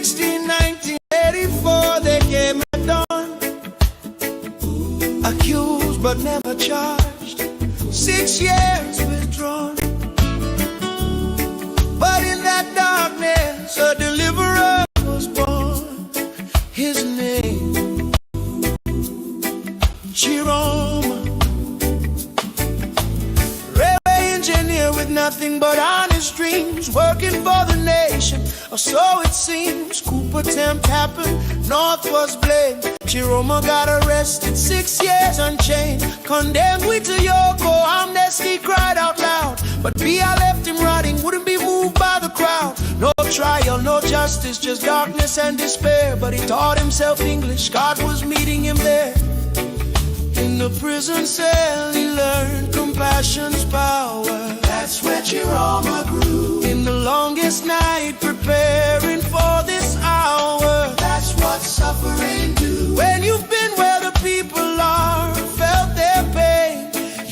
1984, they came at dawn, accused but never charged, 6 years withdrawn. But in that darkness, a deliverer was born. His name, Chiroma. Railway engineer with nothing but honest dreams, working for the nation, or so it seems. Coup attempt happened, North was blamed. Chiroma got arrested, 6 years unchained. Condemned we to Yoko, amnesty cried out loud. But Bia left him rotting, wouldn't be moved by the crowd. No trial, no justice, just darkness and despair. But he taught himself English, God was meeting him there. In the prison cell he learned compassion's power. That's where Chiroma grew. In the longest night preparing for this hour. That's what suffering do. When you've been where the people are, felt their pain,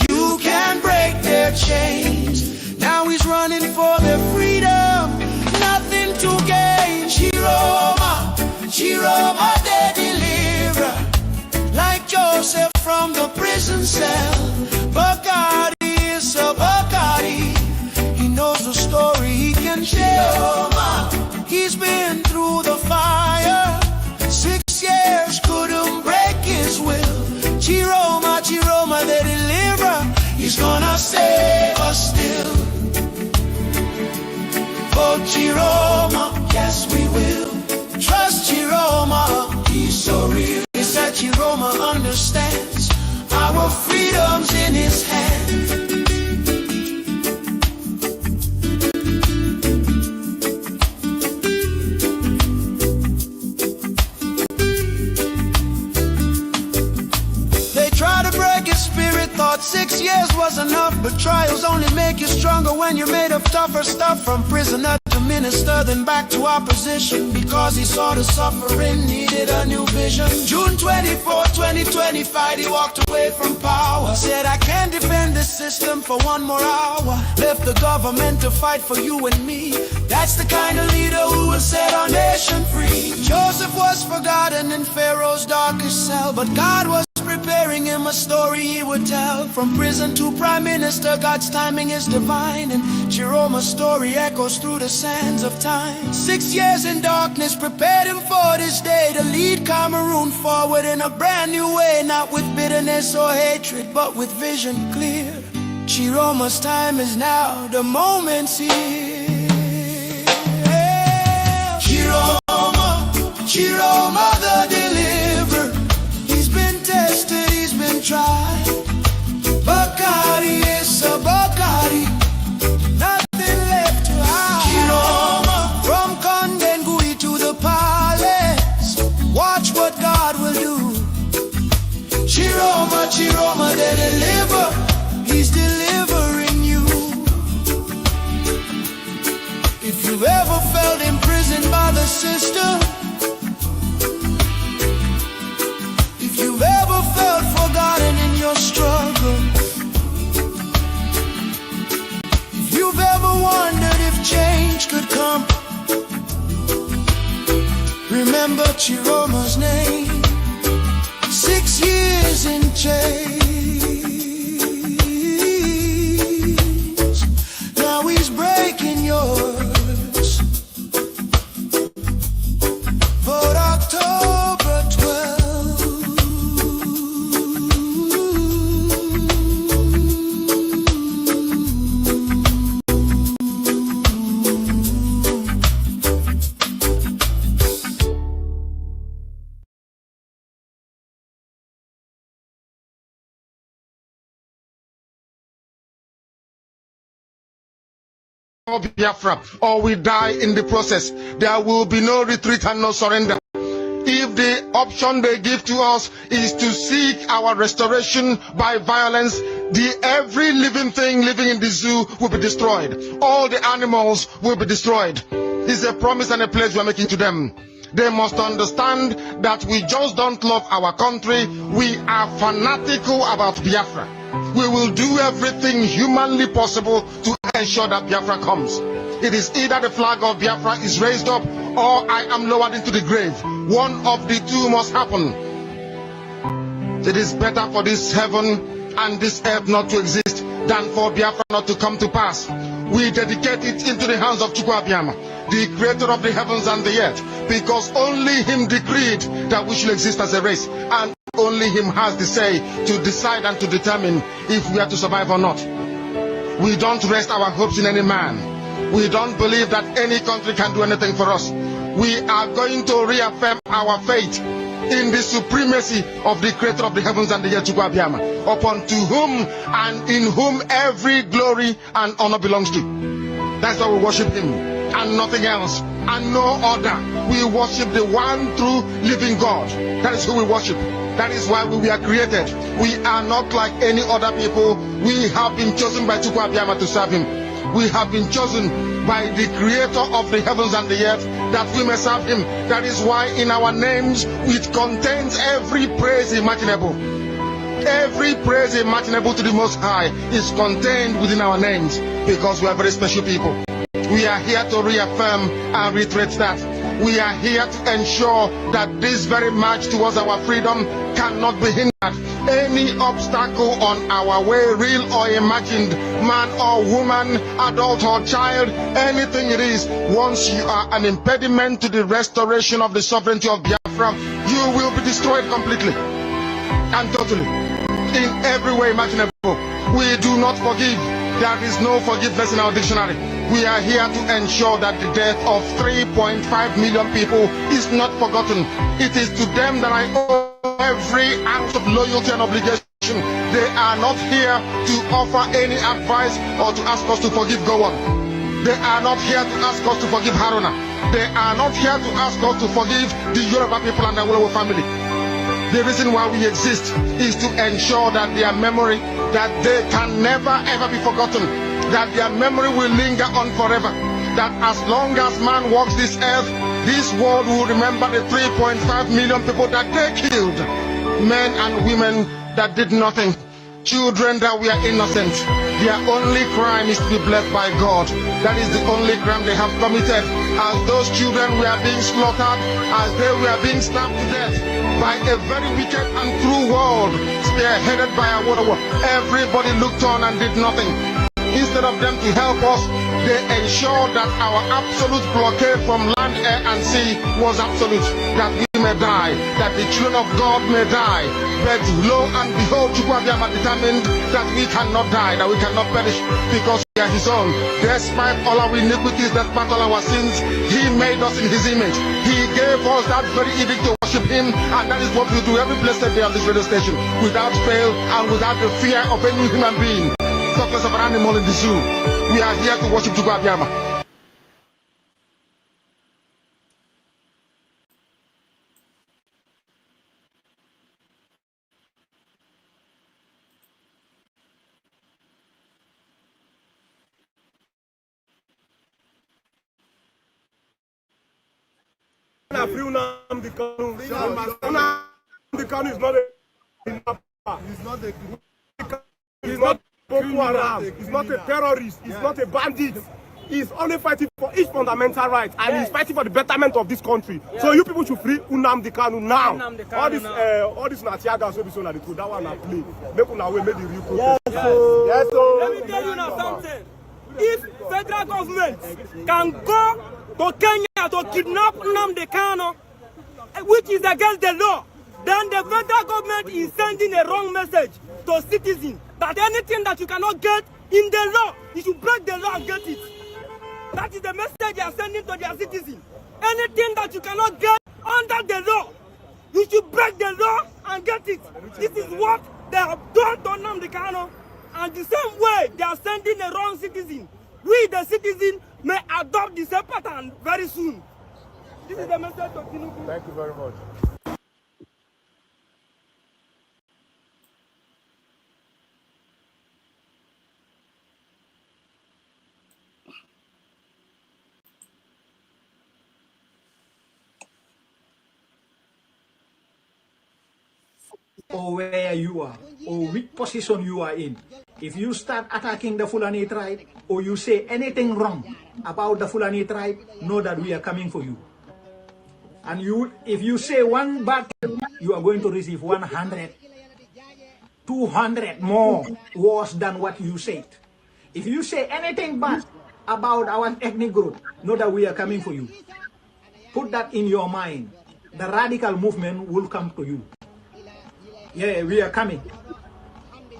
you can break their chains. Now he's running for their freedom, nothing to gain. Chiroma, Chiroma the deliverer, like Joseph from the prison cell. Bacardi is a Bacardi, he knows the story he can tell. He's been through the fire, 6 years couldn't break his will. Chiroma, Chiroma the deliverer, he's gonna save us still. For Chiroma, yes we will. Trust Chiroma, he's so real. It's that Chiroma understands our freedom's in his hand. They try to break his spirit, thought 6 years was enough. But trials only make you stronger when you're made of tougher stuff. From prisoner to minister, then back to opposition, because he saw the suffering needed a new vision. June 24, 2025, he walked away from power. Said, I can't defend the system for 1 more hour. Left the government to fight for you and me. That's the kind of leader who will set our nation free. Joseph was forgotten in Pharaoh's darkest cell, but God was preparing him a story he would tell. From prison to prime minister, God's timing is divine, and Chiroma's story echoes through the sands of time. 6 years in darkness prepared him for this day, to lead Cameroon forward in a brand new way, not with bitterness or hatred, but with vision clear. Chiroma's time is now, the moment's here. Chiroma, Chiroma the deliverer, he's been tested, he's been tried. Bacardi is a Bacardi, nothing left to hide. Chiroma, from Kondengui to the palace, watch what God will do. Chiroma, Chiroma the deliverer, he's delivering you. If you've ever felt imprisoned by the system, if you've ever felt forgotten in your struggle, if you've ever wondered if change could come, remember Chiroma's name. 6 years in chains, now he's breaking yours. For October 12th, Biafra, or we die in the process. There will be no retreat and no surrender. If the option they give to us is to seek our restoration by violence, every living thing living in the zoo will be destroyed. All the animals will be destroyed. It's a promise and a pledge we're making to them. They must understand that we just don't love our country. We are fanatical about Biafra. We will do everything humanly possible to ensure that Biafra comes. It is either the flag of Biafra is raised up or I am lowered into the grave. One of the two must happen. It is better for this heaven and this earth not to exist than for Biafra not to come to pass. We dedicate it into the hands of Chukwu Abiyama, the creator of the heavens and the earth, because only him decreed that we should exist as a race, and only him has the say to decide and to determine if we are to survive or not. We don't rest our hopes in any man. We don't believe that any country can do anything for us. We are going to reaffirm our faith in the supremacy of the creator of the heavens and the earth, Chukwu Abiyama, upon to whom and in whom every glory and honor belongs to. That's why we worship him and nothing else and no other. We worship the one true living God. That is who we worship. That is why we were created. We are not like any other people. We have been chosen by Chukwu Abiyama to serve him. We have been chosen by the creator of the heavens and the earth that we may serve him. That is why in our names it contains every praise imaginable. Every praise imaginable to the Most High is contained within our names, because we are very special people. We are here to reaffirm and reiterate that. We are here to ensure that this very march towards our freedom cannot be hindered. Any obstacle on our way, real or imagined, man or woman, adult or child, anything it is, once you are an impediment to the restoration of the sovereignty of Biafra, you will be destroyed completely and totally, in every way imaginable. We do not forgive. There is no forgiveness in our dictionary. We are here to ensure that the death of 3.5 million people is not forgotten. It is to them that I owe every ounce of loyalty and obligation. They are not here to offer any advice or to ask us to forgive Gowon. They are not here to ask us to forgive Haruna. They are not here to ask us to forgive the Yoruba people and the Awolowo family. The reason why we exist is to ensure that their memory, that they can never ever be forgotten, that their memory will linger on forever, that as long as man walks this earth, this world will remember the 3.5 million people that they killed, men and women that did nothing, children that were innocent. Their only crime is to be blessed by God. That is the only crime they have committed. As those children were being slaughtered, as they were being stabbed to death by a very wicked and cruel world, spearheaded by a war. Everybody looked on and did nothing. Instead of them to help us, they ensured that our absolute blockade from land, air, and sea was absolute. That we may die, that the children of God may die. But lo and behold, Chukwu Abiyama determined that we cannot die, that we cannot perish, because we are his own. Despite all our iniquities, despite all our sins, he made us in his image. He gave us that very edict to worship him, and that is what we do every blessed day on this radio station, without fail and without the fear of any human being. Talk less of an animal in the zoo. We are here to worship Chukwu Abiyama. He's not Boko Haram. He's not a terrorist. He's not a bandit. He's only fighting for each fundamental right, and he's fighting for the betterment of this country. So you people should free Nnamdi Kanu now. All this Natiaga so be so na the truth. That one I play. Make una way, make the real protest. Yes, so. Let me tell you now something. If federal government can go to Kenya to kidnap Nnamdi Kanu, which is against the law, then the federal government is sending a wrong message to citizens that anything that you cannot get in the law, you should break the law and get it. That is the message they are sending to their citizens. Anything that you cannot get under the law, you should break the law and get it. This is what they have done to Nnamdi Kanu. And the same way they are sending a wrong citizen, we the citizen may adopt the same pattern very soon. This is the message of Tinubu. Thank you very much. Or where you are, or which position you are in. If you start attacking the Fulani tribe, or you say anything wrong about the Fulani tribe, know that we are coming for you. And if you say one bad thing, you are going to receive 100, 200 more worse than what you said. If you say anything bad about our ethnic group, know that we are coming for you. Put that in your mind. The radical movement will come to you. Yeah, we are coming.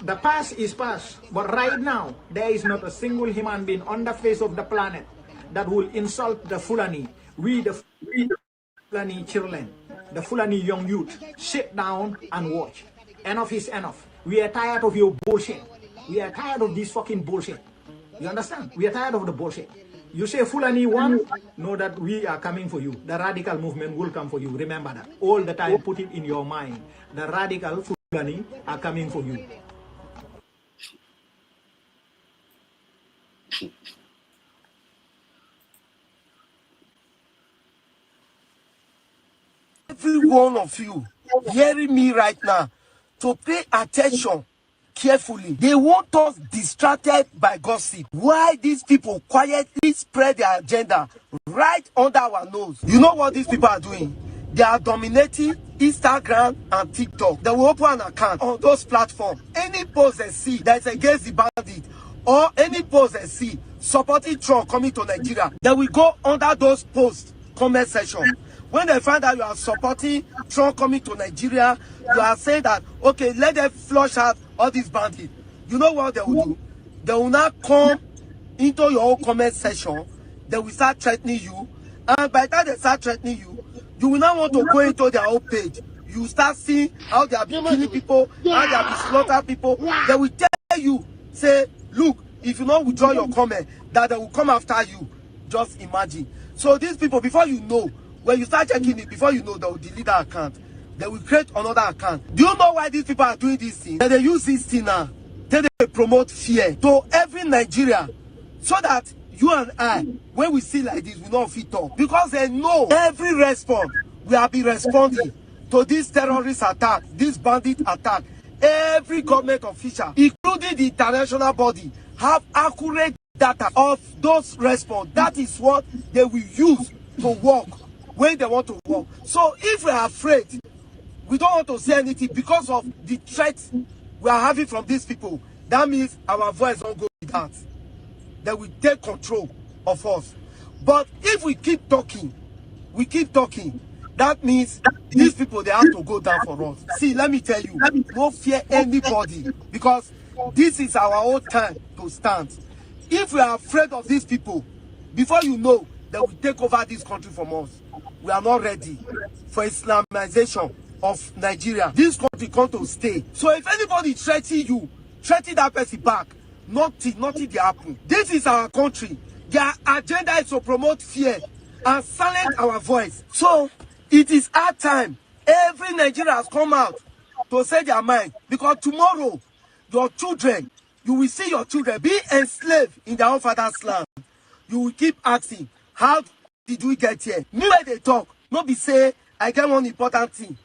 The past is past, but right now, there is not a single human being on the face of the planet that will insult the Fulani. We the Fulani children, the Fulani young youth, sit down and watch. Enough is enough. We are tired of your bullshit. We are tired of this fucking bullshit. You understand? We are tired of the bullshit. You say Fulani won, know that we are coming for you. The radical movement will come for you. Remember that. All the time, put it in your mind. The radical Fulani are coming for you. Every one of you hearing me right now to pay attention carefully. They want us distracted by gossip. Why these people quietly spread their agenda right under our nose? You know what these people are doing? They are dominating Instagram and TikTok. They will open an account on those platforms. Any post they see that is against the bandit, or any post they see supporting Trump coming to Nigeria, they will go under those posts comment section. When they find out you are supporting Trump coming to Nigeria, you are saying that, okay, let them flush out all these bandits. You know what they will do? They will not come into your own comment section. They will start threatening you. And by the time they start threatening you, you will not want to go into their own page. You start seeing how they are killing people, how they are slaughtering people. They will tell you, say, look, if you don't withdraw your comment, that they will come after you. Just imagine. So these people, before you know, when you start checking it, before you know, they will delete that account. They will create another account. Do you know why these people are doing this thing? They use this thing now. They promote fear to every Nigeria, so that you and I, when we see like this, we don't fit talk. Because they know every response, we have been responding to this terrorist attack, this bandit attack. Every government official, including the international body, have accurate data of those response. That is what they will use to work when they want to work. So if we are afraid, we don't want to say anything because of the threats we are having from these people, that means our voice don't go with that. They will take control of us. But if we keep talking, that means these people, they have to go down for us. See, let me tell you, don't fear anybody, because this is our own time to stand. If we are afraid of these people, before you know, they will take over this country from us. We are not ready for Islamization of Nigeria. This country can't to stay. So if anybody threatens you, threaten that person back. Nothing they happen. This is our country. Their agenda is to promote fear and silence our voice. So it is our time. Every Nigerian has come out to say their mind, because tomorrow your children, you will see your children be enslaved in their own father's land. You will keep asking, how did we get here? Me when they talk, not be say I get one important thing,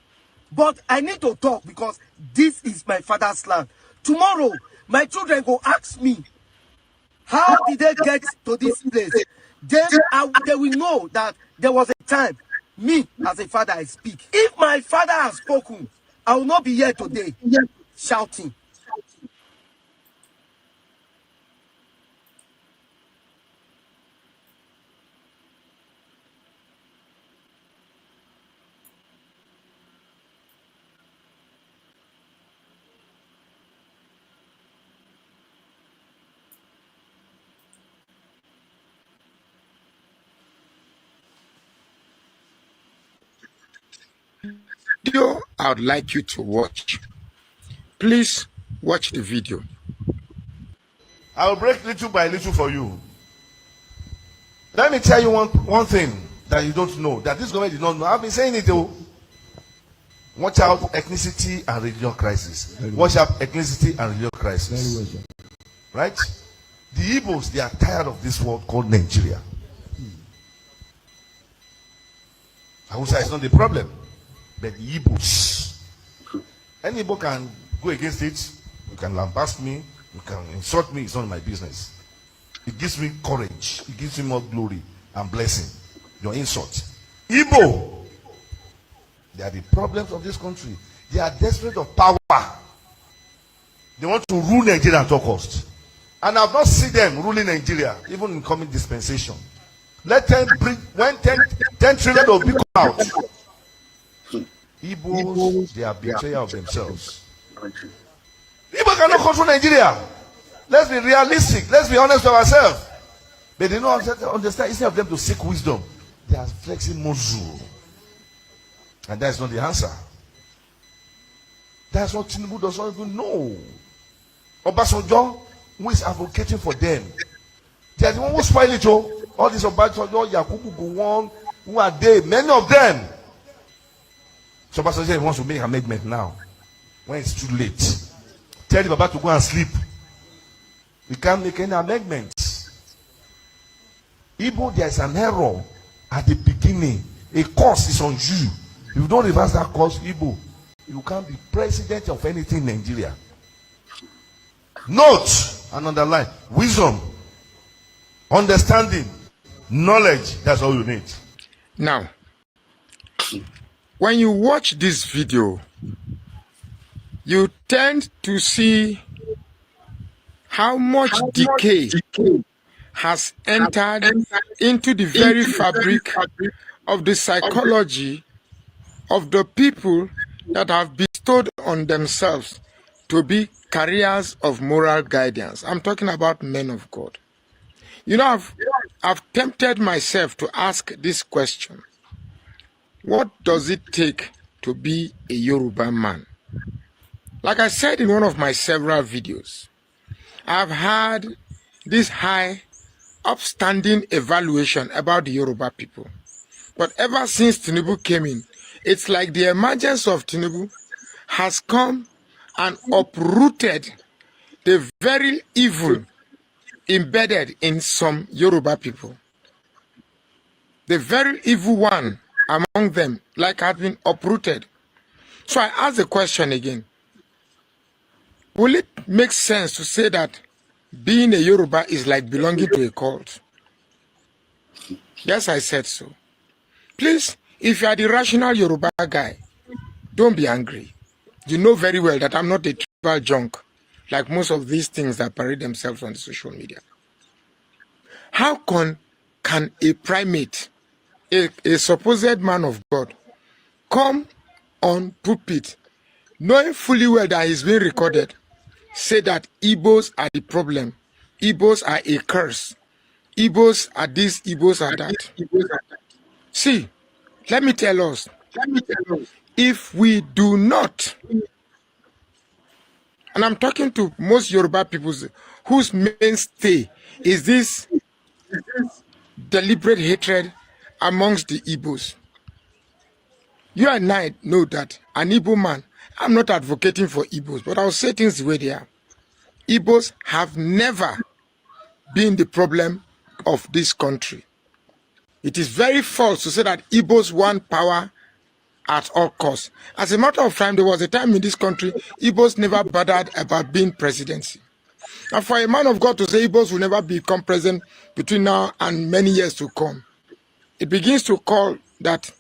but I need to talk because this is my father's land. Tomorrow my children go ask me, how did they get to this place? Then they will know that there was a time me as a father I speak. If my father has spoken, I will not be here today shouting. Video I would like you to watch. Please watch the video. I will break little by little for you. Let me tell you one thing that you don't know, that this government did not know. I've been saying it though. Watch out ethnicity and religion crisis. Watch out ethnicity and religion crisis. Right? The Igbos, they are tired of this world called Nigeria. Hausa is not the problem, but the Igbos. Any Igbo can go against it. You can lambast me, you can insult me, it's not my business. It gives me courage, it gives me more glory and blessing. Your insult. Igbo They are the problems of this country. They are desperate of power. They want to rule Nigeria at all cost. And I've not seen them ruling Nigeria, even in coming dispensation. Let them bring, when 10 trillion of people out. Igbos, they are betrayal of themselves. Igbo cannot control Nigeria. Let's be realistic. Let's be honest with ourselves. But they don't understand. Instead of them to seek wisdom, they are flexing muscle. And that's not the answer. That's what Tinubu does not even know. Obasanjo, who is advocating for them, they are the one who spoil it. All these Obasanjo, Yakubu Gowon, who are they? Many of them. So Obasanjo wants to make an amendment now, when it's too late. Tell the Baba to go and sleep. We can't make any amendments. Igbo, there is an error at the beginning. A curse is on you. If you don't reverse that curse, Igbo, you can't be president of anything in Nigeria. Note and underline: wisdom, understanding, knowledge. That's all you need. Now, when you watch this video, you tend to see how much decay has entered into the very fabric of the psychology of the people that have bestowed on themselves to be carriers of moral guidance. I'm talking about men of God. You know, I've tempted myself to ask this question: what does it take to be a Yoruba man? Like I said in one of my several videos, I've had this high, upstanding evaluation about the Yoruba people. But ever since Tinubu came in, it's like the emergence of Tinubu has come and uprooted the very evil embedded in some Yoruba people. The very evil one among them, like, has been uprooted. So I ask the question again: will it make sense to say that being a Yoruba is like belonging to a cult? Yes, I said so. Please, if you are the rational Yoruba guy, don't be angry. You know very well that I'm not a tribal junk like most of these things that parade themselves on the social media. How can a primate, a supposed man of God, come on pulpit, knowing fully well that he's being recorded, say that Igbos are the problem, Igbos are a curse, Igbos are this, Igbos are that? See, let me tell us, if we do not, and I'm talking to most Yoruba people whose mainstay is this deliberate hatred amongst the Igbos. You and I know that an Igbo man, I'm not advocating for Igbos, but I'll say things the way they are. Igbos have never been the problem of this country. It is very false to say that Igbos want power at all costs. As a matter of fact, there was a time in this country, Igbos never bothered about being presidency. And for a man of God to say Igbos will never become president between now and many years to come, it begins to call that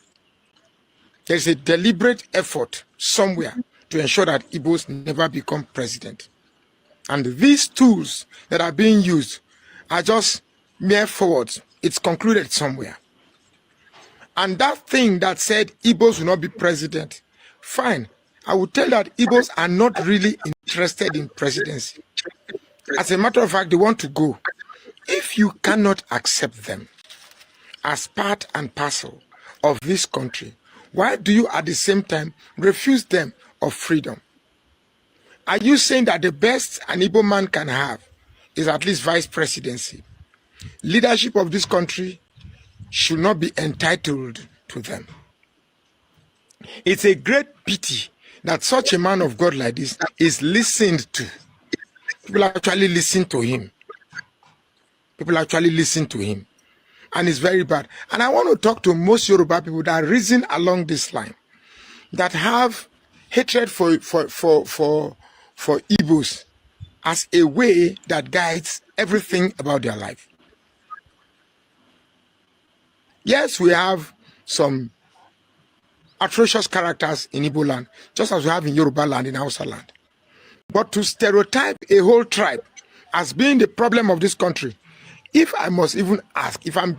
there's a deliberate effort somewhere to ensure that Igbos never become president. And these tools that are being used are just mere forwards. It's concluded somewhere. And that thing that said Igbos will not be president, fine. I would tell that Igbos are not really interested in presidency. As a matter of fact, they want to go. If you cannot accept them as part and parcel of this country, why do you at the same time refuse them of freedom? Are you saying that the best an Igbo man can have is at least vice presidency? Leadership of this country should not be entitled to them. It's a great pity that such a man of God like this is listened to. People actually listen to him. People actually listen to him. And it's very bad. And I want to talk to most Yoruba people that reason along this line, that have hatred for Igbos as a way that guides everything about their life. Yes, we have some atrocious characters in Igbo land, just as we have in Yoruba land, in Hausa land. But to stereotype a whole tribe as being the problem of this country, if I must even ask, if I'm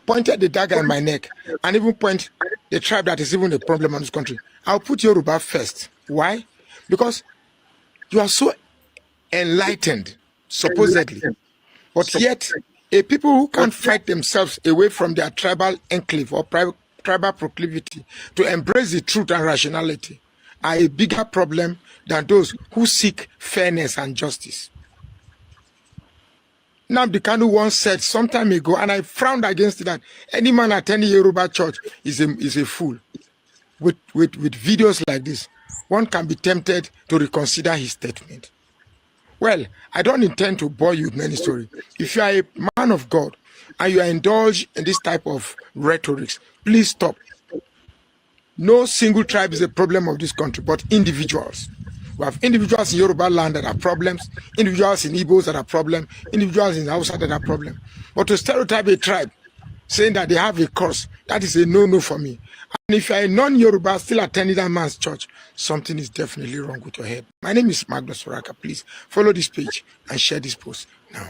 pointed the dagger in my neck and even point the tribe that is even the problem of this country, I'll put Yoruba first. Why? Because you are so enlightened, supposedly, but yet a people who can't fight themselves away from their tribal enclave or tribal proclivity to embrace the truth and rationality are a bigger problem than those who seek fairness and justice. Nnamdi Kanu once said some time ago, and I frowned against it, that any man attending Yoruba church is a fool. With videos like this, one can be tempted to reconsider his statement. Well, I don't intend to bore you with many stories. If you are a man of God and you are indulged in this type of rhetorics, please stop. No single tribe is a problem of this country, but individuals. We have individuals in Yoruba land that are problems, individuals in Igbos that are problems, individuals in Hausa that are problems. But to stereotype a tribe, saying that they have a curse, that is a no-no for me. And if you are a non-Yoruba still attending that man's church, something is definitely wrong with your head. My name is Magnus Soraka. Please follow this page and share this post now.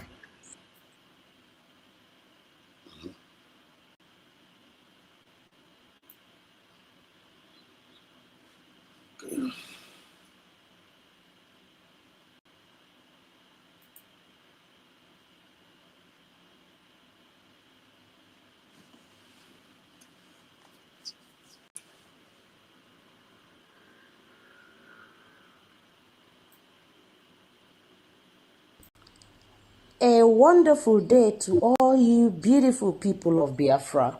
A wonderful day to all you beautiful people of Biafra.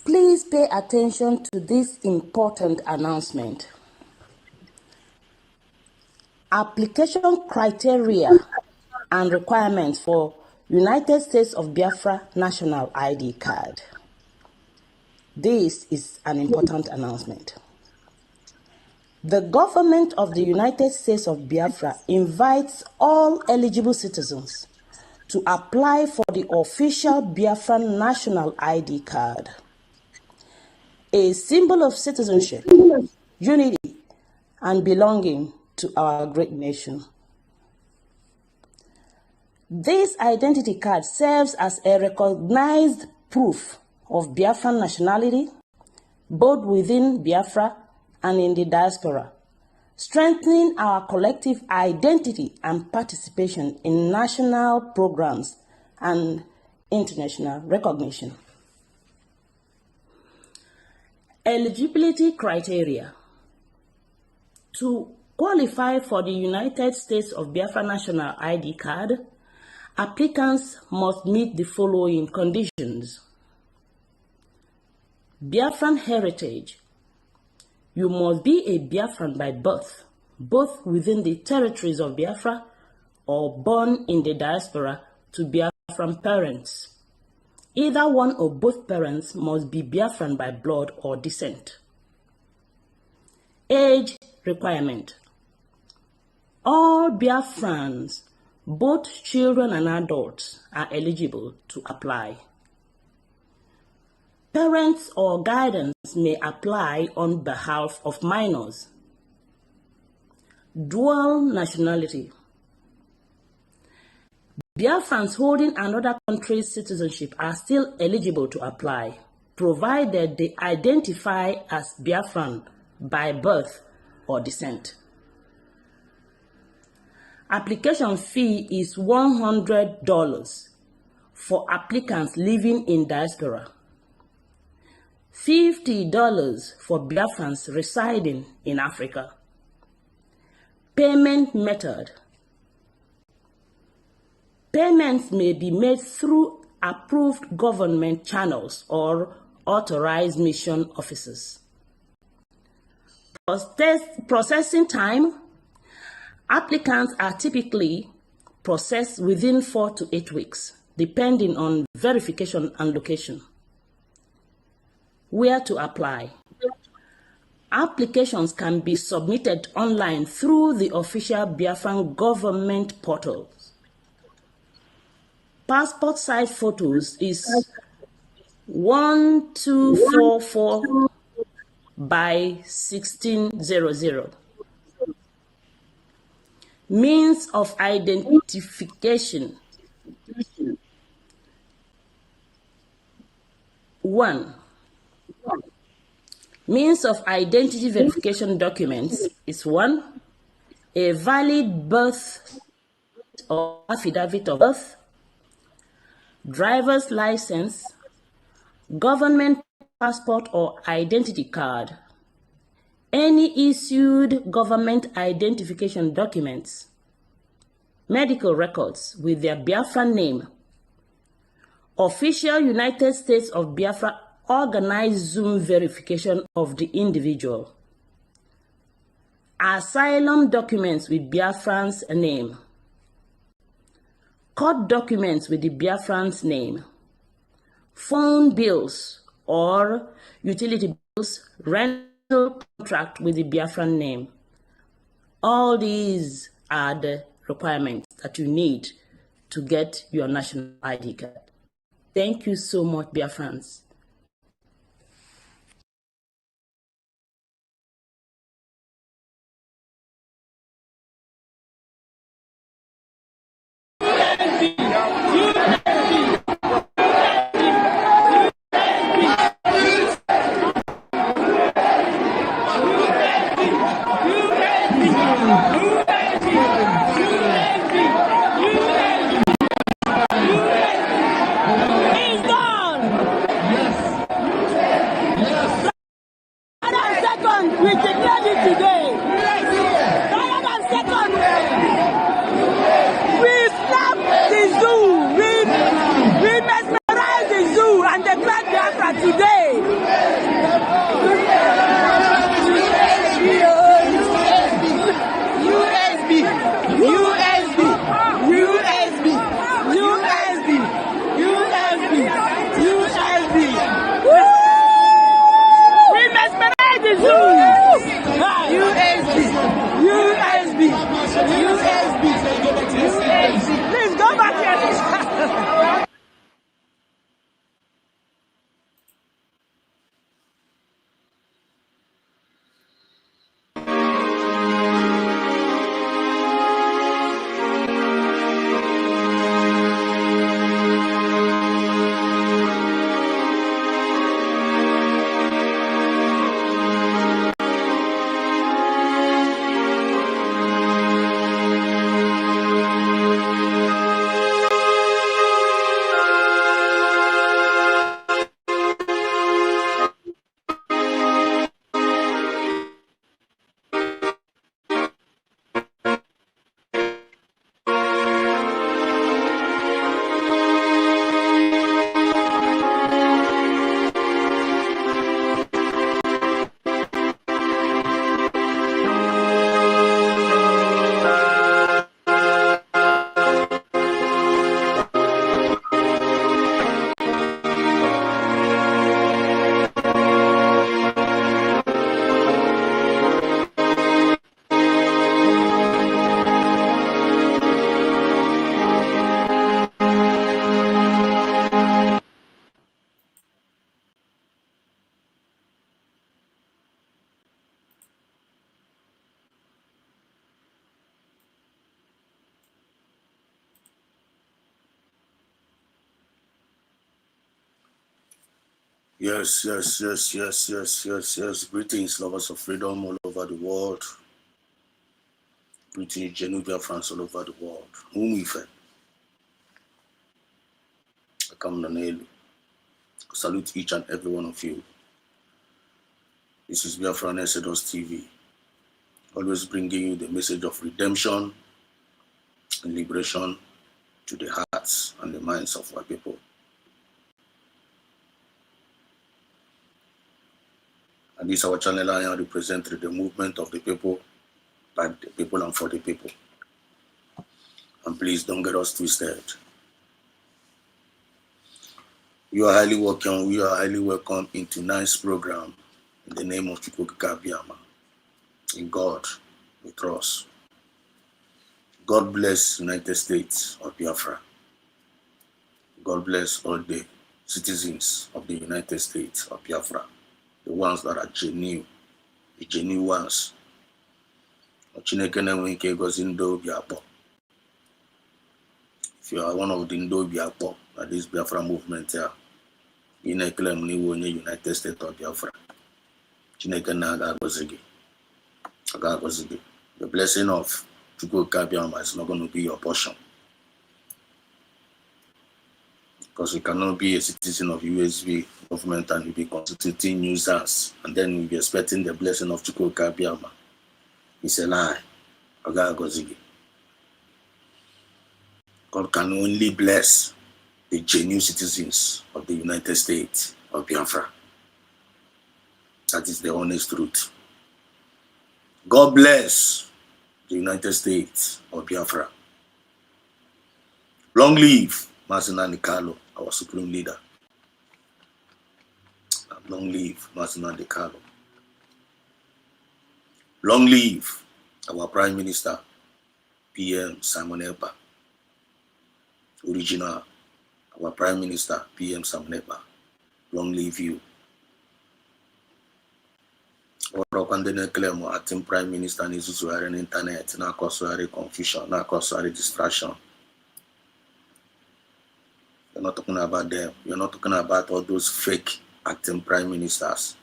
Please pay attention to this important announcement. Application criteria and requirements for United States of Biafra National ID card. This is an important announcement. The government of the United States of Biafra invites all eligible citizens to apply for the official Biafran National ID card, a symbol of citizenship, unity, and belonging to our great nation. This identity card serves as a recognized proof of Biafran nationality, both within Biafra and in the diaspora, strengthening our collective identity and participation in national programs and international recognition. Eligibility criteria. To qualify for the United States of Biafra National ID card, applicants must meet the following conditions. Biafran heritage. You must be a Biafran by birth, both within the territories of Biafra or born in the diaspora to Biafran parents. Either one or both parents must be Biafran by blood or descent. Age requirement. All Biafrans, both children and adults, are eligible to apply. Parents or guardians may apply on behalf of minors. Dual nationality. Biafrans holding another country's citizenship are still eligible to apply, provided they identify as Biafran by birth or descent. Application fee is $100 for applicants living in diaspora, $50 for Biafrans residing in Africa. Payment method. Payments may be made through approved government channels or authorized mission officers. Processing time. Applicants are typically processed within 4 to 8 weeks, depending on verification and location. Where to apply? Applications can be submitted online through the official Biafran government portals. Passport size photos is 1244 by 1600. Means of identification. 1. Means of identity verification documents is 1. A valid birth or affidavit of birth, driver's license, government passport or identity card, any issued government identification documents, medical records with their Biafra name, official United States of Biafra organized Zoom verification of the individual, asylum documents with Biafran's name, court documents with the Biafran's name, phone bills or utility bills, rental contract with the Biafran name. All these are the requirements that you need to get your national ID card. Thank you so much, Biafrans. Please go back here. Yes. Greetings, lovers of freedom all over the world. Greetings, Genovia France all over the world. Umuife. I come Nanelu. Salute each and every one of you. This is Biafra Exodus TV. Always bringing you the message of redemption and liberation to the hearts and the minds of our people. And this our channel I represent the movement of the people, by the people and for the people. And please don't get us twisted. You are highly welcome. We are highly welcome in tonight's program in the name of Chukwuka Biama. In God we trust. God bless United States of Biafra. God bless all the citizens of the United States of Biafra, the ones that are genuine, the genuine ones. If you are one of the Ndo Biafra, that this Biafra movement here, you know, claim you in the United States of Biafra. The blessing of Chukwu Kabiama is not going to be your portion. Because you cannot be a citizen of USB government and you be constituting nuisance and then you be expecting the blessing of Chukwu Kabiama. It's a lie. God can only bless the genuine citizens of the United States of Biafra. That is the honest truth. God bless the United States of Biafra. Long live Mazina Nikalo, our supreme leader. Long live Mazina Nikalo. Long live our Prime Minister, PM Simon Ekpa. Original, our Prime Minister, PM Simon Ekpa. Long live you. Acting Prime Minister needs to wear an internet, not cause confusion, not cause distraction. You're not talking about them. You're not talking about all those fake acting prime ministers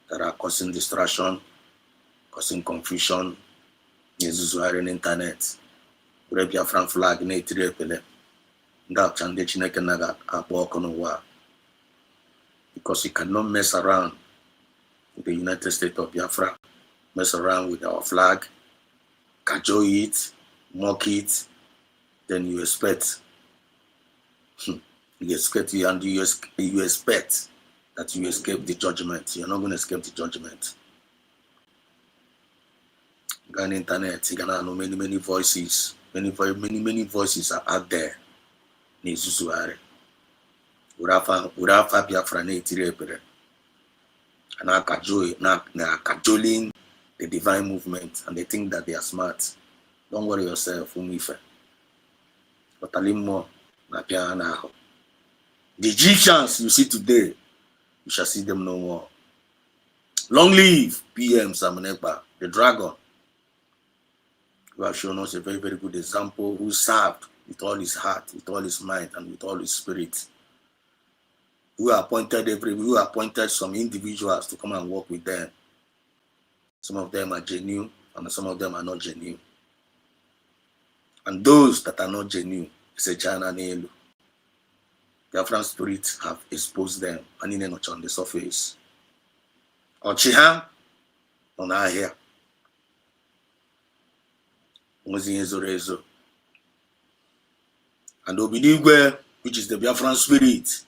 that are causing distraction, causing confusion. Jesus wear an internet. Grab your front flag in a triple. That change neck and that walk on a war. Because you cannot mess around with the United States of Biafra, mess around with our flag, cajole it, mock it, then you expect you expect that you escape the judgment. You're not going to escape the judgment. On the internet, you can know many voices. Many voices are out there. Nizuzuare. Urafa Biafra ne tirepere. And now cajoling the divine movement, and they think that they are smart. Don't worry yourself, Umife. But Alimmo na piana. The Egyptians you see today, you shall see them no more. Long live PM Simon Ekpa, the dragon, who has shown us a very, very good example, who served with all his heart, with all his mind, and with all his spirit. Who appointed some individuals to come and work with them. Some of them are genuine, and some of them are not genuine. And those that are not genuine, it's a China Nelu. The Biafran spirits have exposed them, and in on the surface. Ochiha on our hair. And Obidigwe, which is the Biafran spirit,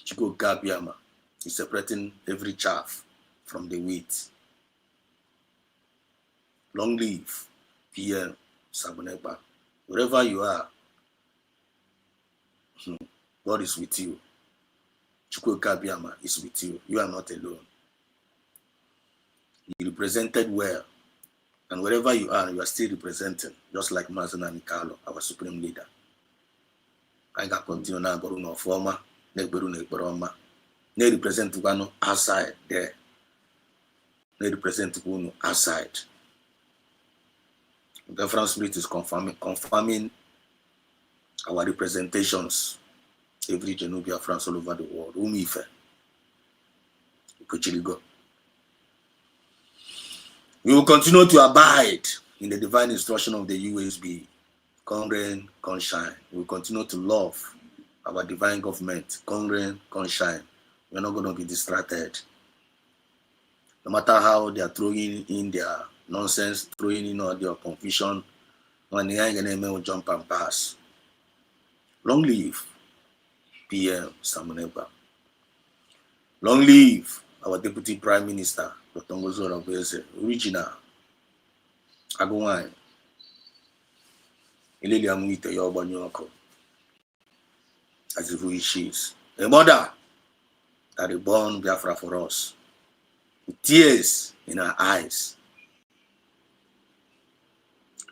Chukwu Kabiama, is separating every chaff from the wheat. Long live PM Simon Ekpa. Wherever you are, God is with you. Chukwu Kabiama is with you. You are not alone. You represented well. And wherever you are still representing, just like Mazina Nikalo, our supreme leader. I got continue now, Boruno former, Negberu Negberoma. They represent one outside there. They represent one outside. The Biafran spirit is confirming our representations. Every Genubia France all over the world. Umife. We will continue to abide in the divine instruction of the USB. Come rain, come shine. We will continue to love our divine government. Come rain, come shine. We are not going to be distracted. No matter how they are throwing in their nonsense, throwing in all their confusion, when the enemy will jump and pass. Long live PM Simon Ekpa. Long live our Deputy Prime Minister, Dr. Ngozora Obese, original. Agumai. Ilili Amuite Yobanyoko. As if who she is. A mother that reborn Biafra for us. With tears in her eyes.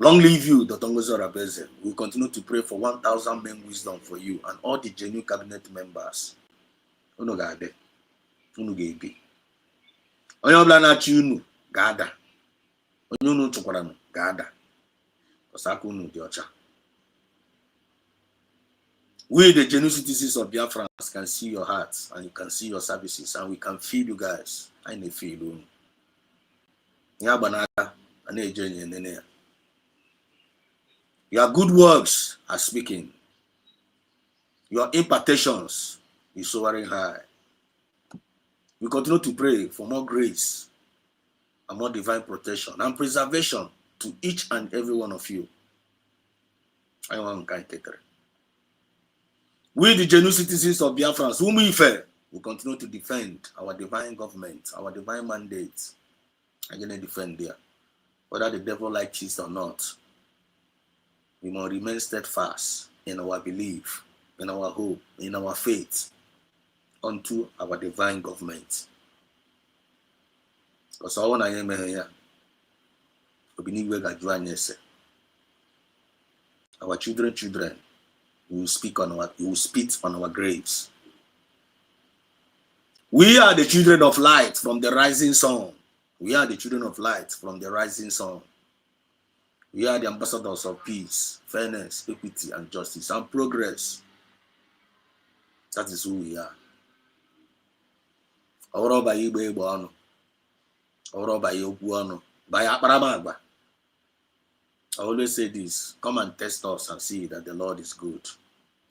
Long live you, Dr. Ngozi Orabeze. We will continue to pray for 1,000 men wisdom for you and all the genuine cabinet members. Unu ga-adị, unu ga-ebi. Onye ọbụla na-achị unu ga-ada. Onye unu chụkwara ga-ada. Osaka unu dị ọcha. We, the genuine citizens of Biafra, can see your hearts and you can see your services and we can feel you guys. I need feel you. Your good works are speaking. Your impartations is soaring high. We continue to pray for more grace and more divine protection and preservation to each and every one of you. I want to take it. We, the genuine citizens of Biafra, whom we fear, will continue to defend our divine government, our divine mandate. I'm going to defend there. Whether the devil likes it or not, we must remain steadfast in our belief, in our hope, in our faith unto our divine government. Because I want to hear our children will spit on our graves. We are the children of light from the rising sun. We are the children of light from the rising sun. We are the ambassadors of peace, fairness, equity, and justice, and progress. That is who we are. I always say this, come and test us and see that the Lord is good.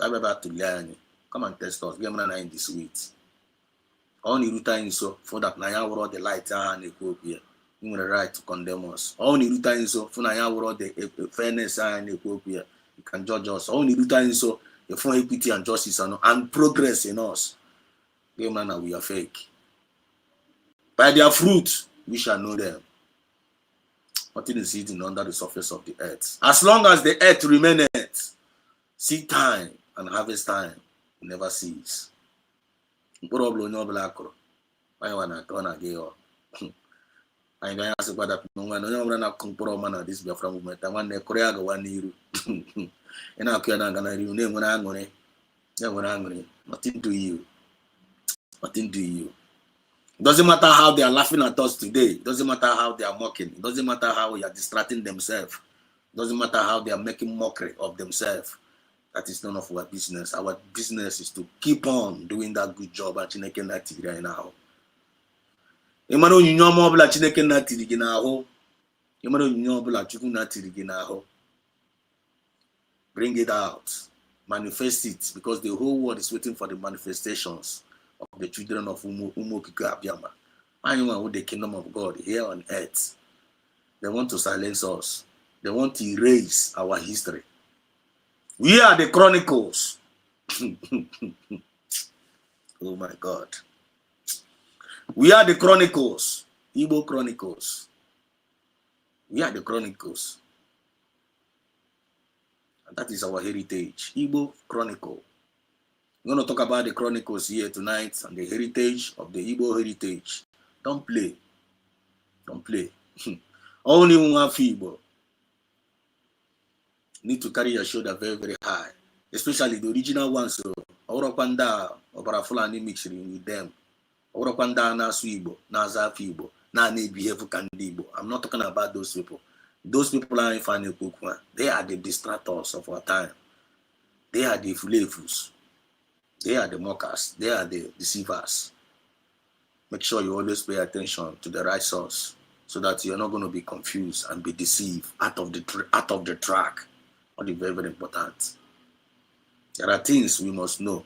Come and test us. Give me in this week. Only routine so for that Naya wrote the light and the you have the right to condemn us. Only routine so for Naya wrote the fairness and the you can judge us. Only routine so the for equity and justice and progress in us. Give me we are fake. By their fruit, we shall know them. Nothing is hidden under the surface of the earth. As long as the earth remaineth, seed time and harvest time will never cease. I ask that no this Biafra movement. I want the Korea go 1 year. And I can't nothing to you. Nothing to you. It doesn't matter how they are laughing at us today. It doesn't matter how they are mocking. It doesn't matter how they are distracting themselves. It doesn't matter how they are making mockery of themselves. That is none of our business. Our business is to keep on doing that good job at Chineke Natiri right now. Bring it out. Manifest it, because the whole world is waiting for the manifestations of the children of Umuokike Abiyama. Anyone with the kingdom of God here on earth. They want to silence us. They want to erase our history. We are the Chronicles. Oh my God. We are the Chronicles. Igbo Chronicles. We are the Chronicles. And that is our heritage. Igbo Chronicle. We're going to talk about the Chronicles here tonight and the heritage of the Igbo heritage. Don't play. Don't play. Only one Igbo. Need to carry your shoulder very, very high. Especially the original ones. So, Orokwanda, Obarafulani mixing with them. Orokwanda, Nasu Igbo, Naza Igbo, Nane behave Kandibo. I'm not talking about those people. Those people are in Fani Kukwa. They are the distractors of our time. They are the flavors. They are the mockers. They are the deceivers. Make sure you always pay attention to the right source so that you're not going to be confused and be deceived out of the track. That is very, very important. There are things we must know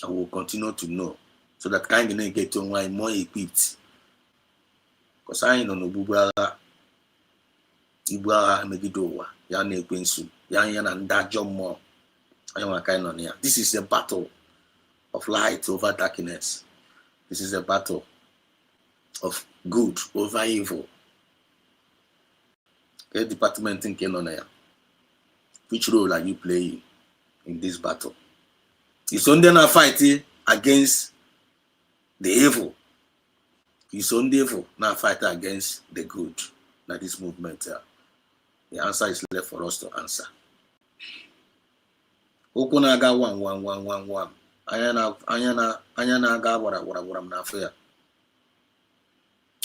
and we'll continue to know so that kind of get to why more equipped. Because I know Bubala, Ibua Megidowa, Yane Quinsu, Yan and Dajo more. This is a battle of light over darkness. This is a battle of good over evil. Okay, department thinking on here. Which role are you playing in this battle? It's only not fighting against the evil. It's only evil, not fighting against the good. That this movement here. The answer is left for us to answer. Okwu na-aga wam. Anya na-aga wara na afọ ya.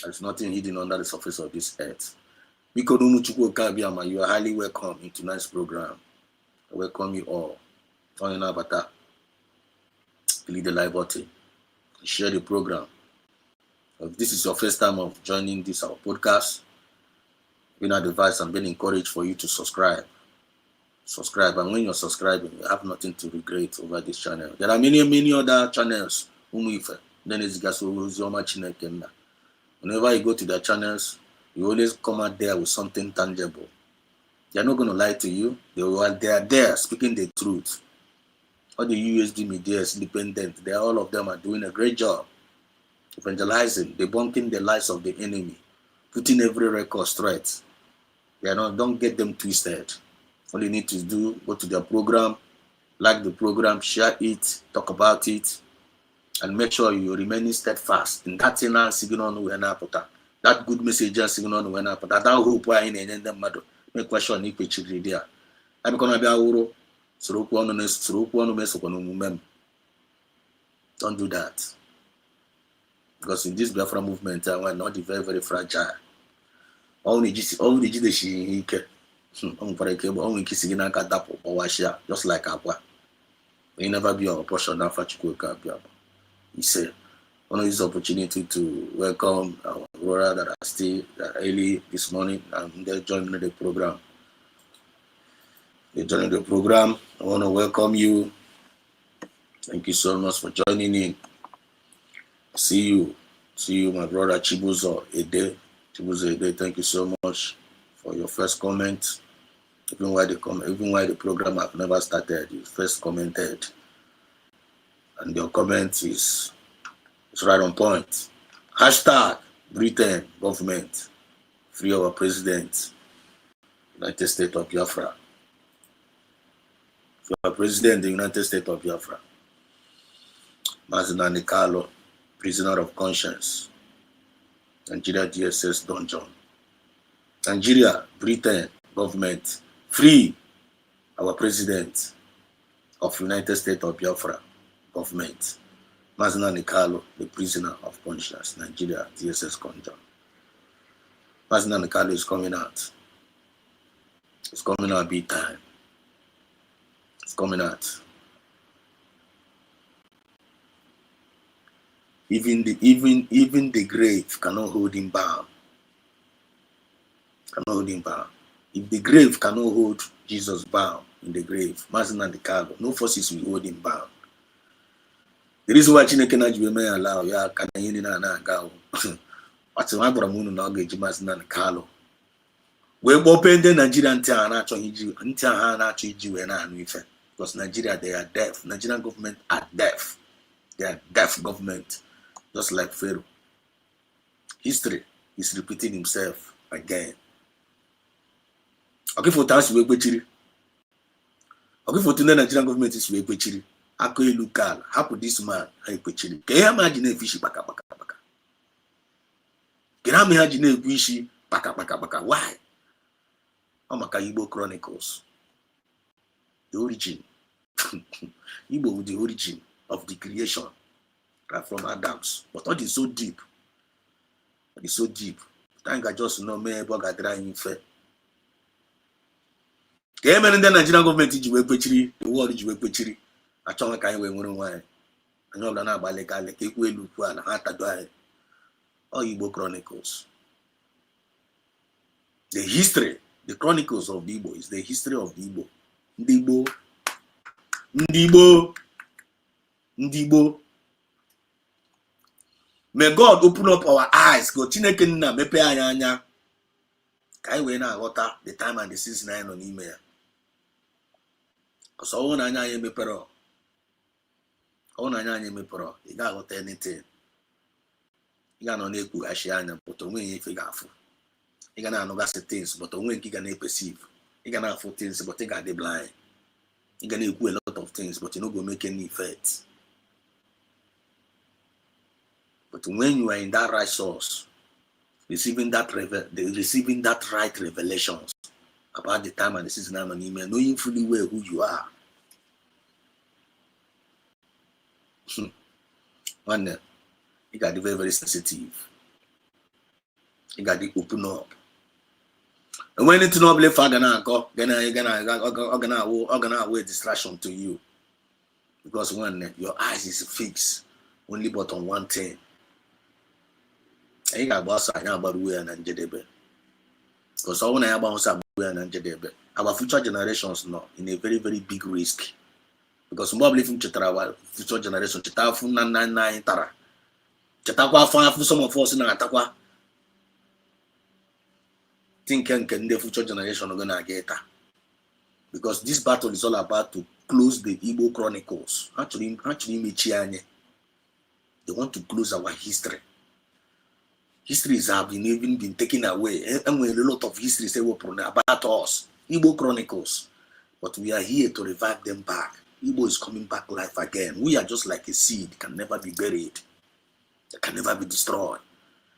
There's nothing hidden under the surface of this earth. Biko Chukwu Okabiama, you are highly welcome in tonight's program. I welcome you all. Join our avatar. Click the like button. Share the program. If this is your first time of joining this our podcast, being advised and being encouraged for you to subscribe. And when you're subscribing, you have nothing to regret over this channel. There are many other channels. Whenever you go to their channels, you always come out there with something tangible. They're not going to lie to you. They are there speaking the truth. All the USD media is independent. All of them are doing a great job evangelizing, debunking the lies of the enemy, putting every record straight. Don't get them twisted. All you need to do, go to their program, like the program, share it, talk about it, and make sure you remain steadfast in that signal that good message signal that hope in the mother. Make question if it's there. I'm gonna be a don't do that. Because in this Biafra movement, we're not very, very fragile. Only just like Aqua. We never be our portion of Chukwu. He said, I want to use this opportunity to welcome our brother that are still early this morning and they're joining the program. I want to welcome you. Thank you so much for joining in. See you, my brother Chibuzo Ede. Thank you so much for your first comment. Even while the program have never started, you first commented, and your comment is right on point. Hashtag Britain government free our president, United States of Biafra. For our president, the United States of Biafra, Mazina Nikalo, prisoner of conscience, Nigeria DSS dungeon. Nigeria, Britain, government, free our president of United States of Biafra, government. Mazina Nikalo, the prisoner of conscience, Nigeria DSS dungeon. Mazina Nikalo is coming out. It's coming out big time. It's coming out. Even the grave cannot hold him bound. If the grave cannot hold Jesus bound in the grave, Mazina Nikalo, no forces will hold him bound. The reason why Chineke na jibe may allow ya kana yini na go. What's my brother Munu na ga ji Mazina Nikalo. We open the Nigerian town na-achọ iji we na anu ife. Because Nigeria, they are deaf. Nigerian government are deaf. They are deaf government. Just like Pharaoh. History is repeating himself again. Okay, for times we Okay, for today Nigerian government is we kwechiri. Akoye local. Happen this man I kwechiri. Can you imagine if fish baka? Can you imagine if fish baka? Why? Amaka Igbo Chronicles. The origin. Igbo with the origin of the creation. Right from Adams. But what is so deep? It is so deep. Thank God just know me about gathering in faith. Can you the Nigerian government the world is I don't kind of why. I know that about like all Igbo Chronicles. The history, the Chronicles of the Igbo is the history of the Igbo. Ndibo. May God open up our eyes. Go Chineke nna mepe anya. Kai we na water the time and the season I on email. Cause all anya mepero. All anya mepero. You got anything. You got no neku ashianya, but onwe if you got full. You gonna know things, but onwe you gonna perceive. You gonna have things, but you got the blind. You gonna do a lot of things, but you not gonna make any effect. But when you are in that right source, receiving that right revelations, about the time and the season I'm an email, knowing fully well who you are. One, you got to be very, very sensitive. You got to open up. And when it's not believe gonna distraction to you. Because when your eyes is fixed only but on one thing. And you got boss about we and jedebe. Because all when I bounce about we and jedebe. Our future generations now in a very, very big risk. Because more believe in our future generation, Chetafu 999 Tara. Chetakwa for some of us in Atakwa. Thinking can the future generation are gonna get her. Because this battle is all about to close the Igbo Chronicles. Actually, they want to close our history. Histories have even been taken away. And when a lot of history say about us, Igbo Chronicles. But we are here to revive them back. Igbo is coming back life again. We are just like a seed, can never be buried. It can never be destroyed.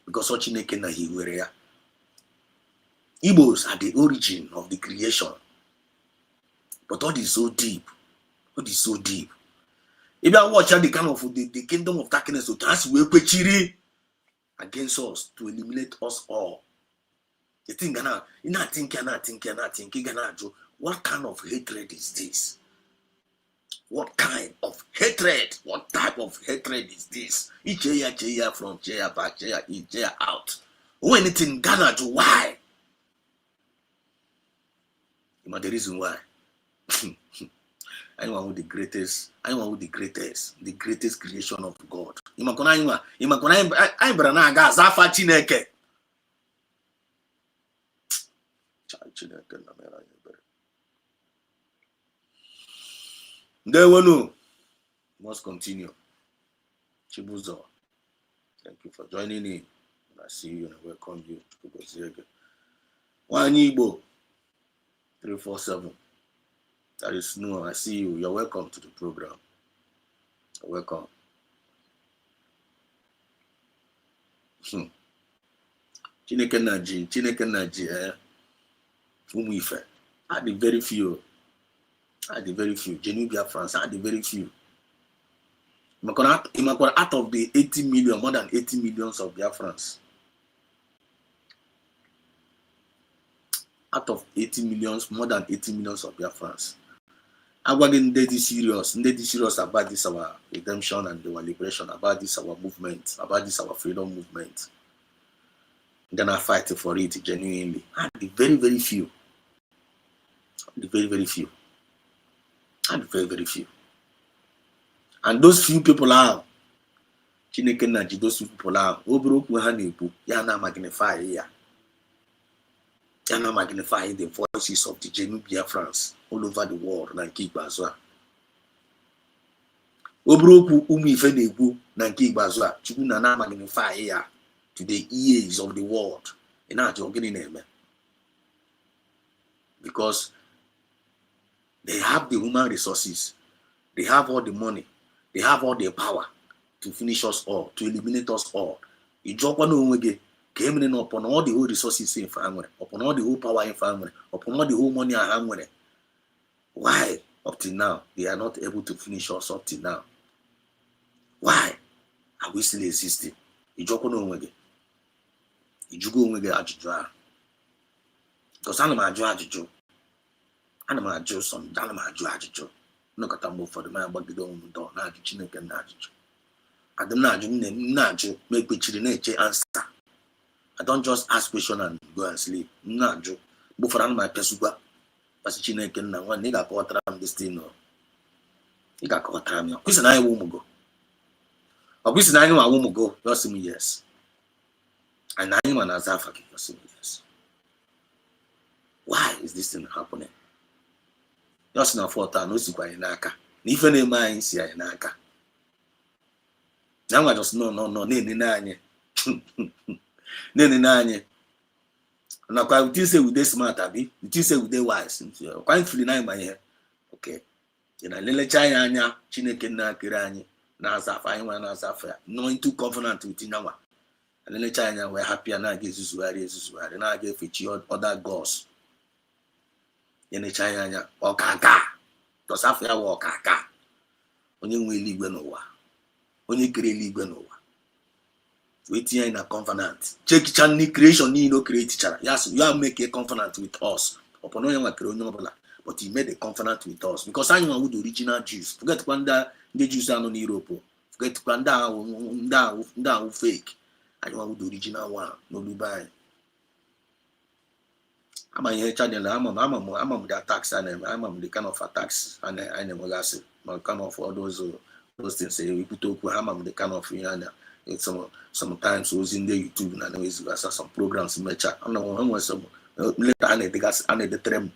Because Ochineke na Hiwerea. Igbos are the origin of the creation. But what is so deep? What is so deep? If I watch the kind of the kingdom of darkness to transfer against us to eliminate us all. You think what kind of hatred is this? What kind of hatred? What type of hatred is this? Each year from year back, year in, year out. When it's in Ghana, why? You know the reason why. Anyone with the greatest creation of God. Must continue. Chibuzo, thank you for joining in. I see you and I welcome you. One Igbo 347. That is no, I see you. You're welcome to the program. You're welcome. Chineke Naji, Umuife. I had the very few. Genuine Biafrans, I had the very few. Out of the 80 million, more than 80 millions of Biafrans. Out of 80 millions, more than 80 millions of Biafrans. I'm going to be serious about this our redemption and our liberation, about this our movement, about this our freedom movement. Then I fight for it genuinely. And the very, very few. The very, very few. And the very, very few. And those few people are Chineke Naji, those few people are Obroku Hanebu, Yana magnify here. Yana magnify the voices of the genuine Biafrans all over the world, Nanki Bazwa. Obroku Umife Nebu, Nanki Bazwa, Chukuna magnify here to the ears of the world. And not your getting name. Because they have the human resources, they have all the money, they have all the power to finish us all, to eliminate us all. You drop one away. Came in upon all the whole resources in family, upon all the whole power in family, upon all the whole money I have. Why up till now they are not able to finish us up till now? Why are we still existing? You joke on away. You go away ajujua. Because I'm a judge. I'm a judge. Some I'm a judge. No katambo for the man, but the don't know. Now the Chineke and judge. I don't know. Make which the nature answer. I don't just ask question and go and sleep. No, Joe. But for my pesuga, as Chineke na one nigga caught ram this thing. You got caught ram. Question I won't go. Or question I know I won't go. You see me yes. And I am an Azafaki. You see me yes. Why is this thing happening? Just now for time no see kwa inaka. If any mind see inaka. Now I just no nene nanye. Na kwa you say we dey smart abi? You say we dey wise? Quite free na my here. Okay. You know lelecha anya Chineke na kere anyị na azafa anyị nwa na azafa. No into covenant with nyawa. Lelecha anya we happy na ga ezuzugharị na ga efechi other gods. Yenecha anya ọkaka. Tọsafọ ya wụ ọkaka. Onye nwe eluigwe n'ụwa. Onye kere eluigwe n'ụwa. We tinye in a covenant. Check the creation ni no create chara. Yes, you are make a covenant with us. Upon no one create no bala. But he made a covenant with us. Because I know the original Jews. Forget kwanda the Jews are no Europe. Forget kwanda nda fake. I know the original one. No Dubai. I'm a here channel. I'm the attacks and I'm the kind of attacks and I never got it. My kind of all those things. Say we put up. I'm the kind of it's sometimes was in the YouTube and I know some programs in my chat. I know when some later I need the term.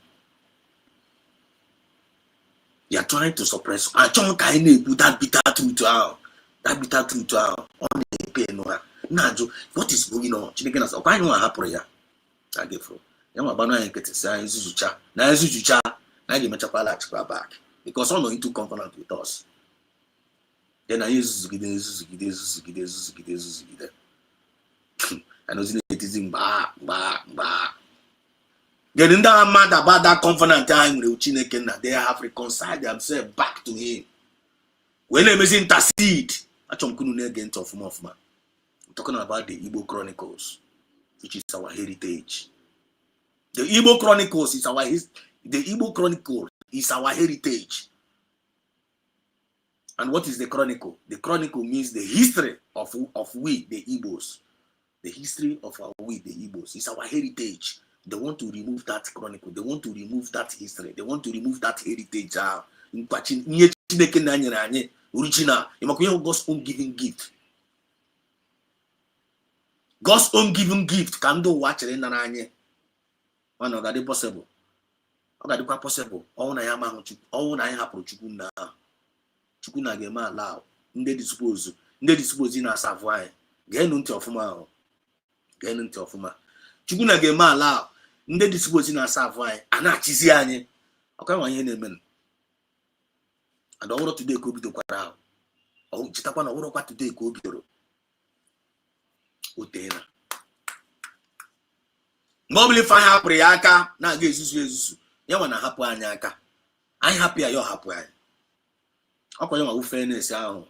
You are trying to suppress. I don't kind put that bitter truth out. That bitter truth out. On the pain no. Now, what is going on? Chicken as why no happen here? I give for. You know, banana get to say Zucha. Now Zucha. Now you make a palace back because all into covenant with us. Then I use I know it is in ba. Getting that mad about that covenant time with Chineke, they have reconciled themselves back to him. When they must intercede, I'm talking about the Igbo Chronicles, which is our heritage. The Igbo Chronicles is our heritage. And what is the chronicle? The chronicle means the history of we, the Igbos. The history of we, the Igbos. It's our heritage. They want to remove that chronicle. They want to remove that history. They want to remove that heritage. Original. God's own given gift. God's own given gift. Can do watch it in an anye. One of that possible. Okay, possible. All I am approach now. Chukuna gema allow ndị dispose na Savoy genu ntị ọfụma Chukuna gema allow ndị dispose na Savoy ana-achizi anyị ọka nwa ihe na-eme adọwụrụ today ka obido kwara ahụ chitakwa na ọwụrụkwa today ka obidoro otena mgbe ife anyị hapụrụ ya aka na-aga ezuzu ya nwa na hapụ anyị aka anyị hapụ ya ọ hapụ anyị ọkwa ya nwa fairness ahụ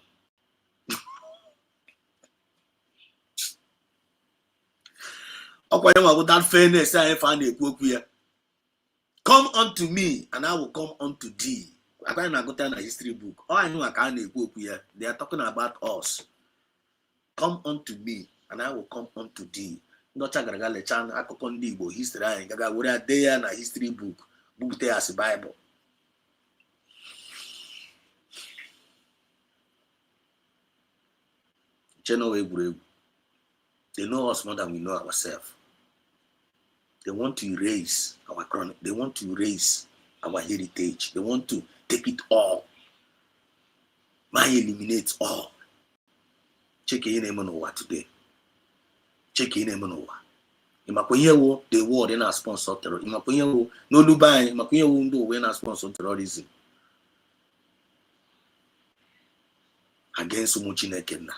ọkwa ya nwa that fairness ahụ fa na-ekwu okwu ya come unto me and I will come unto thee. Akwa na-agụta na history book ọ anyị nwa ka a na-ekwu okwu ya. They are talking about us. Come unto me and I will come unto thee. Ndị ọcha gara aga lechaa akụkọ ndị Igbo history anyị gaga were dee ya na history book bupụta ya as Bible. They know us more than we know ourselves. They want to erase our chronic. They want to erase our heritage. They want to take it all. Eliminate all. Check in Emmanuel today. Check in Emmanuel. Imakwenyewo the world in our sponsor terror. Imakwenyewo no Dubai. Imakwenyewo ndo when our sponsor terrorism against Umuchineke na.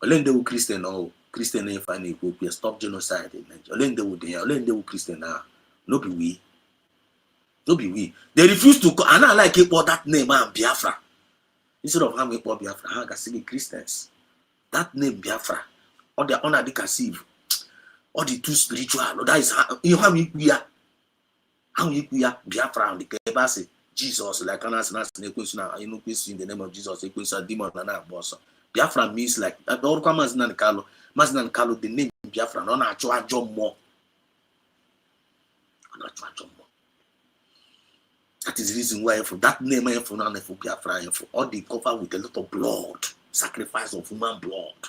Olende wu Christian or Christian if I need to stop genocide in Nigeria. Olende wu Christian now. No be we. They refuse to call, and I like it for that name Biafra. Instead of having for Biafra, I can see Christians. That name Biafra, or the honor they conceive, or the too spiritual. Or that is how you Biafra and the Kebasi. Jesus, like an answer, you know, in the name of Jesus, a demon and a boss. Biafra means like all comers and Carlo, the name Biafra, no natural job more. That is the reason why for that name for Biafra for all the cover with a lot of blood, sacrifice of human blood.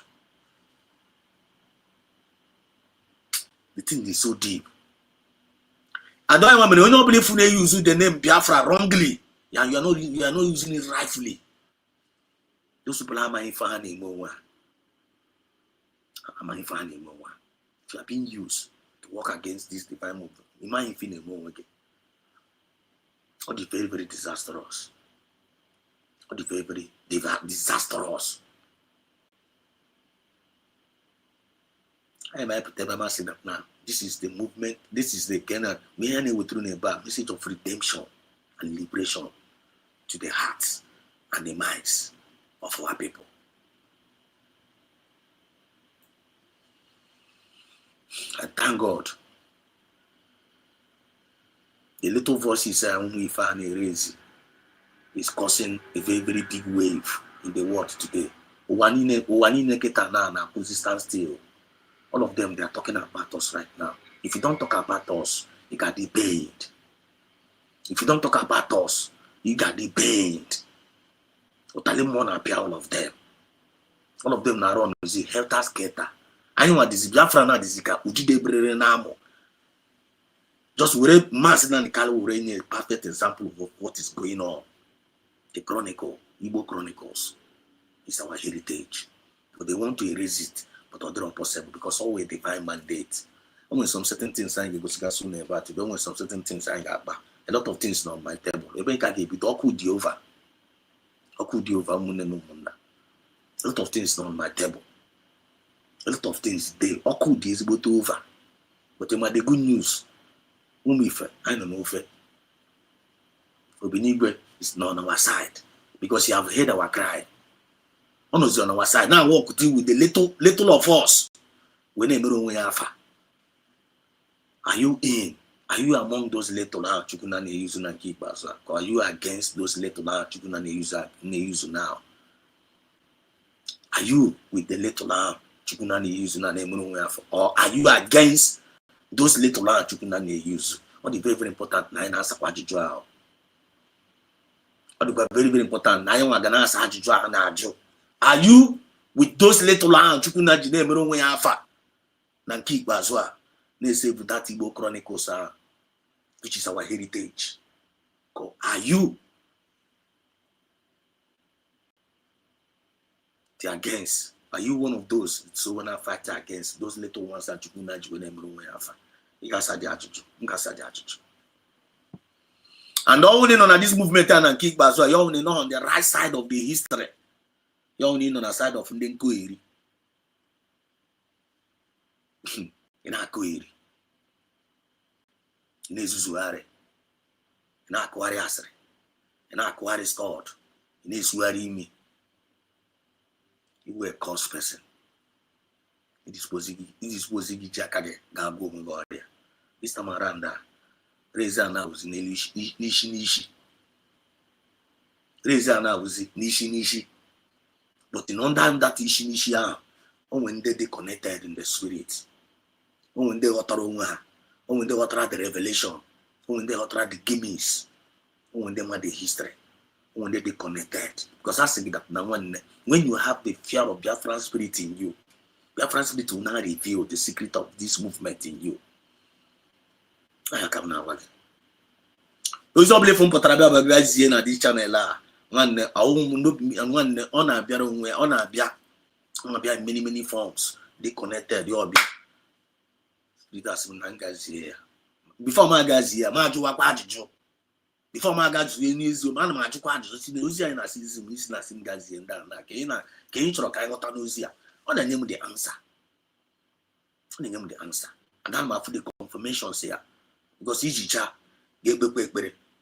The thing is so deep. I don't remember when you believe they use the name Biafra wrongly. Yeah, you are not using it rightfully. Those people are my fan anymore. If you are being used to work against this divine movement, you might feel more again. Or the very, very disastrous. Or the very, very disastrous. I might put them up now. This is the movement. This is the kind of message of redemption and liberation to the hearts and the minds of our people. And thank God, the little voices we find raise is causing a very, very big wave in the world today. Stand still. All of them, they are talking about us right now. If you don't talk about us, you got the banned. If you don't talk about us, you got the banned. All of them. All of them now run is helter skelter. I know what this Biafra now this Ujide Namo. Just we mass and a perfect example of what is going on. The Chronicle, Igbo Chronicles, is our heritage. But they want to erase it, but other impossible because always divine mandate. And when some certain things I go to soon about it, when some certain things I got back. A lot of things on my table. Even can give it over. A lot of things on my table. A lot of things they occurred is about over. But the good news, I don't know if Obinigwe is not on our side because you have heard our cry. On our side. Now walk with the little of us. We never know where are you in? Are you among those little Chukunane use and keep us? Or are you against those little Chukunane use now? Are you with the little Chukunane use and or are you against those little Chukunane use? What is very, very important? Nine answer Kwajijo. What is very, very important? Nine Wagana Sajijo. Are you with those little Chukunane Mero Yafa? Nanki Bazwa. Let's say that Igbo Chronicles which is our heritage. Are you against? Are you one of those? So when I fight against those little ones that you and all in on this movement and kick back, so you're only on the right side of the history. You're only on the side of Ndenkoiri. In Akoiri. In Ezuzuare. In Akwari Asre. In Akwari Scott. In Ezuari me. You were a cost person. It is Posigi Jakade, Gabo Ngoria. Mr. Maranda, Reza now was in Nishi. Reza now was Nishi. But in under that Nishi, when they connected in the spirit, when they water, when they water the revelation, when they water the gimmicks, when they made the history. When they connected, because I think that now when you have the fear of Biafran spirit in you, Biafran spirit will now reveal the secret of this movement in you. I come now. Those are from Potarabia Babiazia this channel. One on many forms. They connected your be. Leaders here. Before my guys here, Majua Pajo. Before my guys, we need to man, my Juquan, Lucia and Assistant, Miss Nassim Gazi and Dana, can you talk? I got Anusia. On the name of the answer. On the name of the answer. And I'm for the confirmations here. Because each child gave the quick,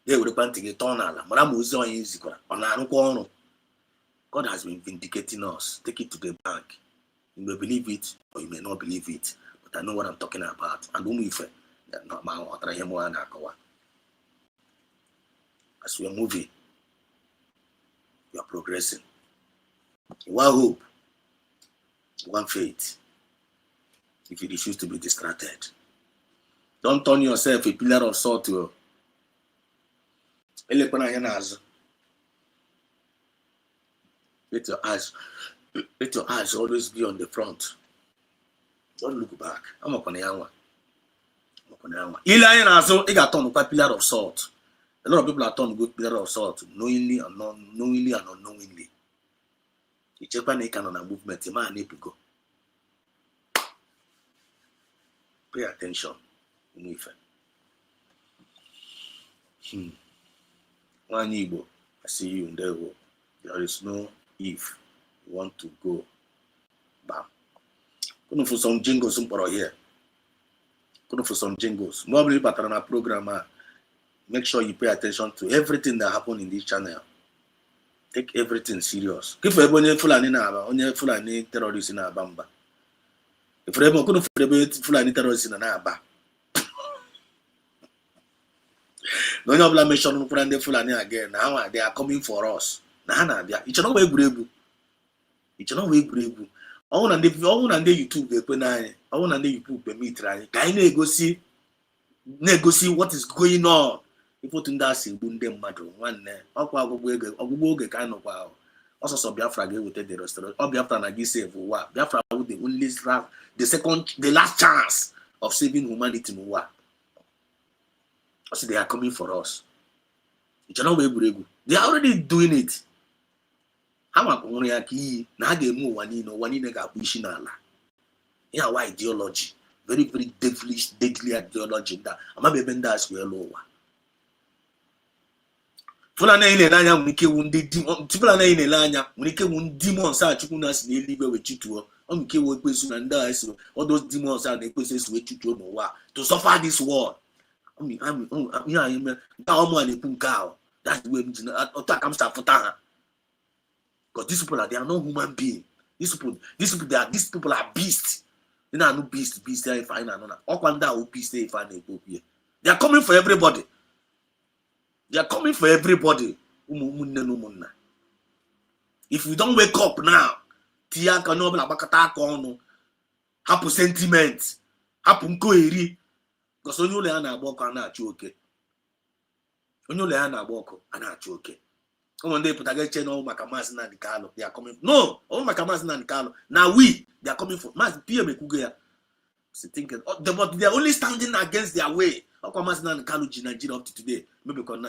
they would want to get on. But I'm also in Zikora. On our corner. God has been vindicating us. Take it to the bank. You may believe it or you may not believe it. But I know what I'm talking about. And whom if not my water him one akawa. As we are moving, we are progressing. One hope, one faith. If you refuse to be distracted, don't turn yourself a pillar of salt. Let your eyes always be on the front. Don't look back. I'm up on the hour. Eli and Azo, I got on a pillar of salt. A lot of people are turned good pillar of salt, knowingly and unknowingly. You check on a movement, a man need to go. Pay attention. One Igbo, I see you in there. There is no if you want to go. Bam. For some jingles here. Go for some jingles. Normally, but on a program, make sure you pay attention to everything that happens in this channel. Take everything serious. If you ever Fulani na onye Fulani terrorist na Bamba. If you ever couldn't Fulani terrorist na Aba. No one mention Fulani again. Now they are coming for us. Nah, they are. It's not way brave. It's not way brave. I want to YouTube the I want to YouTube the meet right. Can you negotiate what is going on? People to that say bunde mmadụ nwanne ọkwa ọgwụgwọ oge ka anyị nọkwa ọsọsọ Biafra ga-eweta the restaurant ọ Biafra na gị save ụwa Biafra with the only the last chance of saving humanity n'ụwa. So they are coming for us. They are already doing it. Ha maka nwere ya ka iyi na ha ga-eme ụwa niile ga-abụ isi n'ala. Ya wa ideology, very very devilish deadly ideology that amaghị ndị a si wee lụọ ụwa. Fulani na-anya nwere ike wu ndị Fulani na-anya nwere ike wu demons a Chukwu na-asị n'eluigwe wee chituo. Ọ nwere ike wu ekwensu na ndị a si all those demons a na-ekwensu esi wee chituo n'ụwa to suffer this war. That's the way because these people they are not human beings. These people are beasts. They are no beasts. They are fine. They are coming for everybody. They are coming for everybody. If you don't wake up now, happen sentiment, happen koeri, because only you learn about okay. Only you learn about okay. One day put a get channel Makamas and Carlo. They are coming. No, all Makamas and Carlo. Now they are coming for Mas Pierre Mekuga. Thinking, but they are only standing against their way. Okamas and Kaluji Nigeria up to today. Maybe because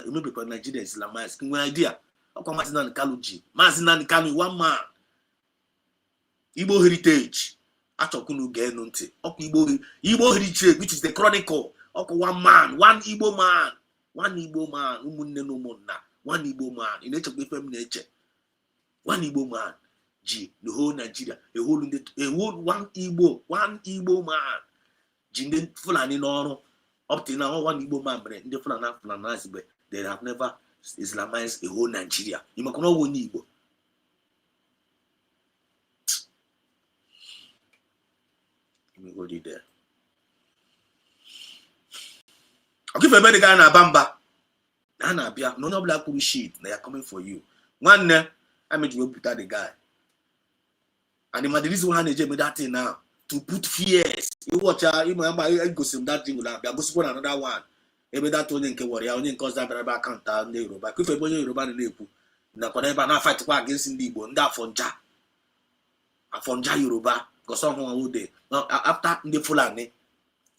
Nigeria is Islamized. No idea. Okamas and Kaluji. Mazinan Kalu, one man. Igbo heritage. Atokunu Genunte. Igbo heritage, which is the Chronicle. One man, one Igbo man. One Igbo man. Umunne no monna. One Igbo man. In nature, nature. One Igbo man. The whole Nigeria, one Igbo man. Jinde Fulani no up till now one Igbo man, but the Fulani they have never Islamized a whole Nigeria. You must know one Igbo. Let me go there. I'll give a better guy na Bamba. No black shit. They are coming for you. One I made you put out the guy. And the reason why they made that thing now to put fears. You watch you remember go see that thing now. Go see another one. Maybe that one can worry. Only cause that very account and Yoruba. If you go Yoruba in Lepu, na whenever na fight against Igbo, nda Afonja Yoruba. Because someone would they after the Fulani,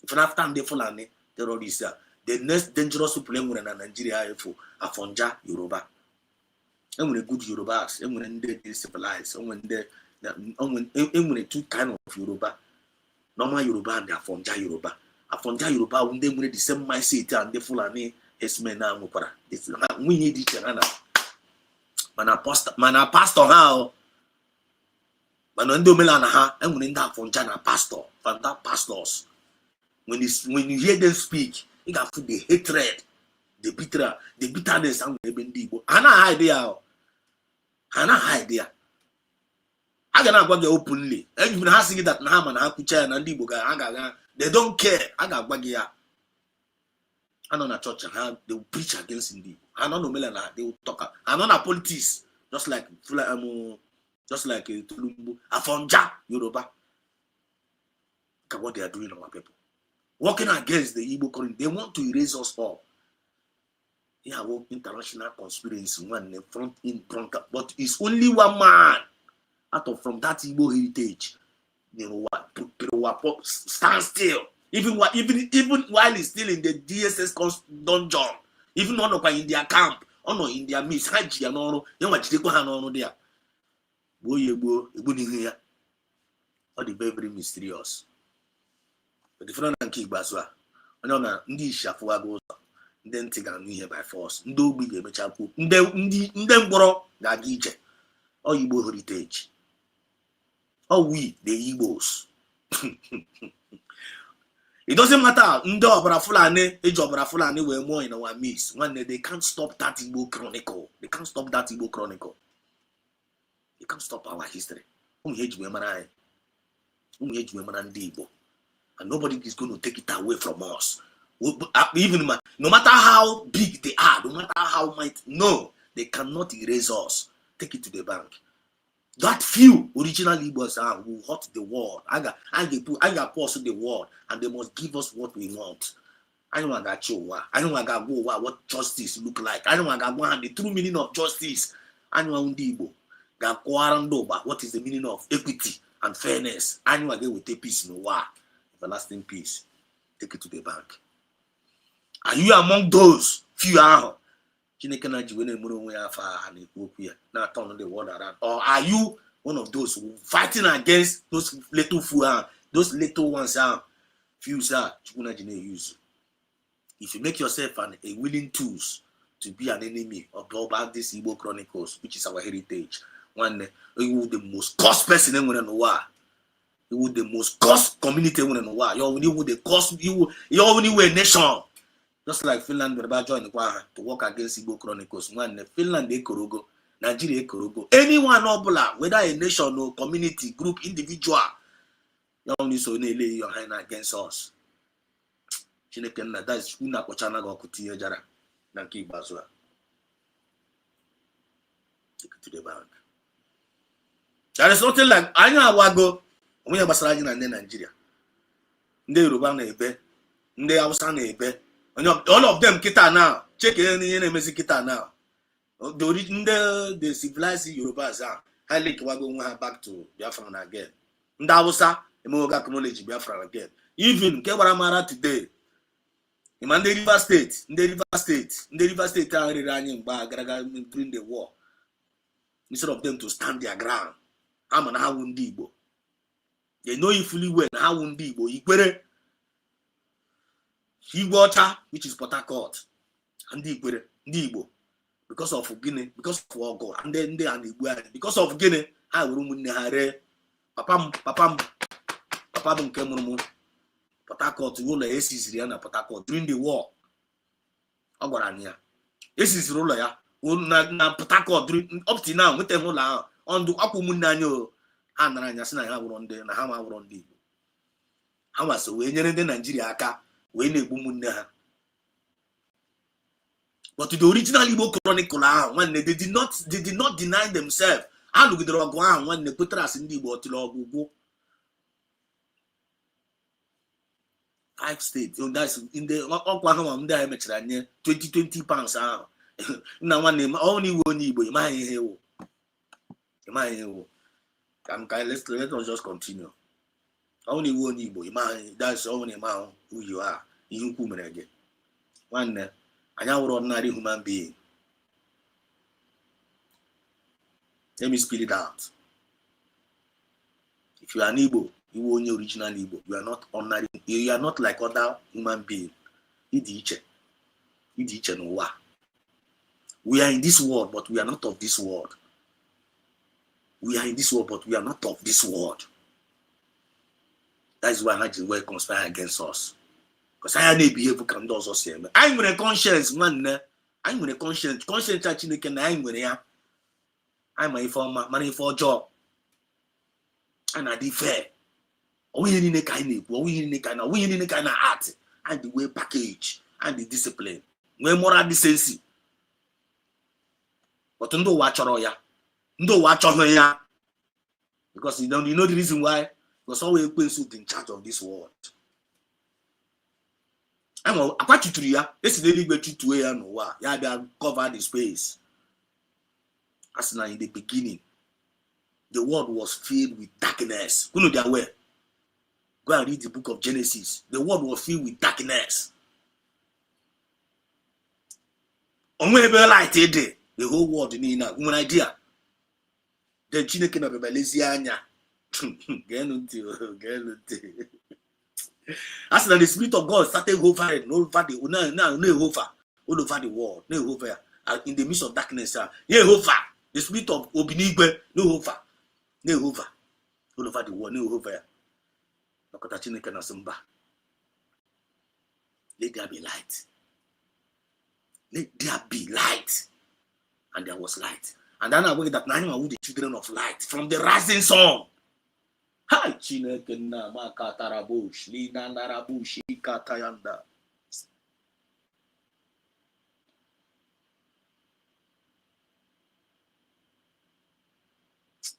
if after the Fulani terrorists, the next dangerous people in Nigeria for Afonja Yoruba. And when a good Yorubas, and when they civilized, and when they two kind of Yoruba, normal Yoruba and Afonja Yoruba. Afonja Yoruba, when they the same mindset and the Fulani, his men now mupara. We need each other. Man, pastor how? Man, when do Melana ha? And when that Afonja na pastor, from that pastors, when you hear them speak, you got the hatred, the bitterness, and the bendigo. Hana idea. I cannot go openly. And even asking that Naman Hakucha and Andiboga, they don't care. I got Bagia. I know a church and they will preach against Indi. I don't know Melana, they will talk. I know a politics, just like Tulumbu, Afonja, Yoruba. Look at what they are doing, our people. Working against the Igbo current, they want to erase us all. Yeah, well, international conspiracy, one front, but it's only one man. Out of from that Igbo heritage, you know what? Stand still. Even while he's still in the DSS dungeon, even on in their camp, or in their midst, Haji and all, you know what they go on there. All the very mysterious. But the front and kick baswa. I know that Ndisha for goes then take on here by force. Ndo be the chapu. Ndem boro that gije. All Igbo heritage. All we, the Igbos. It doesn't matter. Ndo obra fulani, eji obra fulani were more in our midst. One day they can't stop that Igbo chronicle. They can't stop that Igbo chronicle. They can't stop our history. And nobody is going to take it away from us. Even no matter how big they are, no matter how mighty, no, they cannot erase us. Take it to the bank. That few original Igbos will hurt the world. I got pause the world, and they must give us what we want. I don't want to show. I don't want to go what justice look like. I don't want to go the true meaning of justice. I don't want to what is the meaning of equity and fairness. I don't want to with a peace in the war, everlasting peace. Take it to the bank. Are you among those few? Now turn the world around, or are you one of those who fighting against those little fools, those little ones? Few use. If you make yourself a willing tools to be an enemy of this Igbo Chronicles, which is our heritage, one you would the most cost person in the world. You would the most cost community in the world. You would the cost you only a nation. Just like Finland, we're about joining to work against Igbo Chronicles. One Finland, Ekorogo, Nigeria, Ekorogo. Anyone, whether a nation or community, group, individual, you only so lay your hand against us. That is Una Kochana Gokuti Jara, Nanki Bazua. Take it to the bank. There is nothing like I know Wago, we have Basarajin and Nigeria. They Ruban Ebe, they Ausan Ebe. All of them kita now. Check any enemies kita now. The origin the civilized Yorubas are highly going back to Biafra again. Ndawusa emoga acknowledge Biafra again. Even Kewaramara today. In the River State, the River State are running back during the war. Instead of them to stand their ground. I'm an Hawundibo. They know you fully well Hawundibo. Water, which is Port Harcourt, and the Igbo, because of Guinea, because of Ogo, and then they and the because of Guinea, I will run the Papam, Kemumu, Port Harcourt, roller Aces, Rihanna, Port Harcourt during the war. Ogorania. Aces roller, ya, Port Harcourt up to now, with the whole on the Akumunano, and Ranyasana, I will run there, and how I will run the how was the way in Nigeria. But to the original Igbo Chronicle, when they did not deny themselves. I look at the Rogwan when they put us in the water go. 5 states. That's in the Oklahoma 20 pounds. Now one name only one Igbo. Let us just continue. Only one Igbo, that's only man who you are. You come again. One, I am an ordinary human being. Let me spell it out. If you are an Igbo, you are the original Igbo. You are not ordinary. You are not like other human beings. We are in this world, but we are not of this world. We are in this world, but we are not of this world. That is why Haji will conspire against us. Because I may be able to come to us. I'm with a conscience, man. I'm with a conscience. Conscience, actually, I'm with ya. I'm a informer, money for a job. And I defer. We in a kind of art. And the way package. And the discipline. We're moral decency. But don't watch ya. Don't watch ya. Because you know the reason why. Because always in charge of this world. I'm a patria. This is the liberty to wear no wa. Yeah, they cover the space. As in the beginning, the world was filled with darkness. Who know they are where? Go and read the book of Genesis. The world was filled with darkness. On where light the whole world in one idea. Then Chineke na Bebelezianya. As the Spirit of God started hovering over the world, in the midst of darkness, the Spirit of Obinigwe, no hover all over the world, no hover. let there be light. Let there be light. And there was light. And then I wake that nine were the children of light from the rising sun. Hi, Chinekena Makatarabush, Lina Narabushi Katayanda.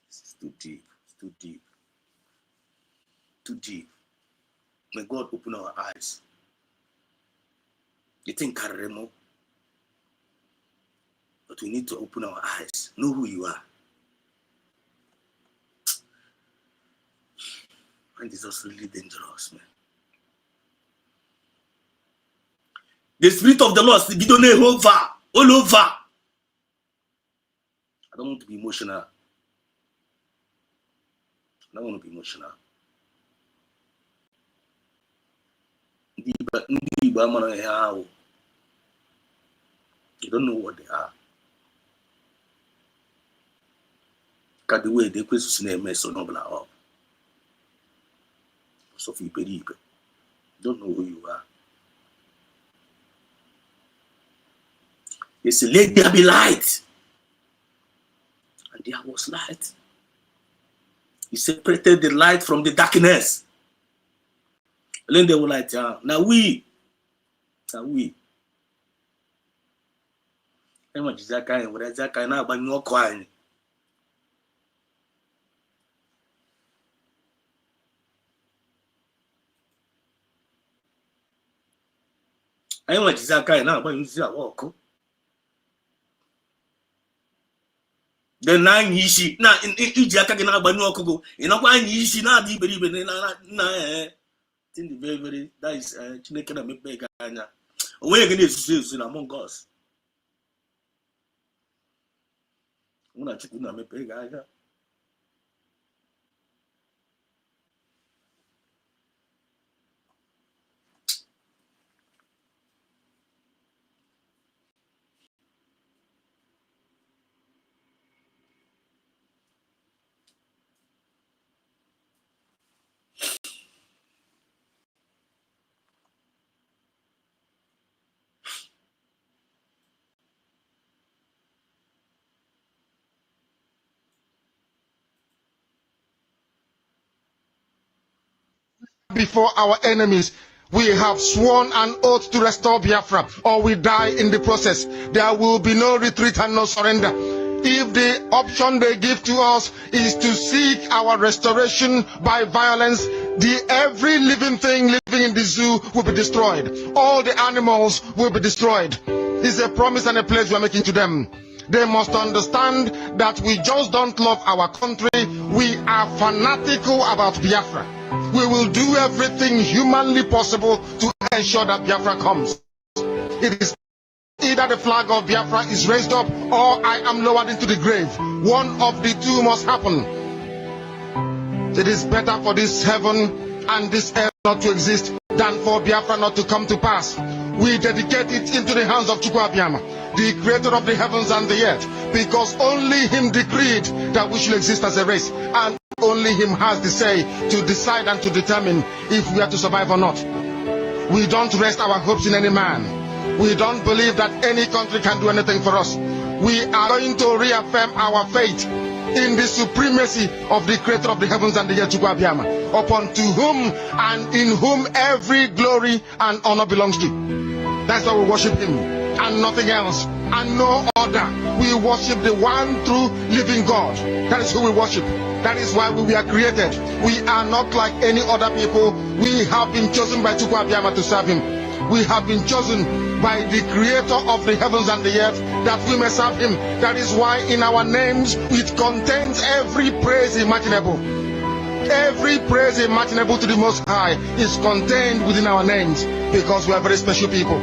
It's too deep, it's too deep, too deep. May God open our eyes. You think Karemo? But we need to open our eyes. Know who you are. And it's just really dangerous, man. The Spirit of the Lord is all over. I don't want to be emotional. I don't want to be emotional. You don't know what they are. Because the way they question a mess on up. So if you believe, don't know who you are. He said, let there be light. And there was light. He separated the light from the darkness. And then they were like, now we. And what is that kind? What is that kind of no coin? I want to say, now, but you see, I walk. The 9 ishi na iji aka gị na-agbanyụ ọkụgụ ị nakwa anya isi na-adị iberibe na very very that is Chineke na-emepe gị anya onwe gị na-esusu na among us mụ na Chukwu na-emepe gị anya. Before our enemies, we have sworn an oath to restore Biafra, or we die in the process. There will be no retreat and no surrender. If the option they give to us is to seek our restoration by violence, every living thing living in the zoo will be destroyed. All the animals will be destroyed. It's a promise and a pledge we are making to them. They must understand that we just don't love our country. We are fanatical about Biafra. We will do everything humanly possible to ensure that Biafra comes. It is either the flag of Biafra is raised up or I am lowered into the grave. One of the two must happen. It is better for this heaven and this earth not to exist than for Biafra not to come to pass. We dedicate it into the hands of Chukwu Abiyama, the creator of the heavens and the earth, because only him decreed that we should exist as a race, and only him has the say to decide and to determine if we are to survive or not. We don't rest our hopes in any man. We don't believe that any country can do anything for us. We are going to reaffirm our faith in the supremacy of the creator of the heavens and the earth, Chukwu Abiyama, upon to whom and in whom every glory and honor belongs to. That's why we worship him and nothing else and no other. We worship the one true living God. That is who we worship. That is why we were created. We are not like any other people. We have been chosen by Chukwu Abiyama to serve him. We have been chosen by the creator of the heavens and the earth that we may serve him. That is why in our names it contains every praise imaginable. Every praise imaginable to the Most High is contained within our names, because we are very special people.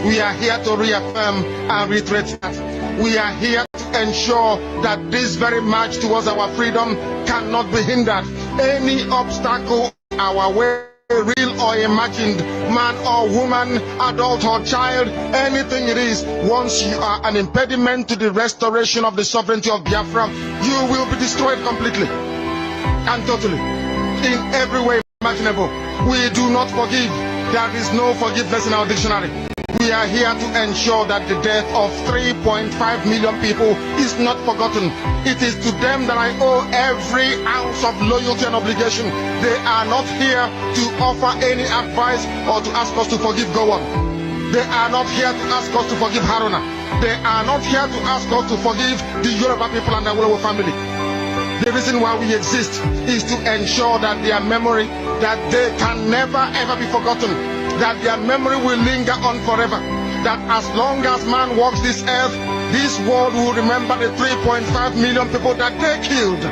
We are here to reaffirm and reiterate that. We are here to ensure that this very march towards our freedom cannot be hindered. Any obstacle our way, real or imagined, man or woman, adult or child, anything it is, once you are an impediment to the restoration of the sovereignty of Biafra, you will be destroyed completely and totally, in every way imaginable. We do not forgive. There is no forgiveness in our dictionary. We are here to ensure that the death of 3.5 million people is not forgotten. It is to them that I owe every ounce of loyalty and obligation. They are not here to offer any advice or to ask us to forgive Gowon. They are not here to ask us to forgive Haruna. They are not here to ask us to forgive the Yoruba people and the Awolowo family. The reason why we exist is to ensure that their memory, that they can never ever be forgotten, that their memory will linger on forever, that as long as man walks this earth, this world will remember the 3.5 million people that they killed,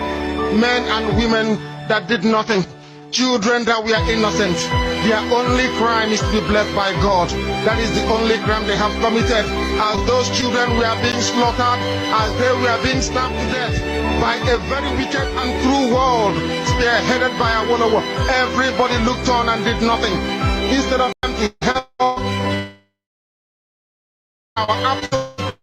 men and women that did nothing, children that were innocent. Their only crime is to be blessed by God. That is the only crime they have committed. As those children were being slaughtered, as they were being stabbed to death by a very wicked and cruel world, spearheaded by Awolowo, everybody looked on and did nothing. Instead of them to help our absolute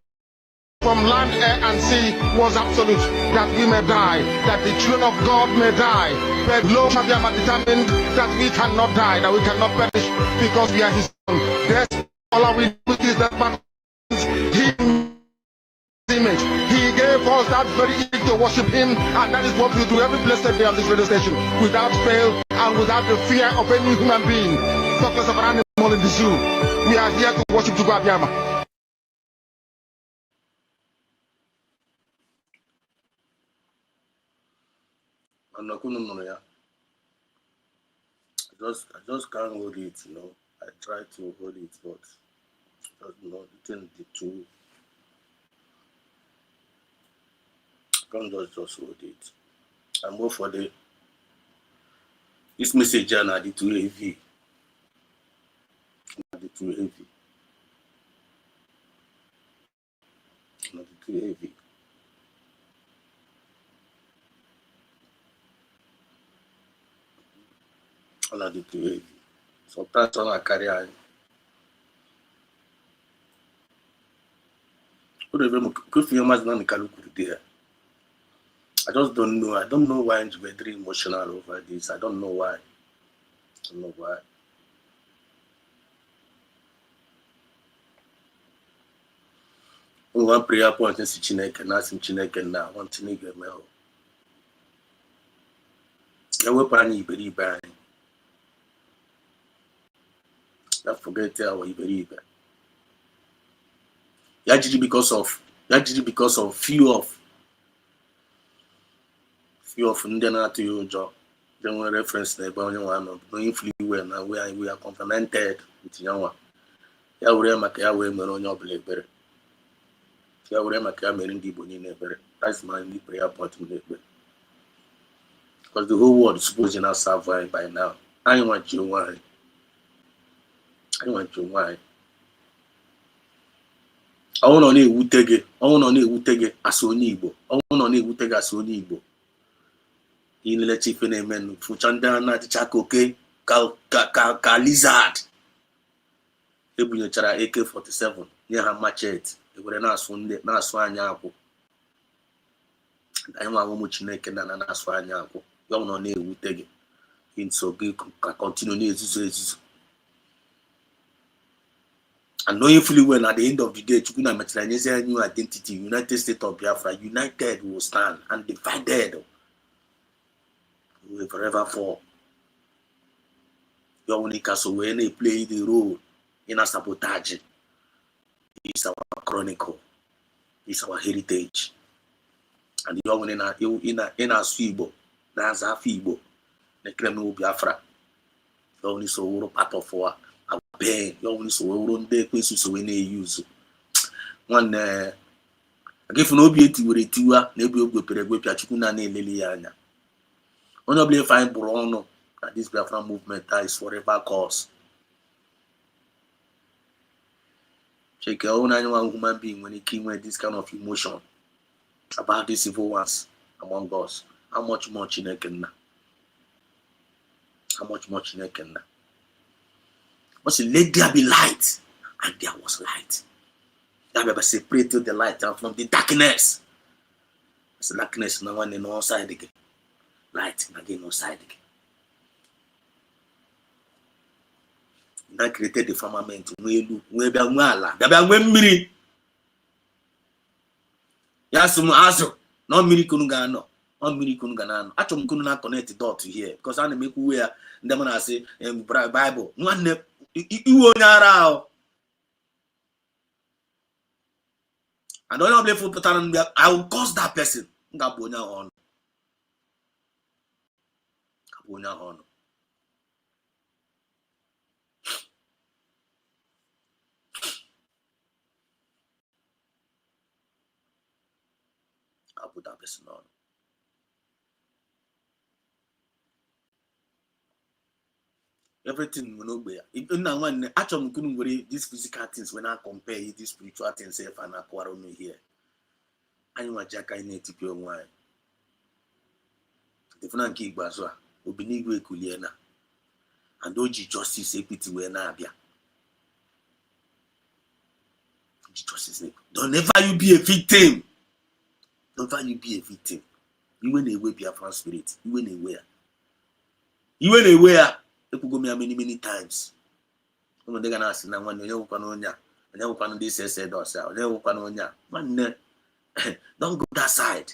from land, air, and sea was absolute, that we may die, that the children of God may die. But Lord Shabiama determined that we cannot die, that we cannot perish, because we are his son. That's all we do is that he image. He gave us that very image to worship him, and that is what we do every blessed day on this radio station, without fail and without the fear of any human being, talkless of an animal in the zoo. We are here to worship to Shabiama. I just can't hold it, you know. I try to hold it, but the two. I can't just hold it. I'm more for this message and the too heavy. The too heavy. Not too heavy. All the too heavy. Sometimes I carry on. I just don't know. I don't know why I'm very emotional over this. I don't know why. I don't know why. One prayer point is Chineke, and ask him Chineke now. One thing get me out. I will plan Iberibe. I forget how Iberibe. Yajiri because of few of Indian to your job. Then we reference the one of going free well now we are complemented with young one. Ya wure maka ya we mere onye obule ekpere. Ya wure maka ya mere ndị Igbo niile ekpere. That's my only prayer point in the because the whole world is supposed to now survive by now. I want you why. Ọnwụ nọ na-ewute gị asị onye Igbo. Ọnwụ nọ na-ewute gị asị onye Igbo. Ihe nlecha ife na-eme fụcha ndị a na-adịcha ka oke ka lizard. Ebunyechara AK-47 nye ha machete ewere na-asụ anya akwụ. Anyị nwa ụmụ Chineke na-asụ anya akwụ. Ya ọ nọ na-ewute gị. Nso gị ka continue na-ezuzo. And knowing fully well at the end of the day, Chukuna materialize a new identity, United States of Biafra, united will stand, and divided we will forever fall. Your only castle when they play the role in a sabotage. It's our chronicle, it's our heritage. And the young in a swibo, that's a feeble, the criminal Biafra. Only so part of our pain, you only so we day so we use one I give no beauty with a tua, maybe go peregwe chukuna ne lily anya. Honorably fine Bruno that this Biafra movement is forever cause. Check your own animal human being when it came with this kind of emotion about these civil ones among us. How much more Chineke? How much more Chineke? But let there be light, and there was light. That separated the light from the darkness. It's darkness now one in one side again. Light again no side again. that created the firmament, where bia nwala, bia mmiri. Ya sum aso, no mmiri kunu ga no. No mmiri kunu ga na no. Achom kunu na connect dot here because I na make we ya ndem na say Bible. Nwanne iwe onye ara ahụ. And onye ọbụla efu pụtara mbịa, I will curse that person. Nga bụ onye ahụ ọnụ. Nga bụ onye ahụ ọnụ. Nga bụ that person ọnụ. Everything we know where. Now when actually couldn't worry these physical things when I compare these spiritual things if and acquire me here. I know what Jack I need to pure wine. The Frankie Bazwa, Obinigwe Kuliena, and Oji justice equity where Nabia. Justice. Don't ever you be a victim. Don't ever you be a victim. You went away Biafra spirit. You went away. You went away. People go me many times. When they gonna ask now when you panonya, and you pan this said or so, they panonya. Man, don't go that side.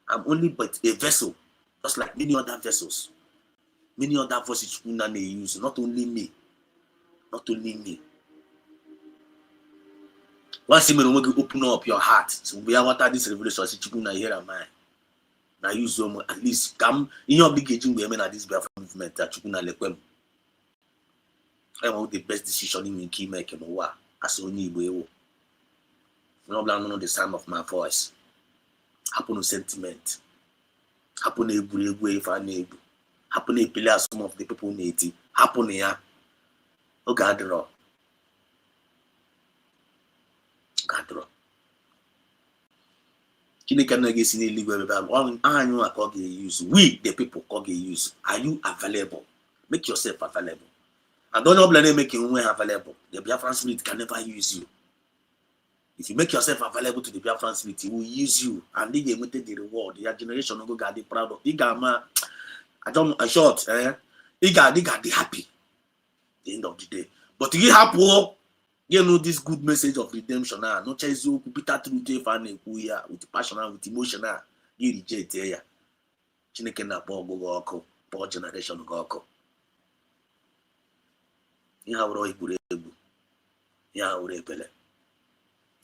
I'm only but a vessel, just like many other vessels. Many other voices they use, not only me. Not only me. Once you open up your heart, so we are what this revelation is here am I. Now use them at least come in your obligation women at this Biafra movement that you can let them. I want the best decision in key making or as only way. No know the sound of my voice. Happen to sentiment. Happen to every way if I need. Happen to pillar some of the people need it. Happen here. Oh God draw. God draw. Use. We, the people, use. Are you available? Make yourself available. And don't blame making you available. The Biafran spirit can never use you. If you make yourself available to the Biafran spirit, he will use you and they will take the reward. Your generation will go get proud of. I short, he got the happy. At the end of the day. But you happy. You know this good message of redemption now. No chase you bitter truth with passion with emotion. You reject here. Chineke na poor generation go.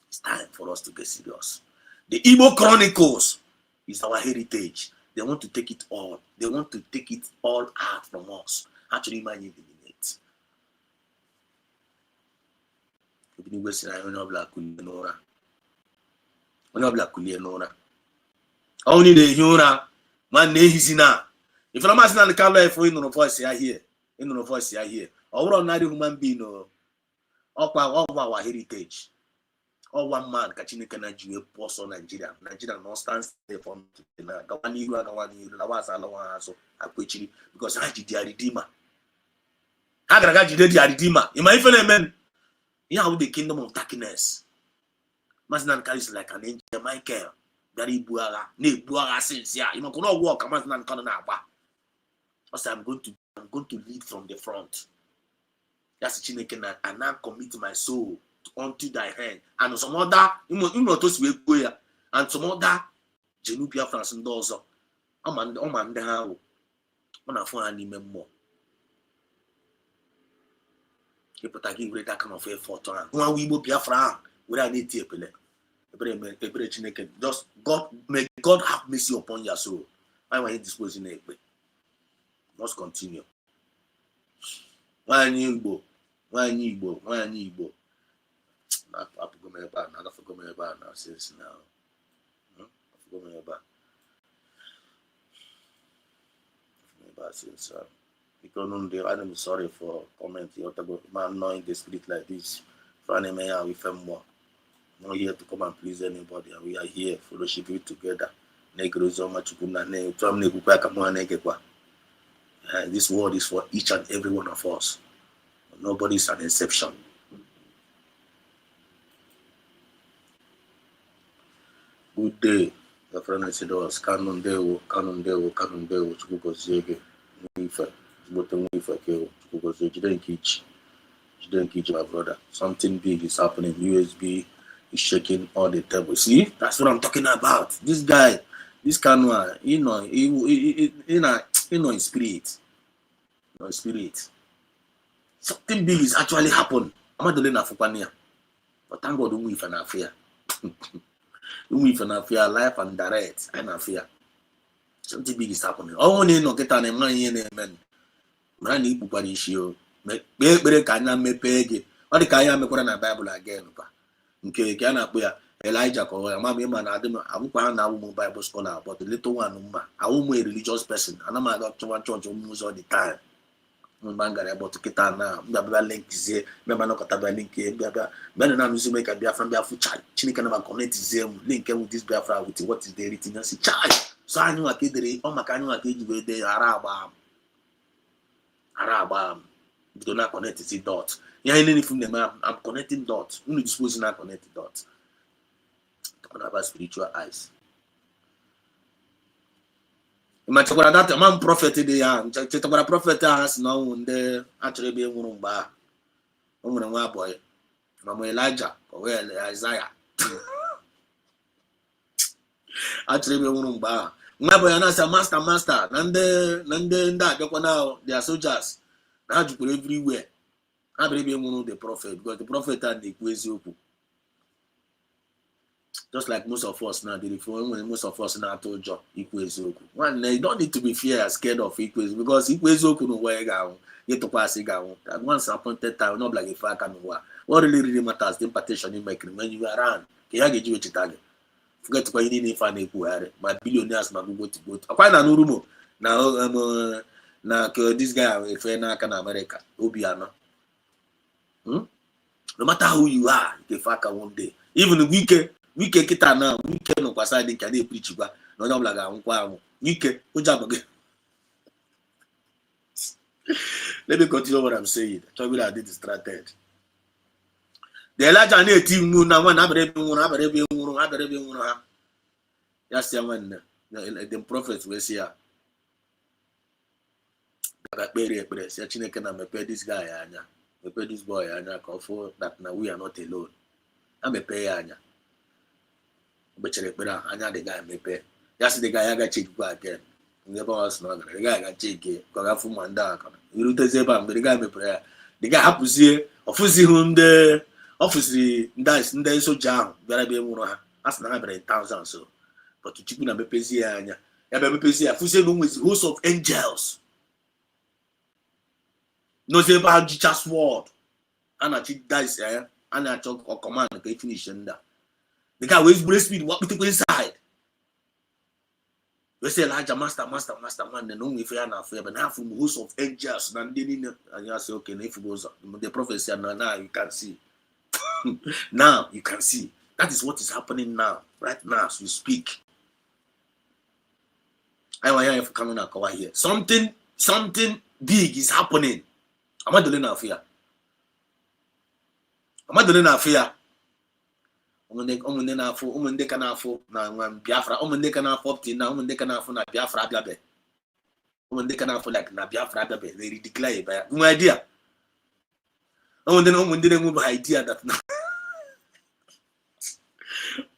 It's time for us to get serious. The Igbo Chronicles is our heritage. They want to take it all. They want to take it all out from us. Actually, man, you eliminate. Only the Yura man na. If I'm asking the color for in voice here, in the voice here, or not human being or our heritage. Or one man catching a Canadian post on Nigeria. Nigeria no stands there for because I did the redeemer. I got the redeemer. In my fellow men. You have the kingdom of darkness. Masnan carries like an angel, Michael. Very buara, ne buara since ya. You know, cannot walk. Masnan cannot ba. Also, I'm going to lead from the front. That's Chineke and now commit my soul unto thy hand. And some other, you know, those we go here. And some other, Genubia France and also. I'm on the how. On a phone and more. But I give that kind of effort. One we will be a frank without any tape. Just God, may God have mercy upon your soul. I want to dispose in it. Must continue. Why you go? I forgot my bad. I forgot my bad now. Since now, I forgot my bad. Since because I'm sorry for commenting. Man, knowing the spirit like this, we feel more. Not here to come and please anybody. We are here fellowship together. This word is for each and every one of us. Nobody is an exception. Good day. The friend said us, Canon Deo, Chukwukozege, Nifa, Boton Nifa Keo, Chukwukozege, Thank you, my brother. Something big is happening. USB is shaking all the tables. See, that's what I'm talking about. This guy, this Kanwa, in spirit. No spirit. Something big is actually happening. I'm not doing Africania. But thank God, we have an fear. We have an fear, life and direct, and fear. Something big is happening. Oh, no, get an amen. Man, you put an issue. Make Kanya me peg. What the Kaya me put on a Bible again. Okay, can I put Elijah or Mammy man? I won't find Bible scholar, but the little one, I won't be a religious person. And I'm not to one church almost all the time. Mangara about to get on now. Baba link is here. Remember, no Kataba link here. Baba, Ben and I make a Biafra Biafra child. Chicken of a connect is here. Link with this Biafra with what is the written. I say, child. So I knew a kid, oh, my kind of kid with the Arabam. Do not connect to dot. Yeah, any from them, I'm connecting dots. Only disposing not connecting dots. Talking about spiritual eyes. Imagine that man prophet the young. Check what a prophet has now and there. Actually, be a woman bar. Woman and boy. Mama Elijah. Well, Isaiah. Actually, be a woman bar. My boy, and I say, master. Nande, that. Now they are soldiers. Now you put everywhere. I believe in one of the prophet because the prophet had the equation. Just like most of us now, most of us now told you equation. One, you don't need to be fear scared of equation because equation no way go. You to pass it go. At once appointed time, not like a far can work. What really matters the impartation you make when you are around. Can you get you a target? Forget what you need find a my billionaires my go to go. I find no room now. Now this guy if na can America Obiano. No matter who you are, you can fuck one day. Even the weekend kita now, weekend no pasai they can preach ba. No job like am weekend job again. Let me continue what I'm saying. Tell me that I did distracted. The Elijah and team moon now one have just when the prophets were here. Chineke na mepe this guy anya, mepe this boy anya, for that now we are not alone. I mepe anya. But anya the guy mepe. Just the guy I got check again. Never was not the guy got check it. Because from Manda. You do the the guy mepe. The guy happens here. Office hunde. Office that's so jam. There be one. That's 900,000 so. But to check na mepe anya. Ya mepe Office room with host of angels. No say about Jesus word. And I think that is and I talk or command okay finish that. The guy with breast speed walk to inside. We say Elijah master man the only fair and fair but now from the host of angels and then and you say okay if it goes the prophet said now you can see. Now you can see. That is what is happening now, right now as we speak. I want you coming out here. Something big is happening. I'm not doing that fear. Umende kana fo na Biafra. Umende kana fo na umende kana fo na Biafra blabe. Umende kana fo like na Biafra blabe. They declare by my idea. Umende move idea that now.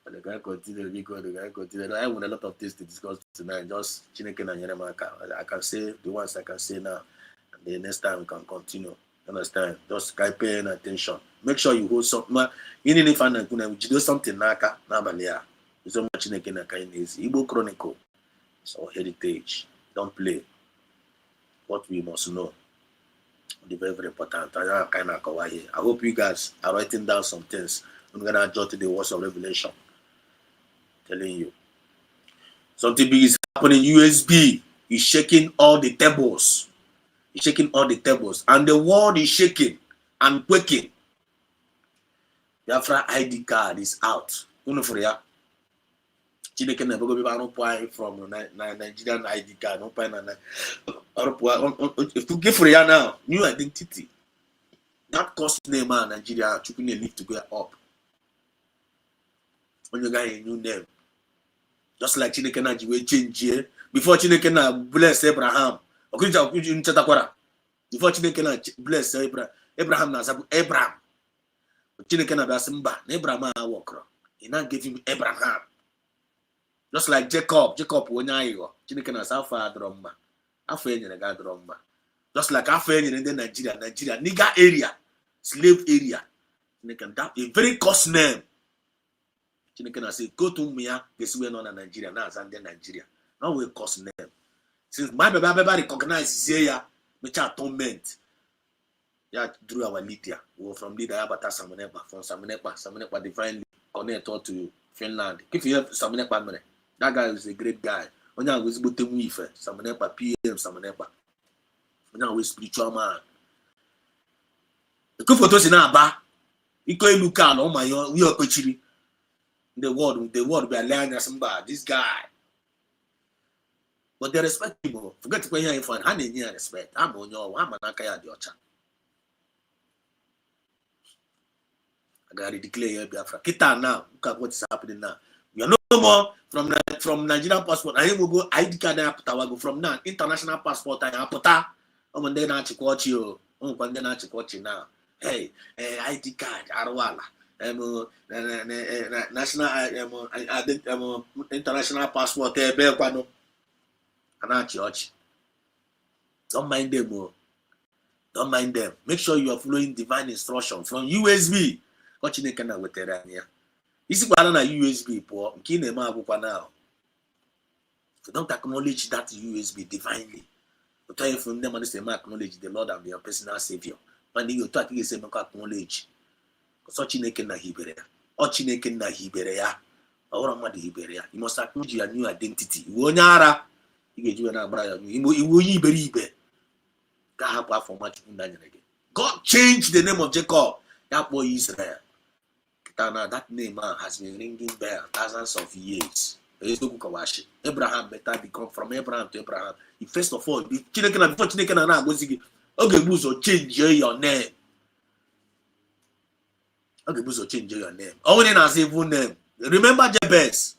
The guy continue. I have a lot of things to discuss tonight. Just Chineke and Yeremaka. I can say the ones I can say now. The next time we can continue. Understand? Just pay attention. Make sure you hold something. You need to find out do something naka nabalia. So much in Igbo Chronicle. It's our heritage. Don't play. What we must know. The very, very important. I hope you guys are writing down some things. I'm gonna jot the words of Revelation. Telling you. Something big is happening. USB is shaking all the tables. He's shaking all the tables, and the world is shaking and quaking. Biafra ID card is out. Unofria. Chineke never go be from Nigerian ID card. No pay na. If you give for ya now, new identity. That cost name man Nigeria. You need to go up. When you got a new name, just like Chineke na jiwe change here. Before Chineke na bless Abraham. Before Chineke na bless Abraham, Abraham nazabu Abraham. Chineke na basimba. Abraham walker. He now gave him Abraham. Just like Jacob onye ayigo. Chineke na safa dromma. Afọ enyere ga dromma. Just like afọ enyere ndị Nigeria, nigger area, slave area. Chineke that a very cost name. Chineke na say go to me this way on Nigeria na azande Nigeria. Now we cost name. Since my baby recognize ya which atonement. Yeah, through our leader. We were from leader Abata Samunepa, from Samunepa divinely connect to Finland. If you have Samunepa, that guy is a great guy. When I was able to move, Samunepa, PM, Samunepa. When I was spiritual man. The good photos in our bar. You can look out on my we are coaching the world be allowing us this guy. But they respect people. Forget to pay here for an respect. I'm on your I'm an akaya diocha. I gotta declare here Biafra. Kita now. Look at what is happening now. We are no more from Nigerian passport. I will go ID card I go from now. International passport I put I'm on there now watch you. I'm on there now now. Hey, ID card Arwala. National international passport Belquano. Church. Don't mind them. Don't mind them. Make sure you are following divine instruction from USB. What you can with there? This is what USB poor. Now. So don't acknowledge that USB divinely. But tell you from them and acknowledge the Lord and your personal Savior. And you talk to say acknowledge. Such Chineke na Hiberia. Or Chineke na Hiberia. Or Amadi Hiberia. You must acknowledge your new identity. Wonyara. You get you an abra. You beribe. God changed the name of Jacob. That boy Israel. That name has been ringing bell thousands of years. Abraham better become from Abraham to Abraham. First of all, before Chineke na go okay, Buzo change your name. Okay, Buzo change your name. Only as evil name. Remember Jabez.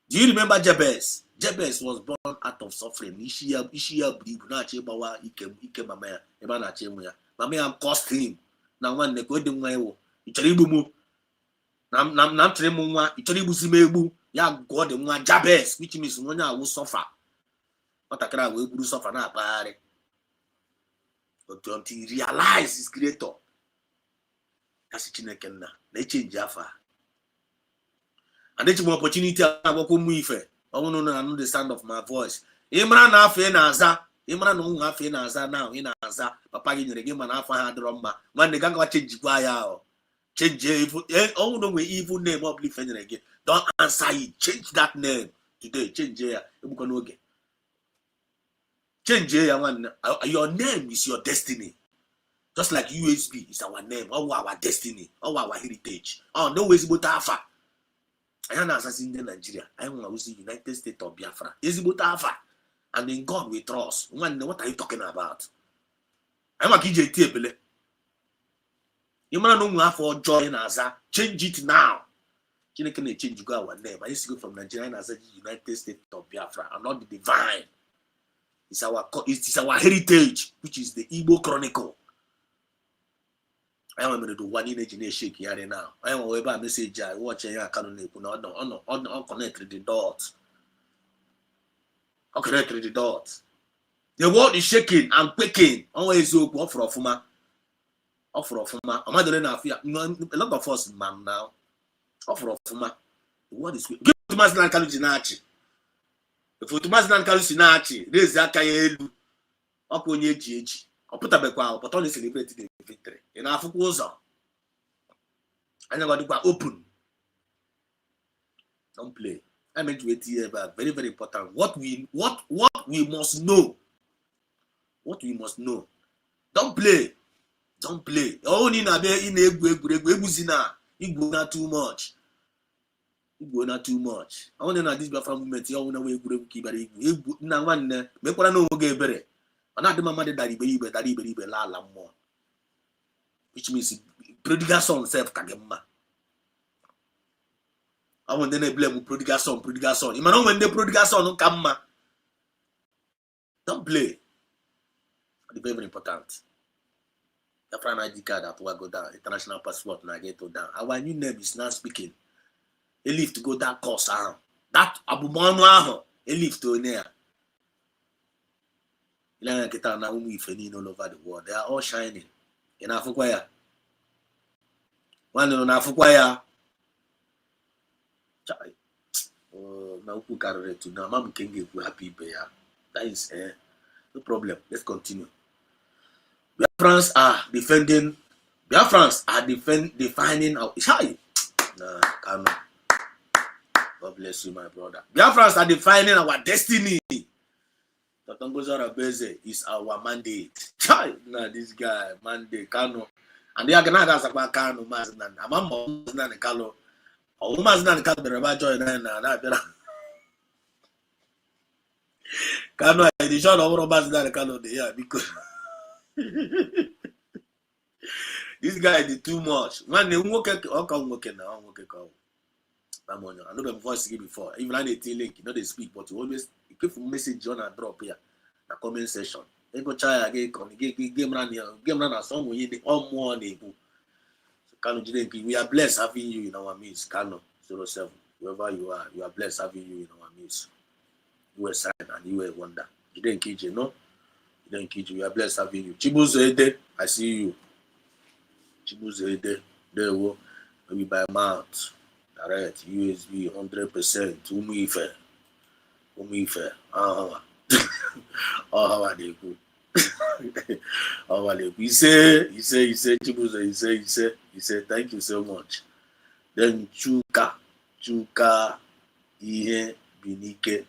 Do you remember Jabez? Jabez was born out of suffering. Ishia Bribu na chebawa ike mamaya. Eba na chemuya. Mamaya cost him. Na one ne go de nwa ichoribu mu. Na tremu nwa ichoribu simegbu. Ya go de nwa Jabez, which means nwa will suffer. Otakara we buru suffer na apare. Until he realized his creator. That's Chineke na. They change Jaffa. And that's more opportunity I walk with me. I want to know the sound of my voice. Imran na fe na aza. Imran no na fe na aza now. Ina aza. Papa gi nyere gi man afa ha drumma. Man the ganga change kwa ya o. Change evil. Oh no we evil name of believe nyere gi. Don't answer it. Change that name today. Change ya. Ebuka no ge. Change ya one. Your name is your destiny. Just like USB is our name, our destiny, our heritage. Oh, no ways about Alpha. I am assassin in Nigeria. I want to see United States of Biafra. Is about Alpha. And in God we trust. What are you talking about? I'm a KJ Table. You might know for joy and Aza. Change it now. You can change our name. I used to go from Nigeria as a United States of Biafra. I'm not the divine. It's our heritage, which is the Igbo Chronicle. I am going to do one in shake here now. I am away by message. I watch a canon. On connect the dots. I'll connect the dots. The world is shaking and quaking. Always offer of Fuma. Offer of Fuma. I'm not doing a lot of us, man, now. Offer of Fuma. The world is give to Maslan Kalusinachi. If to Maslan Kalusinachi, there's Zakaelu. Okonye GH. I'll put up a crowd, but only celebrated the victory. In Africa, I never do open. Don't play. I meant to wait here, but very, very important. What we must know. What we must know. Don't play. Don't play. Only in a Eguzina. Igbo not too much. Igbo not too much. I want to know this Biafra movement. You want to know where keep it. Now one, make one know get better. Another mama daddy baby la more. Which means prodigal son self kagema. I want to blame prodigal son. You know when the prodigal son don't come. Don't play. It's very, very important. Biafra ID card at go down, international passport na get to down. Our new name is now speaking. He live to go that course ahụ. That abụmọnụ ahụ, he live to there. Ilana kita na ụmụ ife niile all over the world. They are all shining. Ị na-afụkwa ya? Nwanne na-afụkwa ya? Chai. Na ukwu karịrị etu na ama m nke m ga-ekwu happy ibe ya. That is no problem. Let's continue. Biafrans are defining our nah, come on. God bless you, my brother. Biafrans are defining our destiny. Totongozara Beze is our mandate. Nah, this guy, mandate, Kano. And they are gonna ask about Kano Maznan. I'm a Maznan Kalo. Oh, Maznan Kalo, join that. Kano edition of Maznan Kalo, yeah, because this guy did too much. Man, they work now. I know them voice before. Even when they link, you know they speak, but you always keep message on and drop here. The comment section. They go try again, game run a song we need all more able. So Kano, we are blessed having you in our midst. Kano 07. Whoever you are blessed having you in our midst. You were sign and you were wonder. You didn't kid you, no? You didn't kid you. We are blessed having you. Chibuzo, I see you. Chibuzo, there will be by mouth. Direct USB 100%. Umife. How they go? How they go? He say, Chibuzo, he say, thank you so much. Then Chuka, Ihe Binike.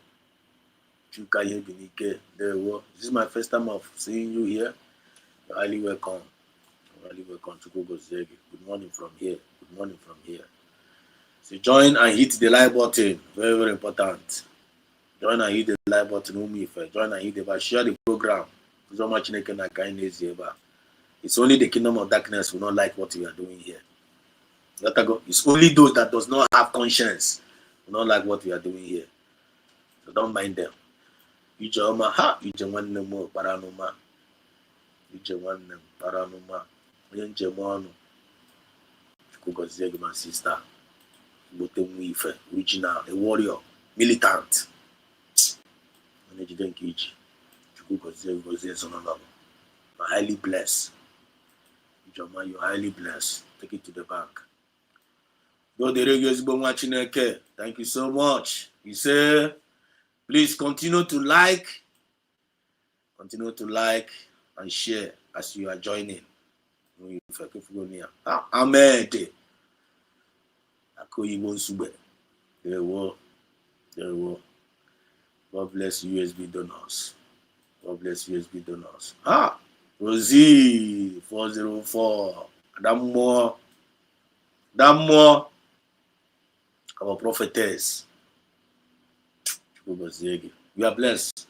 There we go. This is my first time of seeing you here. You're highly welcome. To Google Zegi. Good morning from here. So join and hit the like button. Very, very important. Join and hit the like button. Join and hit the button. Share the program. So much kindness here. It's only the kingdom of darkness will not like what we are doing here. It's only those that does not have conscience will not like what we are doing here. So don't mind them. Ije nwanne m paranuma. Onye njem ọnụ. Chukwu gozie gị my sister. Bote nwe ife, original, a warrior, militant. Onye jide nke iji. Chukwu gozie zononolo. You're highly blessed. Ijoma, you're highly blessed. Take it to the bank. Go the radio ezigbo nwa Chineke. Thank you so much. He said, please continue to like and share as you are joining. Amen. There we go. God bless USB donors. Rosie 404. Dammo. Our prophetess. We are blessed.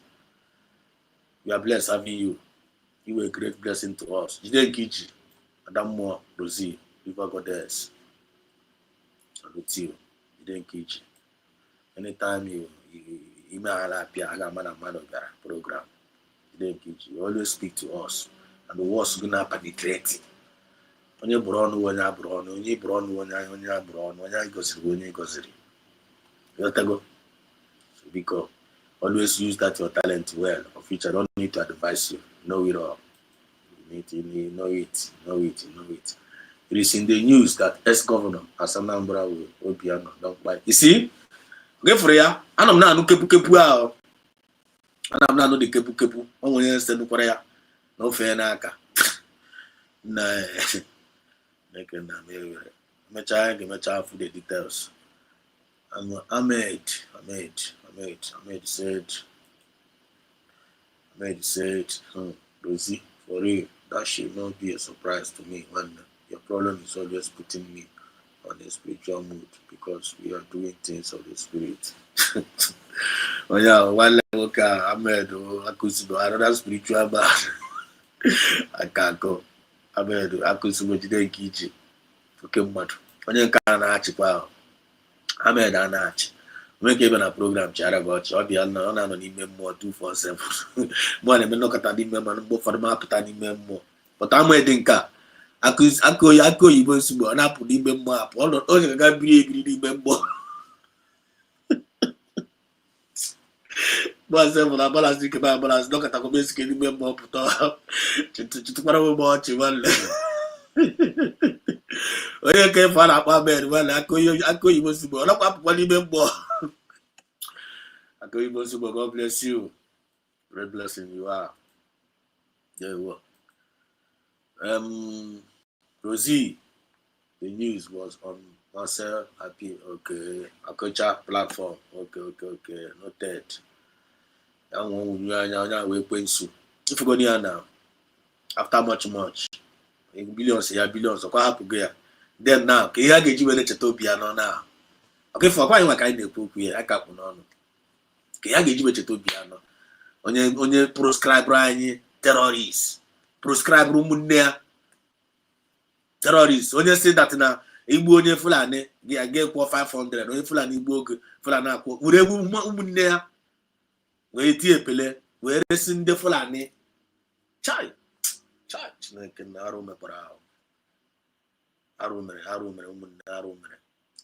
Having you. You were a great blessing to us. Jide Giji, Adamo, Rosie, River Goddess. Salute you. Jide Giji. Anytime you appear, I got man program. Jide Giji. You always speak to us. And the words gonna penetrate. Onye brown, goziri. You go. So because always use that your talent well. Of which I don't need to advise you. Know it all. You know it. It is in the news that ex-governor Asanambra will be don't buy. You see? Okay, for ya. I'm not no kepu. I'm not no the kepu. I'm going to send Korea. No fair naka. Nah. Make a name. I'm trying for the details. Ahmed said, Rosie, for real, that should not be a surprise to me. When your problem is always putting me on a spiritual mood because we are doing things of the spirit. Oh yeah, one level Ahmed Akusubo, another spiritual man. I can't go. Ahmed Akusubo Jide Kiji. Okay, but when you can't achieve well, Ahmed Anach. Make even a program chat about you. Be on n'ime mmụọ 247. More than no kata n'ime mmụọ for the market n'ime mmụọ. But I'm waiting ka Ako Igbo nsugbo na apụ n'ime mmụọ apụ onye ga biri ebiri n'ime mmụọ Maazị bụ na balance ike ba balance dọkịta kwa mesike n'ime mmụọ pụta chịtụkwara m ọchị nwanne onye ka efe a na-akpọ amen nwanne Ako Igbo nsugbo ọ nakwa apụkwa n'ime mmụọ Ako Igbo nsugbo, God bless you. Great blessing you are. There you go. Rosie, the news was on Marcel Happy. Okay, Akocha platform. Okay. Noted. That one we If you go near now, after much, in billions, so what happened there? Then now, can you get you a Chetopia now? Okay, for quite what kind of book here, I can't know. Can you get you a Chetopia now? Onye proscribe anyị terrorists, proscribe ụmụnne terrorists. Onye say that na igbu onye Fulani ga-ekwo 500, onye Fulani igbu oge Fulani akwụ were egbu ụmụnne ya wee tie epele wee resi ndị Fulani chai Chineke na arụ mekwara arụ mere ụmụnne arụ mere.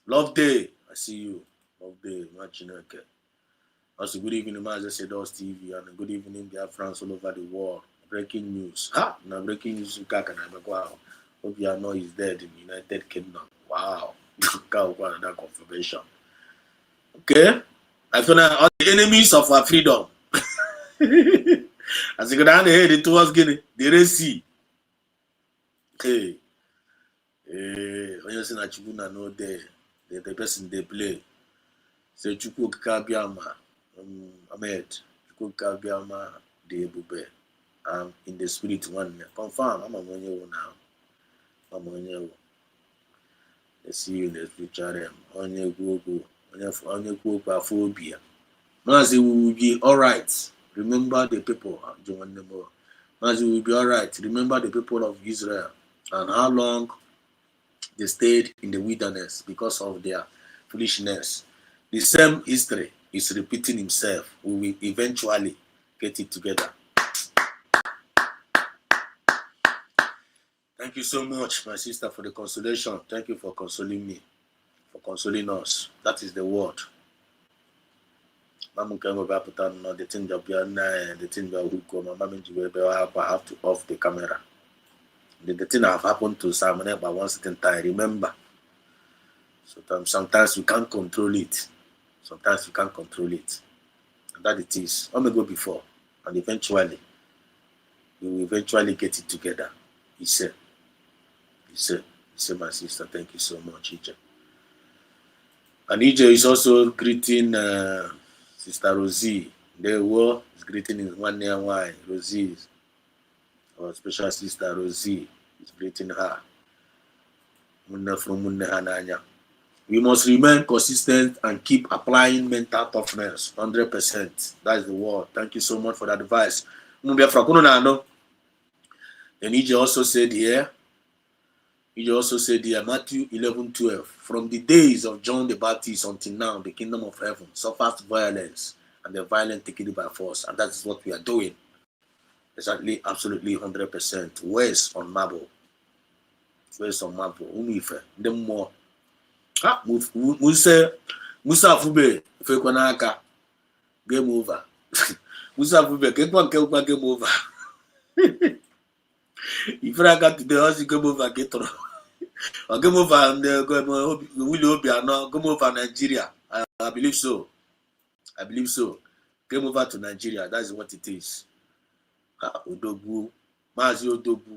Love day, I see you. Love day, nwa Chineke. Also, good evening, Maazị Sedos TV, and good evening, Biafrans all over the world. Breaking news. Now breaking news. Wow. Hope you know he's dead in the United Kingdom. Wow. Another confirmation. Okay. I feel like all the enemies of our freedom. As you go down the head towards Guinea, the Red Sea. Hey. When you say that you know the person they play. Say Chukwu Kabiama. Ahmed, Biama, the Ebube. I'm in the spirit one. Confirm, I'm on you now. I'm on you. Let's see you in the future. On your Google, on your Google phobia. Mazi will be all right. Remember the people. Mazi will be all right. Remember the people of Israel and how long they stayed in the wilderness because of their foolishness. The same history is repeating himself. We will eventually get it together. Thank you so much, my sister, for the consolation. Thank you for consoling me, for consoling us. That is the word. The thing I have to off the camera. The thing have happened to Simon by one certain time. Remember. So sometimes you can't control it. Sometimes you can't control it. And that it is. I'm going to go before. And eventually, we will eventually get it together. He said, my sister, thank you so much, Ije. And Ije is also greeting Sister Rosie. They were greeting his one near wine. Rosie, our special sister Rosie, is greeting her. We must remain consistent and keep applying mental toughness, 100%. That is the word. Thank you so much for that advice. Then Ije also said here, Matthew 11:12. From the days of John the Baptist until now, the kingdom of heaven suffers violence, and the violent take it by force. And that is what we are doing. Exactly, absolutely, 100%. Where's on marble? Umife. The more. Musa Fube, Fekwanaka, game over. Musa Fube, game over. If I got to the house, you game over, get through. Or game over and will be no game over Nigeria. I believe so. Game over to Nigeria. That is what it is. Odogu, Mazi Odogu.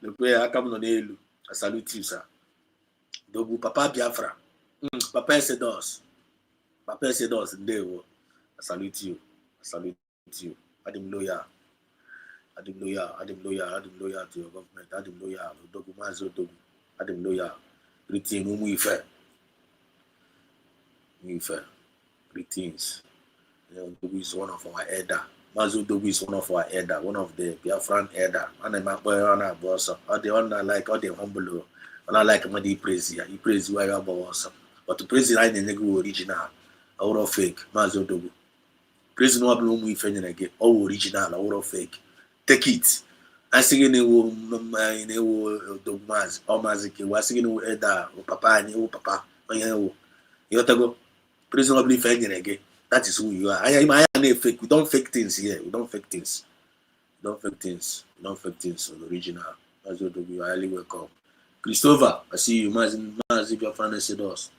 Look where I come on Elu. I salute you, sir. Dogu, Papa Biafra. Papa Sedos. There. I salute you. Adim loyal to your government. Adim loyal. Dogu Mazo Dogu. Adim loyal. Greeting Umuife. Greetings. Dogu is one of our elder. Mazo Dogu is one of our elder, one of the Biafran elder. And I'm a boss. All the one I like, all the humble. And I like him when he praise you. He praise you, I am awesome. But to praise the line in the original, out of fake, Mazo Dogu. Praise no blue we again. All original, out of fake. Take it. asịghị na ewu dogmas ọmazi ka ewu asịghị na ewu eda papa anyị ewu papa onye ewu ịghọtago prison ọbụla ife nyere gị that is who you are. Anya na-efake. We don't fake things here. We don't fake things. We don't fake things. We don't fake things on the original. That's what you are highly welcome. Christopher, I see you. Mazi Biafra Nesedos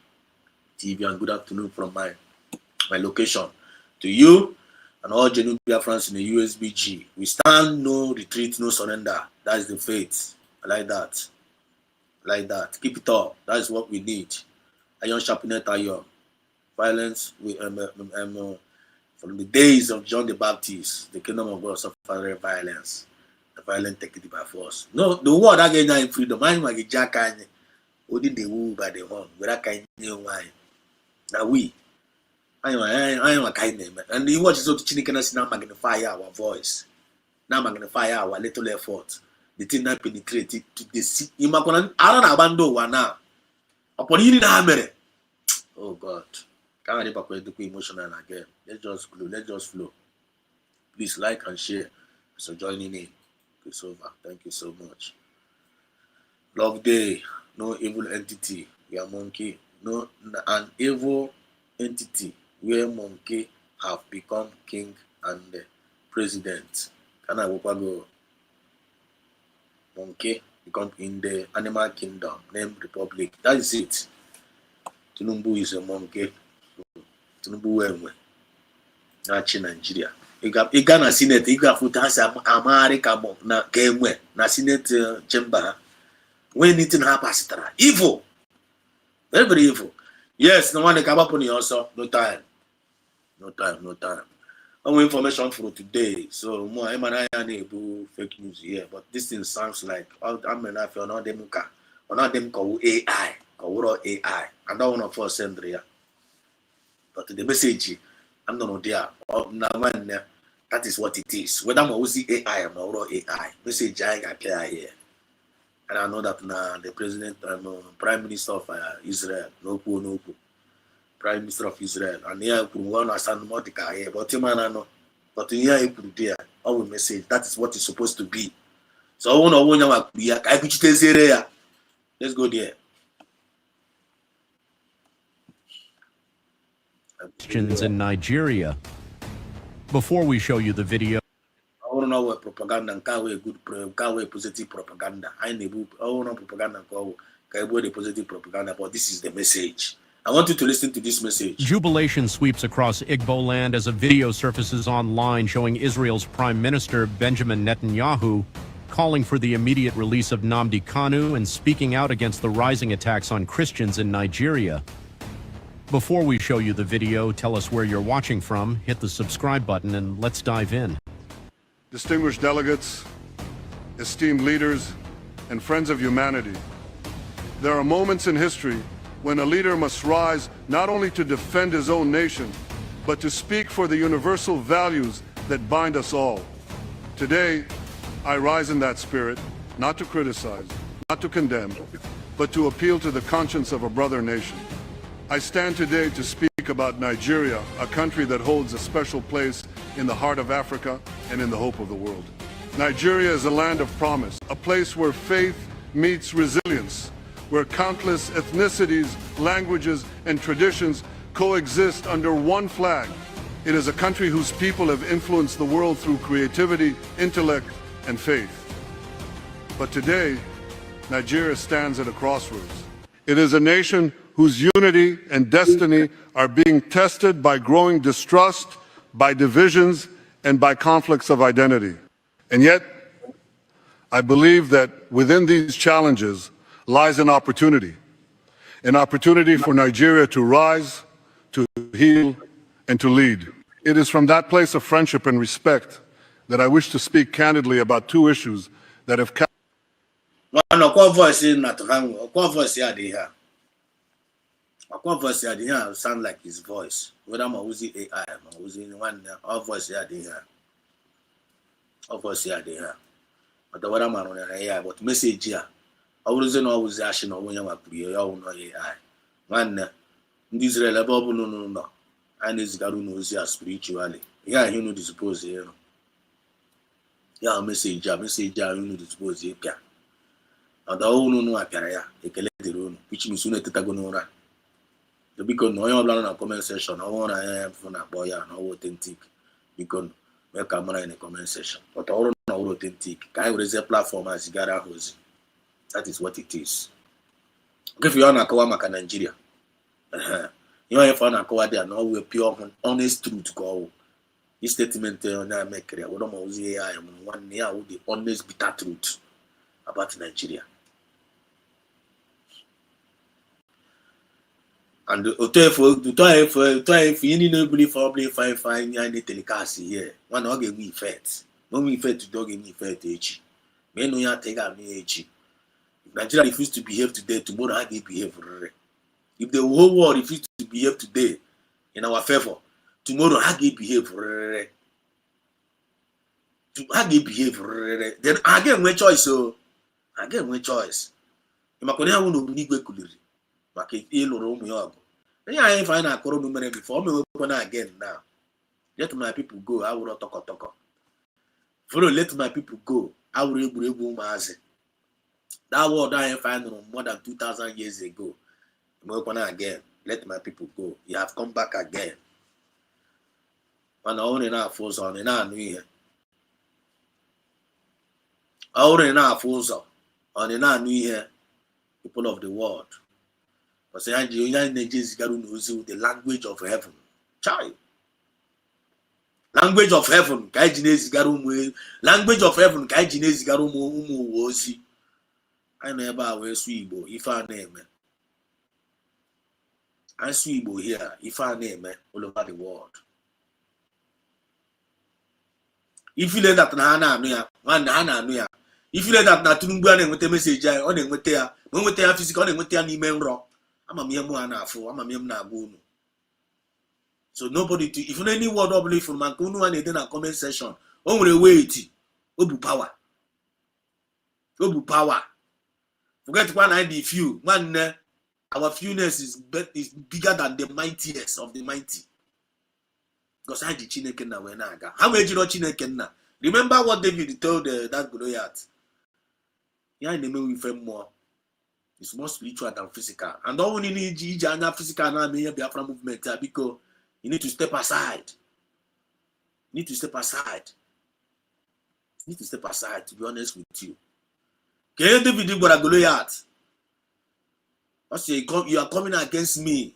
TV, and good afternoon from my location to you and all genuine Biafrans in the USBG. We stand, no retreat, no surrender. That is the faith. I like that. I like that. Keep it up. That is what we need. Iron sharpened iron. Violence from the days of John the Baptist, the kingdom of God suffered violence. The violent take it by force. No, the word again in freedom. I'm like Jack and holding the wool by the horn. Without kind of wine. Now we. I am a kind name. And the watch is so to now magnify our voice. Now magnify our little effort. The thing that penetrated to the sea. You might I don't abandon one now. Upon you in a oh God. Can't be emotional again. Let's just flow. Let's just flow. Please like and share. So joining in. It's over. Thank you so much. Love day. No evil entity. We are monkey. No an evil entity where monkey have become king and president. Can I go? Monkey become in the animal kingdom named Republic. That is it. Tinubu is a monkey. Tinubu enwe na-achị Nigeria. Ị ga na Senate, ị ga-afụta ha si amagharị ka na ka enwe na Senate chamber ha. When anything happens, evil. Very, very evil. Yes, no one can happen also. No time. No time, no time. Only information for today. So more able fake news here. But this thing sounds like I'm enough for not them or not them call AI. Call AI. And that one of us send here. But the message, I'm not there. That is what it is. Whether I'm using AI or not AI, message I appear here. And I know that now the president, prime minister of Israel, no. Prime minister of Israel, and here we want to understand more here, but you man know. But here you put there, our message. That is what it's supposed to be. So I want to let's go there. Christians in Nigeria. Before we show you the video, I want to know what propaganda and good positive propaganda. I want propaganda and positive propaganda, but this is the message. I want you to listen to this message. Jubilation sweeps across Igbo land as a video surfaces online showing Israel's Prime Minister Benjamin Netanyahu calling for the immediate release of Nnamdi Kanu and speaking out against the rising attacks on Christians in Nigeria. Before we show you the video, tell us where you're watching from, hit the subscribe button, and let's dive in. Distinguished delegates, esteemed leaders, and friends of humanity, there are moments in history when a leader must rise not only to defend his own nation, but to speak for the universal values that bind us all. Today, I rise in that spirit, not to criticize, not to condemn, but to appeal to the conscience of a brother nation. I stand today to speak about Nigeria, a country that holds a special place in the heart of Africa and in the hope of the world. Nigeria is a land of promise, a place where faith meets resilience, where countless ethnicities, languages, and traditions coexist under one flag. It is a country whose people have influenced the world through creativity, intellect, and faith. But today, Nigeria stands at a crossroads. It is a nation whose unity and destiny are being tested by growing distrust, by divisions, and by conflicts of identity. And yet, I believe that within these challenges lies an opportunity for Nigeria to rise, to heal, and to lead. It is from that place of friendship and respect that I wish to speak candidly about two issues that have kept sound like his voice. Whether I'm using AI, I'm using one, our voice here, our voice here. But what I'm on AI, but message here. I wasn't always asking or when you are clear, you know AI. One, Israel, no. And this Garu knows spiritually. Yeah, you know, suppose here. ya message a unu dispose pia ada unu nu apịara ya ekele dịrị unu which means unu etetago n'ụra biko na onye ọbụla na comment section ọhụrụ na ya fụ na akpọ ya na ọwụ authentic biko mee ka mara in the comment section but ọrụ na ọwụ authentic ka anyị werezie platform a zigara ahụ ozi. That is what it is. If you want to cover maka Nigeria, you know if you want to cover there, no we pure honest truth go. This statement on I make here, we don't use AI. One year with the honest bitter truth about Nigeria. And if you need to believe for fine, you need telecast here. One not give me effect. No me effect to dog give me effect. Me no ya take out me Nigeria refuse to behave today, tomorrow how they behave. If the whole world refuse to behave today in our favor, tomorrow how they behave. How they behave. Then again, my choice. So again, my choice. You makoni ha wonu ni gwe kuliri. Maka iloro umu yogo. Then I find a koro numere before me open again now. Let my people go. I will toko. Follow, let my people go. I will ebu maazi. That word I find more than 2,000 years ago. Again, let my people go. You have come back again. And only now falls on and I knew here. Only now falls on and I knew here. People of the world. But say, the language of heaven. Child. Language of heaven. Language of heaven. I never wear Swibo if I name it. I Swibo here if I name it all over the world. If you let that Nana, if you let that Natunguan with a message on it with their physical and with their email raw, I'm a mere moana for I'm a mere nagoon. So nobody to if any word of belief from Mankunu and then a comment session, only wait, Obu power. Forget one ID few. One, our fewness is bigger than the mightiest of the mighty. Because I did Chineke na wenaga. How many you know Chineke na? Remember what David told that Goliath? Yeah, in the way we feel more. It's more spiritual than physical. And all we need is physical now me Biafra movement because you need to step aside. You need to step aside. You need to step aside, to be honest with you. Can David do what Goliath? I say you are coming against me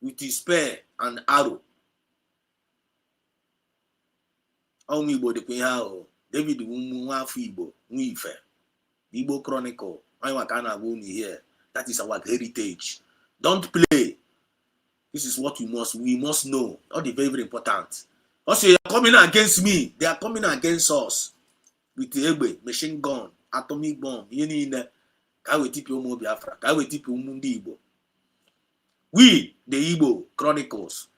with his spear and arrow. Only Igbo de Queen David Igbo Igbo Chronicle. Here. That is our heritage. Don't play. This is what we must know. All the very, very important. Also, you are coming against me. They are coming against us with the Egbe, machine gun, atomic bomb. You need Biafra. We, the Igbo Chronicles,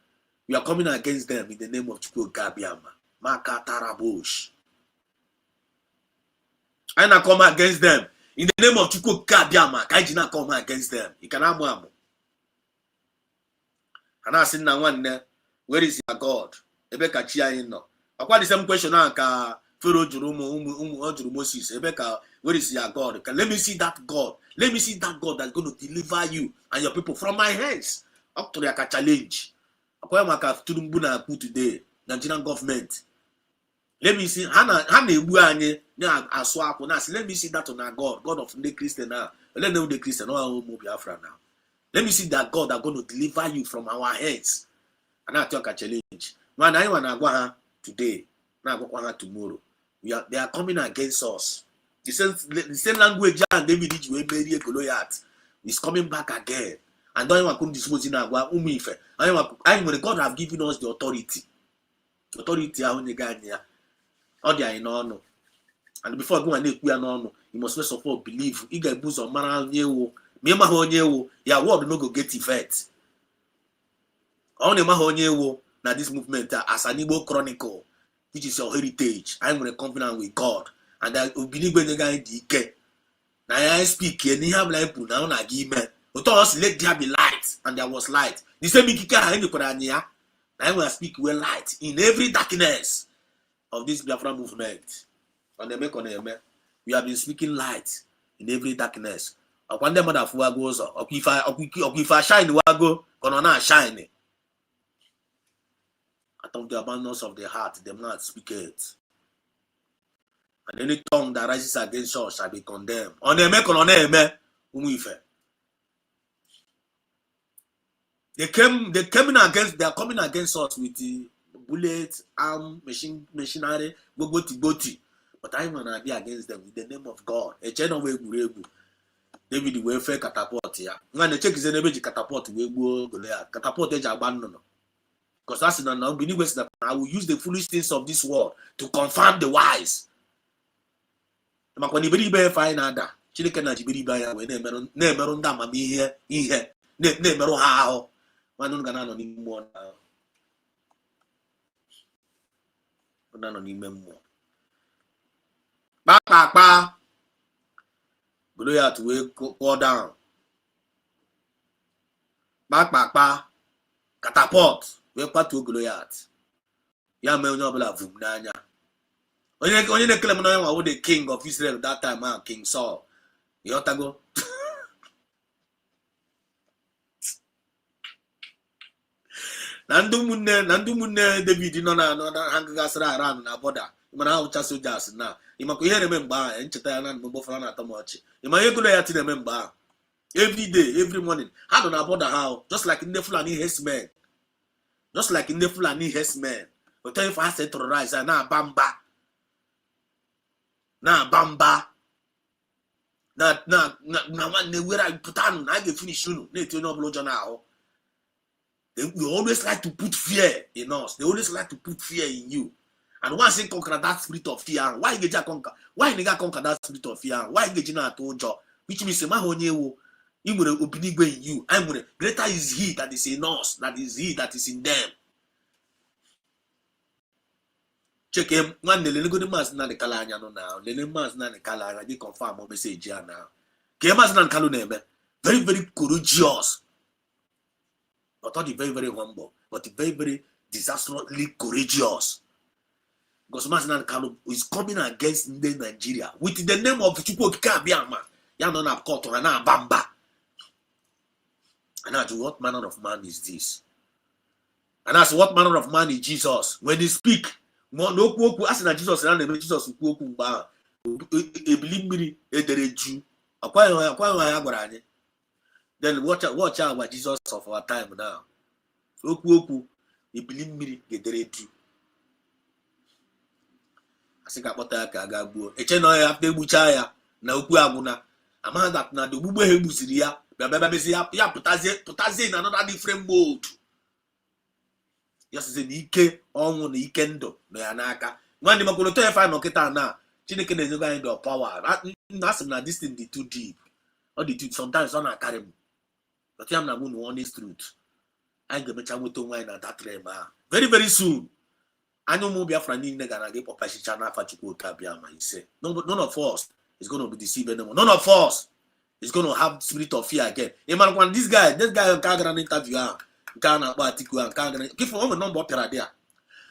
we are coming against them in the name of Chukwu Gabiama. Makatarabush. I not come against them in the name of Chukwu Gabiama. I did not come against them. You can have one. And I said, now one there, where is your God? Ebeka chia in no. Akwa the same question ka Pharaoh Jurumo Moses. Ebeka, where is your God? Let me see that God. Let me see that God that's going to deliver you and your people from my hands. Up to the challenge. Akwa maka turumbu na put today. Nigerian government. Let me see. Let me see that on our God. God of the Christian now. Let them the Christian. No Biafra now. Let me see that God are going to deliver you from our hands. And I talk a challenge. Man, I want to go today. Now go tomorrow. They are coming against us. The same language and David Goliath is coming back again. And don't want to dispose in our umife. I when God have given us the authority. Authority all they are in honor. And before going to you must first of all believe. You get boost on man your word no go get effect. Only mahonye now this movement as an Igbo Chronicle, which is your heritage. I'm very confident with God. And I believe when the guy DK. Now I speak and he have like put down agreement. But us let there be light, and there was light. The same Mikika in the Korania. I will speak well light in every darkness of this Biafra movement. On the make on the we have been speaking light in every darkness. Upon the mother for goes or if I shine wago, gonna shine. Out of the abundance of the heart, the mouth speaketh. And any tongue that rises against us shall be condemned. On the make on the They are coming against us with the bullets, arm, machinery, boti. But I'm gonna be against them with the name of God. A channel way David will fake catapult here. When the check is an image catapult, we go catapult edge abandon. Because that's in an unbelievers that I will use the foolish things of this world to confirm the wise. When you believe fine other, Chilican Jibiri by when never on damn me here, never how. One don't gonna anymore now. None anymore. Ba. Goliath will go down. Ba. Catapult. We're part to Goliath. Ya me onye obula vum n'anya. Onye na-ekele m na onye the king of Israel that time, King Saul. Yotago. Nandu munne David nọ na hang gasara around na border. Mana ha ucha soldiers na. Imako ihe remember ncheta ya na mbo fara na atamochi. Ima ye gulo ya ti remember. Every day, every morning. How do na border how? Just like in the Fulani herdsmen. Just like in the Fulani herdsmen. But tell you if I say terrorize na bamba. Na one where I put on I get finish you. Na ti no blow now. They always like to put fear in us. They always like to put fear in you. And once they conquer that spirit of fear, why you get conquer? Why you conquer that spirit of fear? Why you get na to job? Which means in you. Greater is he that is in us, that is he that is in them. Check him. One the little good mass na the kalanya no now. The mass na the kalanya. They confirm what message here now. Kemas na kaluneme. Very, very courageous. Not only very, very humble, but very, very disastrously courageous. Because Masnan Kanu is coming against Nigeria with the name of Chupo Kabiama. Yanona Koto and Bamba. And that's what manner of man is this? And that's what manner of man is Jesus. When they speak, no kuoku asina Jesus and Jesus kuoku ba. Believe me, a Jew. Acquire then watch out what Jesus of our time now. Oku, you believe me, get the Jew. I think about that. A channel after Buchaya, now Guaguna. A man that now the Bubu Hebusiria, ya putaze in another different mode. Yes, it's Ike on the Ikendo, no Yanaka. When the Makulote find Oketana, Chineke is going to power. That's not this thing too deep. Or the two sometimes on a carry. But I'm not going to honest truth. I'm going to with wine at that time. Very, very soon. I know more Biafra need to get Papashi Chana Fachuko Kabiama. He said, none of us is going to be deceived anymore. None of us is going to have spirit of fear again. When this guy can't an interview, can't article and can't give for a number of there.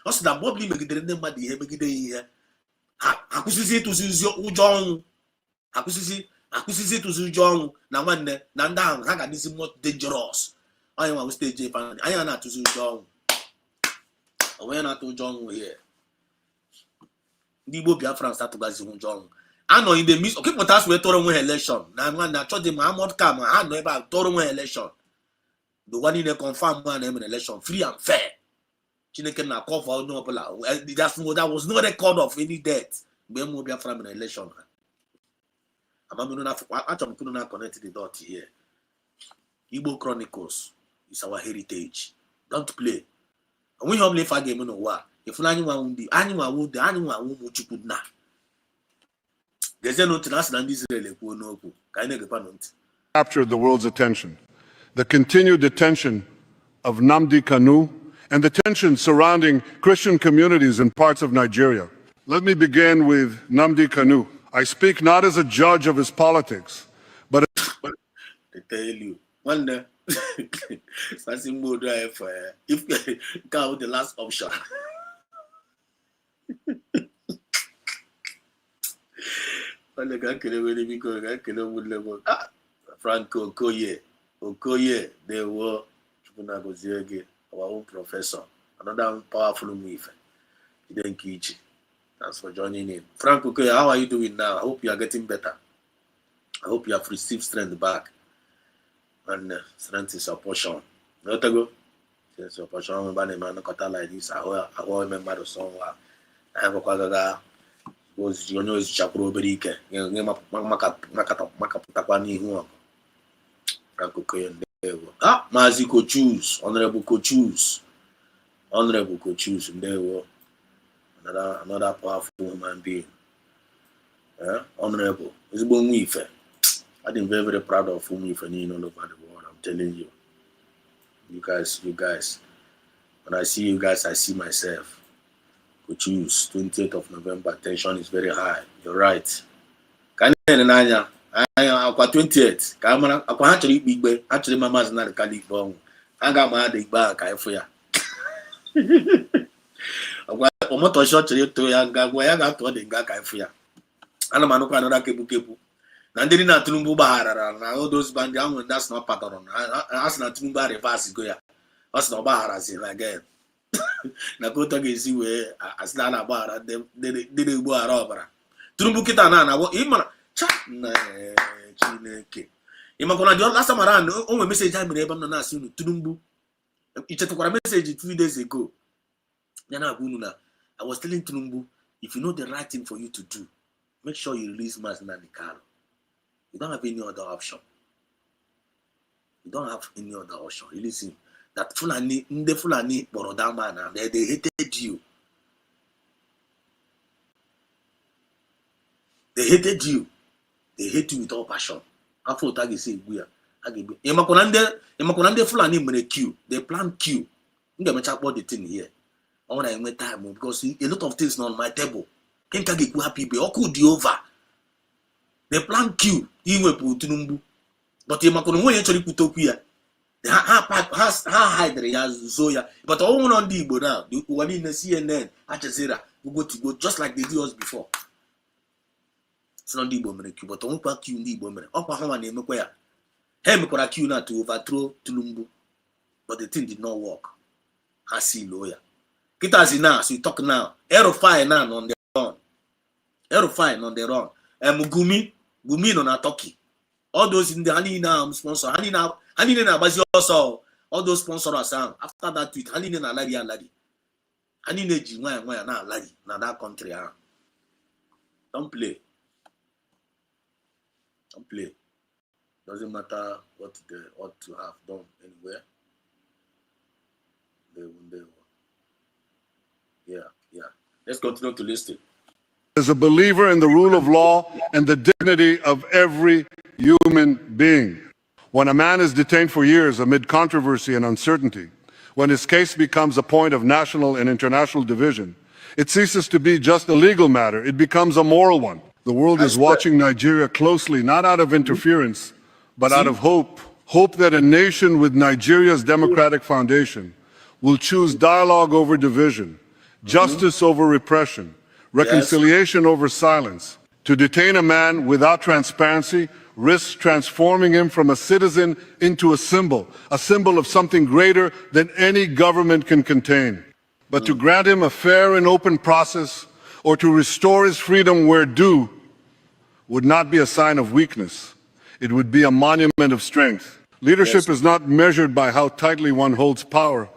Also, that Bobby make the name of the here. Akusisi to John. Akusisi to John. Now, one day, Nandang, Haga, this is more dangerous. I am a stage fan. I am not to John. We are not to John here. The Biafra start to guys John. I know in the midst. Okay, but that's where Toronto election. Now, when I told them I'm not come, I know about Toronto election. The one in the confirmed one election, free and fair. Chineke na call for no that was no record of any death. When we Biafra in election. I'm not connected the dot here. Igbo Chronicles is our heritage. Don't play. And we only for game no wa. If anyone would be anyone would chukwu na. There's no international Israel no ku. Captured the world's attention. The continued detention of Nnamdi Kanu and the tension surrounding Christian communities in parts of Nigeria. Let me begin with Nnamdi Kanu. I speak not as a judge of his politics, but they tell you one day something more drive if count the last option. Ole ka kele wele biko ka kele wule bo. Ah, Franco Okoye, they were Chukuna Goziege, our own professor. Another powerful move. Thank you. Thanks for joining in. Frank Okoye, how are you doing now? I hope you are getting better. I hope you have received strength back. And strength is your portion. Not to go. It's your portion. I'm going to like this. I will remember the song. I have a quagga. Was you know, it's Chapro Berike. Makaputapani who Frank Okoye. Ah, Maziko choose. Honorable co-choose. Honorable co-choose. And there were another powerful human being. Honorable. It's born with. I'm very, very proud of whom you've all over the world. I'm telling you. You guys. When I see you guys, I see myself. Could choose 28th of November. Tension is very high. You're right. Can you Nanya? I am 28th. I actually big way. Actually, my mother's not a Cali bomb. I got my big back. I for ya. I'm not sure to young guy. Why I got to the guy for ya. And I'm not another kebu. Nandiri na Tulumbu Bahara, na all those bands, that's not pattern. As na Tulumba reverse go ya. As na Bahara sin again. Na go to get see where as na Bahara, they go arabara. Tulumbu kita na wo imana cha na Chineke. Imakona the last time around, on message I made na na sunu Tulumbu. It took a message 3 days ago. Yana Gununa. I was telling Tulumbu, if you know the right thing for you to do, make sure you release Mas Nanikalo. You don't have any other option. You don't have any other option. You listen. That Fulani, Borodama, they hated you. They hated you. They hate you with all passion. After that, they say, we are. Yemakonande Fulani made a queue. They plan queue. I'm going to chat about the thing here. I want to make time because a lot of things not on my table. Can't get happy, but all could be over. They plan queue. Iwe Putunumbu. But Yemakono actually put up here. They hide the Zoya. But all on the Igbo now. The one in the CNN, Al Jazeera, we go just like they did us before. It's not the Igbo queue, but on pack you in the Igbo. Upper Haman name Mekoya. Hey, Mekora queue now to overthrow Tulumbu. But the thing did not work. I see lawyer. Kitazi now, so you talk now. Aerofire now on the run. Aerofire on the run. And Gumi on a Turkey. All those in the Hanina sponsor, Hanina Bazi also. All those sponsors are after that tweet, Hanina Ladi. Hanina Jima na Ladi, na that country. Don't play. Doesn't matter what they ought to have done anywhere. They will. Yeah. Let's continue to listen. As a believer in the rule of law and the dignity of every human being. When a man is detained for years amid controversy and uncertainty, when his case becomes a point of national and international division, it ceases to be just a legal matter. It becomes a moral one. The world is watching Nigeria closely, not out of interference, but out of hope. Hope that a nation with Nigeria's democratic foundation will choose dialogue over division, justice over repression, reconciliation over silence. To detain a man without transparency risks transforming him from a citizen into a symbol of something greater than any government can contain. But to grant him a fair and open process or to restore his freedom where due would not be a sign of weakness. It would be a monument of strength. Leadership is not measured by how tightly one holds power,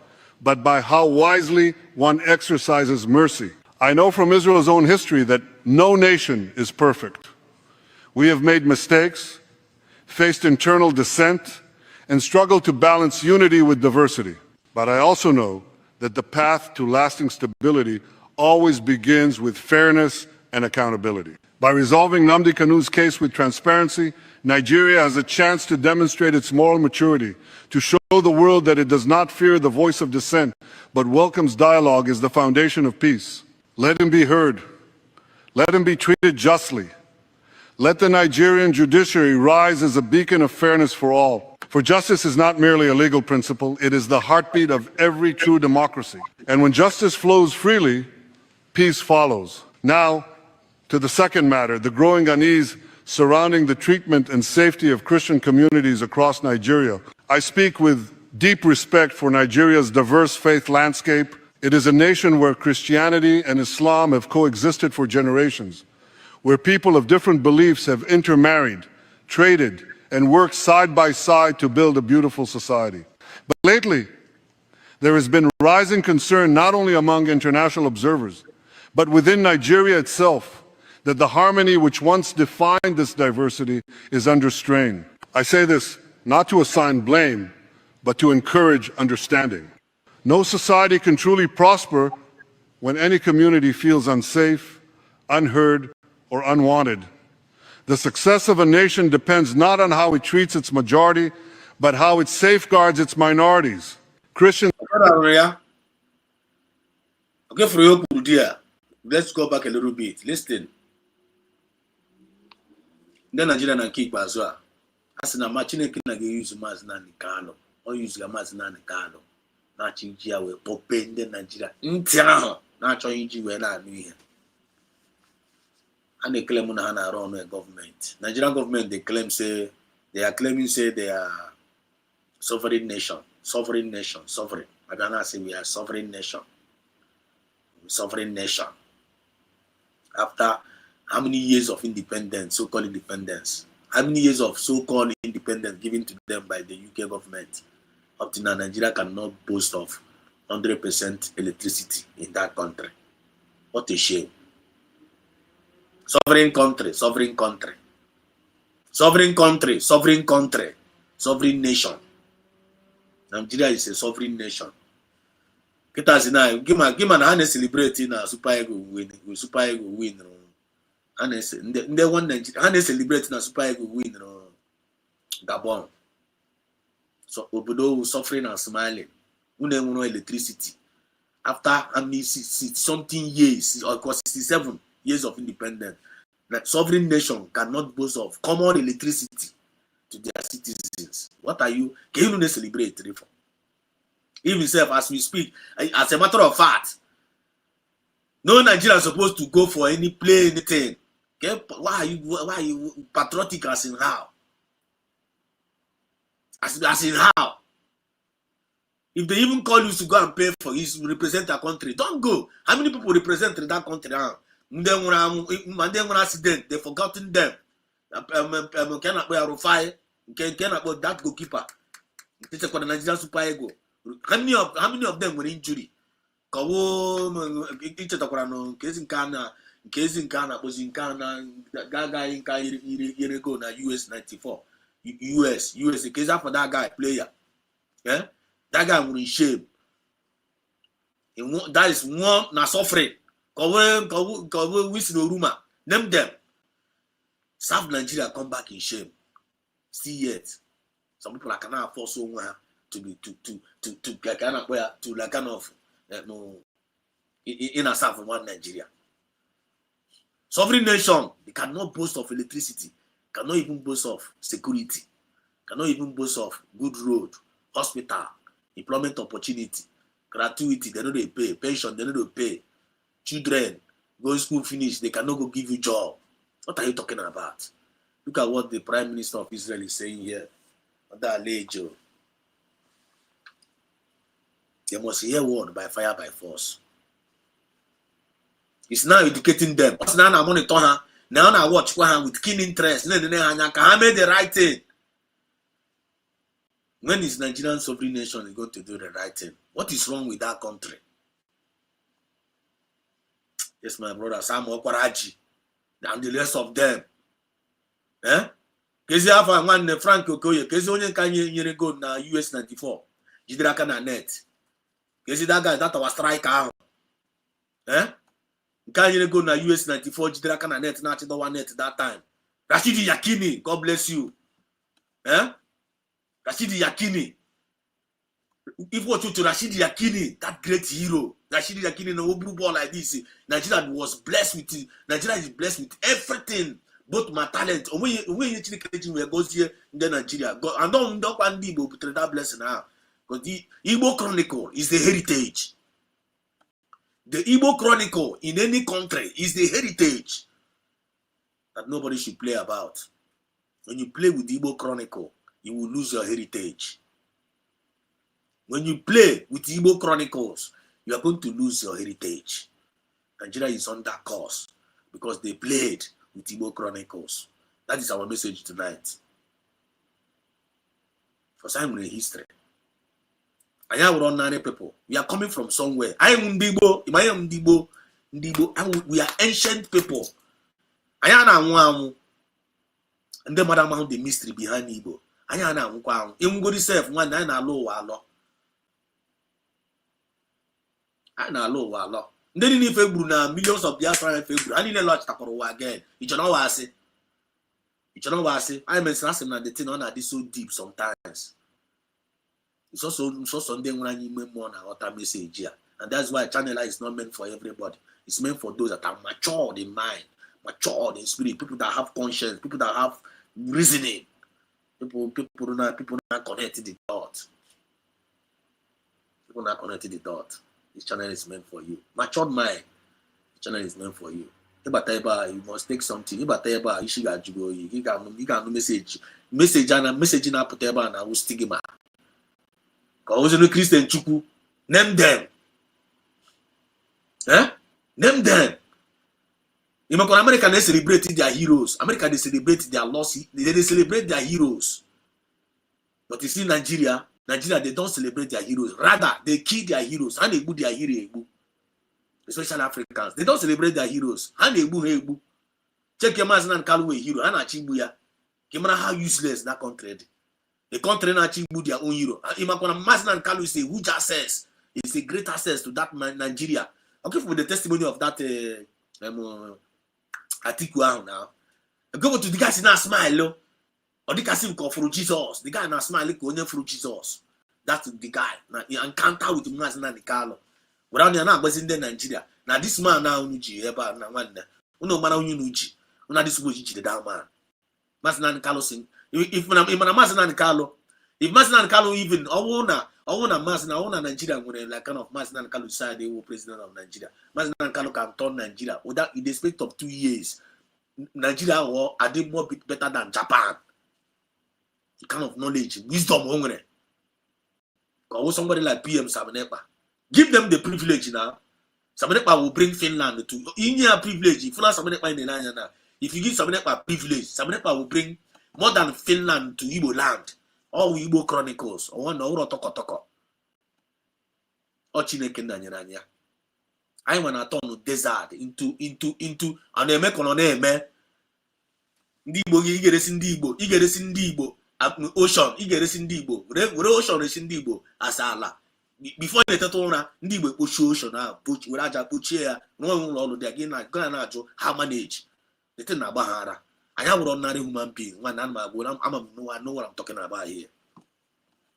but by how wisely one exercises mercy. I know from Israel's own history that no nation is perfect. We have made mistakes, faced internal dissent, and struggled to balance unity with diversity. But I also know that the path to lasting stability always begins with fairness and accountability. By resolving Nnamdi Kanu's case with transparency, Nigeria has a chance to demonstrate its moral maturity, to show the world that it does not fear the voice of dissent, but welcomes dialogue as the foundation of peace. Let him be heard. Let him be treated justly. Let the Nigerian judiciary rise as a beacon of fairness for all. For justice is not merely a legal principle, it is the heartbeat of every true democracy. And when justice flows freely, peace follows. Now, To the second matter, the growing unease surrounding the treatment and safety of Christian communities across Nigeria, I speak with deep respect for Nigeria's diverse faith landscape. It is a nation where Christianity and Islam have coexisted for generations, where people of different beliefs have intermarried, traded, and worked side by side to build a beautiful society. But lately, there has been rising concern not only among international observers, but within Nigeria itself, that the harmony which once defined this diversity is under strain. I say this not to assign blame, but to encourage understanding. No society can truly prosper when any community feels unsafe, unheard, or unwanted. The success of a nation depends not on how it treats its majority, but how it safeguards its minorities. Christians. Okay, for your dear, let's go back a little bit. Listen. Then Nigeria na keep as well. As na machine na get use mas na Kano, or use mas na Kano. Na chinjia we popend Nigeria. Ntia na choinji we na anu ihe. And they claim na na run a government. Nigerian government they claim say they are claiming say they are sovereign nation. Sovereign nation, sovereign. I gonna say we are sovereign nation. Sovereign nation. After how many years of independence, so-called independence? How many years of so-called independence given to them by the UK government? Up to now, Nigeria cannot boast of 100% electricity in that country. What a shame. Sovereign country, sovereign country. Sovereign country, sovereign country. Sovereign nation. Nigeria is a sovereign nation. Give man a celebrate in a Super Ego win. Super Ego win. And they want Nigeria. And they celebrate in a Super Ego win. Gabon. So Obodo suffering and smiling. No electricity. After how many something years, or 67 years of independence, that sovereign nation cannot boast of common electricity to their citizens. What are you? Can you celebrate for? Even self, as we speak, as a matter of fact, no Nigerian is supposed to go for any play anything. Okay? Why are you patriotic as in how? As in how? If they even call you to go and pay for you to represent a country, don't go. How many people represent in that country now? Accident, they've forgotten them. That goalkeeper. This is called the Nigerian Super Ego. How many of them were injury? US 94. US the case for that guy player. Yeah? That guy was in shame. That is one na suffering. Name them. South Nigeria come back in shame. See yet. Some people cannot afford somewhere to be to like kind of in a south of one Nigeria. Sovereign nation, they cannot boast of electricity, cannot even boast of security, cannot even boast of good road, hospital, employment opportunity, gratuity, they know they pay, pension, they know they pay, children, go school finish, they cannot go give you job. What are you talking about? Look at what the Prime Minister of Israel is saying here. They must hear word by fire, by force. It's now educating them. Now I'm going to turn her. Now I watch with keen interest. I made the right thing. When is Nigerian sovereign nation is going to do the right thing? What is wrong with that country? Yes, my brother Sam Okwaraji and the rest of them. Eh? Kezi afa one Frank Okoye. Kezi onye kanye go na US 94. Jidraka na net. Kezi that guy that was striker. Eh? Kanye go na US 94. Jidraka na net na chido one net that time. Rashidi Yakini, God bless you. Eh? Rashidi Yakini. If what you to Rashidi Yakini, that great hero. Rashidi Yakini no blue ball like this. Nigeria was blessed with it. Nigeria is blessed with everything. Both my talent. When you goes here in Nigeria, and don't want to betray that blessing now. Because the Igbo Chronicle is the heritage. The Igbo Chronicle in any country is the heritage. that nobody should play about. When you play with the Igbo Chronicle, you will lose your heritage. When you play with the Igbo Chronicles, you are going to lose your heritage. Nigeria is on that course because they played with Igbo Chronicles. That is our message tonight. For some history. I am ordinary people. We are coming from somewhere. I am Ndibo. We are ancient people. I am and the mother amount the mystery behind Igbo. I am go self one I na low walo. I na low walo. Then if millions of Biafra February, I need a lot to again. You know what I say? You know what I say? I mean, the thing on this so deep sometimes. It's also Sunday when you make more than message here. And that's why channel is not meant for everybody. It's meant for those that are matured in mind, matured in spirit, people that have conscience, people that have reasoning. People not connected the dot. People not connected the dot. This channel is meant for you. Matured mind. This channel is meant for you. You must take something. You can message na put na stigma. Cause no Christian chuku. Name them. Name them. In America, they celebrate their heroes. America, they celebrate their losses. They celebrate their heroes. But you see, Nigeria, they don't celebrate their heroes. Rather, they kill their heroes. And they their hero. Especially Africans. They don't celebrate their heroes. And they check your man and call a hero. And achibuya. No matter how useless that country is. The country na achieve their own hero. And Imakwana Masin and Kalu say, which access is a great access to that Nigeria. Okay, for the testimony of that Atiku now. Go to the guy in a smile, or the guy call for Jesus. The guy na smile only for Jesus. That's the guy. Now he encounter with Masin and Kalu. Without the na in Nigeria. Now this man now uji eba na wanda. Uno mana uji. Una this uji the down man. Masin and Kalu sing. If Masin and Kalu, even I want Nigeria like kind of Masin and Kalu decide they were president of Nigeria. Masin and Kalu can turn Nigeria without in the space of 2 years. Nigeria are they more better than Japan. The kind of knowledge, wisdom, because somebody like PM Samanepa, give them the privilege now. Samanepa will bring Finland to India privilege. If you give Samanepa privilege, Samanepa will bring more than Finland to Igbo land. All Igbo Chronicles. Or one or toko. Or Chineke Nanyanya. I wanna turn desert into and make on eme. Ndibo Igeresi Ndibo. Ocean, Igeresi Where ocean is Ndibo Asala. Before the Tatona, Ndibo push ocean push Raja push here, no all of the again like Ganajo, how manage. The thing Bahara. I am an ordinary human being. I know what I'm talking about here.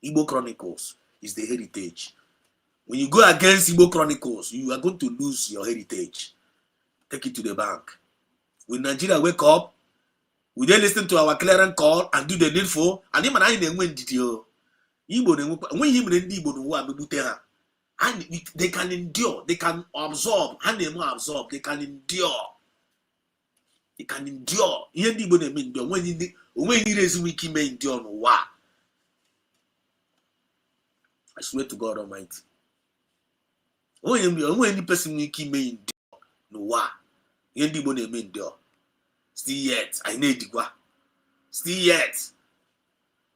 Igbo Chronicles is the heritage. When you go against Igbo Chronicles, you are going to lose your heritage. Take it to the bank. When Nigeria wake up, we then listen to our clearance call and do the needful. And even I didn't win Igbo when you bring Igbo and they can endure, they can absorb, and they more absorb, they can endure. It can endure. When you raise wiki may endure no wa. I swear to God Almighty. When any person wiki may endure no wa. Yendi bone may endure. Still yet, I need the still yet.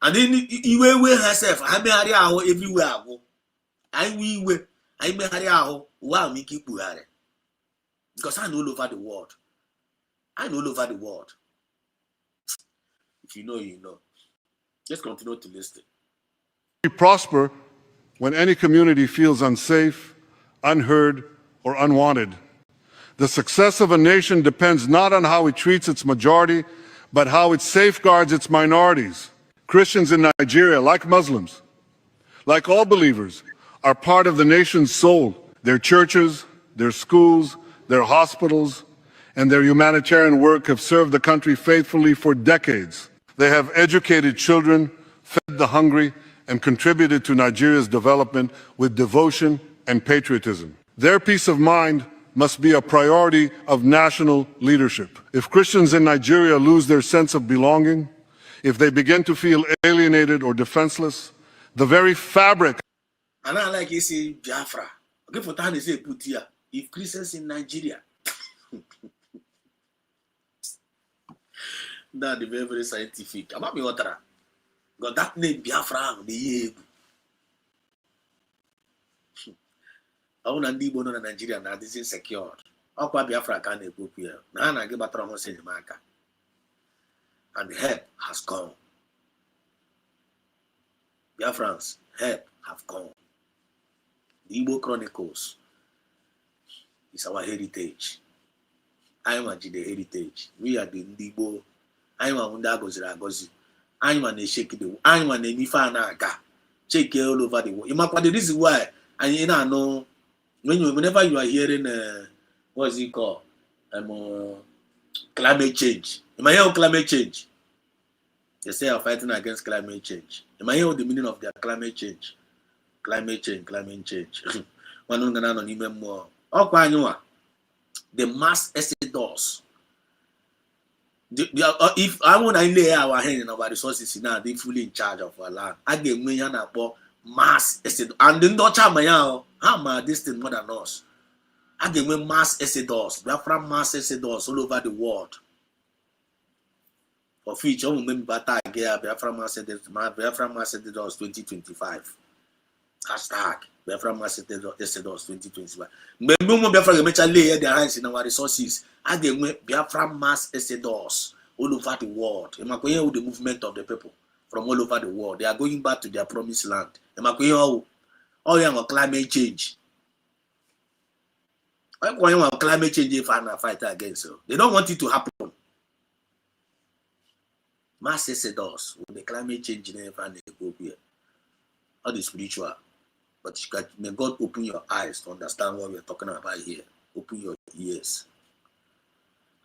And then you wear herself. I may hurry out everywhere I go. I may hurry out. Wow, me keep buhari. Because I'm all over the world. I'm all over the world. If you know, you know. Just continue to listen. We prosper when any community feels unsafe, unheard, or unwanted. The success of a nation depends not on how it treats its majority, but how it safeguards its minorities. Christians in Nigeria, like Muslims, like all believers, are part of the nation's soul. Their churches, their schools, their hospitals, and their humanitarian work have served the country faithfully for decades. They have educated children, fed the hungry, and contributed to Nigeria's development with devotion and patriotism. Their peace of mind must be a priority of national leadership. If Christians in Nigeria lose their sense of belonging, if they begin to feel alienated or defenseless, the very fabric. And I like you say Biafra. Okay, for time they say put here. If Christians in Nigeria, that is very scientific. About me water. Got that name Biafra the year. I want to be born in Nigeria now. This is secure. Aqua Biafra can't go here. Now I give a promise in America. And help has come. Biafrans, help have come. The Igbo Chronicles is our heritage. I am the heritage. We are the Igbo. I am Wunda Gozi. I am a shake the I am a Nifanaga. Check all over the world. This is why I know whenever you are hearing what is it called? Climate change. Am I hearing climate change? They say are fighting against climate change. Am I hearing the meaning of their climate change? Climate change. The mass exodus. If I want to lay our hand in our resources now, they fully in charge of our land. I get me about mass exodus. And the Dutch how this thing more than us. I get me mass exodus. Biafra mass exodus all over the world. For future, we remember that Biafra mass exodus 2025. Hashtag Biafra mass exodus 2025. Remember Biafra make lay their hands in our resources. I get me Biafra mass exodus all over the world. With the movement of the people from all over the world. They are going back to their promised land. Oh, yeah, climate change. Climate change if I fight against so they don't want it to happen. Mass exodus with the climate change in Ethiopia. All the spiritual. But may God open your eyes to understand what we are talking about here. Open your ears.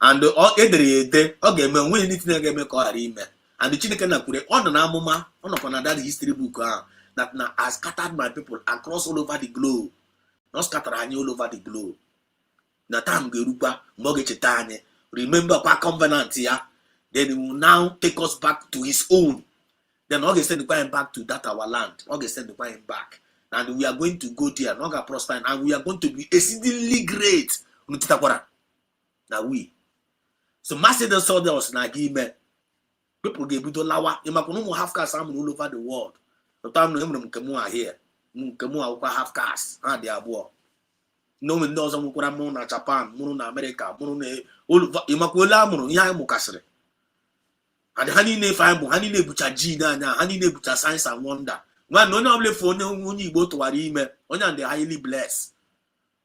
And okay, man, when anything again make or email. And the Chineke na kure on an amuma on upon that history book that now has scattered my people across all over the globe. Not scattered all over the globe. Natam Gerupa, Mogechetane, remember our covenant here. Then he will now take us back to his own. Then August send the going back to that our land. August send the going back. And we are going to go there, not a prosper, and we are going to be exceedingly great. Now we. So master soldiers na give me. People get to lawa. You might have cars all over the world. The time no are here. Mukemu have cars. They are war. No one knows na Japan, Munu na America, Munu ne Imakwela Munu, ya Mukasre. And honey ne fine, honey ne bucha Gina, honey ne bucha science and wonder. One no noble for no Nibo to Warime, on the highly blessed.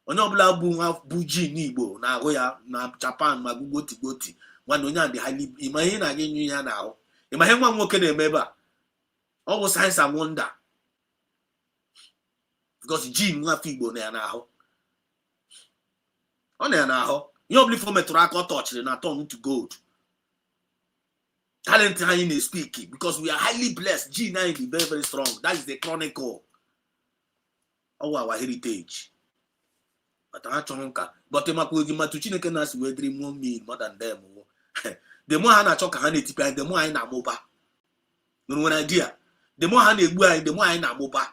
On no boom have Buji Nibo, na Goya, na Japan, Magugoti Goti. One no the highly imagine again you now. Imagine one working a member. All science and wonder. Because Jim na Fibo now. On now, you only for me to record touch and not turn to gold. Talent in speaking because we are highly blessed. G9 is very, very strong. That is the chronicle of our heritage. But I don't but the Makuji can ask we dream more than them. The more I talk, the more I know moba. No one idea. The more I know, the more I know moba.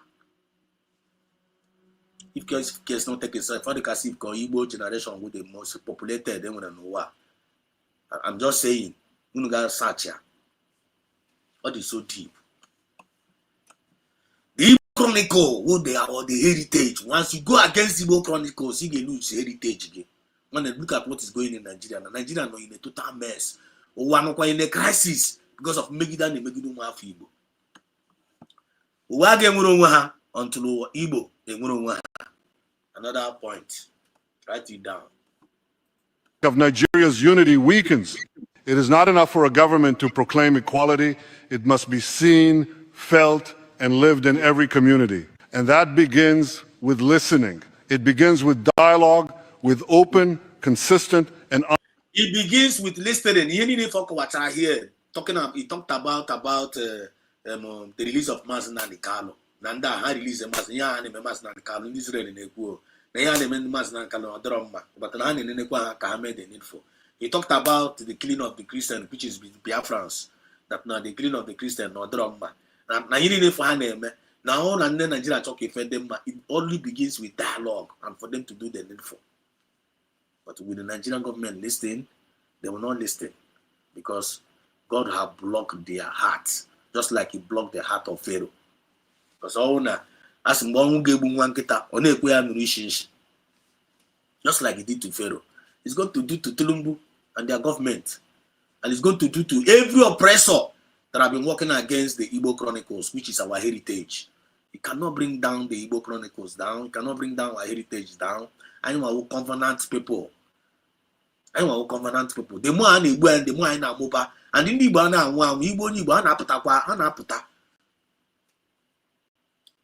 If case not take itself, for the Kasif Igbo generation with the most populated, they want to know what. I'm just saying, you got search here. What is so deep? The Igbo Chronicle, what they are, or the heritage. Once you go against Igbo Chronicles, you can lose heritage again. When they look at what is going in Nigeria, Nigeria is in a total mess. Or one in a crisis because of Megidan and Megidum Igbo. Wage until Igbo. Another point. Write it down. Of Nigeria's unity weakens. It is not enough for a government to proclaim equality. It must be seen, felt, and lived in every community. And that begins with listening. It begins with dialogue, with open, consistent, and it begins with listening. He talked about the release of Mazen and Kano. Nanda release Mazen and Mazen and Kano in Israel in Ekuo. But the needful. He talked about the killing of the Christian, which is Biafrans. That now the killing of the Christian no drama. Now you need for name. Now and then Nigeria talk offend them. It only begins with dialogue and for them to do the needful. But with the Nigerian government listening, they will not listen because God have blocked their hearts, just like He blocked the heart of Pharaoh. Because all now, as just like He did to Pharaoh, He's going to do to Tulumbu and their government, and He's going to do to every oppressor that have been working against the Igbo Chronicles, which is our heritage. He cannot bring down the Igbo Chronicles down. He cannot bring down our heritage down. Anyone who covenant people. Anyone who covenant people. The more I Igbo and the more I know Moba. And in the Igbo na Igbo anaputa.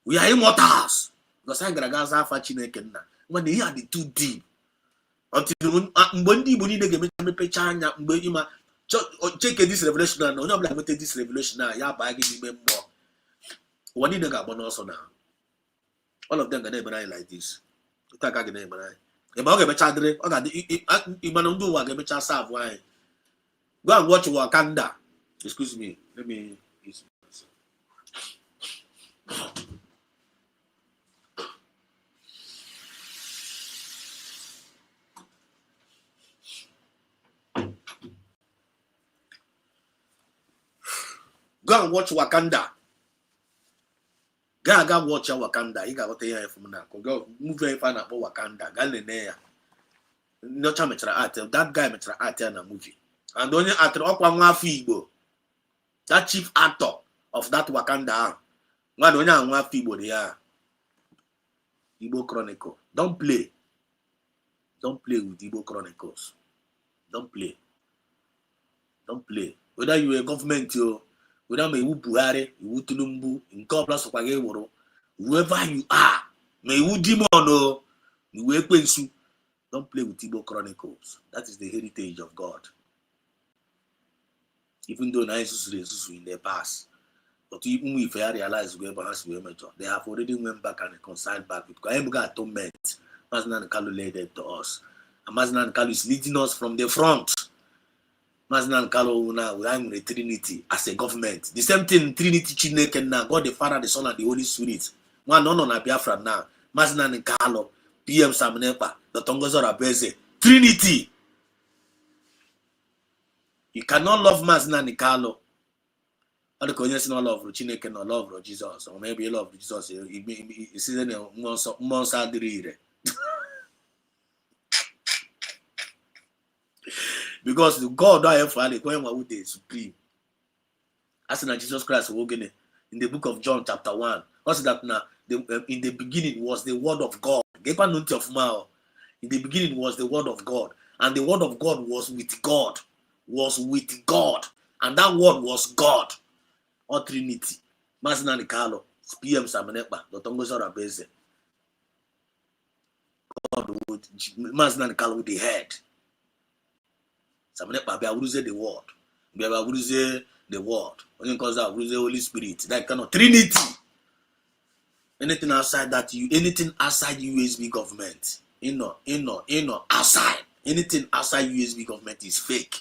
We are immortals. Because I got a Chineke na. When they are the too deep. Until when the Igbo need to get me chanya mgbe check this revelation now. No, I'm take this revelation now. Yeah, by giving me more. One in the Gabon also now. All of them can never like this. You think I can never. If I get a chadre, I got Imanundu, I get a chassav wine. Go and watch Wakanda. Excuse me. Let me. Go and watch Wakanda. Go watch Wakanda. You got what they have from now. Go move very far about Wakanda. Galilea. No time that guy metra art in a movie. And only actor Fibo. That chief actor of that Wakanda. One only Fibo they are. Igbo Chronicle. Don't play. Don't play with Igbo Chronicles. Don't play. Don't play. Whether you a government whether may you Buhari, you Tulumbu, in Coblas of Pageworo, whoever you are, may you demon you Wensu. Don't play with Igbo Chronicles. That is the heritage of God. Even though Jesus in their past. But even if I realize they have already went back and reconciled back with God. I got atonement. Maznan Kalu laid it to us. And Maznan Kalu is leading us from the front. Maznan Kalu now with the Trinity as a government. The same thing Trinity Chineke now, God the Father, the Son, and the Holy Spirit. One on Biafra now. Maznan Kalu, PM Samnepa, the Tongozora Beze. Trinity. You cannot love Maznan Kalu. All the conscience no love Chineke no love Jesus. Or maybe you love Jesus. You see the monster dirire. Because the God I have found the supreme. As in Jesus Christ in the book of John chapter 1. Also that now in the beginning was the word of God. In the beginning was the word of God. And the word of God was with God. Was with God. And that word was God. Or Trinity. Mazina Nikalo. PM Samanepa. Dotongozora Beze. God would Mazina Nikalo with the head. Samanepa Biabuze the word. Biabuze the word. When you call that the Holy Spirit. That kind of Trinity. Anything outside that anything outside USB government. Outside. Anything outside USB government is fake.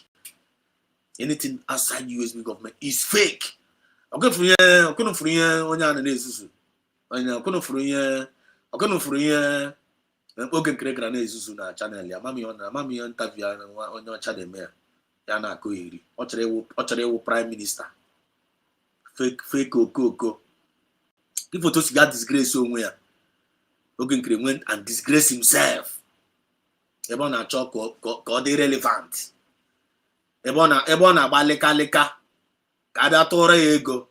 Anything outside USB government is fake. Okay, for you, on your news. I couldn't for you. Okay, create a news on channel. Mammy on Tavia on your channel. Yana Koiri. Ocharewo Prime Minister. Fake Coco. People to got disgrace somewhere. Okay, went and disgrace himself. Ebona Choco got irrelevant. Ebona Baleka. Kada tore ego.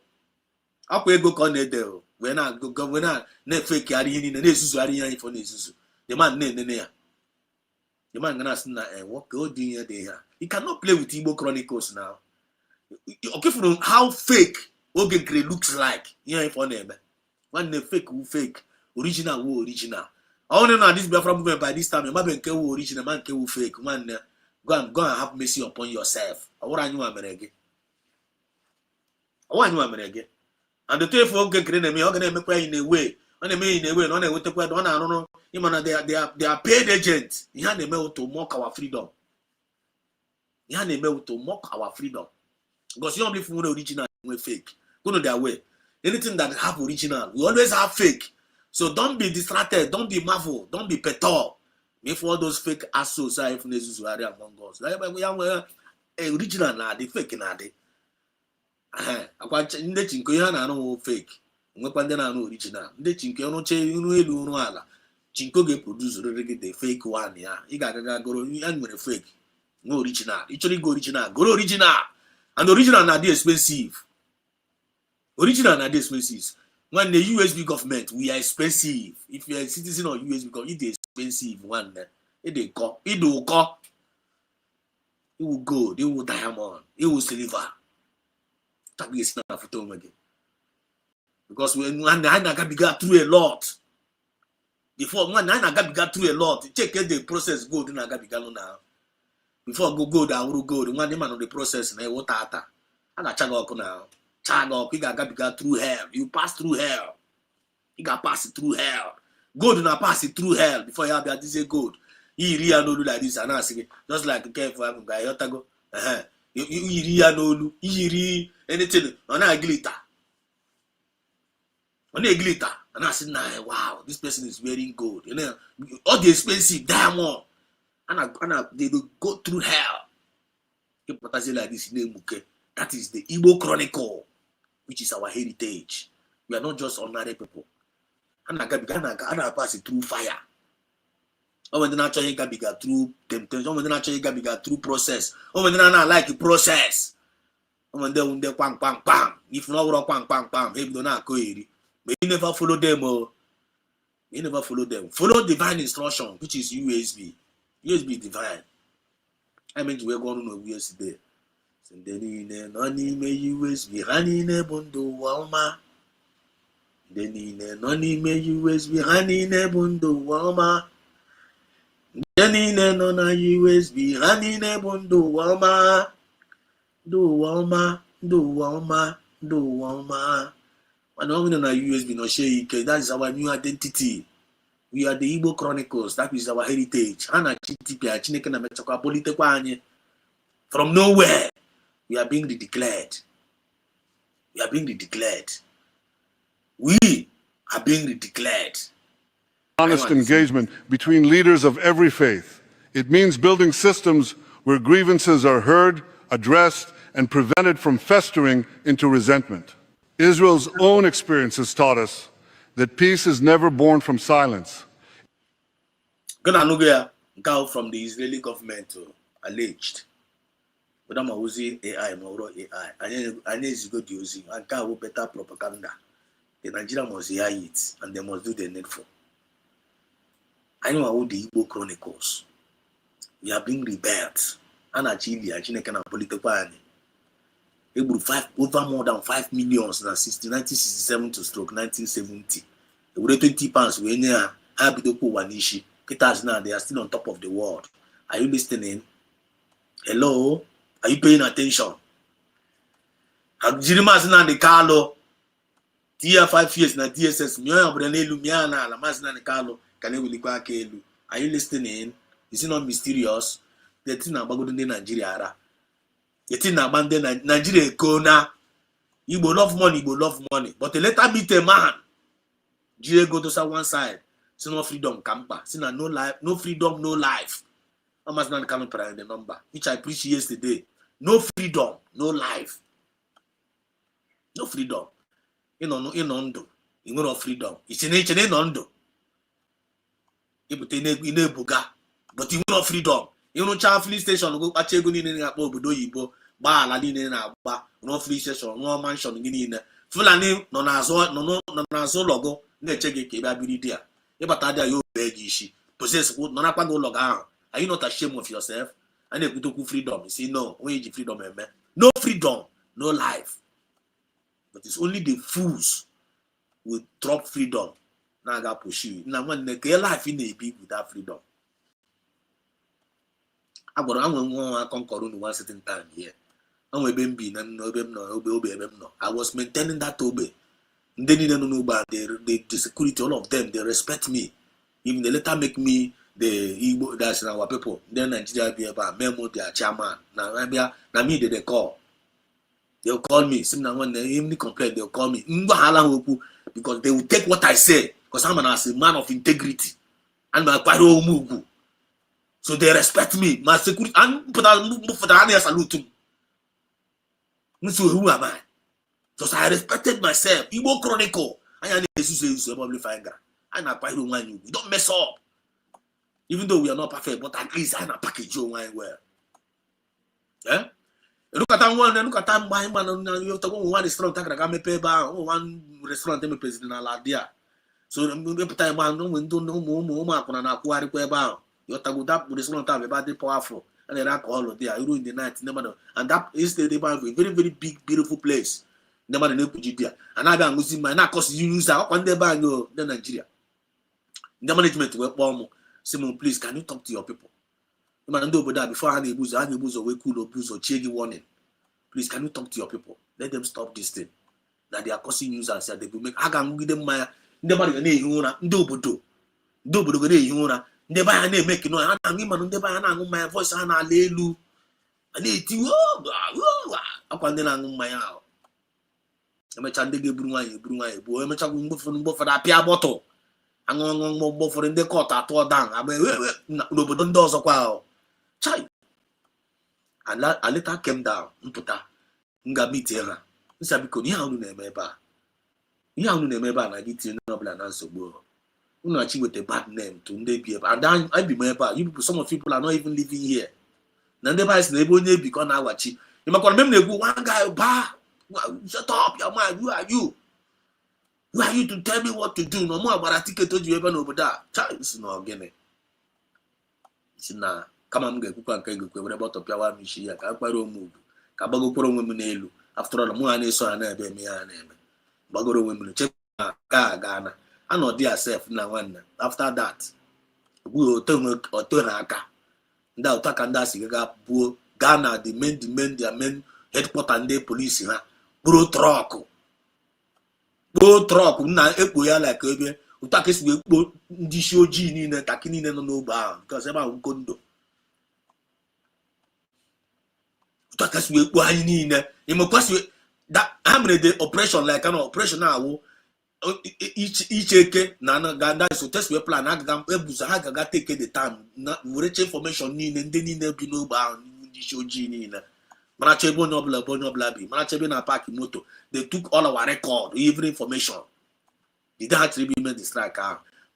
Akwa ego ka na-ede o. We na fake ari ihe niile na-esusu ari ihe ifo na-esusu. The man na-enene ya. The man gonna say na what go do here dey here. You cannot play with Igbo Chronicles now. Okay, from how fake Ogenkre looks like. Ihe ifo na-eme. One fake who fake, original who original. I want to know this Biafra movement by this time. You might be nke who original, man nke who fake. Man, go and have mercy upon yourself. What are you American? Why you again? And the two for get me, I'm gonna make in a way. On the main way, on a with one another, they are paid agents. You have to mock our freedom. You have to mock our freedom. Because you only for original and fake. Go to their way. Anything that have original, we always have fake. So don't be distracted, don't be marvel, don't be perturbed. If all those fake assholes are from Jesus were among us. Original na the fake na the. Akwa ndị chinko ihe na anụ fake. Nwekwa ndị na anụ original. Ndị chinko ọnụ che iru elu ọnụ ala. Chinko ga-produce the fake one ya. Ị ga-agaga goro ya nwere fake. No original. Ị chọrọ go original, go original. And original na dey expensive. Original na dey expensive. When the USB government, we are expensive. If you are a citizen of USB government, it is expensive. One, it will go. It will gold, it will diamond, it will silver. That is not for again. Because when I got through a lot. Before when I got through a lot, check the process gold in Agabiga now. Before go gold, I will go. The one man on the process and what I got chag up now. Chag up, you got through hell. You pass through hell. You got pass it through hell. Gold na pass it through hell before you have that this gold. You real no do like this and I say just like careful I'm guy yotago. You real no you real anything on a glitter. On a glitter. And I said, nah, wow, this person is wearing gold. You know, all the expensive diamond. And they will go through hell. Like this, that is the Igbo Chronicle, which is our heritage. We are not just ordinary people. And I pass it through fire. Or when they naturally got bigger through temptation, or when they naturally got bigger through process, or when they not like the process. Or when they bang bang bang. If not bang bang bang, maybe don't not go here. But you never follow them. You never follow them. Follow divine instruction, which is USB. USB divine. I mean, we're going to know yesterday. Then noni me USB hani ne bundo wama. Then noni me USB hani ne bundo wama. Then nona USB hani ne bundo wama. Do wama, do wama, do wama. And I'm going to USB no shake. That is our new identity. We are the Igbo Chronicles. That is our heritage. From nowhere, we are being redeclared. We are being redeclared. We are being redeclared. Honest engagement between leaders of every faith. It means building systems where grievances are heard, addressed, and prevented from festering into resentment. Israel's own experiences taught us that peace is never born from silence. Gonna look here, go from the Israeli government alleged. But I'm using AI, more AI. I need to go to using and go better propaganda. The Nigeria must hear it and they must do the needful. I know how the Igbo Chronicles. We are being rebelled. And actually, I can political. Over more than 5 million since 1967 to stroke 1970. They were 20 pounds. We near Habidopo Wanishi. Now they are still on top of the world. Are you listening? Hello? Are you paying attention? Jirima na the Carlo. Tia 5 years na DSS. Mioya Brenelu Miana la Masina the Carlo. Can you really quack? Are you listening? Is it not mysterious? The thing about Nigeria. The thing about Nigeria Kona. You will love money, you will love money. But later meet a man. Jire go to one side. See no freedom, camper. See no life, no freedom, no life. I must not come in the number, which I preached yesterday. No freedom, no life. No freedom. You know, no undo. You know freedom. It's in nature, no undo. You put in a buga, but you know freedom. You know, child free station go at Cheguni in a bobo yibo, ba la in a ba, no free station, no mansion in a Fulani, no nazo logo, ne check it, capability. But I you beg she possess wood, no go log out. Are you not ashamed of yourself? And if you took freedom, you say no, where is freedom, man? No freedom, no life. But it's only the fools who drop freedom. Now I got push you. Now when they life in a big without freedom. I'm going to conquer one certain time here. I was maintaining that obey. They need to know about the security, all of them, they respect me. Even they later make me the Igbo, that's our people. Then Nigeria be about memo their chairman. Now me they call. They'll call me. When they even complain, they'll call me. Because they will take what I say. Because I'm a man of integrity. And my quite move. So they respect me. My security and put for the salute. So who am I? Because I respected myself. Igbo Chronicle. I am a public finger. I'm not quite wine you. We don't mess up. Even though we are not perfect, but at least I'm a package your wine well. Eh? Look at that one, look at that man. You have to go one restaurant, one restaurant, I'm a president. So I'm going to put time on no window, no more mark on an aquarium. You have to go that restaurant, about the powerful, and then alcohol there. You in the night, never. And that is the very, very big, beautiful place. Never know Pujibia. And I'm losing my cost you use out one day by the Nigeria. The management will bomb. Simon, please, can you talk to your people? You man do that before any booze or way cool or booze or cheeky warning. Please, can you talk to your people? Let them stop this thing. That they are causing nuisance that they will make. I can give them my nobody do they buy a name making no and they buy my voice and I lay lu. I need to up and then I'm my out. I'm a child they brunei, boy, I'm a child for that pia bottle. I'm going for in the court at all down. I mean, nobody does a while. Child. And I let her came down. Put nga meet her. This is because you have no name, I get no plan answer. You know, achieve with a bad name to be and then I be my part. You some of people are not even living here. Then they buy neighbor because now watch you. You might remember one guy, shut up, your mind. Who are you? Who are you to tell me what to do? No more about a ticket to you ever know about that. Child, this is not again. It's now. Come on, get cook and cook about to Piawa Michia, Caparo move. Cabago Pro women. After all, the money so I never me a name. Bagoro women check Ghana. I know dear self now one. After that, we will turn or turn aka. Now take and that's Ghana, the men, their men headquarters and the police. Bro truck. Na ekpoya like ebe utakesi we ekpo ndi shoji ni na takini na no ba because eba ukondo utakesi we ekpo anyi ni na imekwasi that hamre the operation like an operation now each eke na ganda so test we plan aga ebuza ha ga take the time na we reach information ni na ndi ni na bi no ba ndi shoji ni na Manachebo Nobla bi. Manachebo na park moto. They took all our record, even information. They don't have to be made the strike.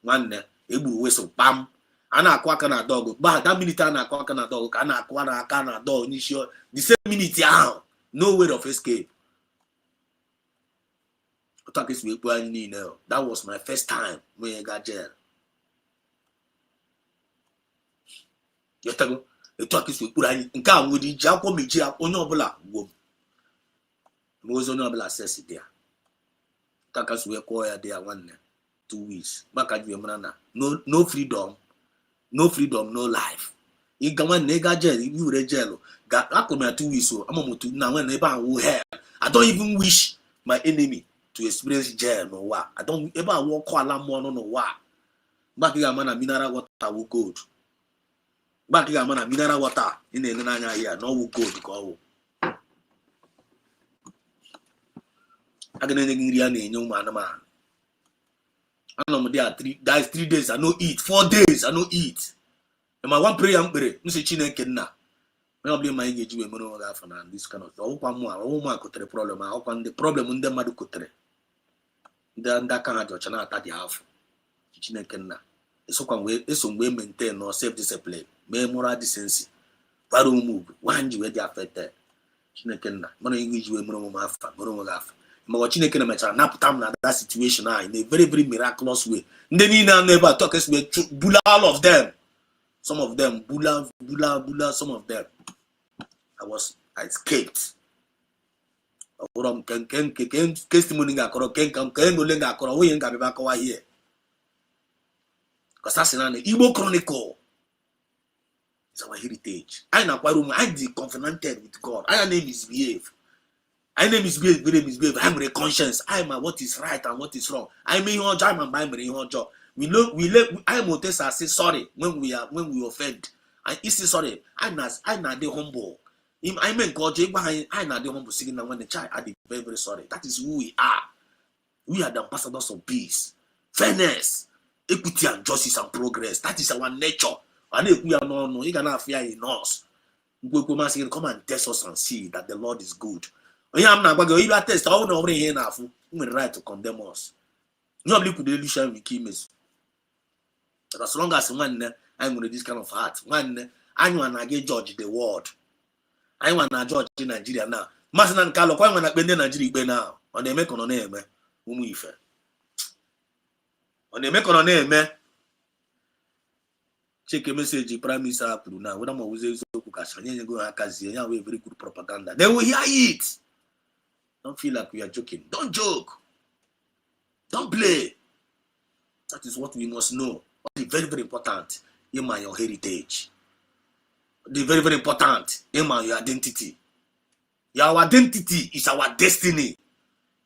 One ebu whistle bam. Ana akwaka na dog. But that minute ana akwaka na dog. Ana akwana kana dog. Nisho. The same minute no way of escape. That was my first time when I got jail. You tell me. The talk is with Purani and come with the Jaco Mijia or Nobla womb. Was on noble access there. Takas were quiet there 1 2 weeks. Back at your manana. No freedom, no life. You come on nega jail, you were jail. Got up on 2 weeks so I'm to now when ever who have. I don't even wish my enemy to experience jail no what. I don't ever walk call a more no what. Back your man a mineral water will go. Back here, man, mineral water in the Nanya here. No, we go to go. I can any young man. I know there are 3 days. I no eat. 4 days. I no eat. And my one prayer, Mr. Chine Kenna. I blame my engagement with this kind of. I could the problem. I open the problem in the Madukutre. Then that kind of China at the half. Chine Kenna. It's some way maintain or self-discipline. Moral decency. Why don't move? Why do you get affected? Chinekena. Money English way Moromafa. Chinekena Mecha nap time that situation in a very, very miraculous way. Then never talk as we bula all of them. Some of them bula, some of them. I escaped. Testimony here. Because that's an Igbo Chronicle. It's our heritage. I am the covenanted with God. I am misbehave. I name is misbehave. I'm a conscience. I'm a what is right and what is wrong. I'm in your job and I'm in your job. I'm a test. I say sorry when we offend. I say sorry. I'm not the humble. I'm encouraging. I'm not the humble. Singing when the child are very very sorry. That is who we are. We are the ambassadors of peace, fairness, equity and justice and progress. That is our nature. And if we are not, you cannot fear in us. Come and test us and see that the Lord is good. I'm not going to test all over here now. We right to condemn us. Nobody could illusion with Kimis. But as long as one I'm with this kind of heart, one I want to get judge the world. I want to judge in Nigeria now. Master and Carlo, I want to bend Nigeria now. On the make on name, Umuife. On the make on name, check a message, Prime Minister now. When I'm always go very good propaganda. They will hear it. Don't feel like we are joking. Don't joke. Don't play. That is what we must know. What is very, very important in your heritage. What is very, very important in your identity. Your identity is our destiny.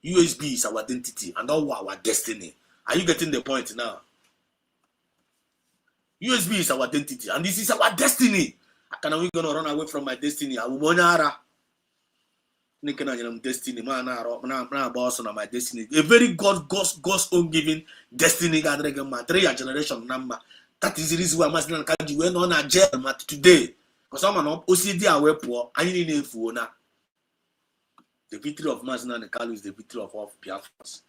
USB is our identity and all our destiny. Are you getting the point now? USB is our identity and this is our destiny. How are we going to run away from my destiny? I will destiny, man, boss on my destiny. A very God's own giving destiny. 3 generation number. That is the reason why Master Kaji went on a jail today. Because someone OCD are poor. I need a fool now. The victory of Master Kalu is the victory of all Biafras.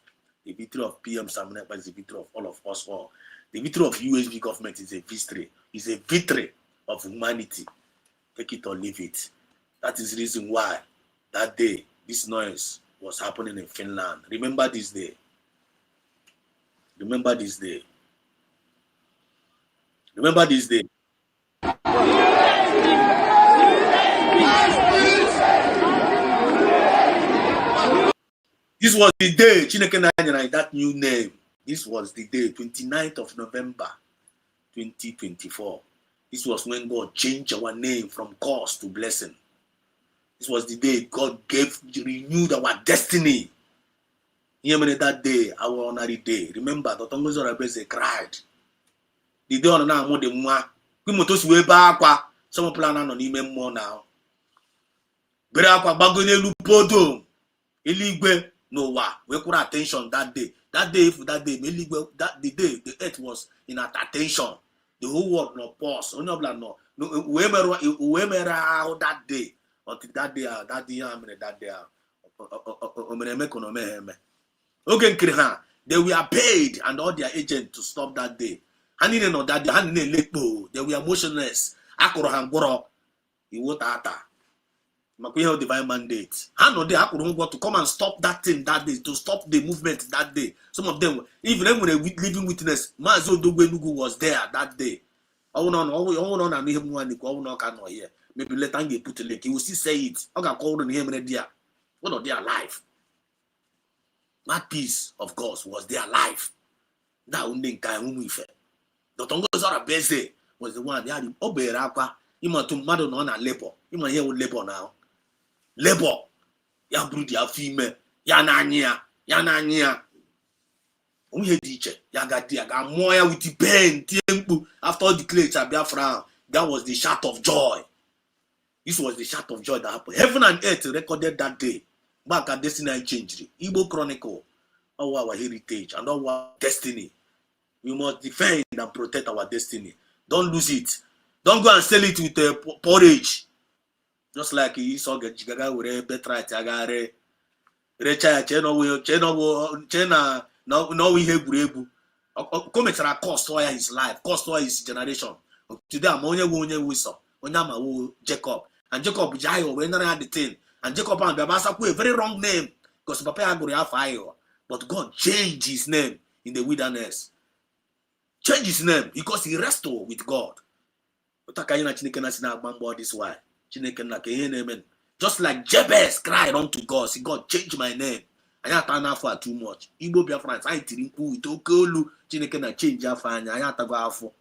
The victory of PM Samuel is the victory of all of us all. The victory of USB government is a victory. It's a victory of humanity. Take it or leave it. That is the reason why that day this noise was happening in Finland. Remember this day. Remember this day. Remember this day. This was the day Chineke Nanyana, that new name. This was the day, 29th of November, 2024. This was when God changed our name from curse to blessing. This was the day God renewed our destiny. That day, our ordinary day. Remember, the Tongo's Rabese cried. The day on now more than one. We must way back. Some plan on even more now. Berapa bagone lupodo. Eligwe no wa. We could attention that day. That day, the day, the earth was in attention. The whole world no pause. No blah no. Whoever out that day. Until that day, they were paid and all their agents to stop that day. They were motionless. Divine mandate. To come and stop that thing that day, to stop the movement that day. Some of them, even when a living witness, Mazo Dugwenugu was there that day. Maybe let Angie put a link. He will still say it. I can call on him and what of their life? That peace of God was their life. That only guy whom we fed. The Tongos are busy was the one they had obey Rapa. You want to mother on a labor. You might hear with labor now. Labor. Ya brood, ya female. Ya nanya. We had teacher. Ya got more with the pen. After all the clay, Biafra. That was the shout of joy. This was the shout of joy that happened. Heaven and earth recorded that day. Back at Destiny changed. Igbo Chronicle, our heritage and our destiny. We must defend and protect our destiny. Don't lose it. Don't go and sell it with porridge. Just like he saw Gaga with Betrayt Agare. Recha Chena no we have Burebu. Comets cost oil his life, cost oil his generation. Today I'm only whistle. Onyama Jacob. And Jacob Jayo, when I had the thing. And Jacob and Babasa put a very wrong name. Because Papa Aguri have fire. But God changed his name in the wilderness. Change his name because he wrestled with God. This why. Just like Jabez cried unto God. See, God changed my name. I have done for too much. Igbo Biafra, I didn't put Okolu. Chineke na change your fine. I have to go for.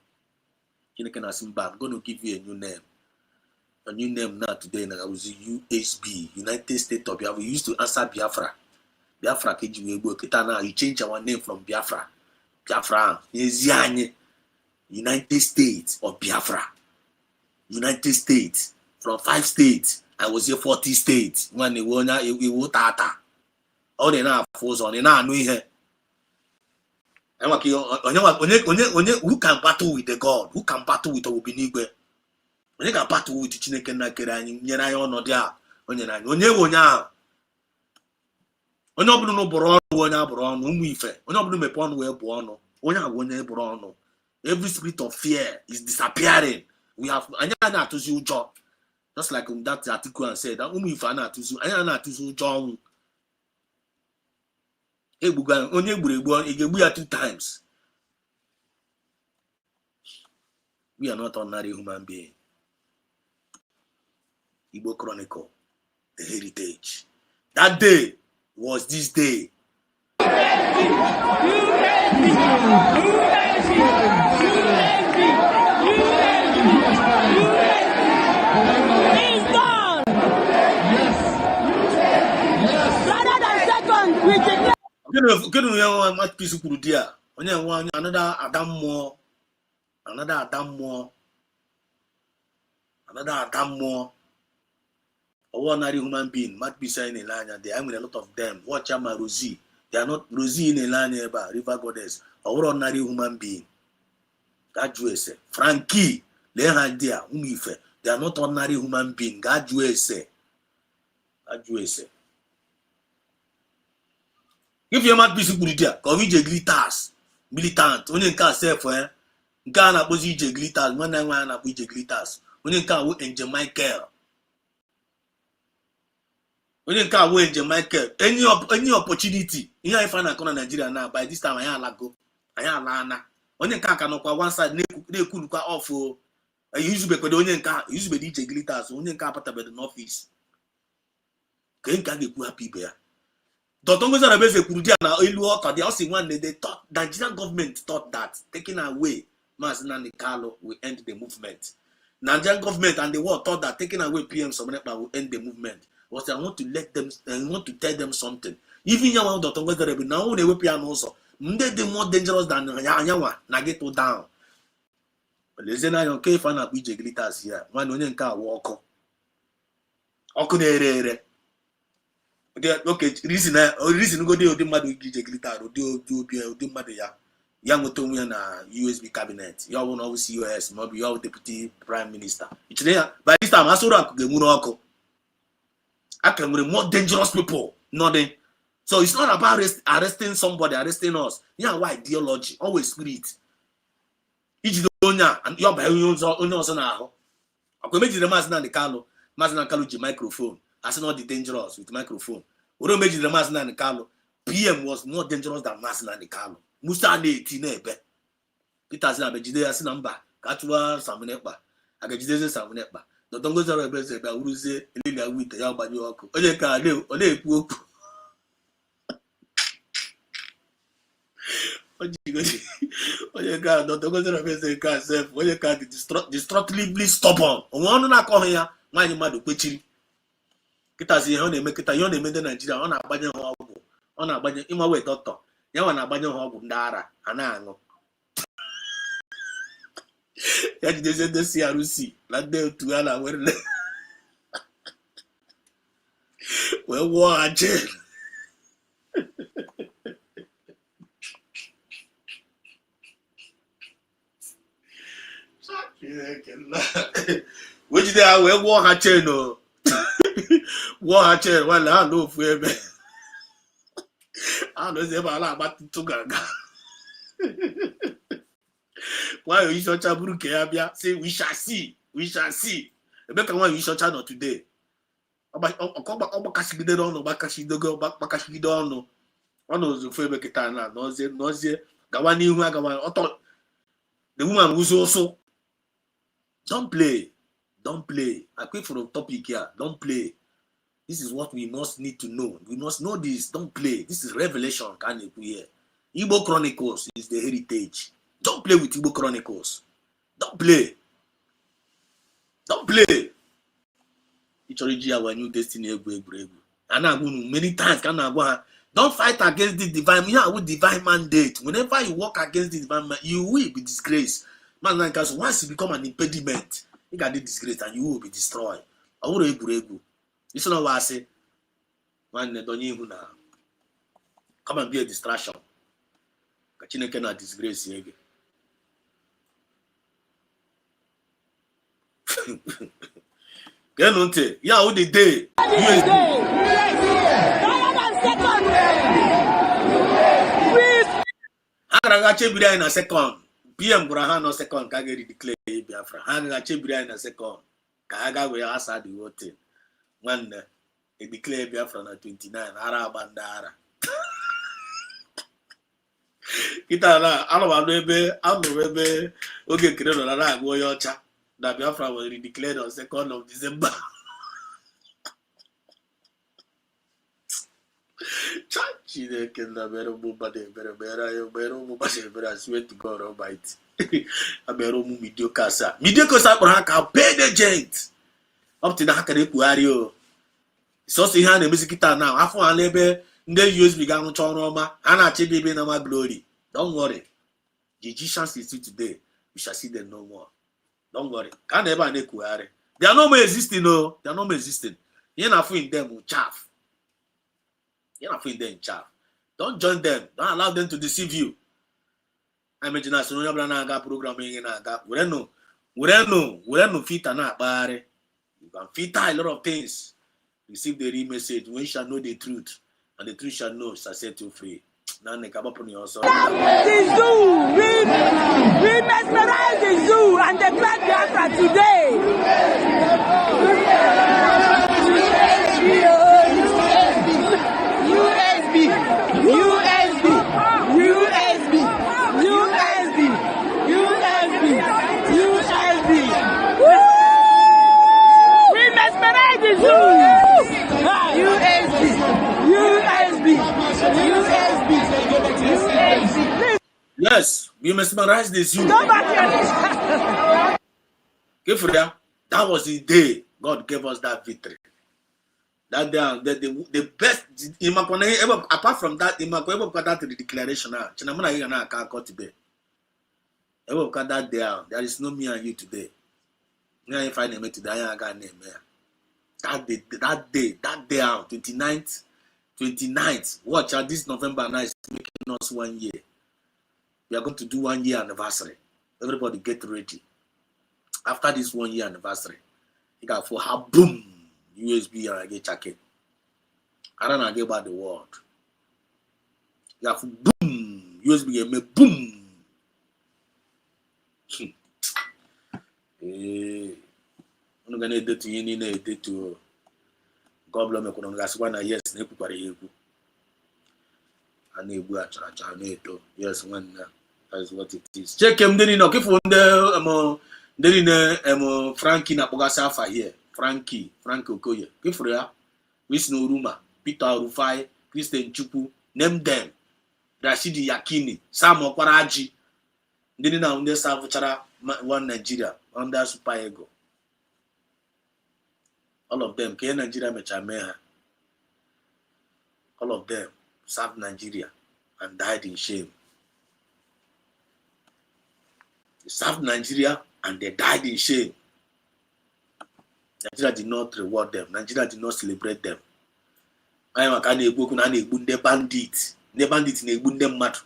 I'm going to give you a new name. a new name now today. Now I was USB, United States of Biafra. We used to answer Biafra. Biafra now you change our name from Biafra. Biafra is United States of Biafra. United States from 5 states. I was here 40 states. When they were now we tata. All they now force on now know here. Who can battle with the God? Who can battle with Obinigwe? When you can battle with Chineke na Kerani, Nyana ono dia, Onyana, Onye Onye no boro Onya boro umu ife. Onye mepon we bono. Onya wonye boro. Every spirit of fear is disappearing. We have Anyana to you job. Just like that article and said that umu ife ana to you, Anyana to you job. Onye gburu egbu ya 2 times. We are not ordinary human beings. Igbo Chronicle, the heritage. That day was this day. Much peace could dear. Another Adam more. Ordinary human being might be saying in line. I mean a lot of them. Watch out, my Rosie. They are not Rosie in a line about River Goddess. Ordinary human being. God say. Frankie, they are not ordinary human being. God say. If you might be so good, come with glitters, militant, only can say for Ghana was glitters, one up with glitters, only can wait in Jamaica. Only can wait in Jamaica. Any opportunity, you know, if I find Nigeria now, by this time I am Lago, I am Lana. Only can one side, they could go off for a usual only can use the DJ glitters, only can put about the office. Can't get happy bear. They also one they thought Nigerian government thought that taking away Mazinani Kalo will end the movement. Nigerian government and the world thought that taking away PM Somanepa will end the movement. But I want to let them, I want to tell them something. Even Yawan Dotongo now they will piano also. They more dangerous than Yawa Nageto down. But listen, I don't care if I be glitters here. One onion car walk. Okune. Okay, reason go there the madu gije glitter or do madu ya young to me na USB cabinet. You won't always see US, maybe your deputy prime minister. It's there by this time Asura the Munoko. I can be more dangerous people, nothing. So it's not about arresting somebody, arresting us. Yeah, why ideology? Always spirit. Each donya and your by on now. I could make the Mazna Kalu microphone. As not the dangerous with microphone. We don't the Masna and Carlo. PM was more dangerous than Masna and Carlo. Musa de Tinebe. Peter Zabejide number. Katua Samunepa. I get Jesus Samunepa. The Tongos are best about who say Lilia with the Yaba Yoko. Oleka, Ole Poop. Oleka, the Tongos are best a car self. Oleka, destructively stubborn. One not come here. My mother, Pichi. Kita si ho na-eme kita yo na-eme ndị Nigeria ọ na-agbanye ha ọgwụ ọ na-agbanye ịmawe dọkịta ya nwa na-agbanye ha ọgwụ ndị ara ha na-aṅụ ya jidezi ndị CRC na ndị otu ha na were wee wụọ ha jee wee jide ha wee wụọ ha cheno war chair while I know for me. I know they about to gaga. Why you shot Chaburu Keabia? Say we shall see. The better one you shot channel today. About Obakashi don't know, Bakashi Dogo, Bakashi don't know. One of the favorite Kitana, Noze, Gawani, Gawan, the woman who's also. Don't play. I quit from the topic here. Don't play. This is what we must need to know. We must know this. Don't play. This is revelation. Can you hear? Igbo Chronicles is the heritage. Don't play with Igbo Chronicles. Don't play. Ichoriji our new destiny egwu. And I go many times can I go. Don't fight against the divine. You have a divine mandate. Whenever you walk against the divine mandate, you will be disgraced. Man, like us, once you become an impediment, you got the disgrace and you will be destroyed. I will egu. This is not what I say. Man, don't you now? Come and be a distraction. Kachine cannot disgrace you. Genonte, yeah, all the day. Hagache in a second. PM Grahan no second. Kageri declare Biafra. Hagache in a second. Kaga we asa the vote. One they declare Biafra na 29. Arabandara. Kita na ebe oge kire no na agwo yocha. That Biafra was declared on 2nd of December. I swear to God Almighty. Mediocre sir. Mediocre sir can pay the gent. Up to the Hakarepuario. So see how the music now. After a label, they use began on Chonoma and a baby in our glory. Don't worry. The Egyptians is still today. We shall see them no more. Don't worry. Can't never make Kuare. They are no more existing, no. They are no more existing. You're not feeling them with chaff. You're not feeling them chaff. Don't join them. Don't allow them to deceive you. I imagine that so you programming in a gap. We don't know fit and not bare. You can fit a lot of things. Receive the real message. We shall know the truth, and the truth shall know shall set you free. Now they come up on your side. The zoo, we mesmerize the zoo and the black Biafra today. Yes, we mesmerize the zoo. That was the day God gave us that victory. That day, the best. Apart from that, the declaration. That day, there is no me and you today. Now find a today. I got name that day, 29th. Watch out, this November night is making us 1 year. We are going to do 1 year anniversary. Everybody get ready. After this 1 year anniversary, you got for how boom USB and I get check it. I don't know about the world. You got for boom USB and me boom. I'm gonna do to you need to God bless me. Kono ngaswana yes na ekukwara yeku. Ana egbu achara achara na eto. Yes one. That's what it is. Check him then no kifu nde Frankie na pogasa afa here. Frankie Okoye. Kifu ya. Wisno Ruma, Peter Rufai, Christian Chupu, name them. Rashidi Yakini, Sam Okwaraji. Ndeni na unde savuchara one Nigeria under Super Ego. All of them came Nigeria mechameha. All of them served Nigeria and died in shame. They served Nigeria and they died in shame. Nigeria did not reward them. Nigeria did not celebrate them. I am a kind of bandits. The bandits in a bundem matter.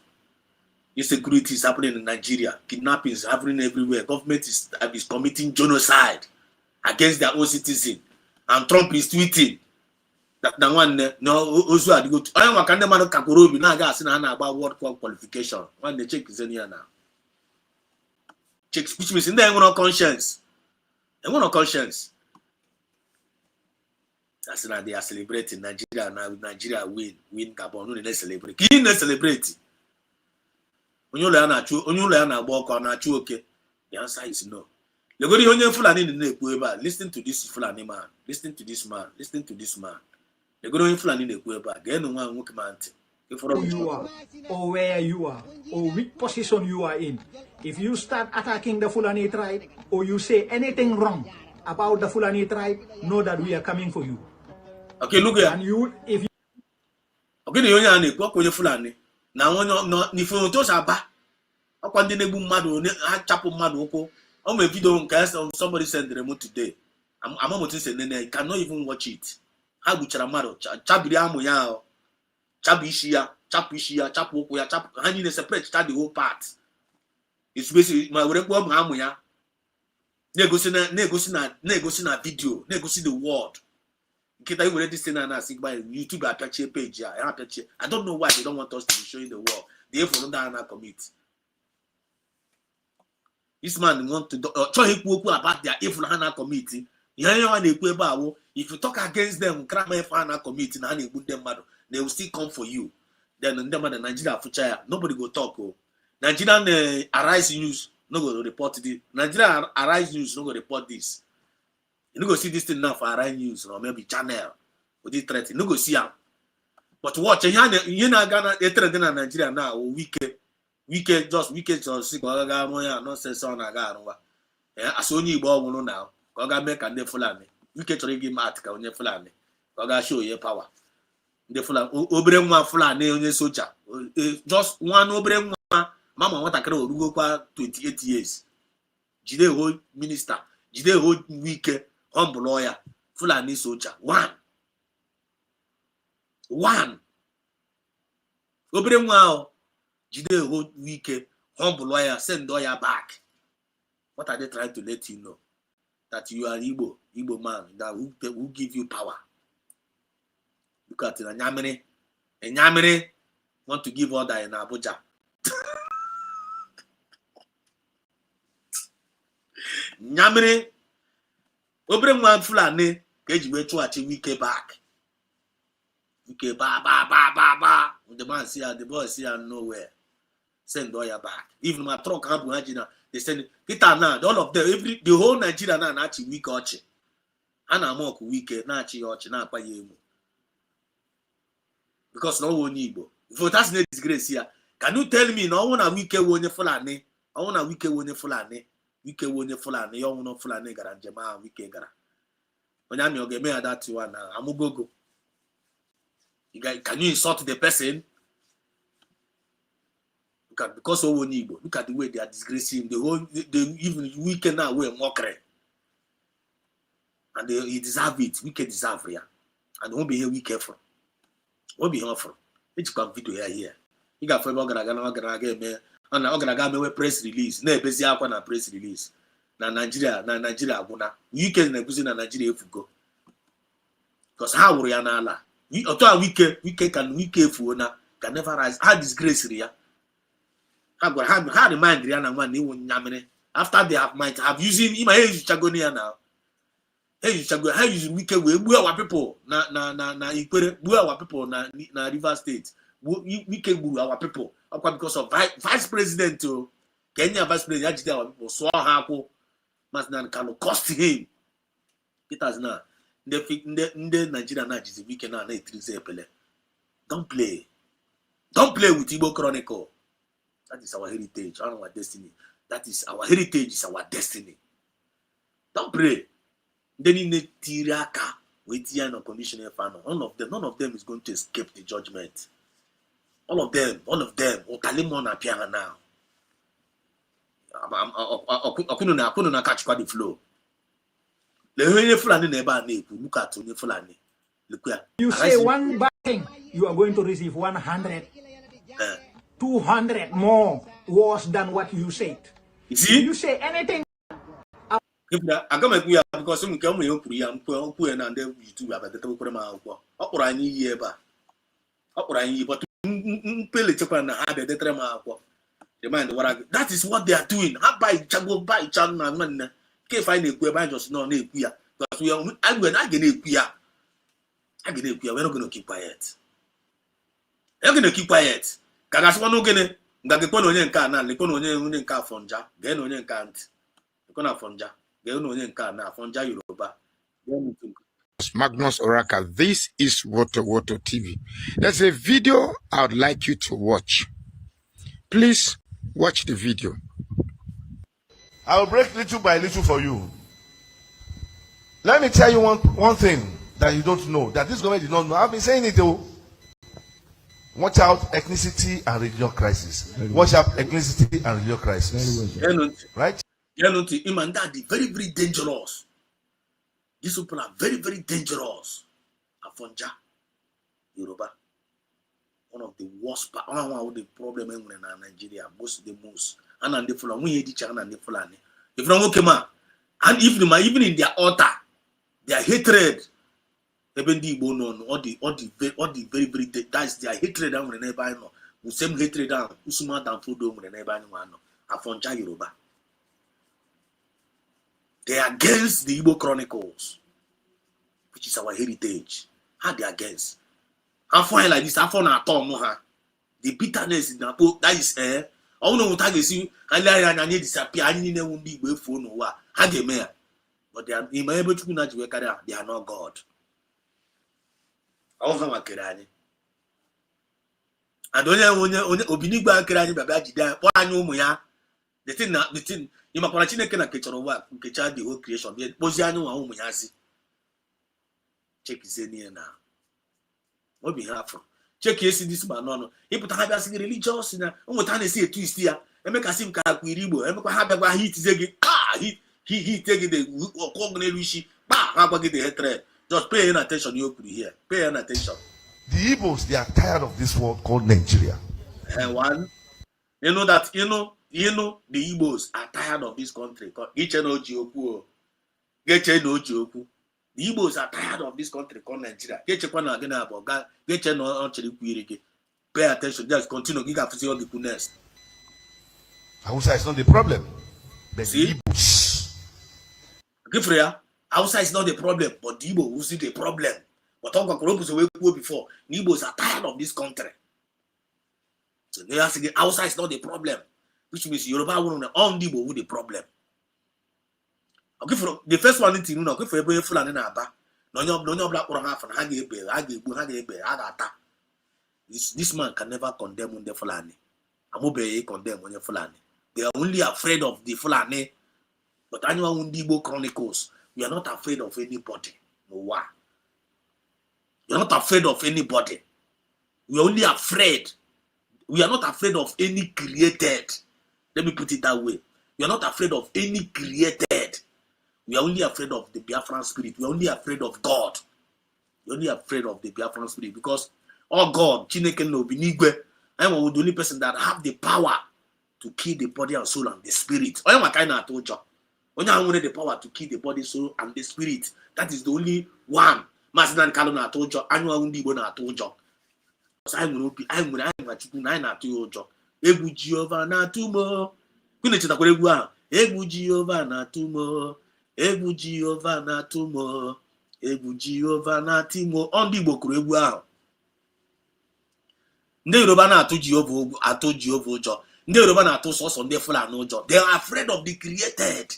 Insecurity is happening in Nigeria. Kidnapping is happening everywhere. Government is committing genocide against their own citizens. And Trump is tweeting that the one no also had to go to I am a kind of man Kakorobi now gas about World Cup qualification. When the check is in here now. Check which means in there no conscience. They want no conscience. That's now they are celebrating Nigeria now. Nigeria win Gabon. No, they celebrate. Can they celebrate? When you learn about okay. The answer is no. Listen to this Fulani man. Listen to this man. Listen to this man. Who you are, or where you are, or which position you are in. If you start attacking the Fulani tribe, or you say anything wrong, about the Fulani tribe, know that we are coming for you. Okay, look here. And you, if you... Okay, the only one is what Fulani. Now, no, if you don't have akwa ndị na-egbu mmadụ ha chapụ mmadụ ụkwụ o nwere video nke somebody send the remote today amamotu se nene cannot even watch it ha gbuchara mmadụ chabiri amụ ya ahụ chapụ isi ya chapụ ụkwụ ya chapụ ha niile separate the whole part it's basically ma were kpọọ ma amụ ya na-egosi na video na-egosi the world nkịta iwere this thing na asị gba YouTube apịachie page ya apịachie I don't know why they don't want us to be showing the world they follow that na commit. This man want to about their evil Hana committee. If you talk against them, Hana committee, they will still come for you. Then Nigeria future, nobody go talk. Nigerian Arise News no go report this. Nigerian Arise News no go report this. You no go see this thing now for Arise News or maybe channel with this threat. You no go see them. But watch, you know Ghana in Nigeria now Wike just ga moya nonsense on aga arụwa asị onye Igbo ọnwụrụ na ka ọ ga mee ka ndị Fulani Wike chọrọ igi mat ka onye Fulani ka ọ ga show ye power ndị Fulani obere nwa Fulani onye soja just one obere nwa mama nwatakịrị orugokwa 28 years jide ho minister jide ho Wike humble lawyer Fulani soja one obere nwa ahụ jide hold Wike, humble lawyer, send lawyer back. What are they trying to let you know? That you are Igbo man, that will give you power. Look at it, Nyamere want to give order in Abuja. Nyamere, obre nwa Fulani, keji we to Wike back. Wike ba. The man see her, the boy see her nowhere. Send lawyer back. Even my truck they send it now. All of them, the whole Nigeria now actually weak ochi. Ana mock weak na chi ochi na pa yemu. Because no one Igbo. If that's no disgrace here, can you tell me no one a weak wonye Fulani? I want a weak wonye Fulani. Weak wonye Fulani. You want no Fulani gara jema weak gara. When I'm your game that one now, I'm go. You guys, can you insult the person? Because of Igbo, look at the way they are disgracing the even Wike now wear mockery. And he deserve it. Wike deserve it. And won't be here Wike from. Won't be here from. It's come video here. You got for Ogaraga me and Ogaraga me press release. Na ebezi akwa na press release. Na Nigeria abuna. Wike na kuzi na Nigeria efugo. Because how were ya na ala? Wike can never rise. How disgrace ya? How remind Rihanna man Nyamere after they might have using him Chagonia now. Hey Chago, how use Wike we our people na Ikwere, our people na River State. Wike our people. Because of vice president to Kenya vice president our people so hako must not can cost him. It has now. The Nigeria na jizi Wike na 3 pele. Don't play with Igbo Chronicle. That is our heritage, our destiny. That is our heritage, is our destiny. Don't pray. Then in the tiraka, with no conditional fan. None of them is going to escape the judgment. All of them. Otalimon appear now. I couldn't catch the flow. Look at Fulani. You say one bad thing, you are going to receive 100. 200 more worse than what you said. You see? You say anything. I come because some come here and YouTube about the but that is what they are doing. How by Chago by China man can't find a queer by just no queer. Because we are I'm going to get we're not going to keep quiet. They're going to keep quiet. Kagaswa no gene ngagekwa onye nka na lekwa onye nka fonja ge na onye nka ntị lekwa na fonja ge na onye nka na fonja Yoruba. Magnus Oracle, this is Woto TV. There's a video I would like you to watch. Please watch the video. I will break little by little for you. Let me tell you one thing that you don't know, that this government did not know. I've been saying it though. Watch out ethnicity and religion crisis. Watch out ethnicity and religion crisis. Right? Imanda, very, very dangerous. These people are very, very dangerous. Afonja, Yoruba. One of the worst part, one of the problem in Nigeria, most. And the Fulani, we hate and the Fulani. If not okay, man, and even in their altar, their hatred, even the bonon, all the very, very, that's their hatred. I'm going to know. The same hatred down, Usuma than food over the neighbor. Afonja Yoruba. They are against the Igbo Chronicles, which is our heritage. How they against? I find like this. I found a Tom the bitterness in that is I don't know what I see. I need disappear. I need to be with phone or what. How they may, but they are able to not work. They are not God. I don't know what Kirani. I don't know Obinigba Kirani Babajida. What I know, Muya. The thing. You might want to get a picture of what the whole creation. Bosiano, Muyazi. Check his in now. What be Biafra? Check this man. No. He put a high religious in a time see a twist here. And make a sim car with Ribo. And make a habit where he take he take the cognition. How about get the head? Just pay attention. You could hear. Pay attention. The Igbos, they are tired of this world called Nigeria. And one, you know that the Igbos are tired of this country. Get no joke. Get no joke. The Igbos are tired of this country called Nigeria. Get your again about God. Get your no actually pay attention. Just continue. You have to see all the goodness. Hausa is not the problem. But see? The Igbos. Biafra, Hausa is not the problem, but the Igbo will see the problem. But talk about Columbus away before. The Igbos are tired of this country. So they are saying Hausa is not the problem, which means Yoruba will on the Igbo with the problem. Okay, for the first one in okay for every Fulani na Aba. No black or half and this man can never condemn the Fulani. Amobe condemn on the Fulani. They are only afraid of the Fulani. But annual Igbo Chronicles, we are not afraid of anybody. No why? We are not afraid of anybody. We are only afraid. We are not afraid of any created. Let me put it that way. We are not afraid of any created. We are only afraid of the Biafran spirit. We are only afraid of God. We are only afraid of the Biafran spirit because oh God, Chineke no Binigwe, I am the only person that have the power to kill the body and soul and the spirit. I am a kind of told you. Only I wanted the power to kill the body, soul, and the spirit. That is the only one. Masdan Kalona told you. Annual Undibo na told you. I'm going to you. Ebu Jehovah na tumo. Kunechita kwa egwa. Ebu Jehovah na tumo. Ebu Jehovah na tumo. Ebu Jehovah na timo. Ondibo kuru egwu ahụ. Ndị Yoruba na-atụ Jehovah ụjọ. Ndị Yoruba na-atụ sọsọ ndị Fulani ụjọ. They are afraid of the created.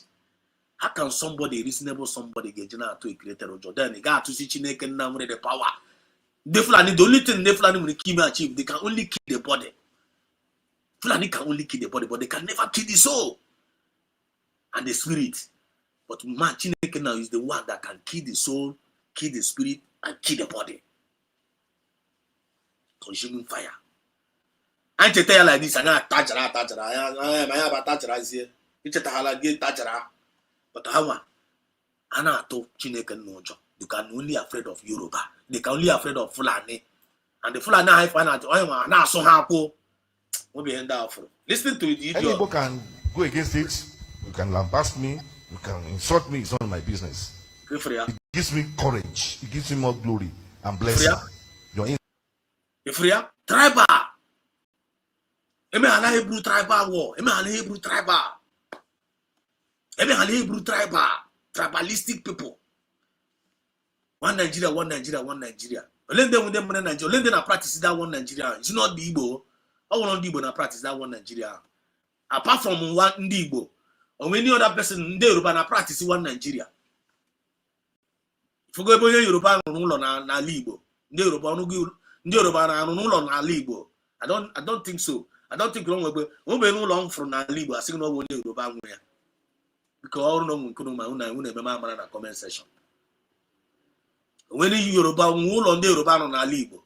How can somebody, reasonable somebody, get to a created ụjọ? Then they got to see Chineke now with the power. The only thing the Fulani will keep achieve, they can only kill the body. Fulani can only kill the body, but they can never kill the soul and the spirit. But man, Chineke now is the one that can kill the soul, kill the spirit, and kill the body. Consuming fire. I tell you like this, I got touch her. I have a touch her here. It's a touch her. But how? Anna told Chineke no job. They can only afraid of Yoruba. They can only afraid of Fulani. And the Fulani I find out, oh, now so happy. What be end out for? Listen to it. Anybody can go against it. You can lambast me. You can insult me. It's not my business. It gives me courage. It gives me more glory and blessing. You're in. Biafra, tribal. Eme ala Hebrew tribal war. Eme ala Hebrew tribal. Eme ala Hebrew tribal. Tribalistic people. One Nigeria, one Nigeria, one Nigeria. Let them with them in Nigeria. Let them practice that one Nigeria. It's not the Igbo. I want Igbo to practice that one Nigeria. Apart from one Igbo, or any other person, they Yoruba practice one Nigeria. If you go to Yoruba na Igbo, they Yoruba na Igbo. I don't think so. I don't think wrong with no long from na Igbo. I think no one Yoruba because all know my own na comment section. When Yoruba ụlọ ndị Yoruba nọ n'ala Igbo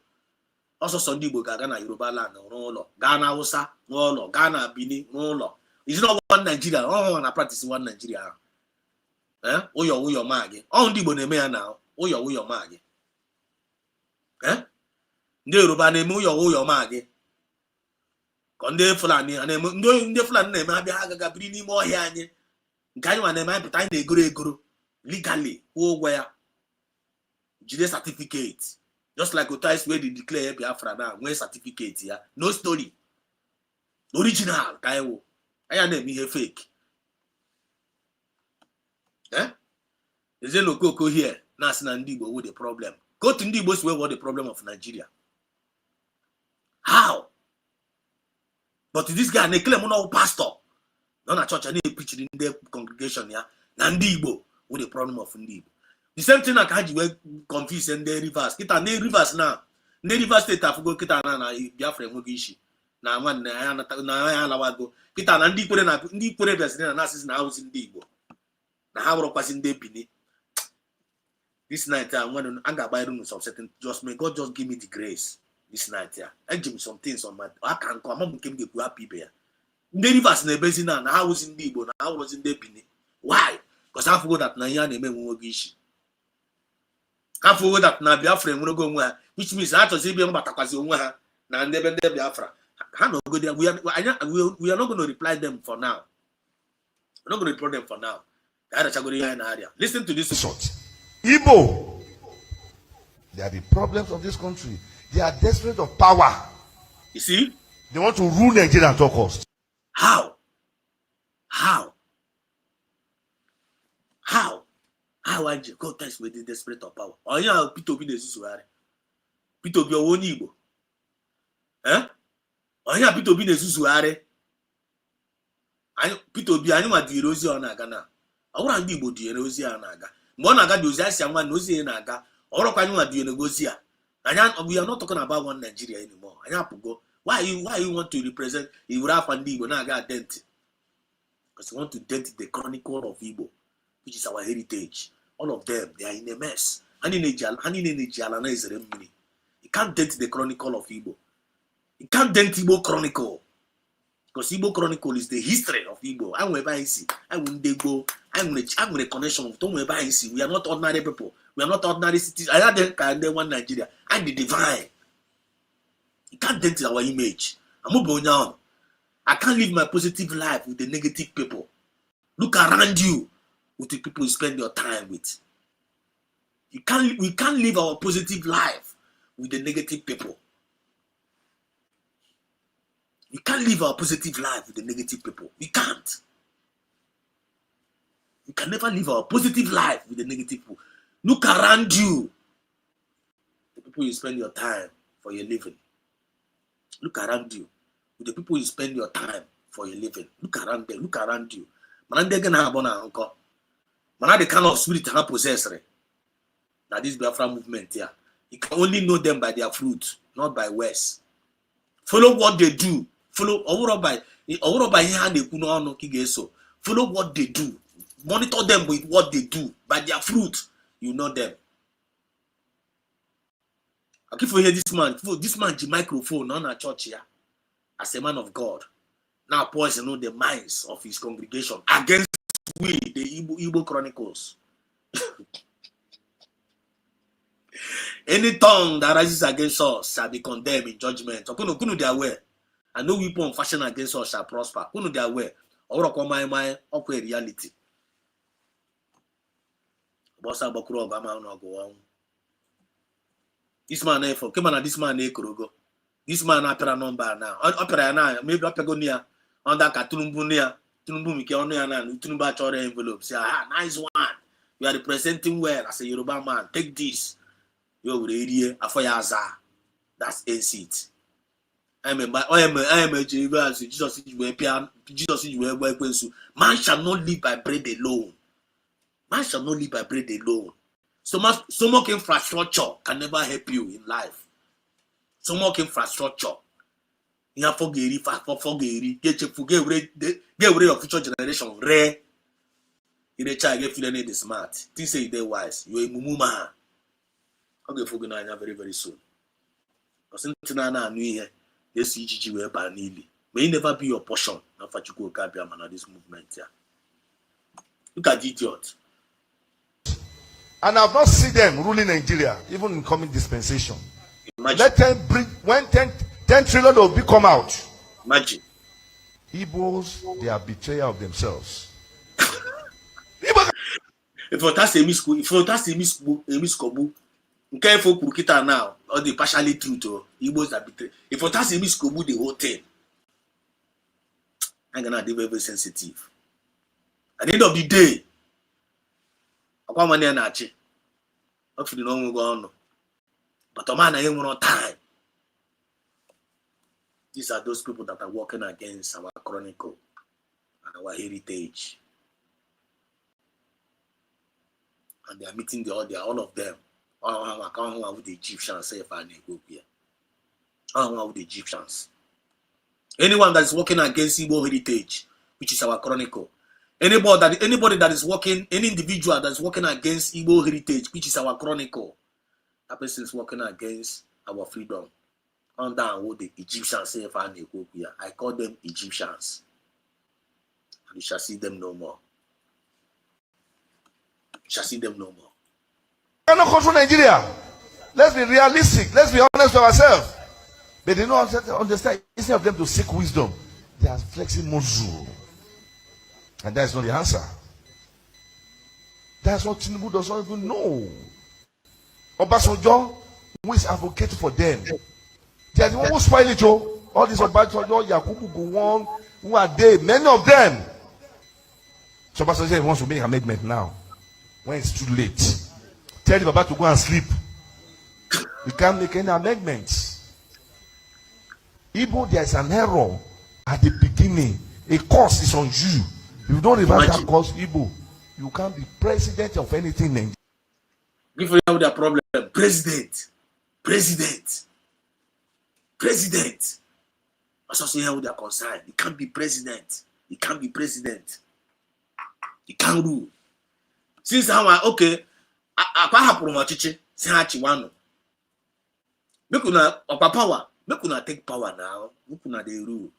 ọsọsọ ndị Igbo ga-aga na Yoruba land rụọ ụlọ, gaa na Hausa rụọ ụlọ, gaa na Benin rụọ ụlọ. Is not one Nigeria. Oh, na practice one Nigeria. Uyo ma gị. Ọ ndị Igbo na-eme ya na uyo ma gị. Ndị Yoruba na-eme uyo ma gị. Ka ndị Fulani na-eme ndị Fulani na-eme abịa agaga biri n'ime ọhịa anyị. Nke anyị na-eme anyị pụta anyị na-egoro legally kwụọ ụgwọ ya. Jide certificate. Just like Otais where they declare Biafra now, when certificate ya. No story. Original ka anyị wụ. Anya na-eme ihe fake. Is there no Koko here? Na asị na ndị Igbo with the problem. Go to ndị Igbo si wee the problem of Nigeria. How? But this guy na-ekele mụ na pastor. Nọ na church na-epreach in the congregation ya. Na ndị Igbo with the problem of ndị Igbo. The same thing like how you were confused in the rivers. Kita ne rivers now. Ne rivers state afugo kita na Biafra enweghị isi. Na nwanne ya alawago. Kita na ndị kwere bịasịrị na asịsị na ahụzi ndị Igbo. Na ha bụrụkwasị ndị Benin. This night I ga-agba iru some certain just may God just give me the grace this night ya. I give me some things on my aka nkọ ama nke m ga-ekwu happy ibe ya. Ndị rivers na-ebezi na ha ahụzi ndị Igbo na ha ahụzi ndị Benin. Why? Because I forgot that na ihe a na-eme enweghị isi. I forgot that na Biafra enweghị onwe ha, which means ha chọzi ibe mgbatakwazi onwe ha na ndị Biafra. Ha no go there. We are not going to reply them for now. We're not going to reply them for now. Listen to this short. Igbo, they are the problems of this country. They are desperate of power. You see? They want to rule Nigeria at all costs. How? I go test with the spirit of power. Oh yeah, Peter Obi na-ezuzugharị. Peter Obi onye Igbo. Onye Peter Obi na-ezuzugharị. Peter Obi anyị ma dịrị ozi ọ na-aga na. Ọ bụrụ ndị Igbo dịrị ozi a na-aga. Mgbe ọ na-aga dị ozi asị nwa na ozi na-aga. Ọrụkwa anyị ma dịrị ozi a. We are not talking about one Nigeria anymore. Anyị apụgo. Why you want to represent Igbo afọ ndị Igbo na-aga identity? Because you want to dent the chronicle of Igbo, which is our heritage. All of them, they are in a mess. You can't dent the chronicle of Igbo. You can't dent Igbo chronicle. Because Igbo chronicle is the history of Igbo. I'm a connection with them. We are not ordinary people. We are not ordinary citizens. I had one Nigeria. I'm the divine. You can't dent our image. I can't live my positive life with the negative people. Look around you with the people you spend your time with. We can't live our positive life with the negative people. We can't live our positive life with the negative people. We can't. We can never live our positive life with the negative people. Look around you. The people you spend your time for your living. Look around you. With the people you spend your time for your living. Look around them. Look around you. Man, they're gonna have uncle. Man, the kind of spirit have possessed. Now this Biafra movement here. You can only know them by their fruit, not by words. Follow what they do. Follow over by follow what they do. Monitor them with what they do. By their fruit, you know them. I keep hear this man the microphone on a church here. As a man of God, now poison the minds of his congregation against the Igbo Chronicles. Any tongue that rises against us shall be condemned in judgment. Kunu they are aware. And no weapon fashioned against us shall prosper. Kunu they are aware. Or my reality. Bossa Bokuro Obama no go on. This man for this man Kurogo. This man opera number now. Opera now, maybe Opegonia under Katunumbunia, Tunumbuki on Tunumba Chore envelope. Say, nice one. You are representing well as a Yoruba man. Take this. You're ready for Yaza. That's a seat. I am a Jesus man shall not live by bread alone. Man shall not live by bread alone. So much infrastructure can never help you in life. So much infrastructure. You have forget get rid of future generation. Rare. You the child get feeling the smart. Think say they wise. You a mumu man. Okay, for very, very soon. Because na anu ihe, this EGG will may never be your portion. Now, Fachuku Kabiamana, this movement here. Look at the idiot. And I've not seen them ruling Nigeria, even in coming dispensation. Imagine. Let them bring, when 10 trillion will be come out. Imagine. Igbos, they are betrayal of themselves. If that's a miskobu, okay, for Kurukita now, or the partially true to Igbos are betrayed. If that's a miskobu, the whole thing, I'm gonna be very sensitive. At the end of the day, Aquaman and Archie, not for the long gone, but a man I ain't no time. These are those people that are working against our chronicle and our heritage. And they are meeting all of them. I can't with the Egyptians say if I go here. I don't with the Egyptians. Anyone that is working against Igbo heritage, which is our chronicle. Anybody that is working, any individual that is working against Igbo heritage, which is our chronicle, that person is working against our freedom. Under what the Egyptians say if I go here. I call them Egyptians. And you shall see them no more. You shall see them no more. We cannot control Nigeria. Let's be realistic. Let's be honest with ourselves. But they don't understand. Instead of them to seek wisdom, they are flexing muscle. And that's not the answer. That's what Tinubu does not even know. Obasanjo, who is advocating for them. They are the one who spoil it, Joe. All these Obasanjo, Yakubu, Gowon, who are they? Many of them. So Obasanjo wants to make an amendment now. When it's too late. Tell the Baba to go and sleep. You can't make any amendments. Igbo, there is an error at the beginning. A curse is on you. If you don't reverse that curse, Igbo, you can't be president of anything in Nigeria. Give you the problem. President. That's also here with their concern. He can't be president. He can't rule. Since I'm okay, I have promoted. Say Hachiwano. Make una power. Make una take power now. Make una dey rule.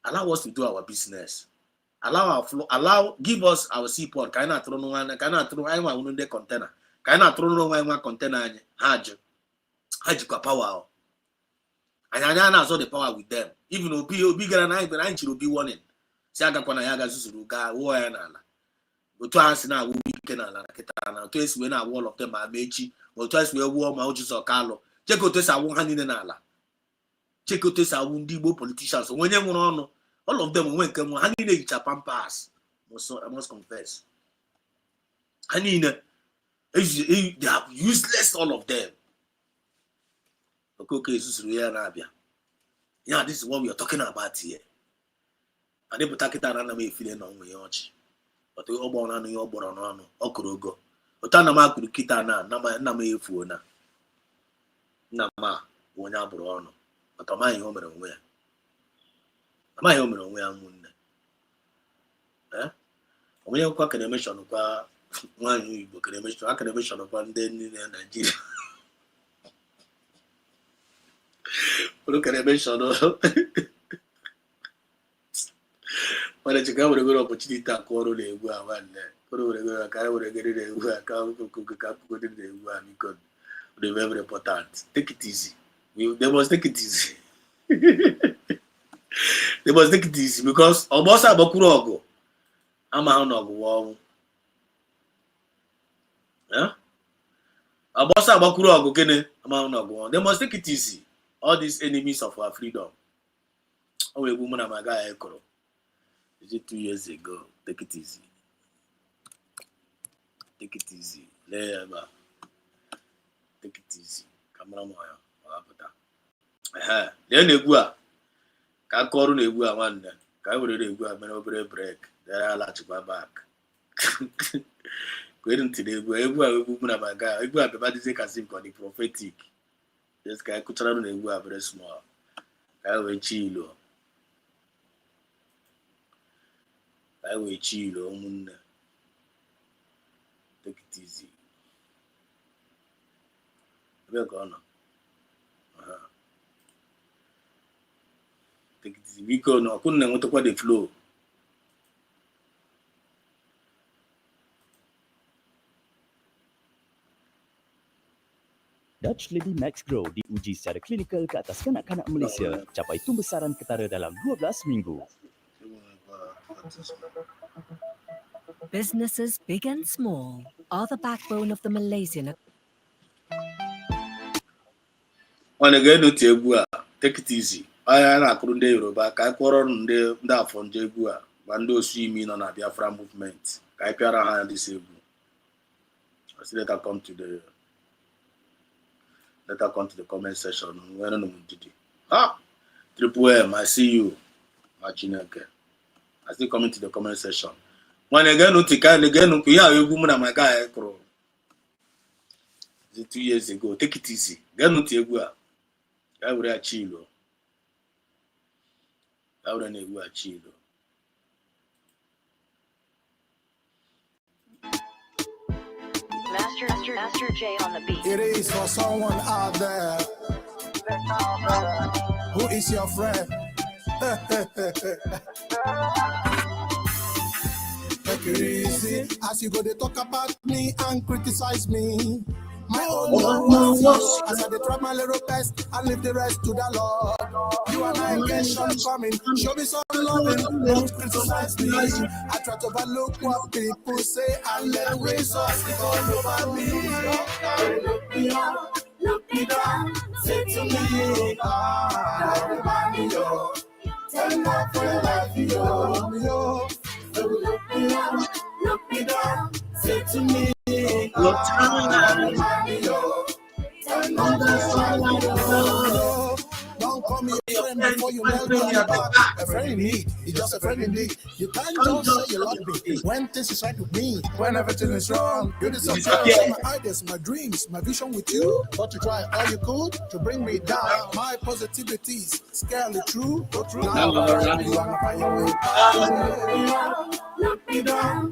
Allow us to do our business. Give us our seaport. Can I throw no one? Can I throw anyone the container? Can I throw no one container? Hajj power. And I saw the power with them. Even though bigger than I will be warning. Saga Kwana Yaga Zuruga, Woyanala. But twice now we can allow twice when I wall of them are Mechi, or twice we war Mauchus or Carlo. Check out this I won't hand in an ala. Check out this I won't deal politicians. When you want all of them went come hanging each Japan pass. I must confess. I mean, they are useless, all of them. Okay, this is what we are talking about here. And they put it on me feeling on my watch. But the Obon and your Boron, Okorogo. But Tanama could Kitana, Nama Fuona. Nama, Wona Borono. But am I home and where? Am I home and where I'm wounded? Eh? When you can emission of one you book an emission, I can emission of one day in Nigeria. Look at the mention of when you come with a good opportunity to call the one there. The very important. Take it easy. They must take it easy. They must take it easy because almost a Bakurogo. I'm out of war. Yeah? Almost a Bakurogo, I'm out of war. They must take it easy. All these enemies of our freedom. Oh, a woman of my guy, is it 2 years ago? Take it easy. Take it easy. Take it easy. Camera moya. Then a gua. Can't call on a gua one. Can't read a gua, man over a break. There are lots of my back. Going to the woman of my guy. I go up about the Kasim on the prophetic. This guy could try to go very small. I will chill. Take it easy. Ebe ka ọ nọ. Take it easy. Biko na ọkụ na-enwetakwa the flow. Dutch Lady Max Grow diuji secara klinikal ke atas kanak-kanak Malaysia capai tumbesaran ketara dalam 12 minggu. Businesses big and small are the backbone of the Malaysian. Ọ na-ga-enu ti egwu a, take it easy. Anya na-akụrụ ndị Yoruba ka anyị kpọrọ ndị afọ nje egwu a ma ndị osu imi nọ na Biafra movement ka anyị pịara ha this egwu. Let her come to the comment section. Triple M, I see you. I still coming to the comment section. When again, my guy, 2 years ago. Take it easy. Get no tegua. I would have chill. I would have chill. Master J on the beat. It is for someone out there. Who is your friend? Take it easy. As you go, they talk about me and criticize me. My own was as I try my little best and leave the rest to the Lord. You and I get shot coming. Show me some loving. Don't criticize me. I try to overlook what people say and let resources all over me. Look me up, look me down, say to me, remind me, yo. Tell me for your life, yo. Look me up, look me down, say to me. Don't call me a friend before you know me about a friend in need. It's just a friend in need. You can't just say you love me when things is right with me. When everything is wrong, you disappear. My ideas, my dreams, my vision with you. But you try all you could to bring me down. My positivity's scarcely true. But true. Now you wanna find your way. Look me down.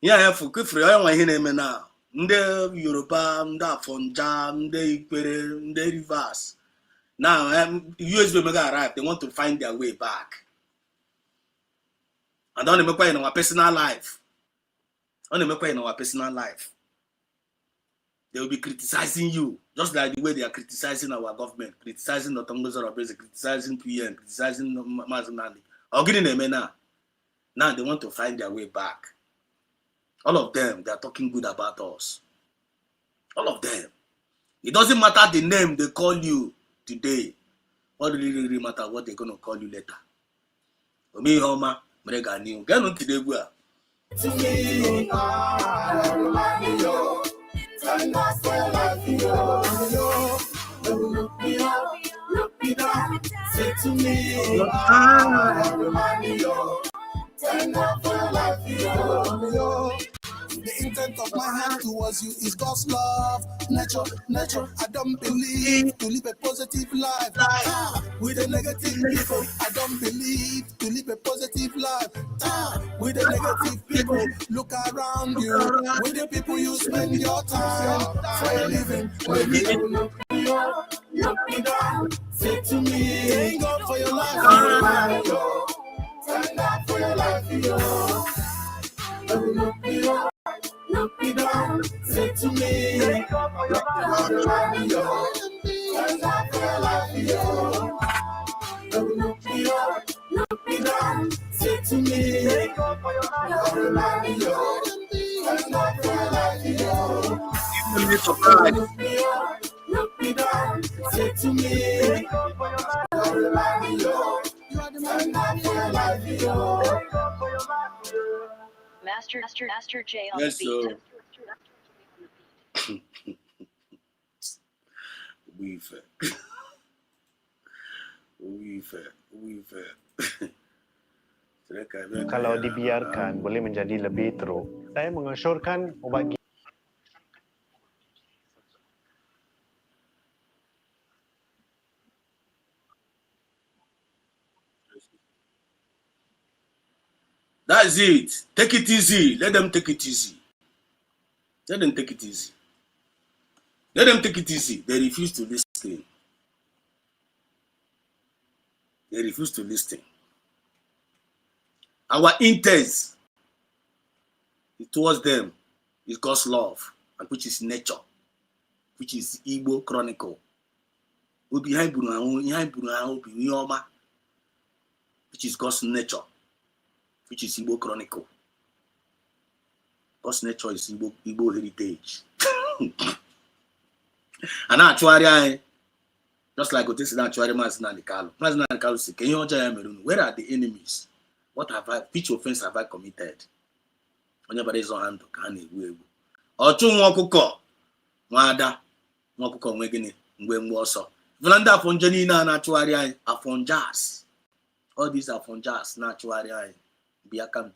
Yeah, for good for you, I hear him now. Nde Yoruba, nda Fonja, nde Ikwere, nde Rivers. Now, US will arrive. They want to find their way back. And don't make in our personal life. Only make in our personal life. They will be criticizing you, just like the way they are criticizing our government, criticizing the Tongos or criticizing PM, criticizing Mazunani. Or getting them now. Now they want to find their way back. All of them, they are talking good about us. All of them. It doesn't matter the name they call you today. What really matter what they're going to call you later. Me, Homa, Mrega New. Get on today, we are. To me, remind me, yo. Turn off your life, yo. Look me up, look me down. Say to me, remind me, yo. Turn off your life, yo. The intent of my heart towards you is God's love. Nature, I don't believe to live a positive life. With the negative people, I don't believe to live a positive life. With the negative people, look around you. With the people you spend your time for a living. When you look me up, look me down, say to me, thank God for your life, yo. Thank God for your life, yo. Look me up. Look me down, say to me, thank God for your life, yo. Thank God for your life, yo. Look me up, look me down, say to me, thank God for your life, yo. Thank God for your life, yo. Look me up, look me down, say to me, thank God for your life, yo. Thank God for your life, yo. Master J on the beat. Kalau dibiarkan boleh menjadi lebih teruk. Saya mengesyorkan obat That's it. Take it easy. Let them take it easy. Let them take it easy. Let them take it easy. They refuse to listen. They refuse to listen. Our intent towards them is God's love, and which is nature, which is Igbo Chronicle. Which is God's nature, which is Igbo Chronicle. God's nature is Igbo heritage. And actually, just like what this is actually Mazina Kalu say, where are the enemies? What have I, which offense have I committed? Whenever is on hand to can egwu. Ochu nwokuko nwada nwokuko nwegini mgbe ọsọ. Vlander afonjeni na achụgharị anyị afonjas. All these afonjas na achụgharị anyị biaka.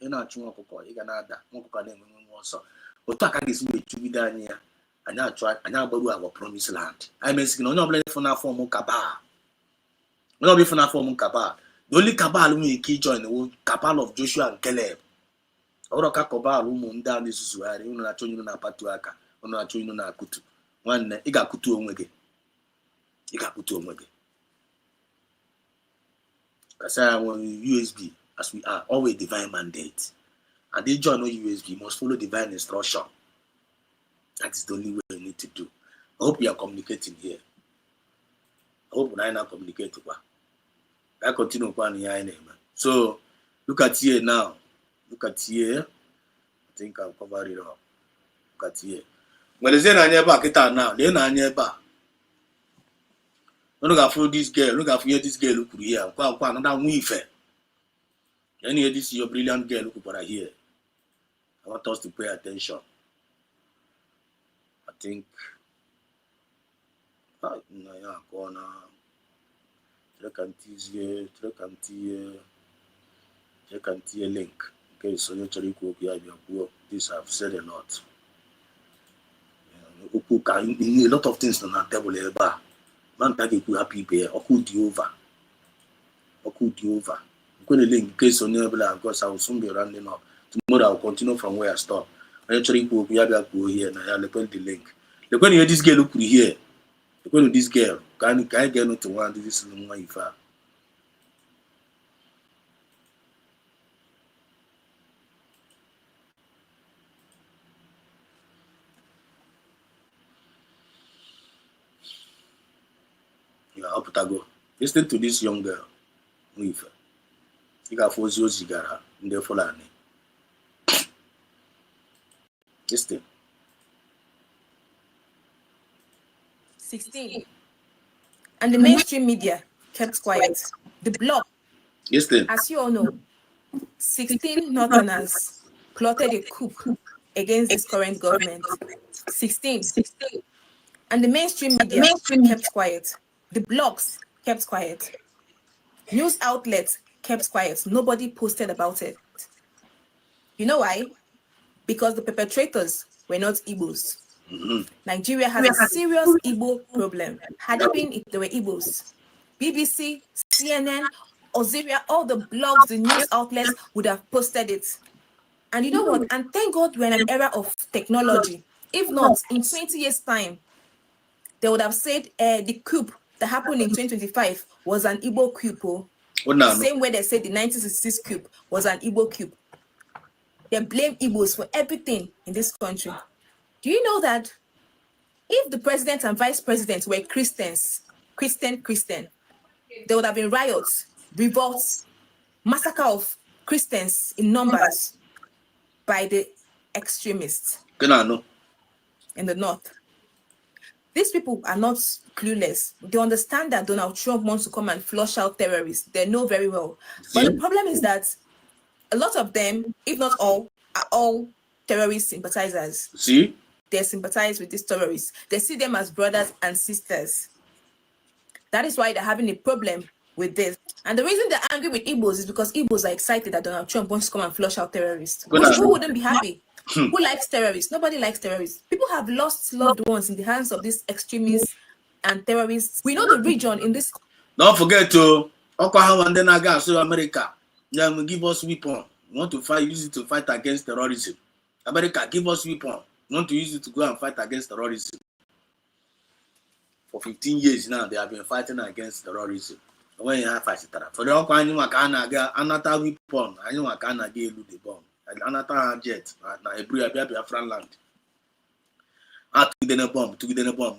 Ị na-achụ nwokuko ị ga na-ada nwokuko na-enwe ọsọ. Otu aka ga-esi mechugide anyị ya. Anyị agbaru our promised land. I mean, onye ọbụla ịfụ n'afọ ụmụ kabal. Onye ọbụla ịfụ n'afọ ụmụ kabal. The only cabal nwere ike join the cabal of Joshua and Caleb. Ọrụ ka kabal ụmụ ndị a na-ezuzugharị unu na-achọ unu na-apatu aka, unu na-achọ unu na-akụtu. Nwanne, ị ga-akụtu onwe gị. Ị ga-akụtu onwe gị. Kasaya USB, as we are, always divine mandate. And they join no USB, must follow divine instruction. That is the only way you need to do. I hope you are communicating here. I hope I now communicate. I continue on here. So look at here now. Look at here. I think I'll cover it up. Look at here. When they say now, they now. Look at for this girl. Look at for this girl. Look here. Another weaver. Then here this is your brilliant girl. Look over here. I want us to pay attention. I think link. Okay, so this I've said a lot. A lot of things on that table. Man, tag you happy bear or could you over? Or could you over? I'm going to link case on your because I will soon be rounding up. Tomorrow I'll continue from where I stop. I actually go here and I'll put the link. Look when you hear this girl look here. Look when this girl can get not to one this is no if yeah, up to go. Listen to this young girl. If you got 4 0 cigar in the Fulani. Listen. 16. And the mainstream media kept quiet. The bloc, as you all know, 16 Northerners plotted a coup against this current government. 16. And the mainstream media kept quiet. The blogs kept quiet. News outlets kept quiet. Nobody posted about it. You know why? Because the perpetrators were not Igbos. Nigeria has a serious Igbo problem. Had it been if they were Igbos, BBC, CNN, Oziria, all the blogs, the news outlets would have posted it. And you know what? And thank God we're in an era of technology. If not, in 20 years' time, they would have said the coup that happened in 2025 was an Igbo coup. Same way they said the 1966 coup was an Igbo coup. They blame Igbos for everything in this country. Do you know that if the president and vice president were Christians, Christian, there would have been riots, revolts, massacre of Christians in numbers by the extremists in the north. These people are not clueless. They understand that Donald Trump wants to come and flush out terrorists. They know very well. But the problem is that a lot of them, if not all, are all terrorist sympathizers. See? They sympathize with these terrorists. They see them as brothers and sisters. That is why they're having a problem with this. And the reason they're angry with Igbos is because Igbos are excited that Donald Trump wants to come and flush out terrorists. Who wouldn't be happy? Who likes terrorists? Nobody likes terrorists. People have lost loved ones in the hands of these extremists and terrorists. We know the region in this. Don't forget to Oklahoma and then again, so America. Then give us weapon. We want to fight, use it to fight against terrorism. America, give us weapon. Want to use it to go and fight against terrorism. For 15 years now, they have been fighting against terrorism. When you have fight, for the another weapon, I know I can't get the bomb. Another jet, na Biafra land. To get a bomb,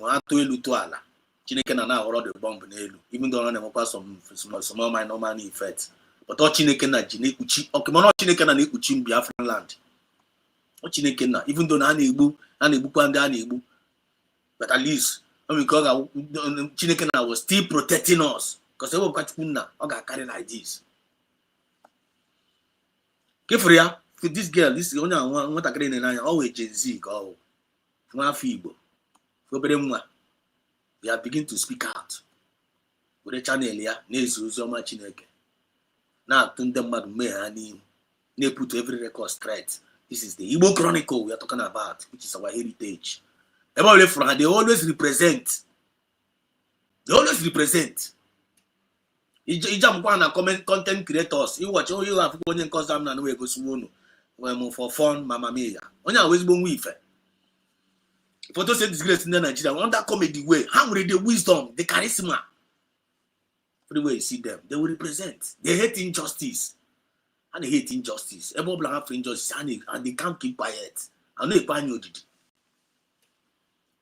I to elu to ala. Chineke na already the bomb n'elu. Even though na make some minor effect. But all Chineke na Chineke Chineke na na-ekpuchi Biafra land. All Chineke na, even though na na-egbukwa ndị a na-egbu. But at least because Chineke na was still protecting us. Because they were carry like this. For this girl, this is only one that in always Gen Z go. They are beginning to speak out. With the channel here, Chineke. Now, they put every record straight. This is the Igbo Chronicle we are talking about, which is our heritage. They always represent. They always represent. Ijam content creators. You watch all you have going cause them na we go suwono. When for fun, mama mia. Only always born with. For those disgrace in Nigeria, on that comedy way, how the wisdom, the charisma. For the way you see them, they will represent. They hate injustice. And they hate injustice. Everyone have injustice and they can't keep quiet. I know if I know it.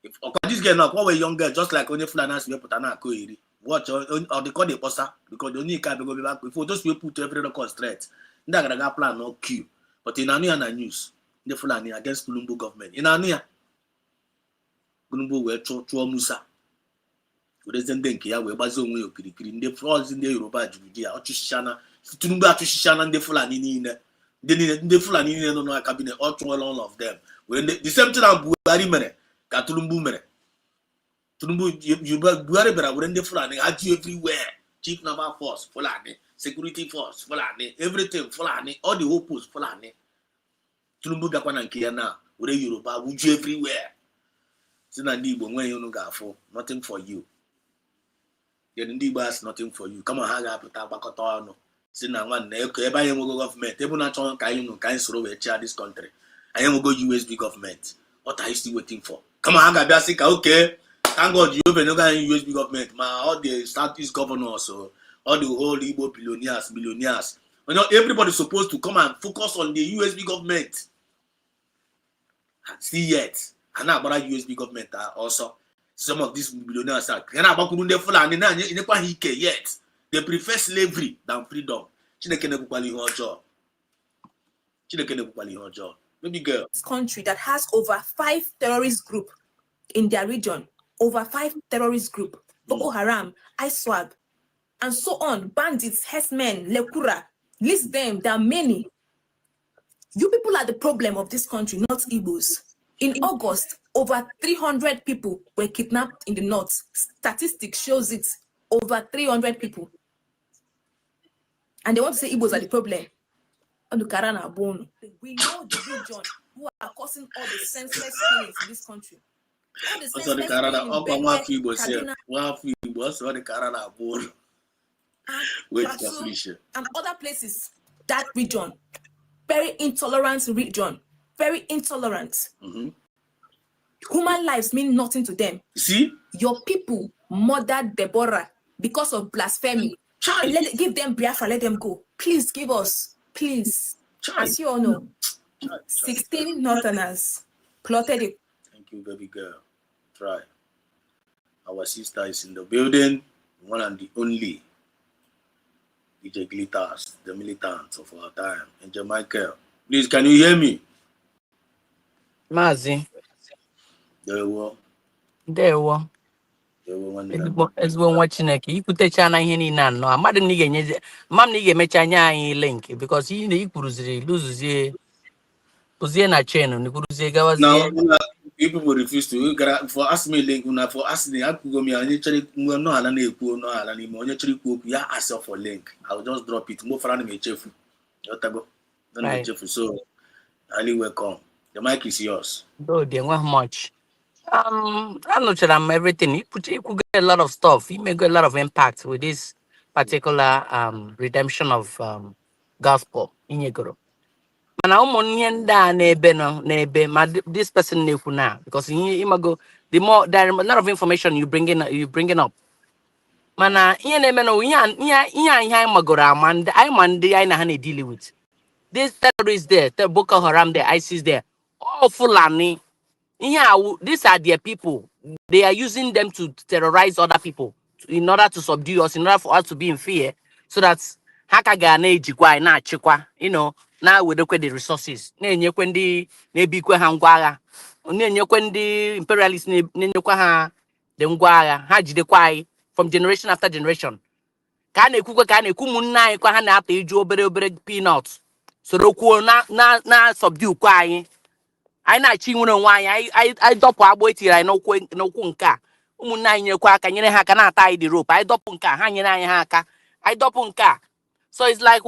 If this girl now, one young girl, just like only Flanas, we put an aquarium. Watch or they call the poster because the only can go back before those people put every record straight. That plan no queue. But in Ania news, the Fulani against Kulumbu government. In Ania, Kulumbu were Chua Musa. Who doesn't think here we're bazon way of Kiri, the frauds in the Yoruba Judea, or Chishana, Tunumba to Shishana and the Fulani in the Fulani in the cabinet, all of them. When the same time, Buari Mere, Katulumbu Mere. You when they Fulani, had you everywhere. Chief number force, Fulani, security force, Fulani, everything, Fulani, all the opus, Fulani. Tulumbu Gakwan and Kiana, where Yoruba, would you everywhere? Sinandi, when you know, for nothing for you. Then indeed, nothing for you. Come on, hang up with Tabacotano. Sina one, I am go government. They will not turn kind throw a chair this country. I am go USB government. What are you still waiting for? Come on, hang up, okay. Thank God you have no USB government, all the Southeast governors, so all the whole Igbo billionaires. You know, everybody's supposed to come and focus on the USB government. See yet. And now about USB government also. Some of these billionaires are yet. They prefer slavery than freedom. Maybe girl. This country that has over 5 terrorist groups in their region. Over 5 terrorist groups, Boko Haram, ISWAG, and so on, bandits, herdsmen, Lekura, list them, there are many. You people are the problem of this country, not Igbos. In August, over 300 people were kidnapped in the north. Statistics shows it, over 300 people. And they want to say Igbos are the problem. We know the region who are causing all the senseless killings in this country. Also the Canada, the Canada board. And other places, that region, very intolerant region, very intolerant. Human lives mean nothing to them. See, your people murdered Deborah because of blasphemy. And give them Biafra, let them go. Please give us, please. As you all know, 16 Northerners plotted it. Thank you, baby girl. Try. Our sister is in the building, one and the only DJ Glitters, the militants of our time. And Jamaica. Please, can you hear me? Mazi. There you go. Ezigbo nwa Chineke ikwutecha na ihe niile anọ amadị na ị ga-enye mam na ị ga-emecha anya anyị link because ị na-ikwuruziri luzuzie ozie na chain n'ikwuruzie gawazie. Now people refuse to for ask me link una for ask me akugo me onye chere no ala na ekwu no ala ni onye chere ikwu okwu ya ask for link. I will just drop it mo fara na me chefu yotago no me chefu so highly welcome. The mic is yours. Though they want much. I'm not sure I'm everything. You could get a lot of stuff. You may get a lot of impact with this particular redemption of gospel in your group. Mana ụmụnne ndị a na-ebe nọ na-ebe ma this person na-ekwu na because ihe imago the more there are a lot of information you bringing up. Mana ihe na-eme na ihe anyị magoro ama anyị ma ndị anyị na ha na-deal with. These terrorists there, the Boko Haram there, ISIS there, all Fulani. These are their people. They are using them to terrorize other people in order to subdue us, in order for us to be in fear, so that haka na ejikwa na achịkwa, na wedekwe the resources. Na-enyekwe ndị na-ebikwe ha ngwa agha. Na-enyekwe ndị imperialists na-enyekwa ha the ngwa agha. Ha jidekwa anyị from generation after generation. Ka a na-ekwukwe ka a na-ekwu ụmụnne anyị kwa ha na-ata iju obere peanuts. Soro kwuo na subdue kwa anyị na-achị nwere onwe anyị dọpụ agbụ etiri anyị n'ụkwụ nke a ụmụnne anyị nyekwa aka nyere ha aka na-ata anyị dị rope anyị dọpụ nke a ha nyere anyị ha aka anyị dọpụ nke a so it's like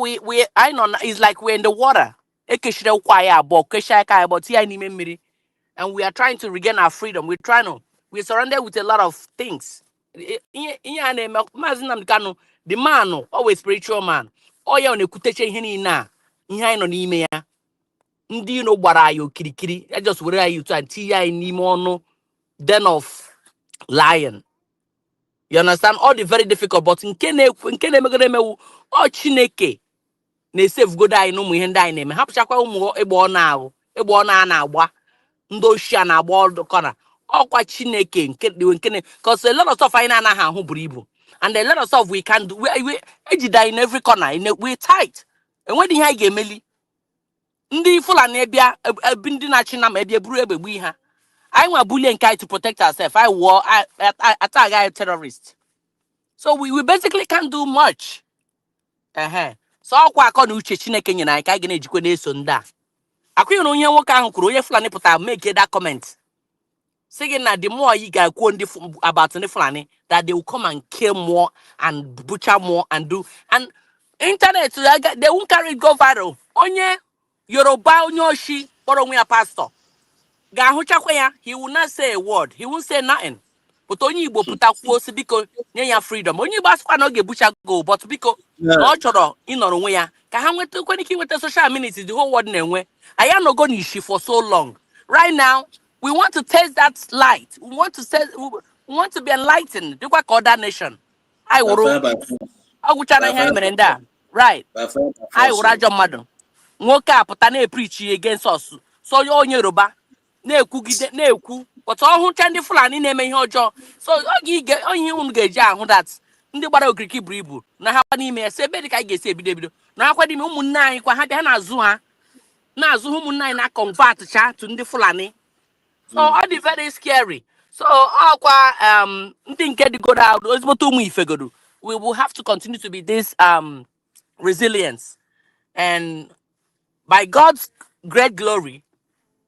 it's like we're in the water ekechiri ụkwụ anyị abụọ kechie aka anyị abụọ tinye anyị n'ime mmiri and we are trying to regain our freedom we're surrounded with a lot of things ihe a na-eme Maazị Nnamdi Kanu the man always spiritual man ọ ya na-ekwutecha ihe niile a ihe anyị nọ n'ime ya ndị gbara anyị okirikiri just were anyị utu and tinye anyị n'ime ọnụ den of lion. You understand? All the very difficult but nke na-emegoro emewu ọ Chineke na-esevugodo anyị n'ụmụ ihe ndị anyị na-eme hapụchakwa ụmụ egbe ọ na-agba ndị ochie na-agba ọdụkọna ọkwa Chineke nke because a lot of stuff anyị na-anaghị ahụ buru ibu and a lot of stuff we can do we ejide in every corner we tight enwedị ihe anyị ga-emeli ndị Fulani ebia ndị na-achị na ma ebia buru egbe gbu ha anyị nwa bulie nke anyị to protect ourselves I war attack guy terrorist so we basically can't do much so ọkwa akọ na uche Chineke nyere anyị ka anyị ga-ejikwa na-eso ndị a akwụghị onye nwoke ahụ kwuru onye Fulani pụtara make that comment saying that the more you guys go about the Fulani that they will come and kill more and butcher more and do and internet they won't carry it go viral onye Yoruba onye oshi kpọrọ onwe ya pastor ga-ahụchakwa ya he will not say a word he won't say nothing but onye Igbo pụtakwuo si biko nye ya freedom onye Igbo asịkwa na ọ ga-ebucha go but biko na ọ chọrọ ịnọrọ onwe ya ka ha nweta ike inweta social amenities the whole world na-enwe anyị anọgo n'ishi for so long right now we want to taste that light we want to be enlightened dịkwa ka other nation anyị wụrụ ọgwụchara ihe anyị mere ndị a right anyị wụrụ ajọ mmadụ nwoke a pụta na-eprichi against us so onye Yoruba na-ekwugide na-ekwu but ọhụcha ndị Fulani na-eme ihe ọjọọ so ihe unu ga-eji ahụ that ndị gbara okirikiri buru ibu na ha n'ime ya si ebe dị ka anyị ga-esi ebido na akwa n'ime ụmụnne anyị kwa ha bịa na-azụ ụmụnne anyị na convert cha to ndị Fulani so ọ dị very scary so ọkwa ndị nke dịgoro ezigbote ụmụ ifegodo we will have to continue to be this resilience and by God's great glory,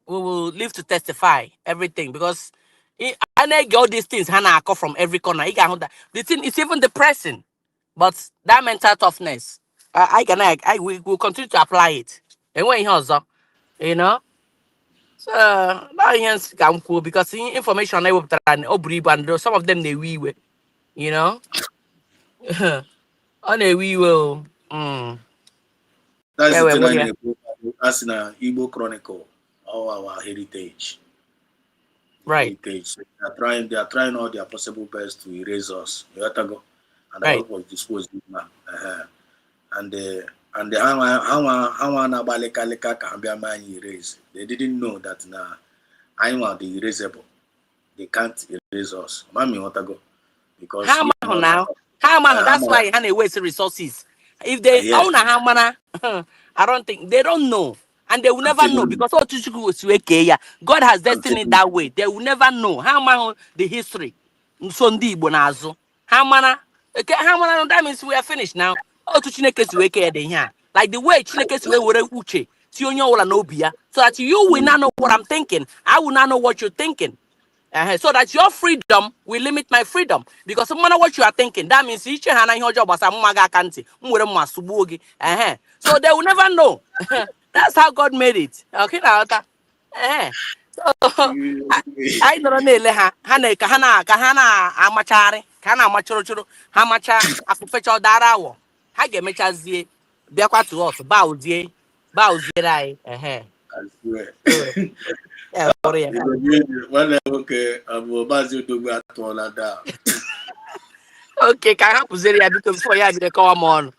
we will live to testify everything because I get all these things Hannah come from every corner. The thing is even depressing, but that mental toughness, we will continue to apply it. And when so that is cool because information I will and some of them they we on a we will. That's the thing as in Igbo Chronicle, all our heritage. Right. Heritage. They are trying all their possible best to erase us. And right. I was disposed now. And how can be erase? They didn't know that now I'm the erasable. They can't erase us. Mami Otago. Because now. That's why they waste resources. If they own a hamana, I don't think they don't know. And they will never know because God has destined it that way. They will never know. How the history. That means we are finished now. Like the way Chineke so that you will not know what I'm thinking. I will not know what you're thinking. So that your freedom will limit my freedom. Because no matter what you are thinking, that means so they will never know. That's how God made it. Okay, now. So I don't know. Amachari, Machoro, Hamacha, Akufecho Darawo. I get Mechazie, Biakwa to us, bow, dear. Bauzirai. I swear. Yeah, for real. One okay, Bazi Odogwu atụọla down. Okay, can I put it because before you have to come on.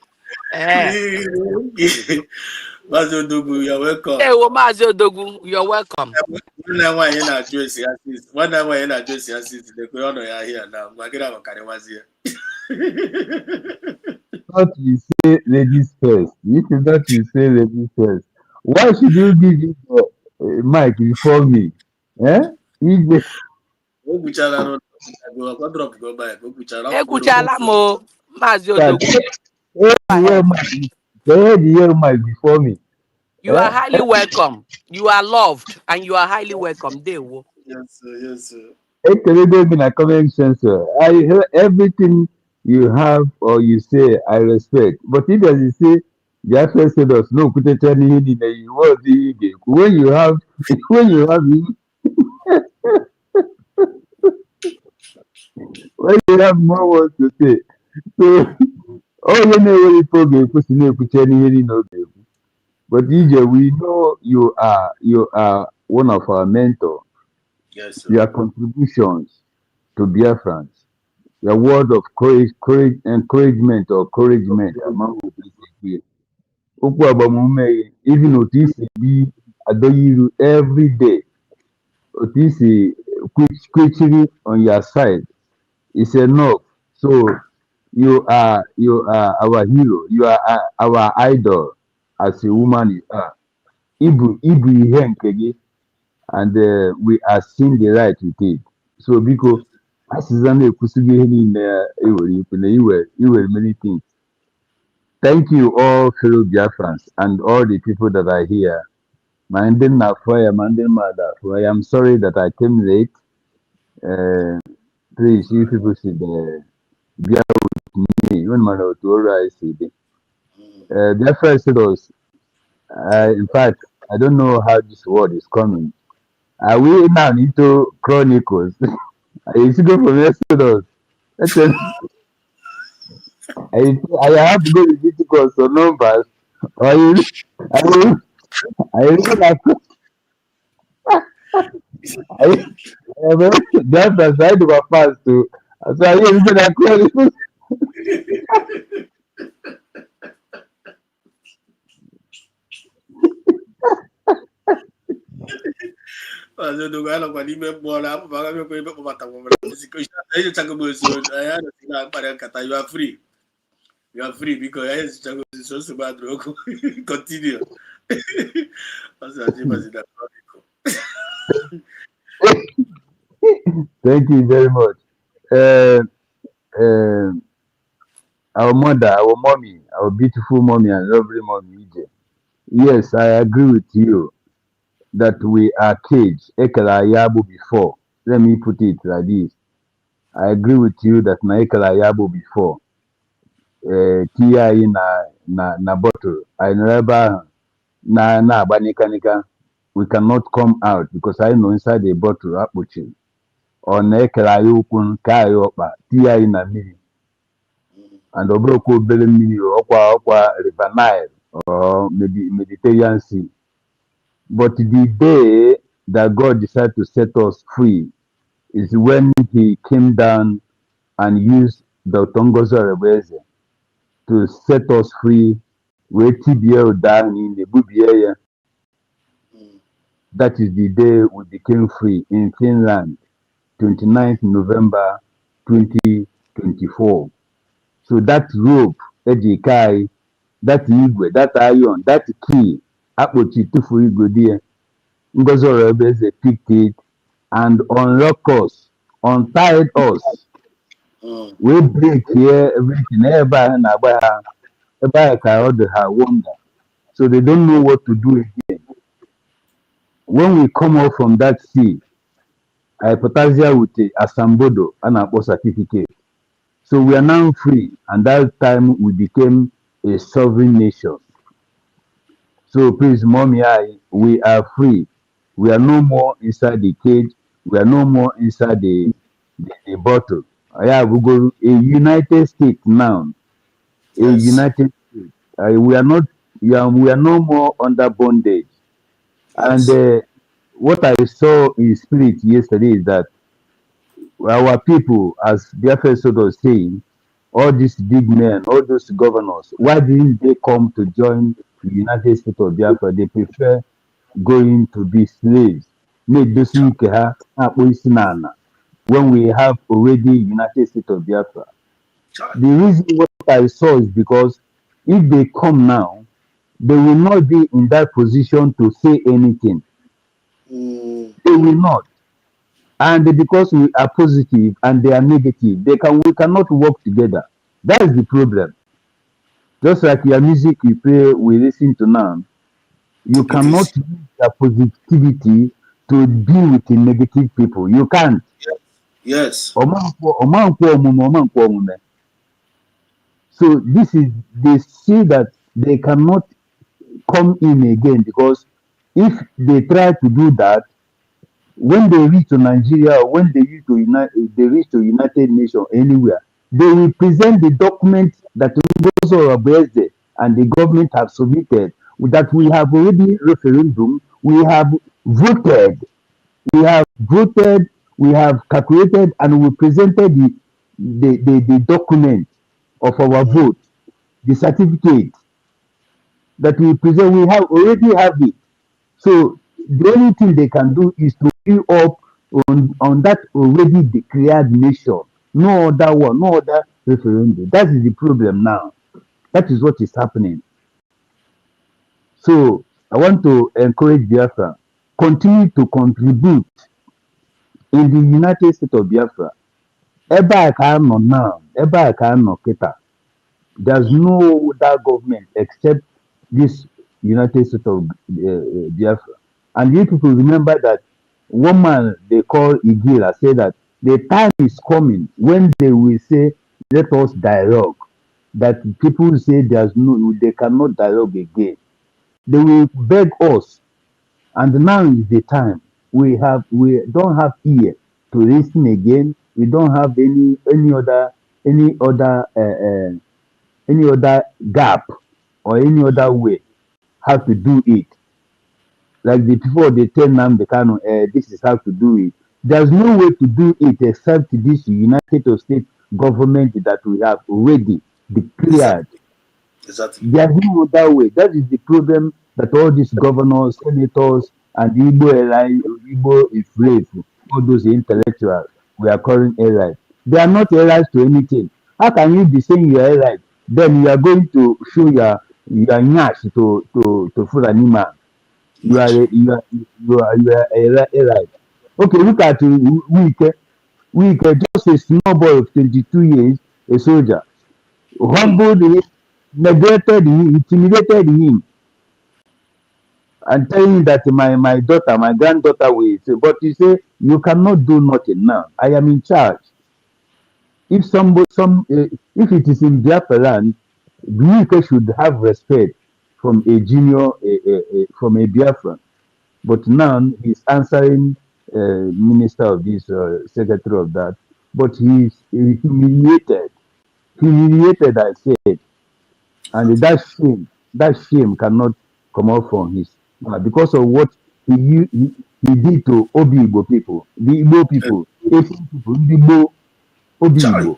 Bazi Odogwu, you're welcome. Hey, well, Mazio Dogu, you're welcome. One time when you're not dressing assist, one time when you're not dressing assist, the corona you're here now. I get out of here. Not you say ladies first. If you not you say ladies first. Why should you give you the mic before me? Eh? If Go kuchala no, go drop go back. Go kuchala. Hey, Kuchala Mo, Mazio that Dogu. the year mic before me. You are highly welcome. You are loved and you are highly welcome. They will. Yes, sir. Yes, sir. I hear everything you have or you say, I respect. But if as you say, Biafra said us, no, put it in when you have, when you have, when you have more words to say. So, all you know, really probably put in no. But DJ, we know you are one of our mentors. Yes, sir. Your contributions to Biafrans, your word of courage, encouragement or encouragement among the people. Even Otisi be Adoyiru every day. Otisi quickly on your side is enough. So you are our hero. You are our idol as a woman you are. Ibu ihe nke gị, and we are seeing the right with it. So because as is an many things. Thank you all fellow Biafrans and all the people that are here. I am sorry that I came late. Please, you people should bear with me. Even man of I see it. Biafra said us. In fact, I don't know how this word is coming. Are we now into Chronicles? I used to go from Exodus. I have to go to Leviticus or Numbers. Or you, I even have to, I have just as I do a fast too. So I even have Chronicles. You are free. You are free because I is so bad. Continue. Thank you very much. Our mother, our mommy, our beautiful mommy and lovely mommy, EJ. Yes, I agree with you that we are caged. Ekela Yabo before. Let me put it like this. I agree with you that na Ekela Yabo before. Tia na bottle. I never na banikanika. We cannot come out because I know inside the bottle akpuchi. Or na Ekela Yokun Kayopa. Tia na miri. And Obroko Belemini or River Nile or maybe Mediterranean Sea. But the day that God decided to set us free is when He came down and used the Tongozo Rebeze to set us free. Where TBL down in the Bubi area. That is the day we became free in Finland, 29th November 2024. So that rope, Ejikai, that igwe, that iron, that key, Apochi Tufu Igwe there, Ngozo Rebeze picked it and unlocked us, untied us. We break here, everything, everybody can order her wonder. So they don't know what to do again. When we come out from that sea, I potassium with a Sambodo and a certificate. So we are now free, and that time we became a sovereign nation. So please, mommy, we are free. We are no more inside the cage. We are no more inside the bottle. We go a United States now. A United States. We are not We are no more under bondage. And Yes. what I saw in spirit yesterday is that our people, as Biafra was saying, all these big men, all those governors, why didn't they come to join the United States of Biafra? They prefer going to be slaves. Make those when we have already United States of Biafra. The reason what I saw is because if they come now, they will not be in that position to say anything. They will not. And because we are positive and they are negative, we cannot work together. That is the problem. Just like your music you play, we listen to now, you cannot use your positivity to deal with the negative people. You can't. Yes. So this is they see that they cannot come in again because if they try to do that, when they reach to Nigeria or when they reach to United Nations anywhere, they will present the document that Ngozo Obieze and the government have submitted that we have already referendum, we have voted, we have calculated, and we presented the document of our vote, the certificate that we present, we have already have it. So the only thing they can do is to fill up on that already declared nation. No other one, no other referendum. That is the problem now. That is what is happening. So I want to encourage Biafra, continue to contribute in the United States of Biafra. Ebe a ka anọ now, ebe a ka anọ kita. There's no other government except this United States of Biafra. And you people remember that one man they call Igila said that the time is coming when they will say, let us dialogue. That people say they cannot dialogue again. They will beg us. And now is the time. We don't have ear to listen again. We don't have any other gap or any other way how to do it. Like the people they tell them this is how to do it. There's no way to do it except this United States government that we have already declared. Exactly. There's no other way. That is the problem that all these governors, senators, and Igbo slaves, all those intellectuals we are calling allies. They are not allies to anything. How can you be saying you are allies? Then you are going to show your nyash to Fulani man. You are allies. Okay, look at Wike, just a small boy of 22 years, a soldier, humbled him, neglected him, intimidated him, and telling that my daughter, my granddaughter will say, but you say you cannot do nothing now. I am in charge. If if it is in Biafra land, Wike should have respect from a junior, from a Biafran. But now he's answering minister of this, secretary of that. But he's humiliated. Humiliated, I said. And that shame cannot come out from his because of what he did to Obi Igbo people, the Igbo people, Asian people, the Igbo, Obi Igbo.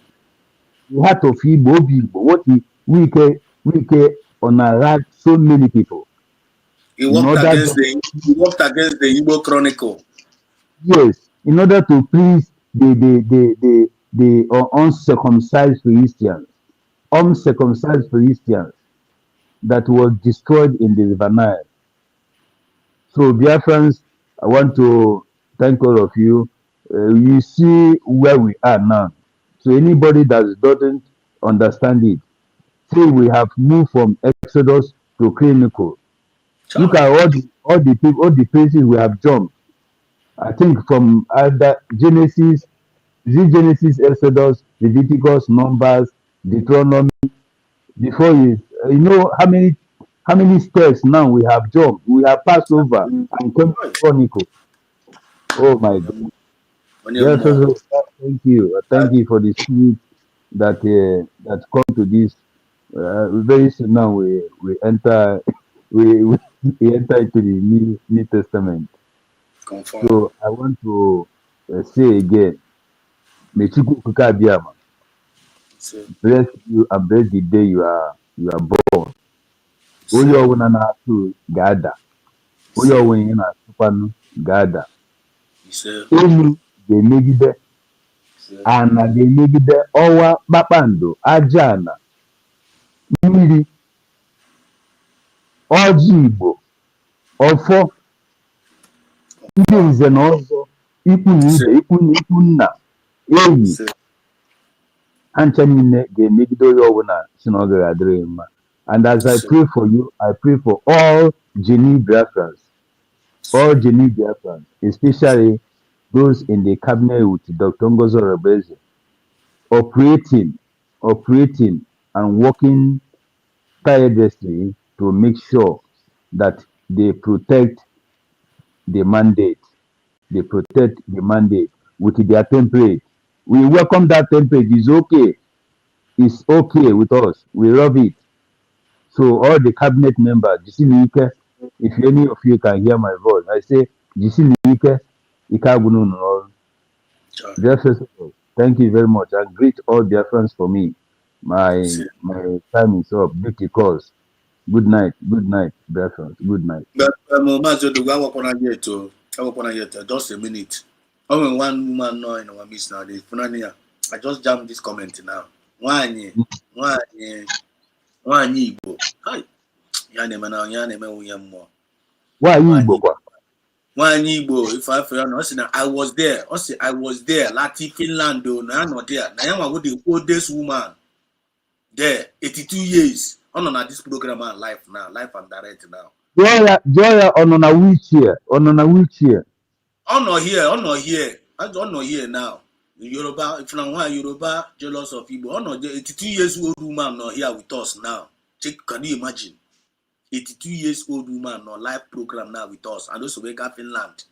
The heart of Igbo, Obi Igbo, what Wike on so many people. He worked against the Igbo Chronicle. Yes, in order to please the uncircumcised Philistines that was destroyed in the River Nile. So, Biafrans, I want to thank all of you. You see where we are now. So, anybody that doesn't understand it, say we have moved from Exodus to Chronicles. Look at all the places we have jumped. I think from either Genesis, Exodus, Leviticus, Numbers, Deuteronomy. Before you know how many steps now we have jumped. We have passed over and come to Chronicles. Oh my God! Yes, thank you. Thank you for the spirit that come to this Very soon now we enter we enter into the New Testament. Confirm. So I want to say again, may Chukwu Okike Abiyama Say, bless you and bless the day you are born. Onye say, ọbụla na-atụ ga-ada. Onye say, ọbụla na-atụkwanụ ga-ada. say, Elu ga-emegide, say, ana ga-emegide, ọnwa, kpakpando, aja ana, mmiri, ọjị Igbo, ọfọ, ndị nze na ọzọ, ikwu na say, ibe, ikwu nna, enyi, say, ha ncha niile ga-emegide onye ọbụla si na ọ gaghị adịrị mma. And as I say, pray for you, I pray for all genuine Biafrans, especially those in the cabinet with Dr. Ngozo Rebeze, operating and working tirelessly to make sure that they protect the mandate. They protect the mandate with their template. We welcome that template. It's okay. It's okay with us. We love it. So all the cabinet members, Jisilike, if any of you can hear my voice, I say Jisilike, Ikagunun. Thank you very much. And greet all their friends for me. My time is up. Duty calls. Good night, dear friends. Good night. But just a minute. Only one woman know in our midst now. I just jammed this comment now. One Igbo. Hi. Why are you Igbo? One Igbo, if I feel I was there. I was there. Lati Finland, though. No, I'm not there. Now I'm the oldest woman there. 82 years. On this program, live now. Live and direct now. Joya on a wheelchair. On a wheelchair. I'm not here. I'm not here now. Yoruba, if you want Yoruba, jealous of Igbo. I'm not 82 years old woman not here with us now. Can you imagine? 82 years old woman on live program now with us, and also we got Finland.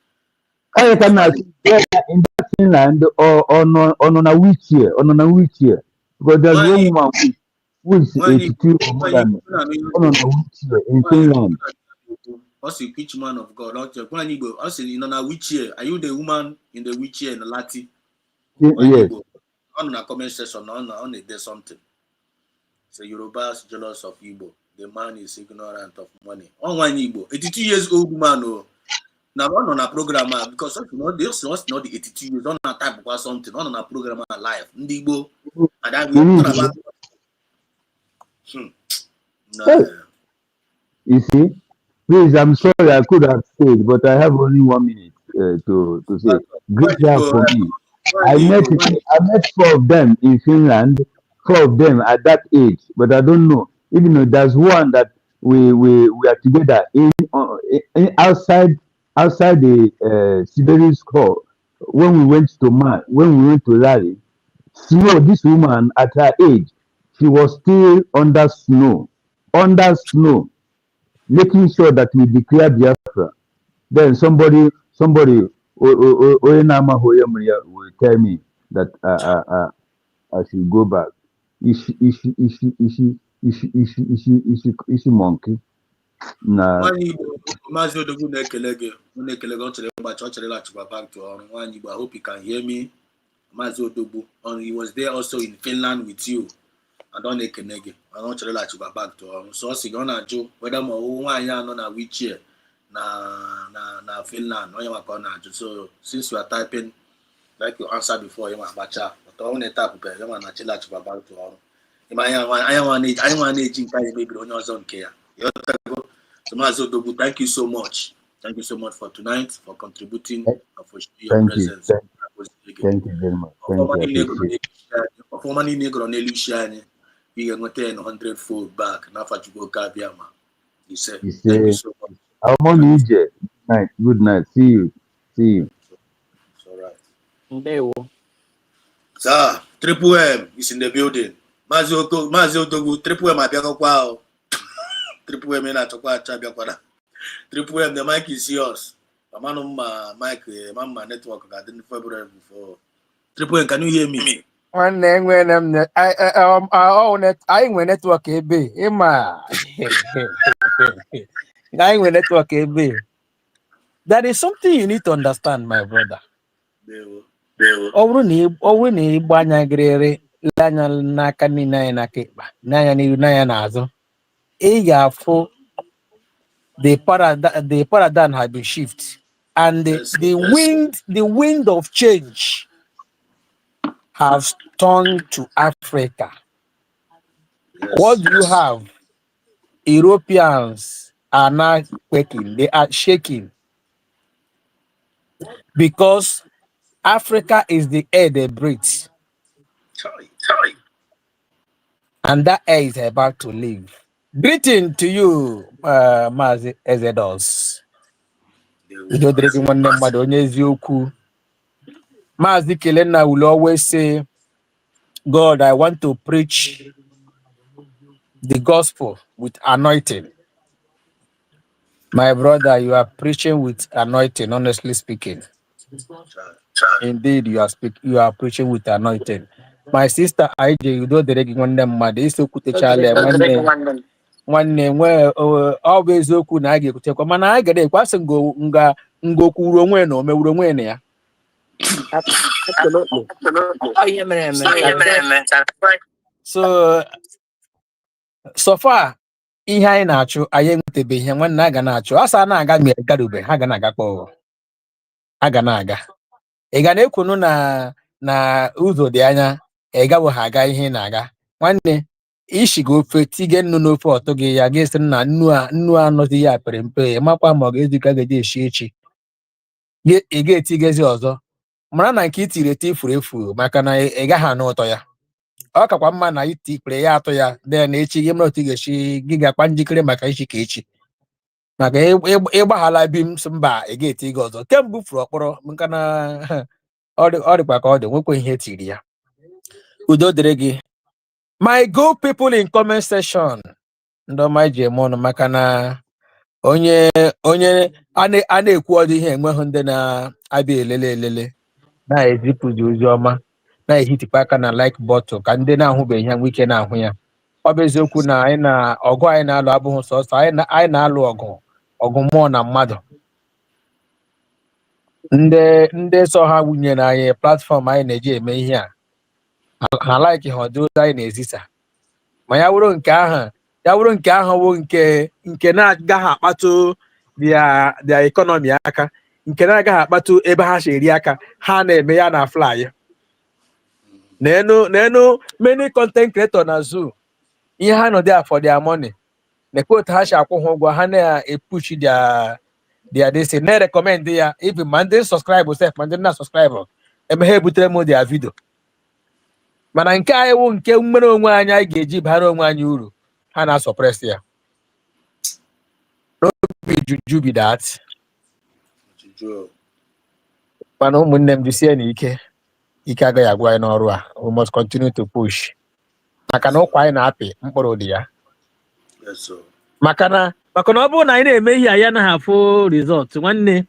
I can in that Finland or on a wheelchair, because there's one woman who is 82 or more than on a wheelchair in Finland. Also, pitch man of God. Also, in a wheelchair. Are you the woman in the wheelchair in the Lati? Yes. On a comment section, on it, there's something. So Yoruba's jealous of Igbo. The man is ignorant of money. On one Igbo, 82 years old man. Oh, now on a program because this was not the 82 years. On a type of something. On a program live. Igbo, and I will talk about. You see, please, I'm sorry I could have stayed, but I have only 1 minute to say. Great job for me. I met 4 of them in Finland, 4 of them at that age, but I don't know. Even though there's one that we are together in outside the Siberian school when we went to Lari. Snow. This woman at her age, she was still under snow, making sure that we declare Biafra. Then somebody Oyenama Hoyamria will tell me that I should go back. Is she monkey? Nah. I hope you can hear me. Mazo Dobu, and he was there also in Finland with you. I don't make a neg. I don't tell you go back to him. So I gonna Joe, whether my own on a wheelchair na Finland, no you gonna do. So since you are typing, like you answered before, you want bacha, but I want to type you want to chill go back to him. I want age in kind maybe on your zone care. So Mazo Dobu, thank you so much. Thank you so much for tonight, for contributing, and for your presence. Thank you very much. Formerly Negro Nelly Shani, we can return 100-fold back. Now for you go Kabiama. He said, thank you so much. Our money, good night. See you. It's all right. Sir, Triple M is in the building. Mazio Dogu, Triple M, Abiakwa. Triple M in Atokwa Chabiakwana. Triple M, the mic is yours. Mama, Mike, Mama network. I didn't February before. Triple M, can you hear me? One name when I went network AB. Emma. I went network AB. That is something you need to understand, my brother. Ọ bụrụ na ịgba anya gịrịrị lee anya n'aka niile anyị n'aka ịkpa n'anya n'ihu n'anya n'azụ ị ga-afụ the paradigm has been shift and the wind of change has turned to Africa. What do you have? Europeans are now quaking, they are shaking because Africa is the air they breathe. And that air is about to leave. Greeting to you, Mazi Ezedos. Mazi Kelena will always say, God, I want to preach the gospel with anointing. My brother, you are preaching with anointing, honestly speaking. Indeed, you are preaching with anointing. My sister IJ, you know the regular mother is so one name where always oku na age kutekwa mana I get kwasị ngo kwuru onwe na omewuru onwe na ya. So far ihe anyị na-achụ anyị enwetebeghị ihe nwanne a ga na-achụ asa na-aga mere garube ha ga na-agakpọ ha ga na-aga ị ga na-ekwunu na ụzọ dị anya ị gawo ha aga ihe na-aga nwanne ishiga ofe tige nnu n'ofe ọtọ gị ya ga-esi na nnu anọzi ya pere mpe makwa ma ọ ga-ezuka gaji eshi echi ị ga-etigezi ọzọ mara na nke itiri eti furu efu maka na ị gaghị anụ ụtọ ya ọ kakwa mma na iti ikpere ya atụ ya dị na echi gị mara otu ga-eshi gị ga-akpa njikere maka ichi ka echi maka ịgbaghala bi m sị mba ị ga-eti gị ọzọ kemgbe furu ọkpọrọ maka na ọ dịkwa ka ọ dị nwekwa ihe tiri ya udo dịrị gị. My good people in comment section, ndo my jemon makana onye a na-ekwu ọdị ihe enweghị ndị na-abịa elele na-ezipụzi ozi ọma na-ehitikwa aka na like button ka ndị na-ahụbeghị ya nwike na-ahụ ya. Ọ bụ eziokwu na ọgụ anyị na-alụ abụghị sọsọ anyị na-alụ ọgụ mmụọ na mmadụ. Ndị so ha wunye na anyị platfọm anyị na-eji eme ihe a ha like ha ọdụ anyị na-ezisa ma ya wụrụ nke ahụ bụ nke na-agaghị akpatụ their economy aka nke na-agaghị akpatụ ebe ha si eri aka ha na-eme ya na fly n'enu many content creator na zoo ihe ha nọ there for their money nekwe otu ha si akwụ ha ụgwọ ha na-epush their this na-recommend ya even ma ndị subscribe sef ma ndị na-subscribe eme ha ebutere m their video mana nke anyị wụ nke mmere onwe anyị anyị ga-eji bara onwe anyị uru ha na-asọpres ya n'obi juju bi that mana ụmụnne m jisie na ike agaghị agwa anyị n'ọrụ a we must continue to push maka na ụkwa anyị na-apị mkpụrụ dị ya maka na ọ bụrụ na anyị na-eme ihe ya na afụ result nwanne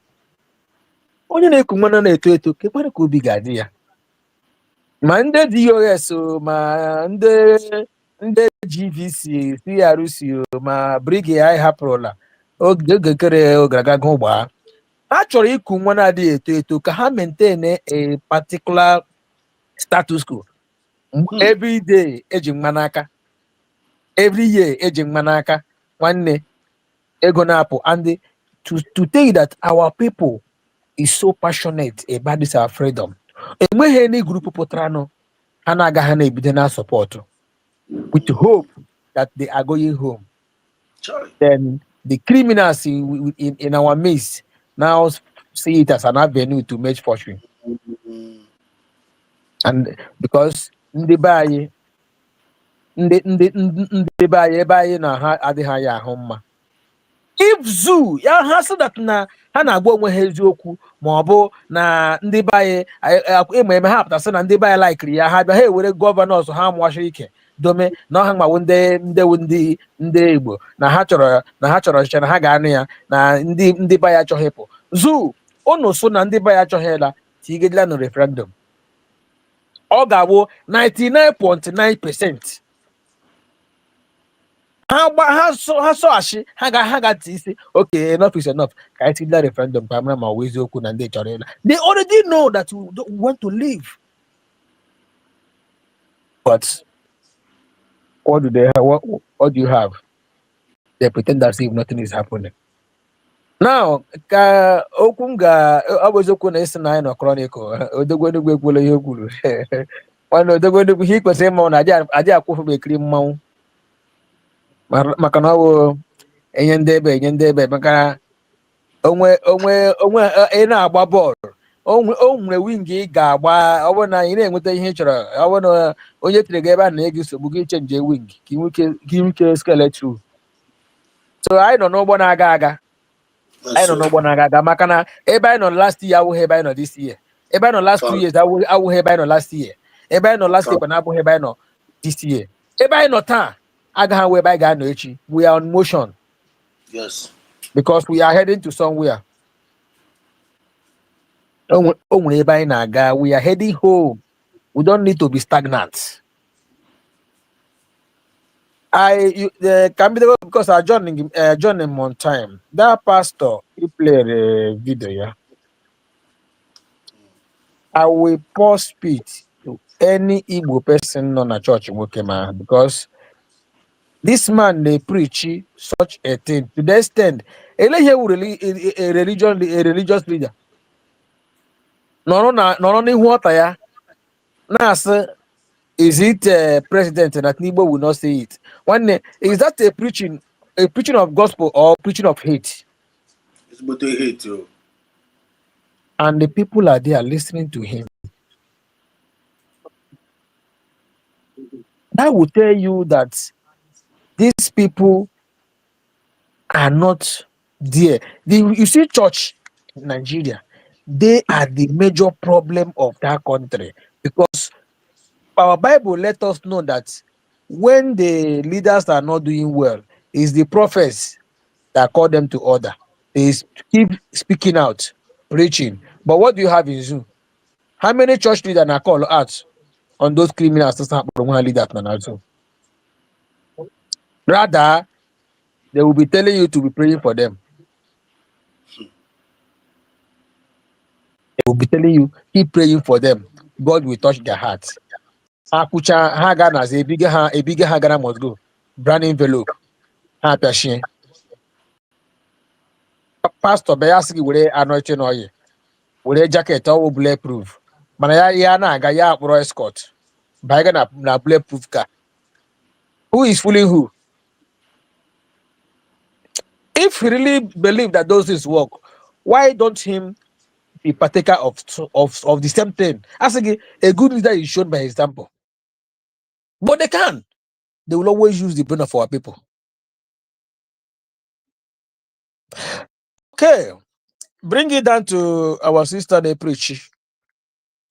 onye na-eku mmanụ na-eto eto kekwere ka obi ga-adị ya ma ndị DOS ma ndị GVC CRC ma brigade anyị hapụrụla oge kere ogaraga ụgbọ ha chọrọ iku nwa na-adịghị eto eto ka ha maintain a particular status quo every day eji mmanaka every year eji mmanaka nwanne ego na-apụ and to tell you that our people is so passionate about this our freedom. Enweghị any group pụtara nọ ha na-agaghị na-ebido na support with hope that they are going home. Then the criminals in our midst now see it as an avenue to make fortune. And because ndị be anyị ebe anyị na ha adịghị ya ahụ mma. If zoo ya ha so that na ha na-agba onwe ha eziokwu ma ọ bụ na ndị be anyị eme ha pụtasị na ndị be anyị laikiri ya ha bịa ha ewere gọvanọs ha mụachiri ike dome na ọha mgbawo ndị Igbo na ha chọrọ ọchịchị na ha ga-anụ ya na ndị be anyị achọghị ịpụ zoo unu so na ndị be anyị achọghị ịla tigedela na referendum Ogawo 99.9%. How so ashi haga say okay, enough is enough. Can I see that referendum? They already know that we don't want to leave. But what do they have? What do you have? They pretend as if nothing is happening. Now, ka okwu ọ bụ eziokwu na isi na anyị nọ Chronicle, odogwonugwu ekwuola ihe o kwuru. Mana odogwonugwu ihe kwesịrị ịma na adị akwụfụ ekiri mmanwụ maka na ọ bụ enye ndị ebe maka onwe ị na-agba bọọlụ o nwere wing ị ga-agba ọ bụrụ na ị na-enweta ihe ị chọrọ ọ bụrụ na onye tere gị ebe a na-ege nsogbu gị chenji wing ka ị nwike skeleton. So anyị nọ n'ụgbọ na-aga aga. I don't know what I maka na ebe anyị nọ last year awụghị ebe anyị nọ this year. Ebe anyị nọ last 2 years awụghị ebe anyị nọ last year. Ebe anyị nọ last year na abụghị ebe anyị nọ this year. Ebe anyị nọ taa agaghị ebe anyị ga-anọ echi. We are on motion. Yes. Because we are heading to somewhere. O nwere ebe anyị na-aga. We are heading home. We don't need to be stagnant. Because I joined him on time. That pastor, he played a video, yeah. I will post speech to any Igbo person on a church man, because this man they preach such a thing to the extent a religious leader. No, what I is it president that Nibo will not say it? Is that a preaching of gospel or preaching of hate? It's about hate, yo. And the people are there listening to him. That will tell you that these people are not there. You see, church in Nigeria, they are the major problem of that country, because our Bible let us know that when the leaders are not doing well, it's the prophets that call them to order. They keep speaking out, preaching. But what do you have in Zoom? How many church leaders are called out on those criminals leaders? Rather, they will be telling you to be praying for them. They will be telling you, keep praying for them. God will touch their hearts. A bigger Hagana must go. Brand envelope. Pastor Bayasiki will anointing oil. Will jacket all bulletproof. Manaya na ya pro escort. Baga na bulletproof car. Who is fooling who? If he really believe that those things work, why don't him be partaker of the same thing? As a good leader is shown by example. But they can. They will always use the brain of our people. Okay. Bring it down to our sister they preach.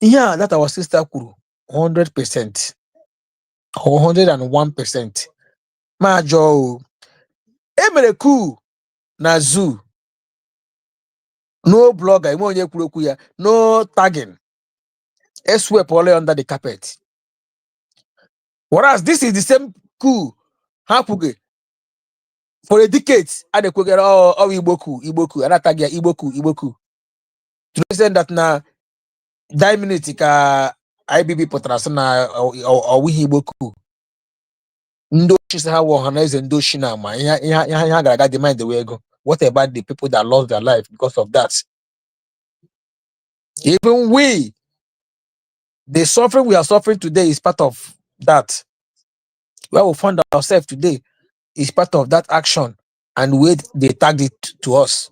Yeah, that our sister Kuru. 100%. 101%. Majo. Emereku na zoo. No blogger, no tagging. Swept all under the carpet. Whereas this is the same coup. Hapuge. For a decade, and they could get Iboku, and attack Iboku. To the extent that now, 9 minutes, IBB Potrasana or we Iboku. Ndo Shisa Wahanese and Doshina, I demand the way go. What about the people that lost their life because of that? Even we, the suffering we are suffering today is part of that. Where we find ourselves today is part of that action, and they tagged it to us.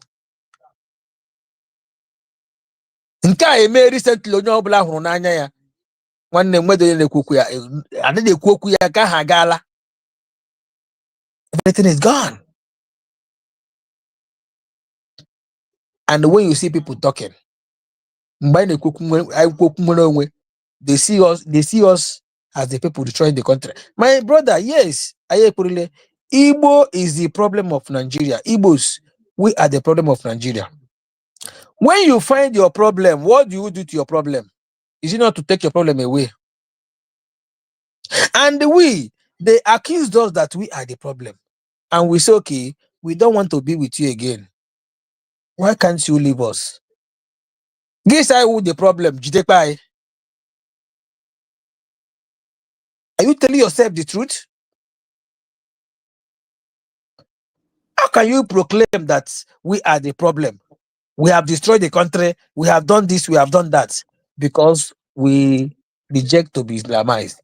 Nke a eme recently onye ọbụla hụrụ n'anya ya nwanne mmadụ onye na-ekwu okwu ya adịghị ekwu okwu ya ka ha gaala. Everything is gone. And when you see people talking, they see us as the people destroying the country. My brother, yes, Igbo is the problem of Nigeria. Igbos, we are the problem of Nigeria. When you find your problem, what do you do to your problem? Is it not to take your problem away? And they accused us that we are the problem. And we say, okay, we don't want to be with you again. Why can't you leave us? This is who the problem. Jidepai. Are you telling yourself the truth? How can you proclaim that we are the problem? We have destroyed the country. We have done this. We have done that because we reject to be Islamized.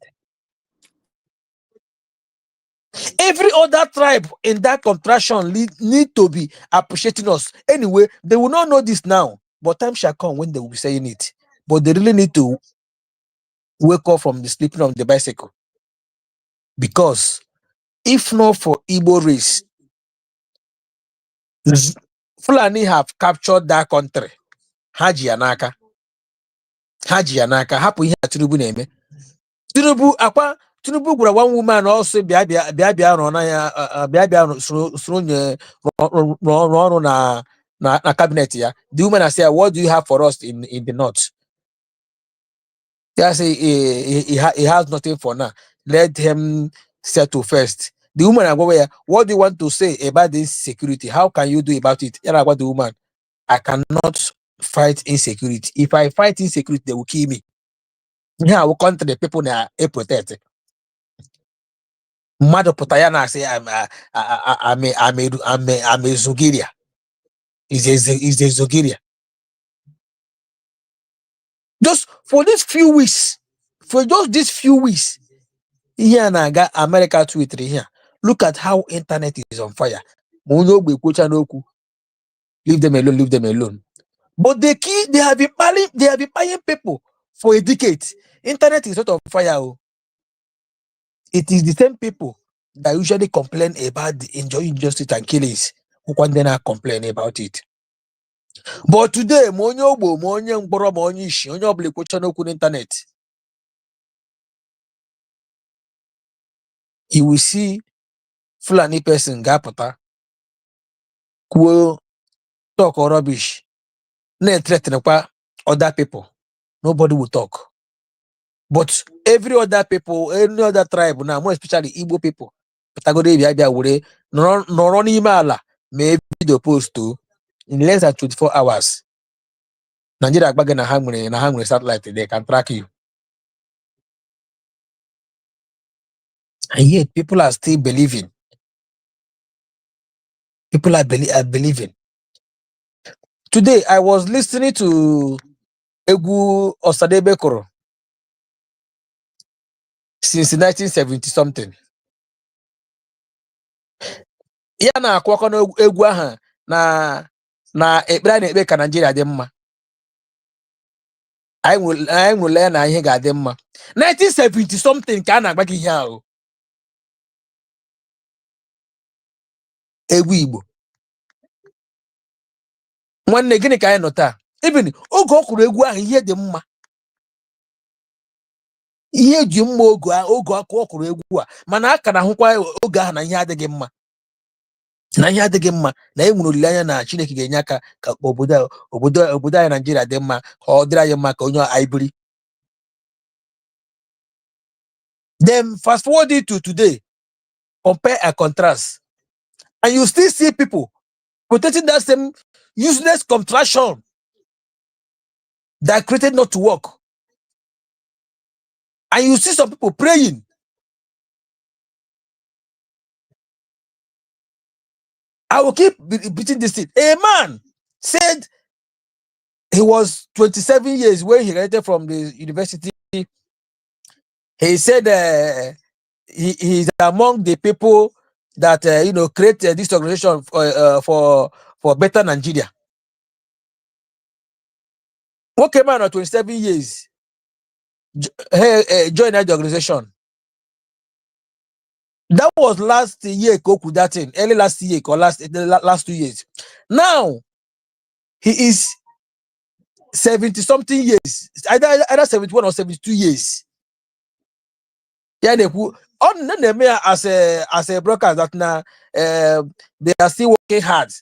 Every other tribe in that contraction need to be appreciating us. Anyway, they will not know this now, but time shall come when they will be saying it. But they really need to wake up from the sleeping of the bicycle. Because if not for Igbo race, Fulani have captured that country. Haji Anaka. Haji Anaka. Hapu ihe Tinubu na-eme. Tinubu gwara one woman also bịa rụọ na ya bịa soro nye rụọ ọrụ na cabinet ya. The woman has said, what do you have for us in the north? They say he has nothing for now. Let him settle first. The woman, what do you want to say about this security? How can you do about it? Yeah, about the woman, I cannot fight insecurity. If I fight insecurity, they will kill me. Yeah, I will country the people that are protected. Mother Potayana say I'm a Zogiria. Is a Zogiria. Just for these few weeks, here and I got America Twitter here. Look at how internet is on fire. Leave them alone, leave them alone. But they have been buying people for a decade. Internet is not on fire. It is the same people that usually complain about the injustice and killings who can then complain about it. But today, internet, you will see Fulani person gapota who talk or rubbish, threaten other people. Nobody will talk. But every other people, any other tribe now, more especially Igbo people, maybe the post to in less than 24 hours. Nigeria na hungry satellite, they can track you. And yet people are still believing. People are believing. Today I was listening to Egu Osadebe Koro since 1970 something. Ya na akwakọ na egwu aha na ekpere na-ekpe ka Nigeria dị mma. Anyị nwere na ihe ga-adị mma. 1970 something ka a na-agba gị ihe ahụ. Egwu Igbo. Nwanne gịnị ka anyị nọ taa? Even oge ọ kwuru egwu ahụ ihe dị mma. Ihe ji mma oge akụ ọ kwuru egwu a, mana aka na ahụkwa oge ahụ na ihe adịghị mma. Na ihe adịghị mma na enwere olileanya na Chineke ga-enye aka ka obodo anyị Nigeria dị mma ka ọ dịrị anyị mma ka onye anyị biri. Then fast forward it to today, compare and contrast, and you still see people protecting that same useless contraction that created not to work. And you see some people praying. I will keep repeating this thing. A man said he was 27 years when he graduated from the university. He said he's among the people that create this organization for better Nigeria. Okay, man of 27 years joined the organization. That was last year, that thing, early last year or last 2 years. Now he is 70 something years, either 71 or 72 years. Yeah, they put on the as a broker that now they are still working hard.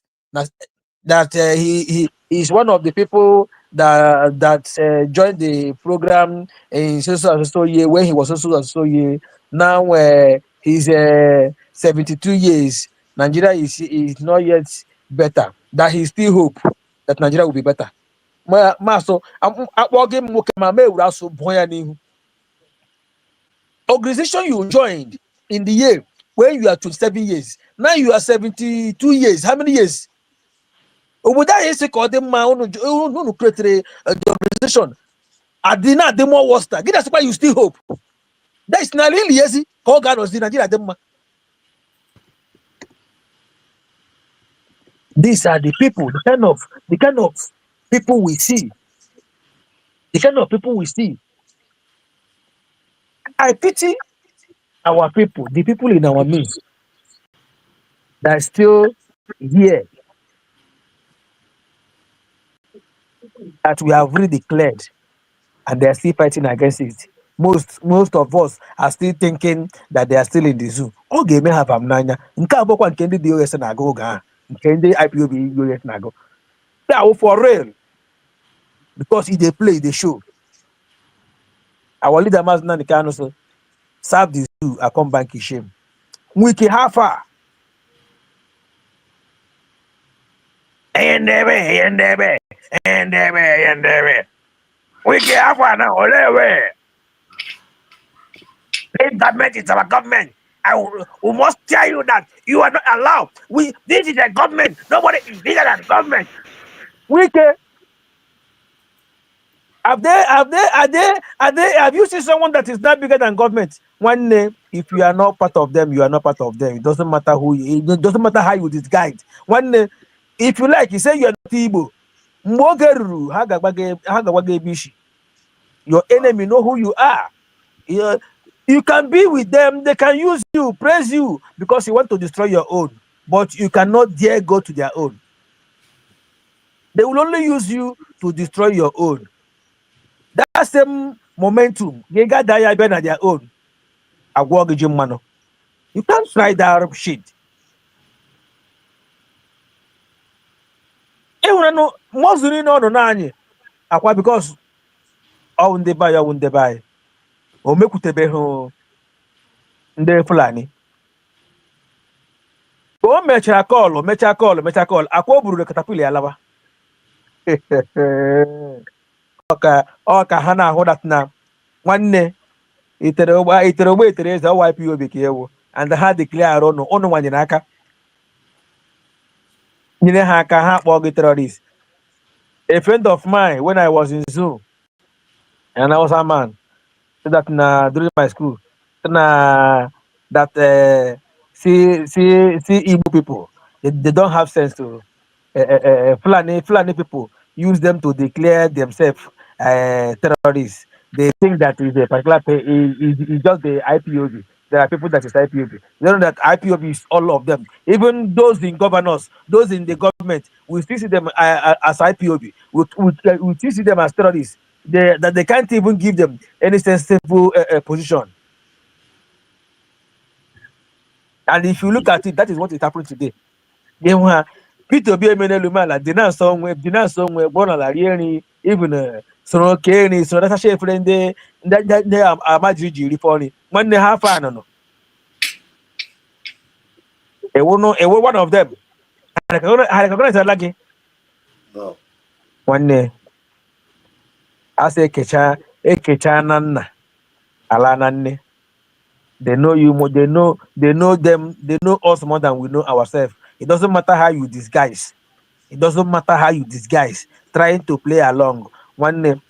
That he is one of the people that joined the program in so year when he was so year. Now he's 72 years. Nigeria is not yet better. That he still hope that Nigeria will be better. So I'm working organization you joined in the year when you are 27 years. Now you are 72 years. How many years? Over that is called them my own create the organization. I did not the more worse. That's why you still hope. That is not really easy. Call God was the Nigeria. These are the people, the kind of people we see. The kind of people we see. I pity our people, the people in our midst that are still here that we have really declared and they are still fighting against it. Most of us are still thinking that they are still in the zoo. Okay, may have amnanya. Nke abokwa nke ndị DOS na-aga oge a, nke ndị IPOB DOS na-aga. They are for real because if they play the show. Our leader Mazinani Kanu so serve the zoo. I come back in shame. Wiki Hafa. Endebe. Wiki Hafa now. Olewe. This government is our government. We must tell you that you are not allowed. This is a government. Nobody is bigger than government. Wiki. Have you seen someone that is not bigger than government? One name, if you are not part of them, you are not part of them. It doesn't matter it doesn't matter how you disguise. One name, if you like, you say you are not Igbo. Your enemy know who you are. You can be with them, they can use you, praise you, because you want to destroy your own, but you cannot dare go to their own. They will only use you to destroy your own. That same momentum, they got their own. You can't try that shit. Because all they buy, or make the Fulani. Oh, mecha call. Akwa buru the catapili alaba. Oka hana hodat na one itere is a YPO BKO and had declare on one in Aka. Haka ha terrorists. A friend of mine when I was in Zoom and I was a man that during my school that see Igbo people they don't have sense to Fulani people use them to declare themselves terrorists. They think that is a particular is just the IPOB. There are people that is IPOB. They know that IPOB is all of them. Even those in governors, those in the government, we still see them as IPOB. We still see them as terrorists. That they can't even give them any sensible position. And if you look at it, that is what is happening today. Peter B. Menelumala did somewhere, born a Lariani, even so Kenny, so that's a share friend there. That they are Majiji funny. When they have fun, no. One of them. I recognize a lucky. One day, I say, Kecha, Alanane. They know you more, they know them, they know us more than we know ourselves. It doesn't matter how you disguise. It doesn't matter how you disguise, trying to play along. One name,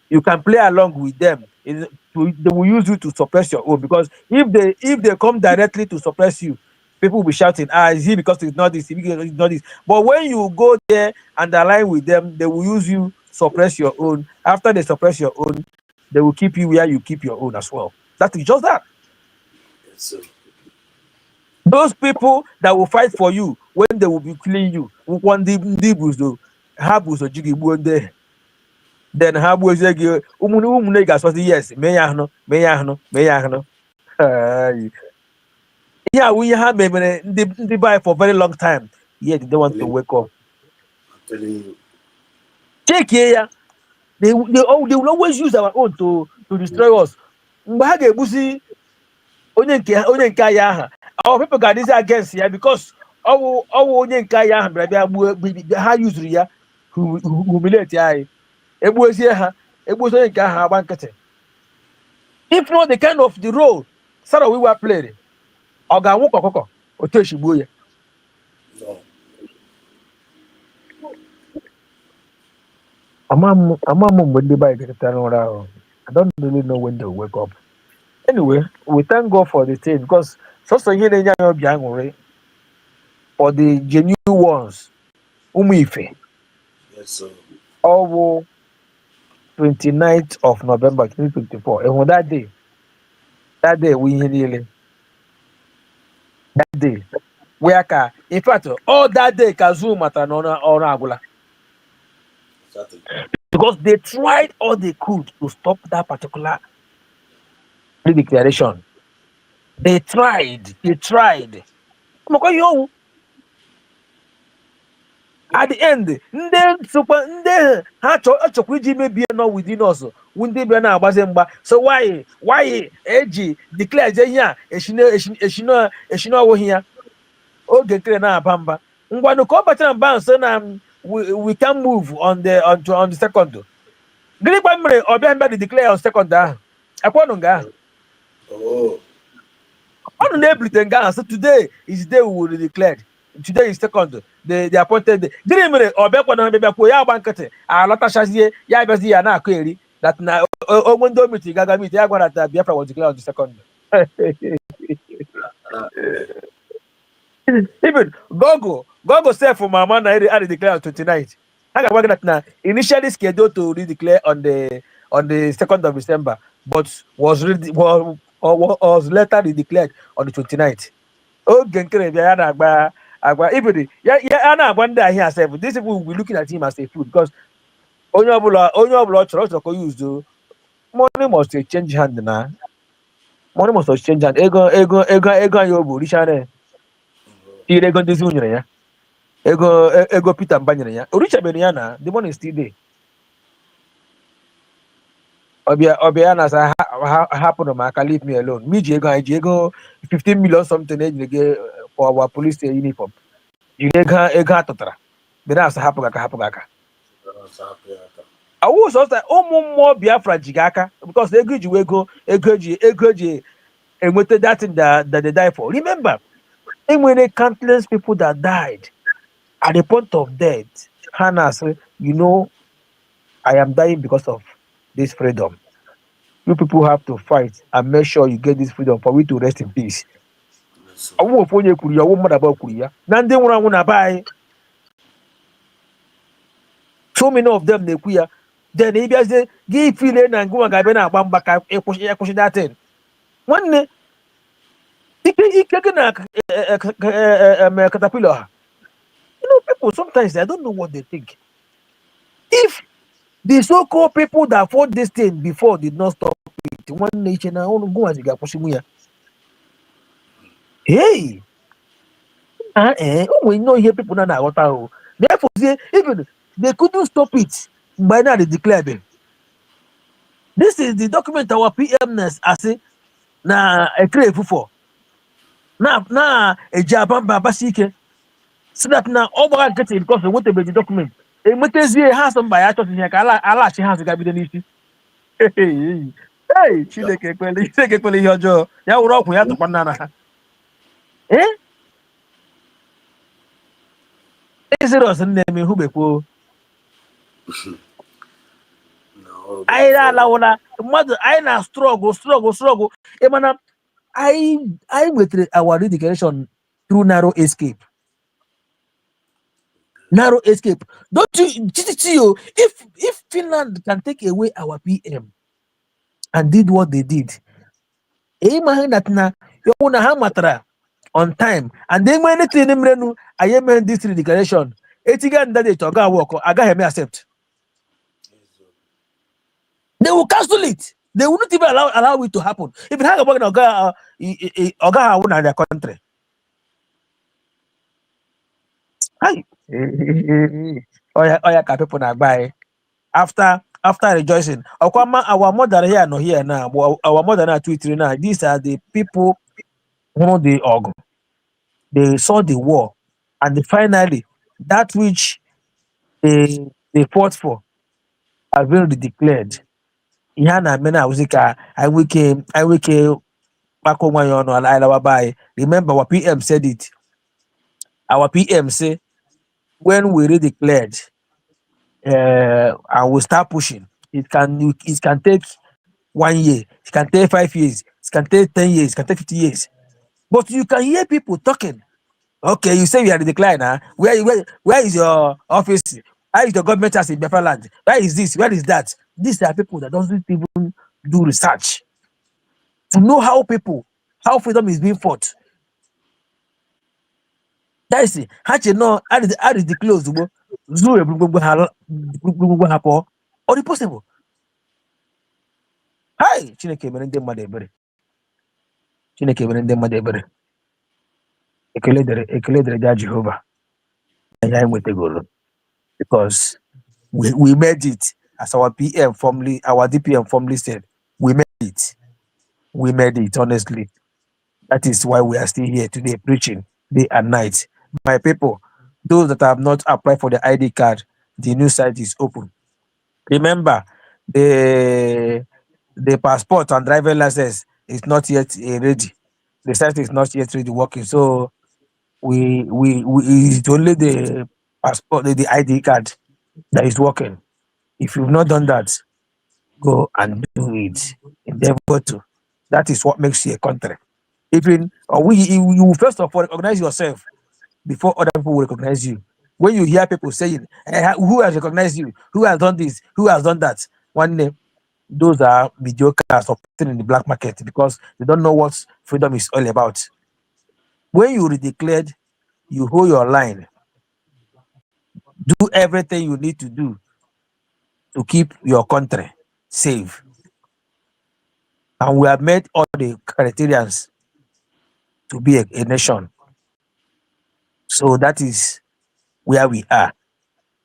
you can play along with them. They will use you to suppress your own because if they come directly to suppress you, people will be shouting, is he because it's not this, it's not this. But when you go there and align with them, they will use you suppress your own. After they suppress your own, they will keep you where you keep your own as well. That is just that. Yes, those people that will fight for you when they will be killing you, one then habu ezegi umune gaswasi yes me ya no yeah we have the buy for very long time, yet they don't want to wake up. I'm telling you, check here They will always use our own to destroy us. Our people got this against here because our onye nke ya ha use ya humiliate ya. If not the kind of the role Sarah we were playing, oga nwu kokoko oteshigbo ya. I don't really know when they'll wake up. Anyway, we thank God for the thing because so here for the genuine ones, Umife, Yes, sir. all 29th of November 2024. And on that day we nearly that day. In fact, all that day Kazoo matter on Agula. Exactly. Because they tried all they could to stop that particular declaration. They tried. At the end, ndị ha chọkwa iji mebie nọ within us ndị bịa na-agbazi mgba. So why eji declare je ihe a eshino ọwụghị ya oge nkere na-aba mba ngwanụ ka ọ bachara mba nso na we can move on the second. Gịnị kwa mere ọbịa mbịa dị declare on second ahụ ekwenụ nga ahụ ọnụ na-ebilite nga ahụ so today is the day we will declared. Today is second. The appointed day. Gịnị mere ọbịa kwana ha bịakwuo ya agba nkịtị alọtachazie ya abịazi ya na-akụ eri that na onwe ndị omiti gaga meet ya gwara that Biafra was declared on the second. Even Google said for Mama na I declare on 29th. I got that now initially scheduled to redeclare on the 2nd of December, but was later redeclared on the 29th. Oge nkere bịa ya na-agba even ya na-agwa ndị ahịa asef these people will be looking at him as a fool because onye ọbụla ọ chọrọ ka use money must change hand na money must change hand ego anyị obu richara ire ego ndị nyere ya ego Peter Mba nyere ya orichabeghị ya na the money is still there. ọbịa ya na-asa hapụrụ m aka leave me alone m iji ego anyị ji ego 15 million something ejiri gị for our police uniform jiri ego atụtara bịa asa hapụ aka awụ sọsọ ụmụ mmụọ Biafra ji gị aka because ego iji ego eji enweta that thing that they die for. Remember, enwere countless people that died at the point of death. Hannah said, I am dying because of this freedom. You people have to fight and make sure you get this freedom for we to rest in peace. So many of them then he say give feeling and go and back that thing. One caterpillar. People sometimes I don't know what they think. If the so-called people that fought this thing before did not stop it, one nation I want to go as a gaposhimuya. Hey, we know here people now. Therefore, even they couldn't stop it. By now they declared them. This is the document our PMness as na a crave for. Na a jabamba basike. So that now all I get it because what about the document. A Mutezi has some by actually Allah she has to be the issue. Hey, Chileke kweli your jaw. Ya uroku ya to banana. Is it us name who be po? I la mother I na struggle. Emana I went our redeclaration through narrow escape. Narrow escape. Don't you if Finland can take away our PM and did what they did, imagine that na you wanna hamatra on time and then when anything in I am this declaration. Etigan that it work, I got him accept. They will cancel it. They will not even allow it to happen. If it had about Oga in their country. Hi. Oh yeah, people na buy. After after rejoicing. Our mother here no here now. Our mother now Twitter now. These are the people who they org. They saw the war, and finally that which they fought for has been declared. Ihana mena uzika I wike bako no ala by. Remember our PM said it. Our PM say when we declared and we start pushing, it can take 1 year, it can take 5 years, it can take 10 years, it can take 50 years. But you can hear people talking. Okay, you say you are the decline. Huh? Where is your office? How is the government as in Biafra land? Where is this? Where is that? These are people that doesn't even do research to know how freedom is being fought. That is it. How you know how is the close? Or the possible. Hi, Chineke mere ndị mmadụ ebere. Chineke mere ndị mmadụ ebere. Ekele dere ja Jehovah. And I went to go because we made it as our PM formally, our DPM formally said, we made it. We made it, honestly. That is why we are still here today preaching day and night. My people, those that have not applied for the ID card, the new site is open. Remember, the passport and driver license is not yet ready. The site is not yet ready working. So we it's only the passport, the ID card that is working. If you've not done that, go and do it. Endeavor to. That is what makes you a country. Even you first of all recognize yourself before other people will recognize you. When you hear people saying, who has recognized you? Who has done this? Who has done that? One name, those are mediocres operating in the black market because they don't know what freedom is all about. When you declared, you hold your line. Do everything you need to do to keep your country safe. And we have met all the criterions to be a nation. So that is where we are.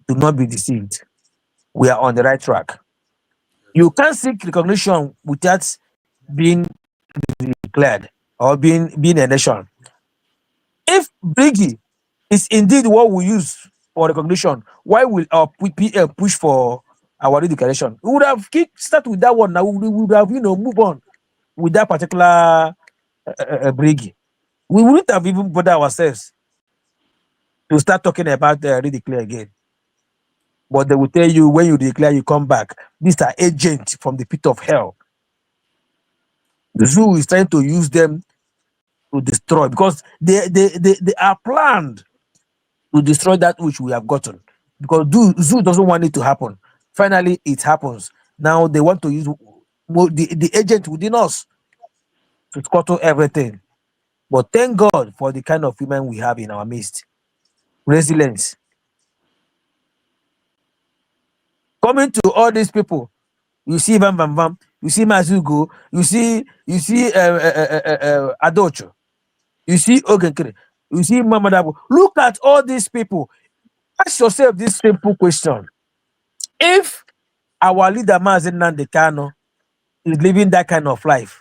Do not be deceived. We are on the right track. You can't seek recognition without being declared or being a nation. If Briggy is indeed what we use for recognition, why will our PM push for our declaration? We would have start with that one. Now we would have move on with that particular Briggy. We wouldn't have even bothered ourselves to start talking about redeclare again. But they will tell you when you declare, you come back. These are agents from the pit of hell. The zoo is trying to use them to destroy because they are planned to destroy that which we have gotten. Because zoo doesn't want it to happen. Finally, it happens. Now they want to use the agent within us to scuttle everything. But thank God for the kind of women we have in our midst. Resilience. Coming to all these people, you see Bam Bam Bam, you see Mazugo, you see Adocho, you see Ogenkere, you see Mamadabo. Look at all these people. Ask yourself this simple question. If our leader Mazen Nandekano is living that kind of life,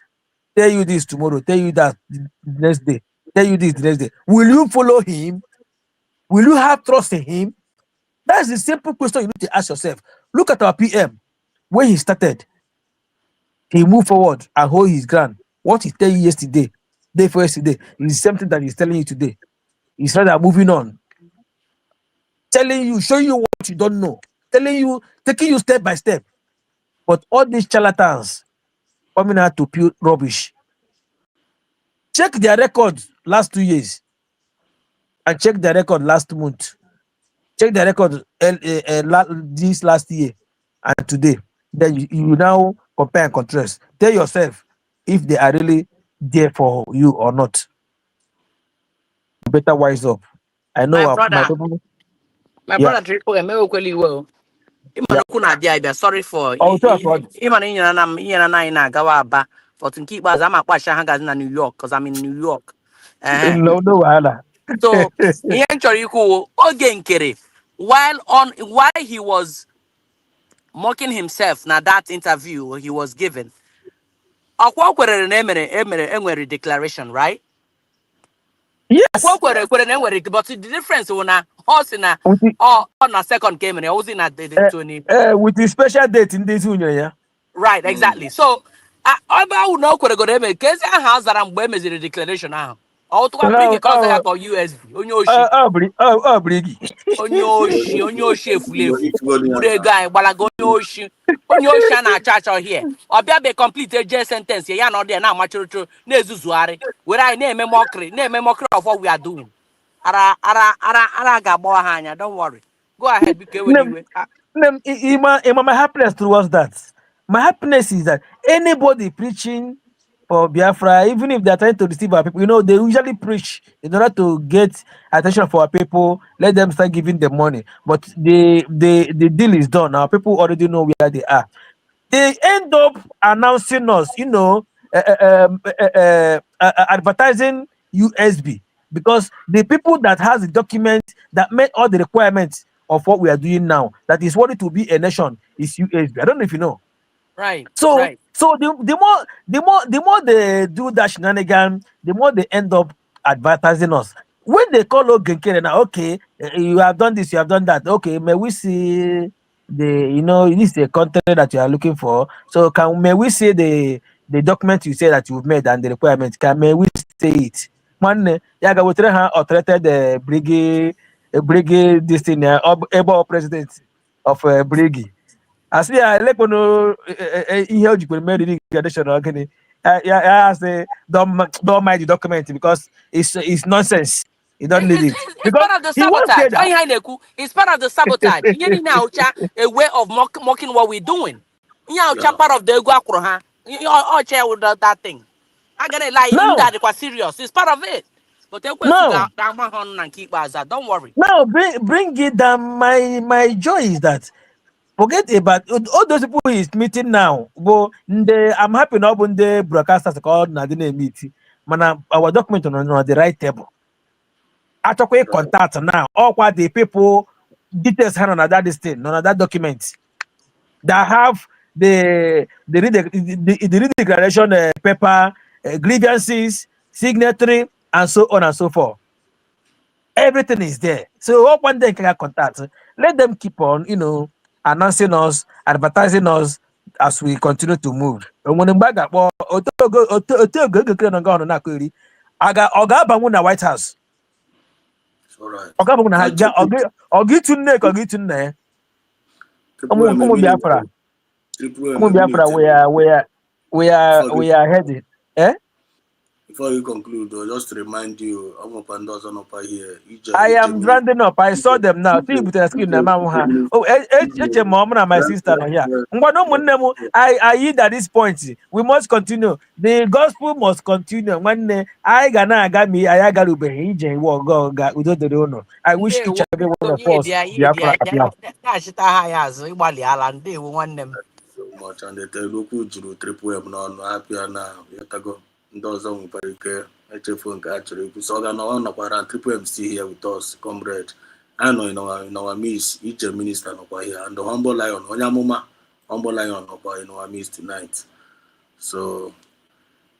tell you this tomorrow, tell you that the next day, tell you this the next day, will you follow him? Will you have trust in him? That's the simple question you need to ask yourself. Look at our PM. When he started, he moved forward and hold his ground. What he tell you yesterday, day for yesterday, is something that he's telling you today. He's rather moving on, telling you, showing you what you don't know, telling you, taking you step by step. But all these charlatans coming out to pure rubbish. Check their records last 2 years and check their record last month. Check the record this last year and today. Then you now compare and contrast. Tell yourself if they are really there for you or not. You better wise up. I know My brother, my people. my Yeah. brother, Triple, and Mewkweli will. Imanokuna dia, sorry for Oh, sure, Rod. Imanina Gawaba for to keep us. I'm a Quashahagas in New York because I'm in New York. No, no, wahala. So, he actually cool again, Kere. While he was mocking himself. Now that interview he was given. Okwa kwere na enwere declaration, right? Yes. But the difference when us in a on a second came and I was in a With the special date in this union, yeah. right, exactly. So I would know kwere go eme case house that I'm the declaration now. Or to bring a cause I call USB. Onyoshi. Brigi. Onyoshi efulefu. Ure guy balago onyoshi. Onyoshi na church here. Obia be complete a sentence ya no there na machuruchu na ezuzuari. Where I name mockery of what we are doing. Ara ga hanya. Don't worry. Go ahead, because anyway. My happiness towards that. My happiness is that anybody preaching for Biafra, even if they're trying to deceive our people, they usually preach in order to get attention for our people, let them start giving them money. But the deal is done. Our people already know where they are. They end up announcing us, advertising USB, because the people that has the document that met all the requirements of what we are doing now, that is what it will be a nation, is USB. I don't know if you know. Right. So the more they do that shenanigan, the more they end up advertising us. When they call Ogenkere now, okay, you have done this, you have done that. Okay, may we see this is the content that you are looking for. So may we see the document you say that you've made and the requirements? May we see it? One, yeah, we authorized the brigade this thing, able president of brigade. As we are like ihe o jikwere mere regradation ogini, I say don't mind the document because it's nonsense. You don't need it It's because part of the he won't say sabotage. that. It's part of the sabotage. A way of mocking what we're doing. Part of the ego. With that thing. I'm gonna lie, you that was serious. It's part of it. But they don't worry. No, bring it down. My joy is that forget about all those people he's meeting now. But I'm happy now when the broadcasters called Nadine meet. Man, our document on the right table. Actually, contact now. All what the people details hand on that thing, on that document that have the declaration paper, grievances, signatory, and so on and so forth. Everything is there. So all one day can contact. Let them keep on, announcing us, advertising us as we continue to move. And when the bag up, Oga Bangu na White House. All right. Oga Bangu na Ogi tunne. Umu Biafra. We are headed. Eh? Before you conclude, just to remind you, I'm up and down up here. I am rounding up. I saw them now. See with the screen. Oh, mom and my sister are here. I eat at this point. We must continue. The gospel must continue. When I gana me, I got to be go. I wish each and every one of us Biafra. So much, and the local Juru Triple M non happy now. Yatago, those on Parike, HF actually. So, no, Triple M still here with us, comrade. I know in our midst, each minister no here, and the humble lion, Onyamuma, humble lion in our midst tonight. So,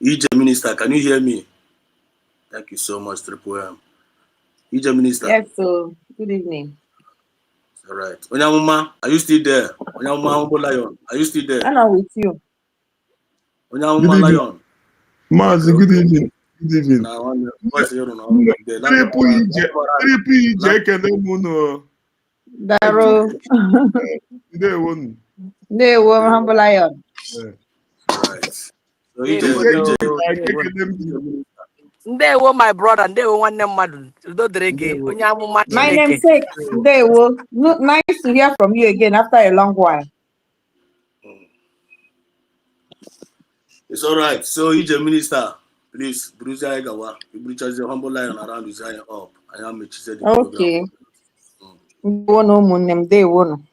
each minister, can you hear me? Thank you so much, Triple M. Each minister. Yes, so good evening. All right. Onyamuma, are you still there? Onyamuma, humble lion, are you still there? I'm not with you. Onyamuma lion. Mazi, good evening. Good evening. Triple EJ Kenemuno. Daro. They won. They were humble lion. Right. They were my brother, and they were one name. My namesake. They were nice to hear from you again after a long while. It's all right. So, EJ minister, please, Bruce Aigawa, you bring the humble lion around his eye up. I am okay. They won.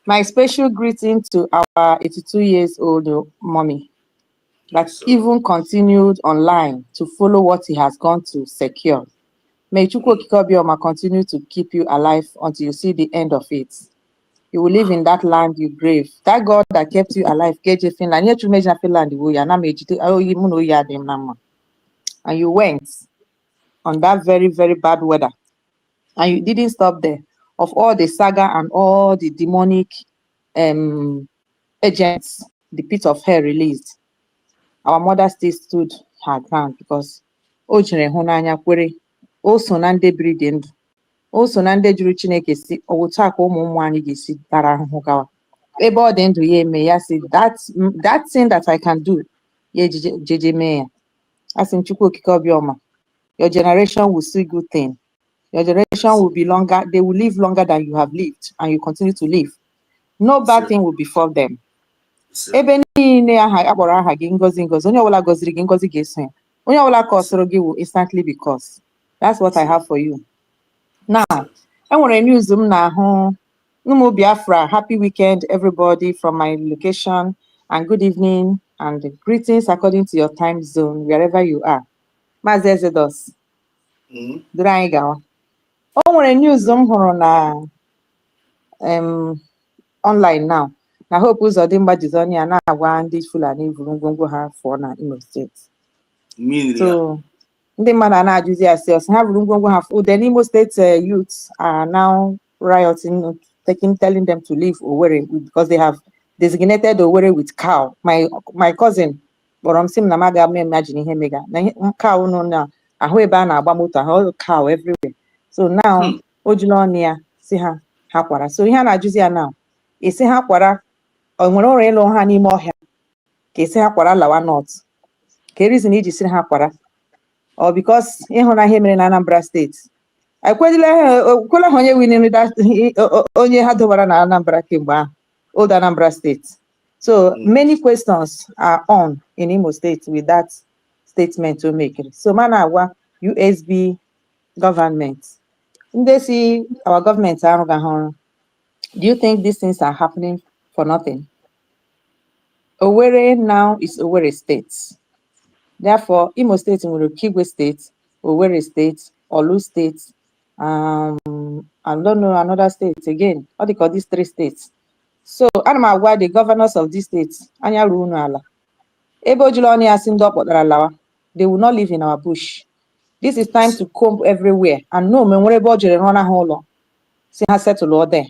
My special greeting to our 82 years old mommy that even continued online to follow what he has gone to secure. May Chukwu Kikobioma continue to keep you alive until you see the end of it. You will live in that land you brave. That God that kept you alive, KJ Finland. You to measure Finland, and you went on that very, very bad weather. And you didn't stop there. Of all the saga and all the demonic agents the pit of hell released, our mother still stood her ground because o jere hụ n'anya kwere. O so na ndị biri dị ndụ. O so na ndị jụrụ Chineke si otu a ka ụmụ anyị ga-esi tara ahụhụ gawa. Ebe ọ dị ndụ ya eme ya si that thing that I can do ya jeje mee ya. Asị m Chukwu okike ọbịọma, your generation will see good thing. Your generation will be longer. They will live longer than you have lived, and you continue to live. No bad thing will befall them. Ebe niile aha akpọrọ aha gị ngozi ngozi, onye ọbụla gọziri gị ngozi ga-eso ya. Onye ọbụla kọsịrị gị will instantly be cursed. That's what I have for you. Now, enwere news m na-ahụ ụmụ Biafra. Happy weekend, everybody from my location, and good evening and greetings according to your time zone, wherever you are. Maazị Exodus, duru anyị gawa. O nwere news m hụrụ na online now na Hope Uzodimma Jizonia na-agwa ndị Fulani vuru ngwongwo ha fụọ na Imo State. So ndị mmadụ na-ajụzi asị ọsị ha vuru ngwongwo ha fụọ. The Imo State youths are now rioting, telling them to leave Owerri because they have designated Owerri with cow. My cousin kpọrọ m sị m na m agaghị imagine ihe mega na cow nọ na ahụ ebe a na-agba moto ha, cow everywhere. So now o jụrụ ọnụ ya si ha kwara. So ihe a na-ajụzi ya now, isi ha kwara o nwere ọrụ ịlụ ha n'ime ọhịa ka isi ha kwara lawa north, ka reason iji siri ha kwara, or because ịhụ na ihe mere na Anambra State ekwela ha onye winere onye ha dobara na Anambra kemgbe ahụ, old Anambra State. So many questions are on in Imo State with that statement to make. So mana agwa USB government, they see our government arụga ha ọrụ. Do you think these things are happening for nothing? Owerri now is Owerri State. Therefore, Imo State nwere Okigwe State, Owerri State, Olu State, I don't know another state again. What they call these three states. So, ana m agwa the governors of these states, anya ruo unu ala. Ebe o jụrụ ọnụ ya sị ndị ọ kpọtara lawa, they will not live in our bush. This is time to comb everywhere and no me nwere ebe o jere rụọ ha ụlọ si ha settle all there.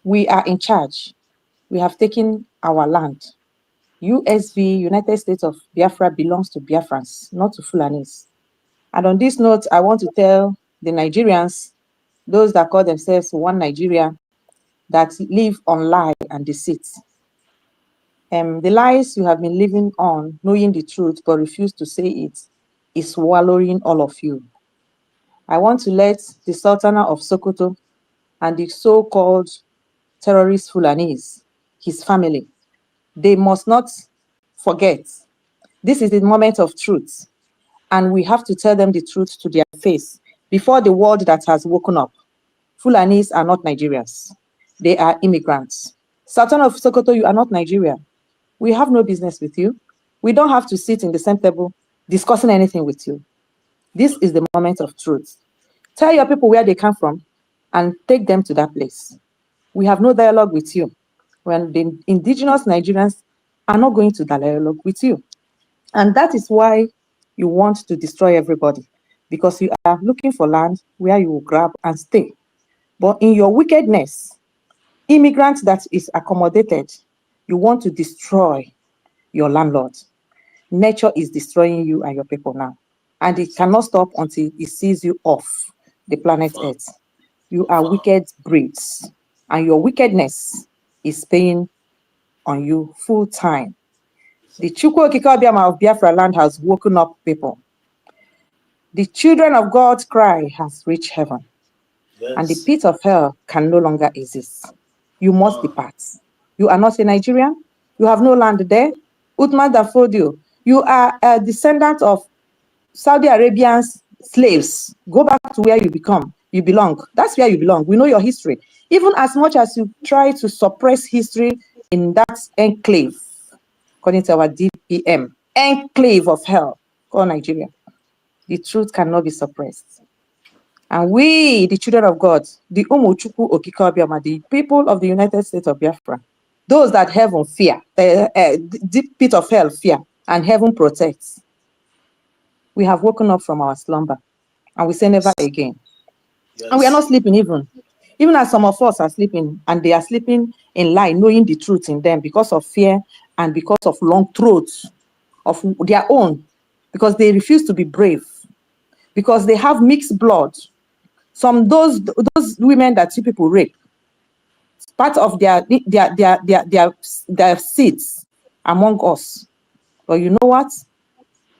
We are in charge. We have taken our land. USB, United States of Biafra, belongs to Biafrans, not to Fulanis. And on this note, I want to tell the Nigerians, those that call themselves one Nigeria, that live on lie and deceit. The lies you have been living on, knowing the truth but refuse to say it, is swallowing all of you. I want to let the Sultana of Sokoto and the so-called terrorist Fulanese, his family, they must not forget. This is the moment of truth, and we have to tell them the truth to their face before the world that has woken up. Fulanese are not Nigerians. They are immigrants. Sultan of Sokoto, you are not Nigeria. We have no business with you. We don't have to sit in the same table discussing anything with you. This is the moment of truth. Tell your people where they come from and take them to that place. We have no dialogue with you. When the indigenous Nigerians are not going to dialogue with you. And that is why you want to destroy everybody, because you are looking for land where you will grab and stay. But in your wickedness, immigrant that is accommodated, you want to destroy your landlord. Nature is destroying you and your people now. And it cannot stop until it sees you off the planet Earth. You are wicked breeds, and your wickedness is paying on you full time. The Chukwu Okike Obiama of Biafra land has woken up people. The children of God's cry has reached heaven. Yes. And the pit of hell can no longer exist. You must depart. You are not a Nigerian. You have no land there. Uthman Dafodio, you are a descendant of Saudi Arabians slaves. Go back to where you belong. That's where you belong. We know your history. Even as much as you try to suppress history in that enclave, according to our DPM, enclave of hell called Nigeria, the truth cannot be suppressed. And we, the children of God, the Umuchukwu Okikabiama, the people of the United States of Biafra, those that heaven fear, deep pit of hell fear, and heaven protects, we have woken up from our slumber, and we say never again. Yes. And we are not sleeping even as some of us are sleeping, and they are sleeping in lie, knowing the truth in them because of fear and because of long throats of their own, because they refuse to be brave, because they have mixed blood. Those women that you people rape, part of their seeds among us. But you know what?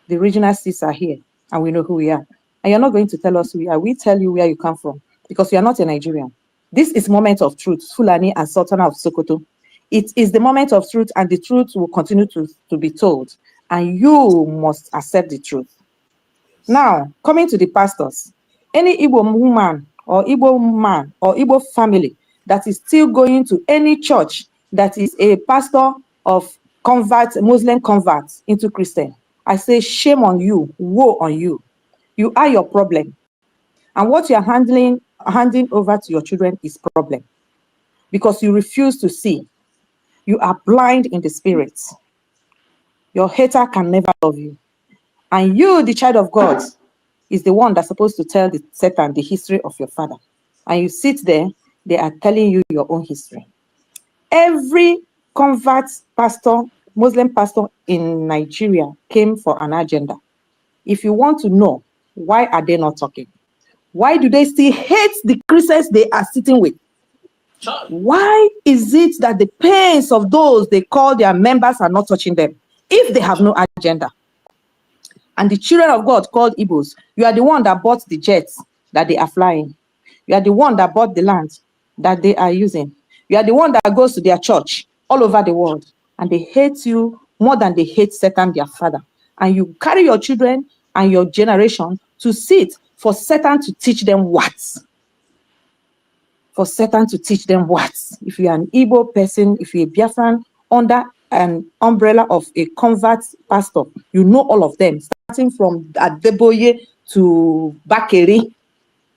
The original seeds are here, and we know who we are. And you're not going to tell us who we are. We tell you where you come from, because you are not a Nigerian. This is moment of truth, Fulani and Sultana of Sokoto. It is the moment of truth, and the truth will continue to be told. And you must accept the truth. Now, coming to the pastors, any Igbo woman or Igbo man or Igbo family that is still going to any church that is a pastor of Muslim converts into Christian, I say shame on you, woe on you. You are your problem. And what you're handing over to your children is problem, because you refuse to see. You are blind in the spirit. Your hater can never love you. And you, the child of God, is the one that's supposed to tell Satan the history of your father. And you sit there, they are telling you your own history. Every convert pastor, Muslim pastor in Nigeria came for an agenda. If you want to know, why are they not talking? Why do they still hate the Christians they are sitting with? Why is it that the pains of those they call their members are not touching them if they have no agenda? And the children of God called Igbos, you are the one that bought the jets that they are flying. You are the one that bought the land that they are using. You are the one that goes to their church all over the world. And they hate you more than they hate Satan, their father. And you carry your children and your generation to sit for Satan to teach them what? For Satan to teach them what? If you are an Igbo person, if you're a Biafran, under an umbrella of a convert pastor, you know all of them, starting from Adeboye to Bakeri,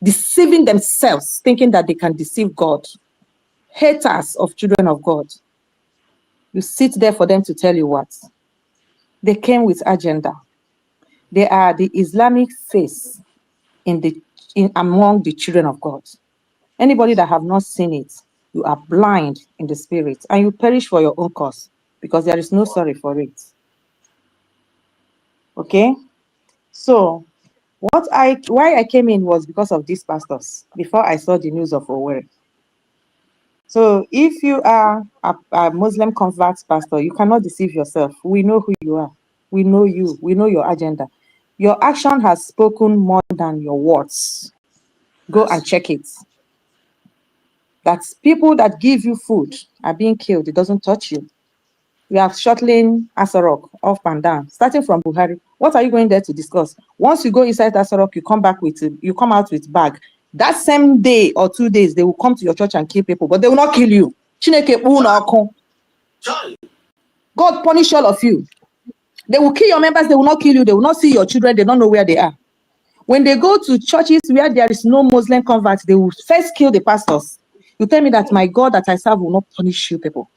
deceiving themselves, thinking that they can deceive God. Haters of children of God. You sit there for them to tell you what? They came with agenda. They are the Islamic face among the children of God. Anybody that have not seen it, you are blind in the spirit, and you perish for your own cause, because there is no sorry for it. Okay? So, why I came in was because of these pastors, before I saw the news of Owerri. So, if you are a Muslim convert pastor, you cannot deceive yourself. We know who you are. We know you. We know your agenda. Your action has spoken more than your words. Go and check it. That people that give you food are being killed. It doesn't touch you. We are shuttling Asarok up and down, starting from Buhari. What are you going there to discuss? Once you go inside Asarok, you come out with bag. That same day or 2 days, they will come to your church and kill people, but they will not kill you. God punish all of you. They will kill your members, they will not kill you, they will not see your children, they don't know where they are. When they go to churches where there is no Muslim converts, they will first kill the pastors. You tell me that my God that I serve will not punish you people.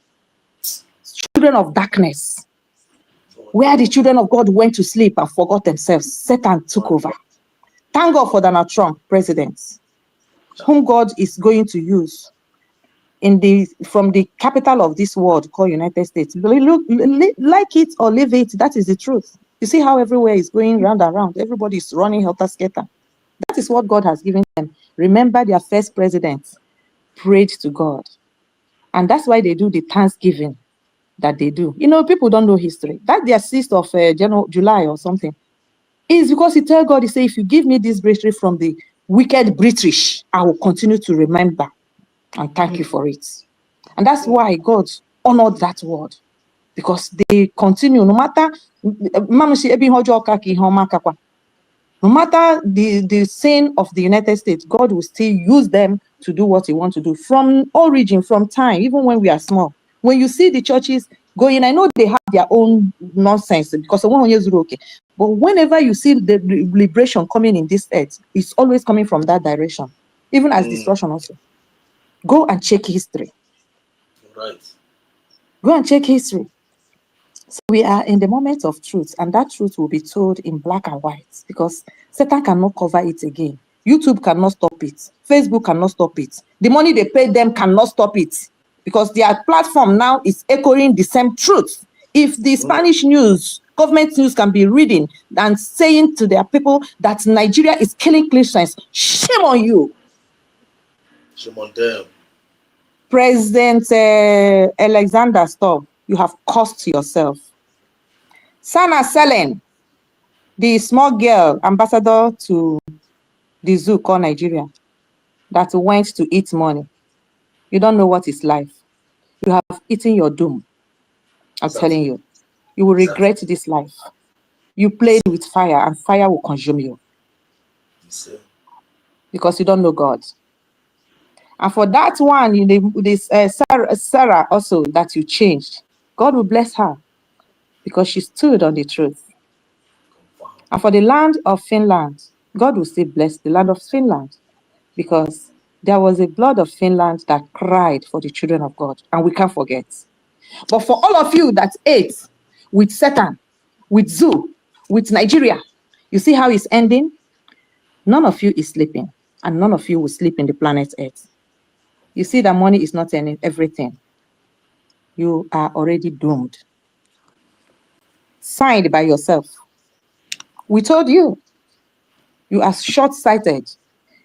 Children of darkness. Where the children of God went to sleep and forgot themselves, Satan took over. Thank God for Donald Trump, president, whom God is going to use from the capital of this world called United States. Like it or leave it, that is the truth. You see how everywhere is going round and round. Everybody is running helter-skelter. That is what God has given them. Remember, their first president prayed to God. And that's why they do the Thanksgiving that they do. You know, people don't know history. That their 6th of July or something is because he tell God, he say, if you give me this victory from the wicked British, I will continue to remember and thank you for it. And that's why God honored that word, because they continue, no matter no matter the sin of the United States, God will still use them to do what he wants to do from origin, from time, even when we are small. When you see the churches going. I know they have their own nonsense because one is okay. But whenever you see the liberation coming in this earth, it's always coming from that direction, even as destruction also. Go and check history. Right. Go and check history. So we are in the moment of truth, and that truth will be told in black and white because Satan cannot cover it again. YouTube cannot stop it. Facebook cannot stop it. The money they pay them cannot stop it because their platform now is echoing the same truth. If the Spanish news, government news can be reading and saying to their people that Nigeria is killing Christians, shame on you. Shame on them. President Alexander Stubb, you have cost yourself. Sana Selen, the small girl ambassador to the zoo called Nigeria that went to eat money. You don't know what is life. You have eaten your doom. I'm telling you. You will regret this life. You played with fire and fire will consume you because you don't know God. And for that one, Sarah also that you changed, God will bless her because she stood on the truth. And for the land of Finland, God will still bless the land of Finland because there was a blood of Finland that cried for the children of God, and we can't forget. But for all of you that ate with Satan, with Zoo, with Nigeria, you see how it's ending? None of you is sleeping, and none of you will sleep in the planet Earth. You see that money is not everything. You are already doomed. Signed by yourself. We told you. You are short-sighted.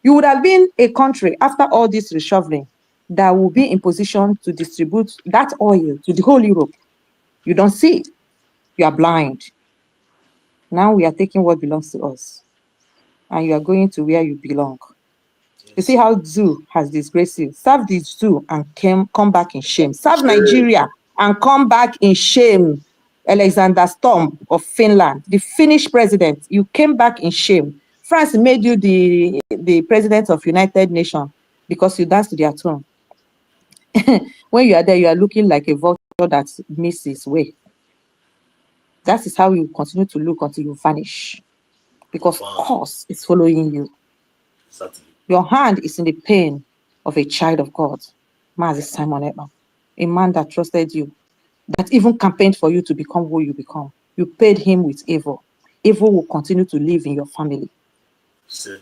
You would have been a country after all this reshuffling that will be in position to distribute that oil to the whole Europe. You don't see it. You are blind. Now we are taking what belongs to us, and you are going to where you belong. Yes. You see how Zoo has disgraced you. Serve the Zoo and come back in shame. Serve Nigeria and come back in shame. Alexander Stubb of Finland, the Finnish president, you came back in shame. France made you the president of United Nations because you danced to their tune. When you are there, you are looking like a vulture that misses way. That is how you continue to look until you vanish. Because curse is following you. Exactly. Your hand is in the pain of a child of God. Mazi Simon Ekpa, a man that trusted you, that even campaigned for you to become who you become. You paid him with evil. Evil will continue to live in your family. See.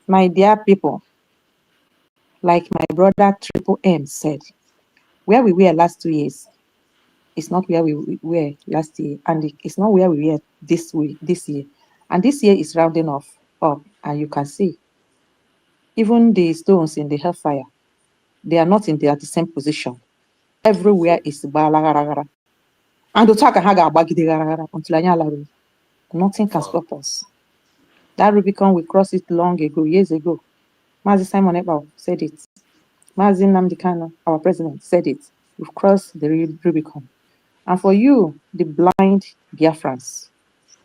My dear people, like my brother Triple M said, where we were last 2 years is not where we were last year, and it's not where we were this year. And this year is rounding off up, and you can see even the stones in the hellfire, they are not at the same position. Everywhere is balagara. And the talk until nothing can stop us. That Rubicon we crossed it long ago, years ago. Mazi Simon Ekpa said it. Mazi Nnamdi Kanu, our president, said it. We've crossed the Rubicon. And for you, the blind Biafrans,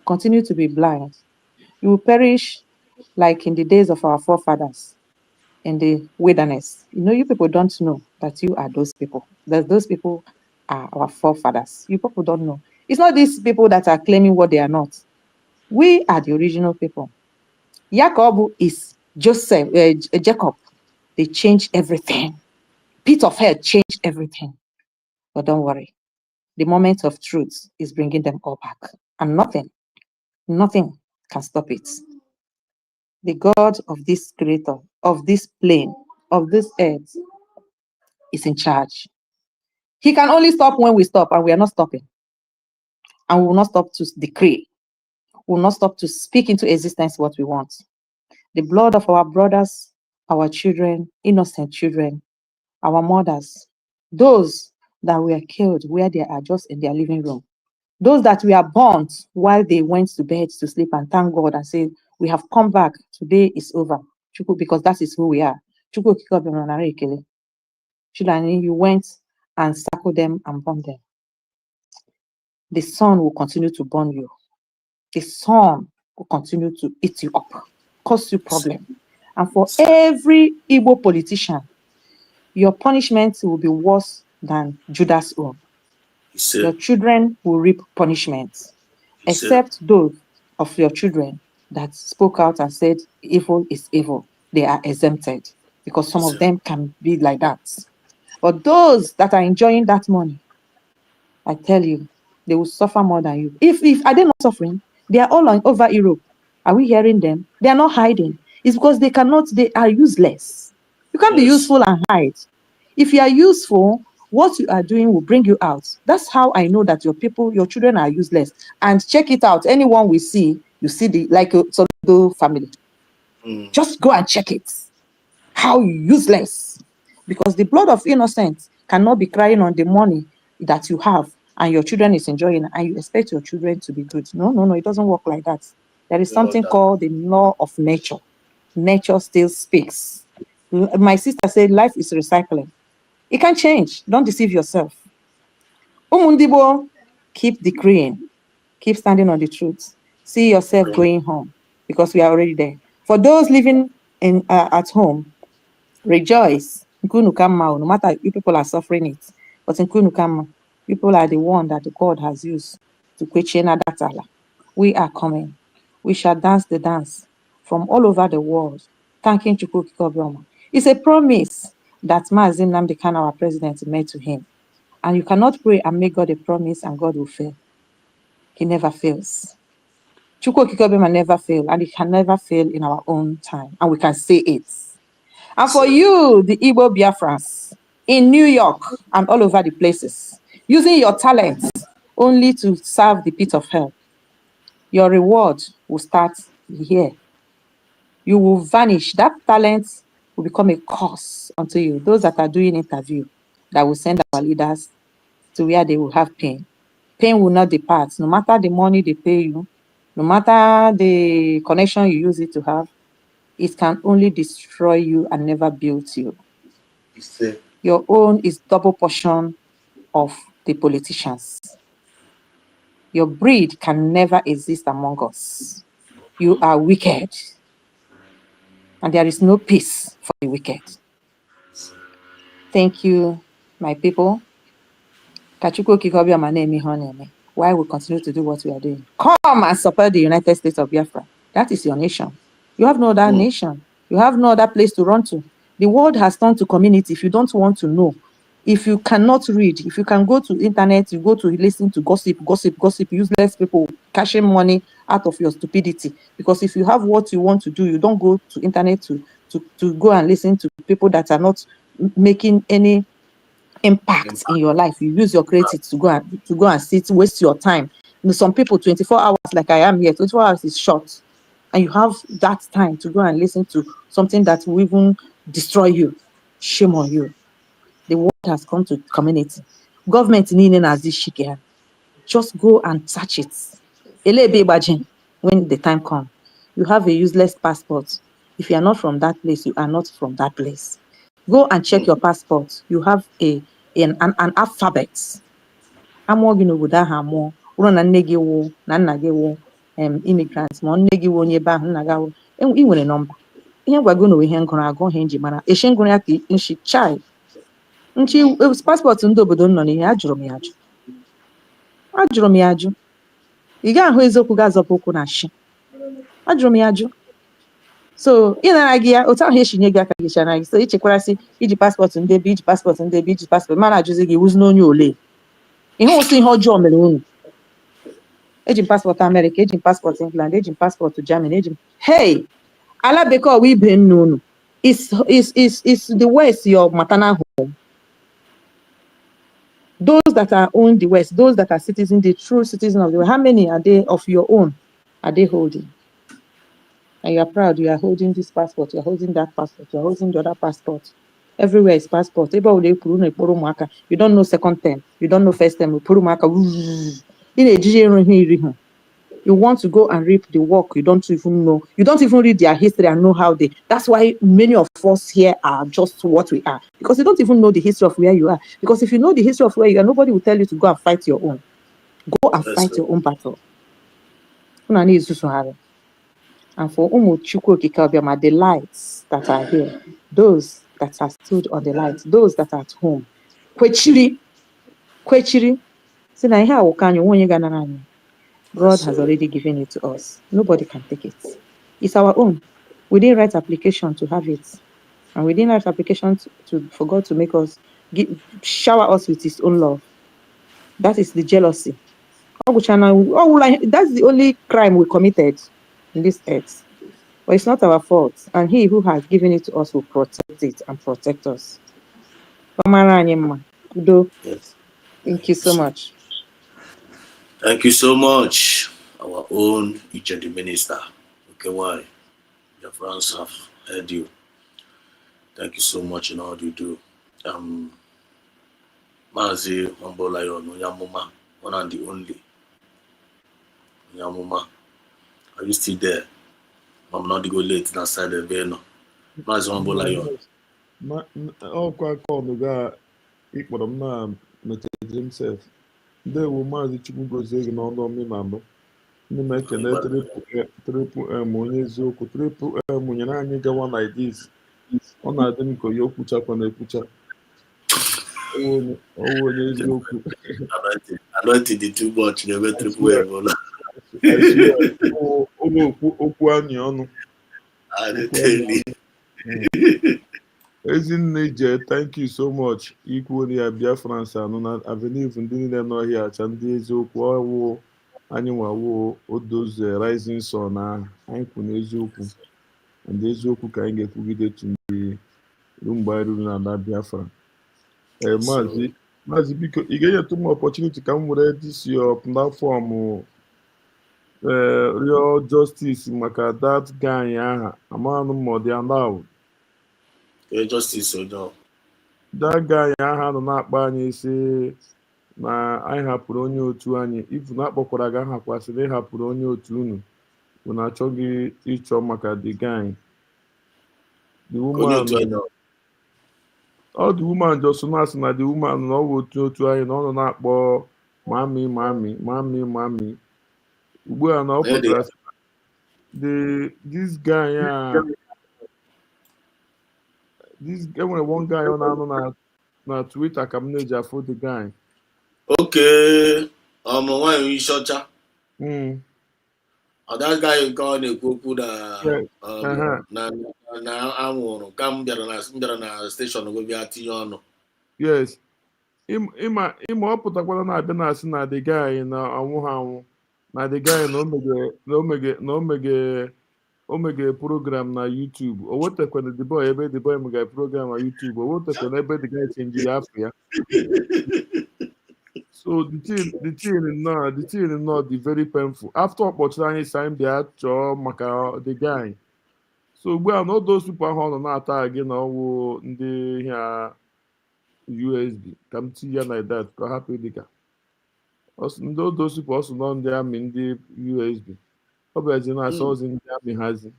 continue to be blind. You will perish like in the days of our forefathers in the wilderness. You know, you people don't know that you are those people. That those people are our forefathers. You people don't know. It's not these people that are claiming what they are not. We are the original people. Jacob is Jacob. They changed everything. Pit of hell changed everything. But don't worry. The moment of truth is bringing them all back. And nothing can stop it. The God of this creator, of this plane, of this earth is in charge. He can only stop when we stop, and we are not stopping. And we will not stop to decree. We will not stop to speak into existence what we want. The blood of our brothers, our children, innocent children, our mothers, those that were killed where they are just in their living room, those that were burnt while they went to bed to sleep and thank God and say, we have come back, today is over, because that is who we are. You went and circled them and burned them. The sun will continue to burn you. The sun will continue to eat you up, cause you problem. And for every Igbo politician, your punishment will be worse than Judas' own. Your children will reap punishment, except those of your children that spoke out and said evil is evil. They are exempted because some of them can be like that. But those that are enjoying that money, I tell you, they will suffer more than you. If are they not suffering? They are all over Europe. Are we hearing them? They are not hiding. It's because they are useless. You can't be useful and hide. If you are useful, what you are doing will bring you out. That's how I know that your children are useless. And check it out. Anyone we see, you see like a Soludo family. Just go and check it. How useless. Because the blood of innocents cannot be crying on the money that you have and your children is enjoying and you expect your children to be good. No, it doesn't work like that. There is something called the law of nature. Nature still speaks. My sister said life is recycling. It can change. Don't deceive yourself. Umundibo, keep decreeing. Keep standing on the truth. See yourself going home because we are already there. For those living at home, rejoice. No matter you people are suffering it. But in Kunukama, people are the one that the God has used to Kwechena Datala. We are coming. We shall dance the dance from all over the world. Thanking Chukwu Obioma. It's a promise that Mazin Nnamdi Kanu, our president, made to him. And you cannot pray and make God a promise and God will fail. He never fails. Chukwu Obioma never fail, and he can never fail in our own time. And we can say it. And for you, the Igbo Biafrans, in New York and all over the places, using your talents only to serve the pit of hell, your reward will start here. You will vanish. That talent will become a curse unto you. Those that are doing interview, that will send our leaders to where they will have pain. Pain will not depart. No matter the money they pay you, no matter the connection you use it to have, it can only destroy you and never build you. Your own is double portion of the politicians. Your breed can never exist among us. You are wicked. And there is no peace for the wicked. Thank you, my people. Kachukwu Kikobia Manemi Honeme. Why we continue to do what we are doing? Come and support the United States of Biafra. That is your nation. You have no other nation. You have no other place to run to. The world has turned to community. If you don't want to know, if you cannot read, if you can go to internet, you go to listen to gossip, useless people cashing money out of your stupidity. Because if you have what you want to do, you don't go to internet to go and listen to people that are not making any impact in your life. You use your creativity to go and sit, waste your time. Some people 24 hours like I am here, 24 hours is short. And you have that time to go and listen to something that will even destroy you. Shame on you. The world has come to community. Government needing as this shit. Just go and search it. When the time comes. You have a useless passport. If you are not from that place, you are not from that place. Go and check your passport. You have an alphabet. Amụọ gị n'obodo ahụ amụọ. Ụrụ na nne gị wụ na nna gị wụ immigrants ma nne gị wụ onye ebe ahụ nna gị wụ ị nwere nọmba. Ihe gwago na ihe ngụrụ agụ ihe nji mara eshi ngụrụ ya ka nshi chai. Nchi paspọtụ ndị obodo nọ n'ihe ajụrụ m ya ajụ. Ajụrụ m ya ajụ. Ị ga-ahụ eziokwu ga-azọpụ ụkwụ na shi. Ajụrụ m ya ajụ. So ị nara gị ya otu ahụ eshinye gị aka gị chara gị so ichekwarasị iji paspọtụ ndebe iji paspọtụ ndebe iji paspọtụ mana ajụzi gị wụzi n'onye ole. Ihe ụsị ihe ọjọọ mere unu. Eji m paspọtụ Amerịka, eji m paspọtụ England, eji m paspọtụ Germany, eji m hey ala bekee ọwa ibe nne unu. Is the West your maternal home? Those that are own the West, those that are citizens, the true citizens of the West, how many are they of your own are they holding? And you are proud, you are holding this passport, you are holding that passport, you are holding the other passport. Everywhere is passport. You don't know second term, you don't know first term. You want to go and reap the work you don't even know. You don't even read their history and know how they. That's why many of us here are just what we are. Because you don't even know the history of where you are. Because if you know the history of where you are, nobody will tell you to go and fight your own. Go and fight your own battle. And for Chukwu Okike, the lights that are here, those that are stood on the lights, those that are at home, Kwechiri, See, now here can you when you gonna God has So, already given it to us. Nobody can take it. It's our own. We didn't write application to have it. And we didn't write application for God to make us shower us with his own love. That is the jealousy. That's the only crime we committed in this earth. But it's not our fault. And he who has given it to us will protect it and protect us. yes. Thank you so much. Thank you so much, our own the minister. Okay, why? Your friends have heard you. Thank you so much in all you do. Mazi Wambolayon, Yamuma, one and the only. Yamuma, are you still there? I'm not to go late na side of Beno. Mazi Wambolayon. ọkwa kọnụga ịkpọrọ m na mechezi m sef ndewo maazị Chukwu gozie gị n'ọnụ ọmịmabụ ndị m ekele triple m onye eziokwu triple m nyere anyị gawa na idis ọ na-adị m ka onye okwuchakwa na-ekwucha ọwụ onye eziokwu Anointing the too much, never triple M. I swear okwu anyị ọnụ Ezinne je, thank you so much. Ikwu onye ya Biafra anụ na avenue ndị niile n'ọhịa acha ndị eziokwu ọwụ anyị nwawo odoze rising sun na anyị kwu n'eziokwu ndị eziokwu ka anyị ga-ekwugide tumgbe ruo mgbe anyị ruru n'ala Biafra. Maazị biko ị ga-enyetụ m opportunity ka m were this your platform rịọ justice maka that guy aha amanụ m ọ dị allowed. Justice Ojo. That guy aha nọ na-akpa anyị isi na anyị hapụrụ onye otu anyị ifu na akpọkwara gị aha kwasịrị ịhapụrụ onye otu unu bụ na achọghị ịchọ maka the guy. The woman just asị na the woman na ọ bụ otu anyị na ọ nọ na-akpọ mami ugbu a na ọ pụtara this guy enwere one guy ọ na-anọ na Twitter ka m na-eji afọ the guy. Okay, nwaanyị isi ọcha. That guy nke ọ na-ekwu okwu na anwụrụ ka m bịara na steshọn go bịa tinye ọnụ. Yes, ịma ọ pụtakwara na-abịa na asị na the guy na anwụ ha anwụ na the guy na o mege program na YouTube. O wetakwana the boy ebe the boy mega program na YouTube. O wetakwana ebe the guy chenjiri afọ ya. So the thing is not very painful. After ọkpọchiri anyị sign bịa chọọ maka the guy. So ugbu a na those people ahụ nọ na-ata gị na ọwụ ndị ha USB ka m tinye ya na that ka hapụ dịka ndị those people ọsọ nọ ndị amị ndị USB. Ọ bụ ezi na-asa ozi ndị amị hazi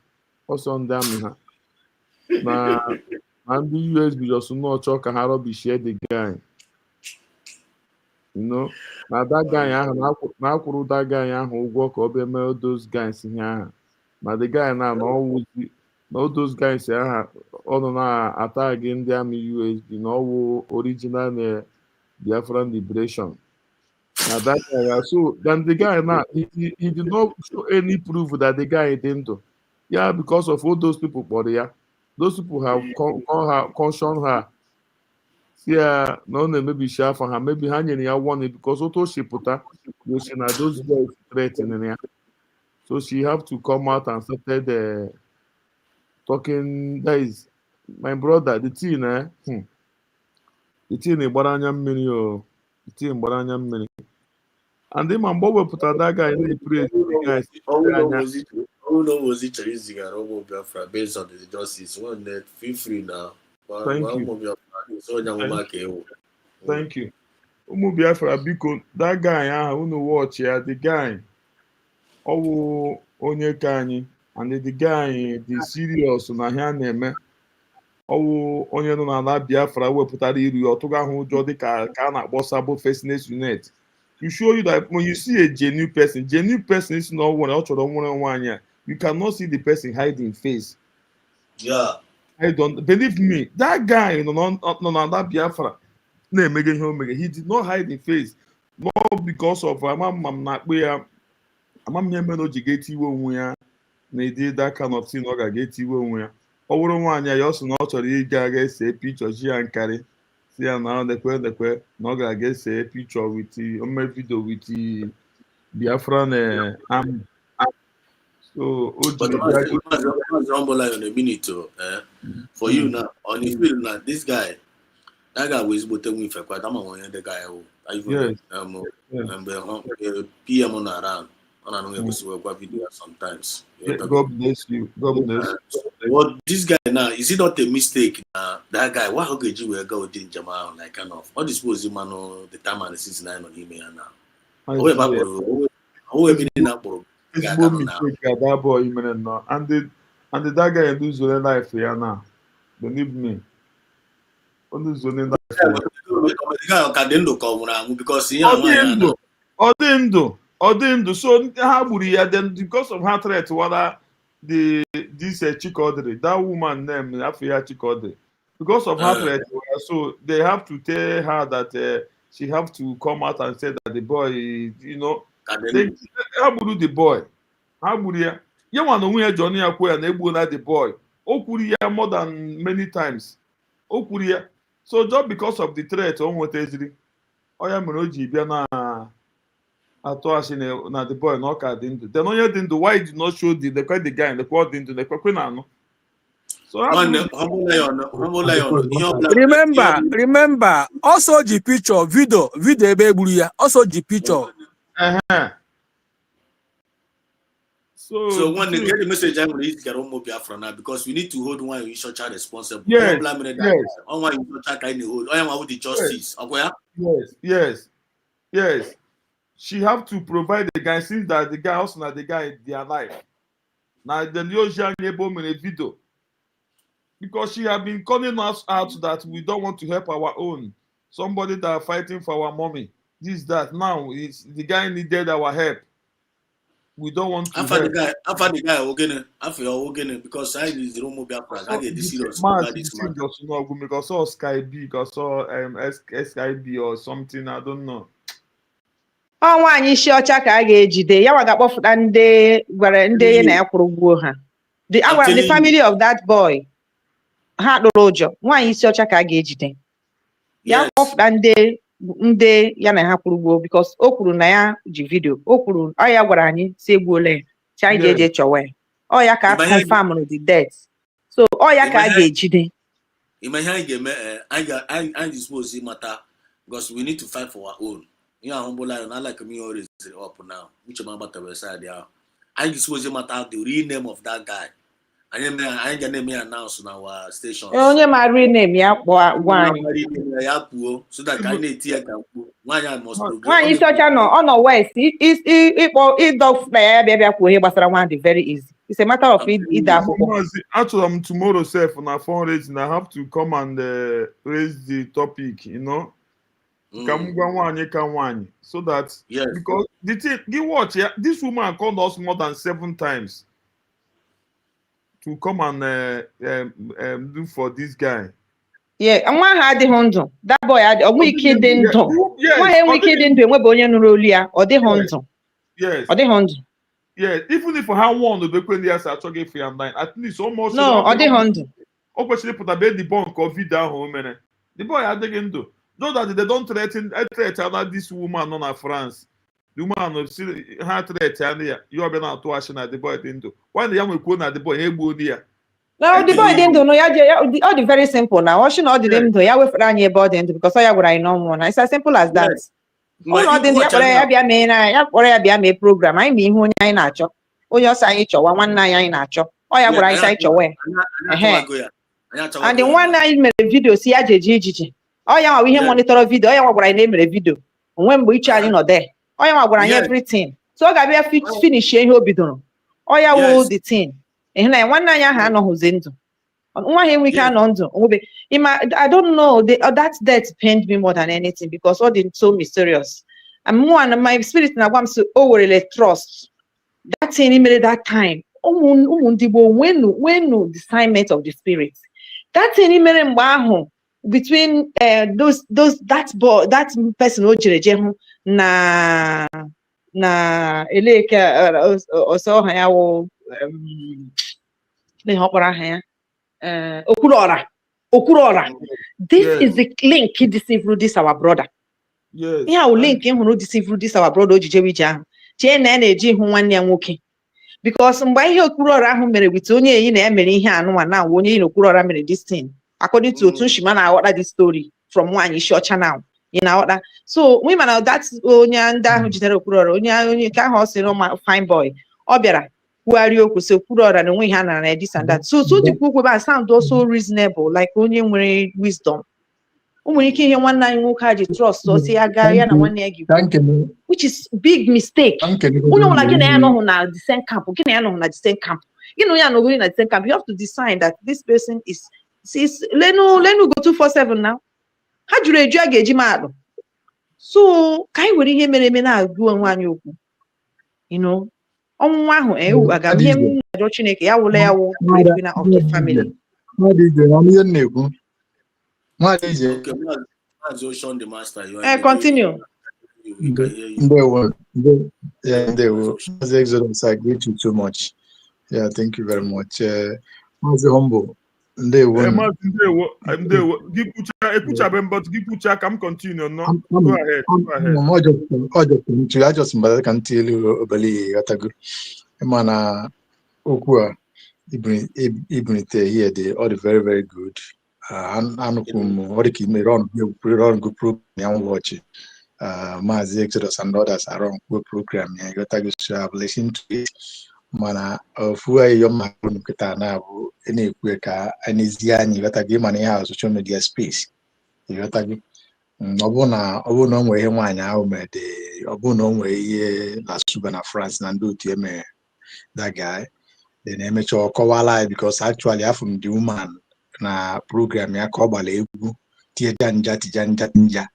ọsọ ndị amị ha na ndị USB jọsụ n'ọchọ ka ha rọbishie the guy. Na that guy ahụ na-akwụrụ that guy ahụ ụgwọ ka ọ bịa mee those guys ihe aha na the guy na ọwụzi na those guys aha ọ nọ na-ata gị ndị amị USB na ọwụ original na Biafran Liberation. Now that guy, so then the guy now he did not show any proof that the guy didn't do. Yeah, because of all those people, but yeah, those people have cautioned her. Yeah, no, maybe she for her, maybe hanging here one because auto she put her, those guys threatening her. So she have to come out and started talking. That is my brother, the teen, the teen in Baranya Mini, the teen in Baranya Mini. And then my mom put that guy in the praise. Who knows each other is Biafra based on the justice. One net, feel free now. Thank you. Thank you. Biafra, because that guy, who know watch here, the guy, oh, onye kanyi, and the guy, the serious na here name. Oh, onye no na Biafra, we put that iri otuga hu ụjọ dị ka a na-akpọ Sabo Fakeness Unit. To show you that when you see a genuine person is not one or you cannot see the person hiding face. Yeah. I don't believe me. That guy, that Biafra, he did not hide the face. more because of I'm not where I'm not get you when we are did that kind of thing or get you when we are. Over one, I also not to get a picture she and carry. See now the no get a picture with the video with the Biafran so But once humble on a minute for you now on the field now this guy that guy was but we for quite I'm on the guy who even PM on around I don't know if we video sometimes. God bless you. God bless you. What this guy now is it not a mistake? That guy, why how could you will go in Jamal like kind of what is supposed to man the time and 69 on email now? Oh, ezigbo mistake ka that boy mere no and that guy lose their life ya now believe me lose their life ọ dị ndụ so ha gburu ya then because of her threat wala this Chikodri that woman name after ya Chikodri because of her threat so they have to tell her that she have to come out and say that the boy you know they ha gburu the boy ha gburu ya ya nwa na onwe ya Johnny ya kwuo ya na egbuola the boy o kwuru ya more than many times o kwuru ya so just because of the threat o nwetaziri ọ ya mere o ji bịa na atụ asị na the boy na ọka dị ndụ then onye dị ndụ why did not show the guy the kwọ dị ndụ na ekwekwe na anụ so remember also the picture video ebe egburu ya also the picture So when they get the message, I'm going to get on Biafra now because we need to hold one in such a responsible. Yes. On one in such a hold. I am with the justice. Yes. She have to provide the guy since that the guy also not the guy they are alive. Now the Yojian able in a video because she have been calling us out that we don't want to help our own. Somebody that are fighting for our mommy. This that now is the guy needed our help. We don't want to. After the guy, again, because I is the room Biafra. I get the serious about this man. Because all Sky B, because all SKB or something. I don't know. Oh, nwaanyị isi ọcha ka a ga-ejide ya waga kpọfụta ndị gwara ndị na ya kwụrụ gbuo ha. The family of that boy ha tụrụ ụjọ nwaanyị isi ọcha ka a ga-ejide. Ya kpọfụta ndị ya na ha kwụrụ gbuo because o kwuru na ya ji video o kwuru ọ ya gwara anyị si egbuola ya chi anyị ga-eje chọwa ya ọ ya ka confirm the death so ọ ya ka a ga-ejide. Ime ihe anyị ga-eme anyị dispose mata because we need to fight for our own. Yeah, humble lion. I like me always up now. Which am about the side there? I dispose mata the real name of that guy. I ain't gonna announce on our station. Onye ma real name ya kpọ nwanyị. So that I need to nwanyị must progress. Nwanyị isi ọcha nọ ọ nọ west ịkpọ ịdọfụta ya bịa kwuo ihe gbasara nwanyị very easy. It's a matter of ide akwụkwọ. Actually, tomorrow self na fundraising I have to come and raise the topic, you know. So that because the thing you watch this woman called us more than 7 times to come and do for this guy. Yeah, and one had the Hondo. That boy had a wicked dento. Why a wicked dento? We're going to Rolia or the Hondo. Yes, or the Hondo. Yeah, even if how one the Bequin years are talking for at least almost no, or the Hondo. Obviously, put a bed the bunk of vida home. The boy had the Gendo. Know that they don't threaten this woman on France. The woman of her threat you have been out to action at the boy didn't do. Why the young quote at the boy hey dear? No, the boy didn't do no all the very simple now. What should all the them do? Yeah, we ran your body because I would I know one. It's as simple as that. Oh no, then ya be program. I mean who I nacho. Oh you say cho one nine nacho. Oh ya would I say cho we. And the one night made a video see ajiji. Oh yeah, we monitor a video. Oh yeah, what I name a video. When we charge not there. Oh yeah, what I everything. So I be finish here be done. Oh yeah, all the thing. And then one night I had no who's into. One we can undo. I don't know. That death pained me more than anything because all the so mysterious. And more and my spirit now wants to overly trust. That thing he made that time. When no discernment of the spirit. That thing he made him between that person o jere je hụ na eleke ọsọ ọha ya wụ ihe ọkpọrọ aha ya Okwuluọra. This is the link deceive this our brother. Yes. Ihe ahụ link hụrụ deceive this our brother o ji jewe ije ahụ chee na na-eji hụ nwanne ya nwoke because mgbe ihe Okwuluọra ahụ mere wit onye eyi na ya mere ihe anụnwa na onye eyi na Okwuluọra mere this thing according to otu nshima na-aghọta this story from nwaanyị isi ọcha now you na-aghọta so we mana that onye ndị ahụ jidere Okwuluọra onye nke ahụ ọ sị na fine boy ọ bịara kwugharịa okwu so Okwuluọra na onwe ha nara this and that so dịkwa okwu ebe a sound also reasonable like onye nwere wisdom o nwere ike ihe nwanne anyị nwoke a ji trust o si ya gaa ya na nwanne ya gị which is big mistake onye ọbụla gị na ya nọhụ na the same camp gị na ya nọhụ na the same camp gị na onye a nọgoro na the same camp you have to decide that this person is lenu go 247 now ha jụrụ eju a ga-eji maadụ so ka anyị were ihe mere eme na-agụ onwe anyị okwu ọnwụnwa ahụ ewu aga m ihe m na-ajọ Chineke ya wụla ya wụ breadwinner of the family. Continue. Exodus, I greet you too much. Yeah, thank you very much. Mazi Humble. Ndewo. Gipucha, come continue. No, go ahead. I just can tell you about Emana Okua Ibnite here, they all very, very good. Anukum, what keep me run good program, watch it. Mazi Exodus and others are on good program. You got to have listened to it. Mana fuwa yo makunu kita na bu ene kweka aniziani got to give money house social media space. You got to ọbụna onwe ihe nwaanyị ahụ mede ọbụna onwe ihe na Suba na France na ndị otu eme that guy then emecha ọkọwala anyị because actually afọ the woman na program ya ka ọ gbara egwu tija nja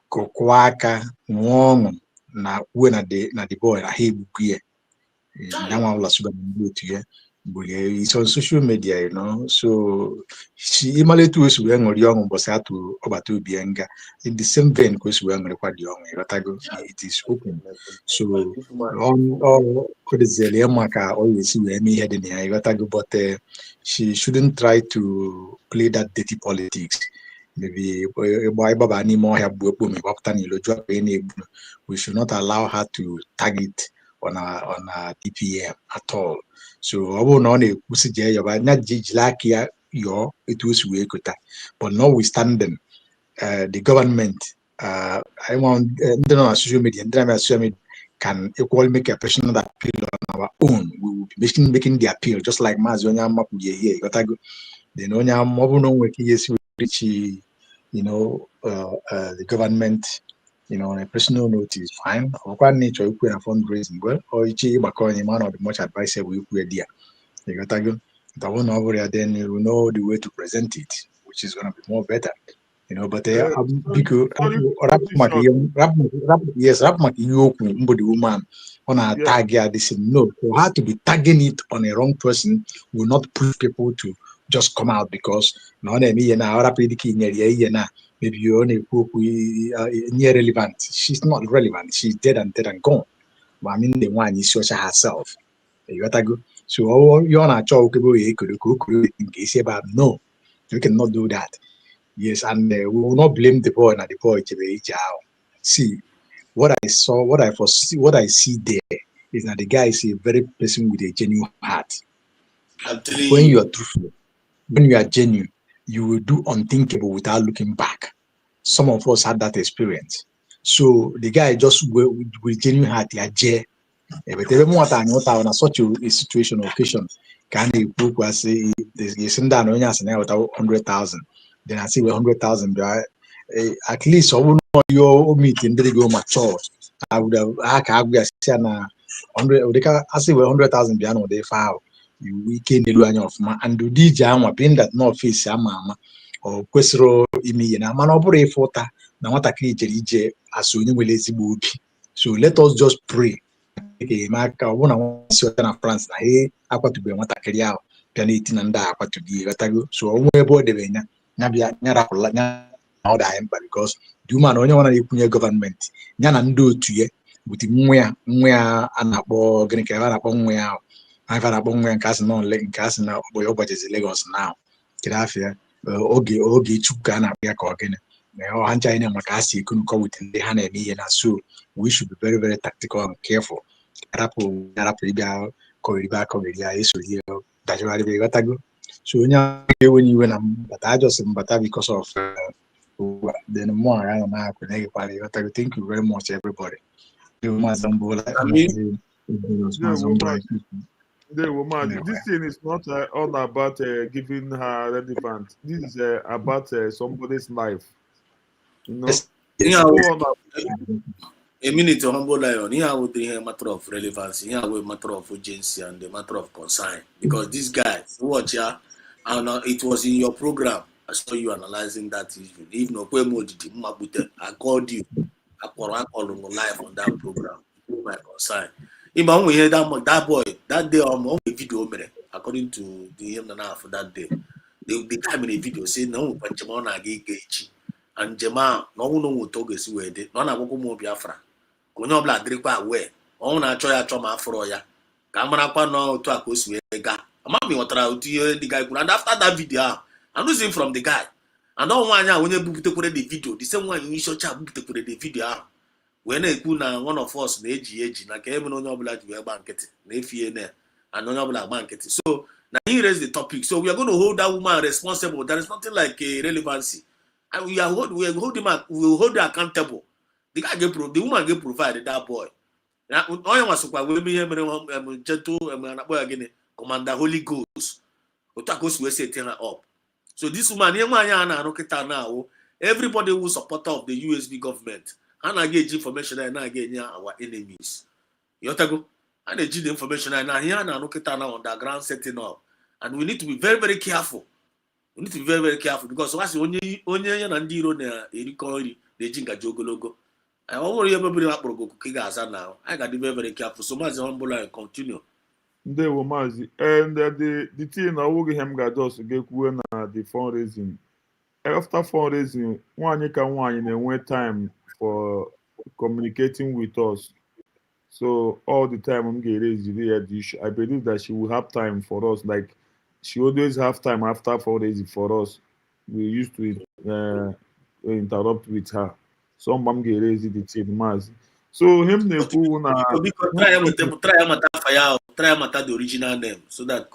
kụkwa aka nwụọ ọṅụ na uwe na the boy na ha egbugu ya nyanwa ụlọ Suba na ndị otu ya it's on social media, so she imaletu is we are young Bosatu about to be in the same vein because we are required young, it is open. So on all the Maka always see me head in here, but she shouldn't try to play that dirty politics. Maybe we should not allow her to target on a DPM at all. So I will not but notwithstanding the government I want social media can equally make a personal appeal on our own. We will be making the appeal just like Mazonia Mapuye here. Then the government, on a personal note is fine. Or can nature fundraising well, or man of the much advice we are there. You got to go over then you know the way to present it, which is going to be more better. But because the woman on a tag this no, for her to be tagging it on a wrong person will not push people to just come out because maybe you only near relevant. She's not relevant. She's dead and gone. But I mean, the one is social herself. You got to go. So you're not in case about no, you cannot do that. Yes, and we will not blame the boy and the boy. See, what I saw, what I foresee, what I see there is that the guy is a very person with a genuine heart. When you are truthful, when you are genuine, you will do unthinkable without looking back. Some of us had that experience. So the guy just with genuine heart, but every more time on such a situation or occasion, can a book was say you send down on us now without 100,000. Then I see 100,000. At least I would know your meeting did go mature. I would have I say 100. I say 100,000 piano they file. You can do of ma and do DJ being that no face mama or quesero imi na man opere fota na what a creature as soon as so let us just pray. Maka una na France na he akwa to be nwata kiri ahụ bịa na-eti na ndị akwa to be so onwe ebe ọ debe nya nyarapụla nya ọ dị anyị mkpa because the woman onye nwere na-ekwunye gọọmenti ya na ndị otu ya bute nwa ya a na-akpọ gịnị ka a na-akpọ nwa ya ahụ a na-akpọ nwa ya nke asị na nke asị na ụbọchị Lagos na kere afịa oge Chukwu ka a na-akpọ ya ka ọ gịnị ọha ncha anyị maka asị ekunukọ wute ndị ha na-eme ihe na so we should be very very tactical and careful yarapụ ịbịa kọgheribe akọgheri ya esori dajụgharịba ịghọtago so onye ga-enwenye iwe na mbata ajọsị mbata because of then more around na ịghọtago. Thank you very much everybody. This thing is not all about giving her relevant. This is about somebody's life. You know? A minute to humble lion. Here would be a matter of relevance. Here would be a matter of urgency and a matter of concern. Because this guy, watch ya, and it was in your program. I saw you analyzing that issue. If no I called you. I called him live on that program. My concern. Even we hear that boy that day on a video, according to the him for that day, they came in a video saying no, Panchamona gauge and Jema no one will talk as we did. None of them Biafra. Kono bla drikwa we. On na cho ya choma afro ya. Camera pa no to akoswe ga. Amami wotara uti the guy and after that video I'm losing from the guy. And don't want when you book the video, the same one you should book the video. When I put one of us na age na ke no nyobla to banket na efie na and no nyobla banket. So now he raised the topic. So we are going to hold that woman responsible. There is nothing like a relevancy. And we will hold her accountable. The guy the woman get provided that boy. Now only was we be gentle again Commander Holy Ghost. Otakos we set her up. So this woman now everybody who supporter of the USB government and I get information and I get our enemies. Yotago and they the information and I hear now on the ground setting up. And we need to be very, very careful. We need to be very, very careful because once only and Diro the Jinga Jogologo. I already everybody up Kigaza now. I got to be very, very careful. So much humble and continue. They were mazi. And the thing I will him got just get when the fundraising. After fundraising, one wait time for communicating with us. So all the time I'm getting the issue. I believe that she will have time for us. Like she always have time after fundraising for us. We used to interrupt with her. Some mom get raised the team mazi. So him ne try the original name so that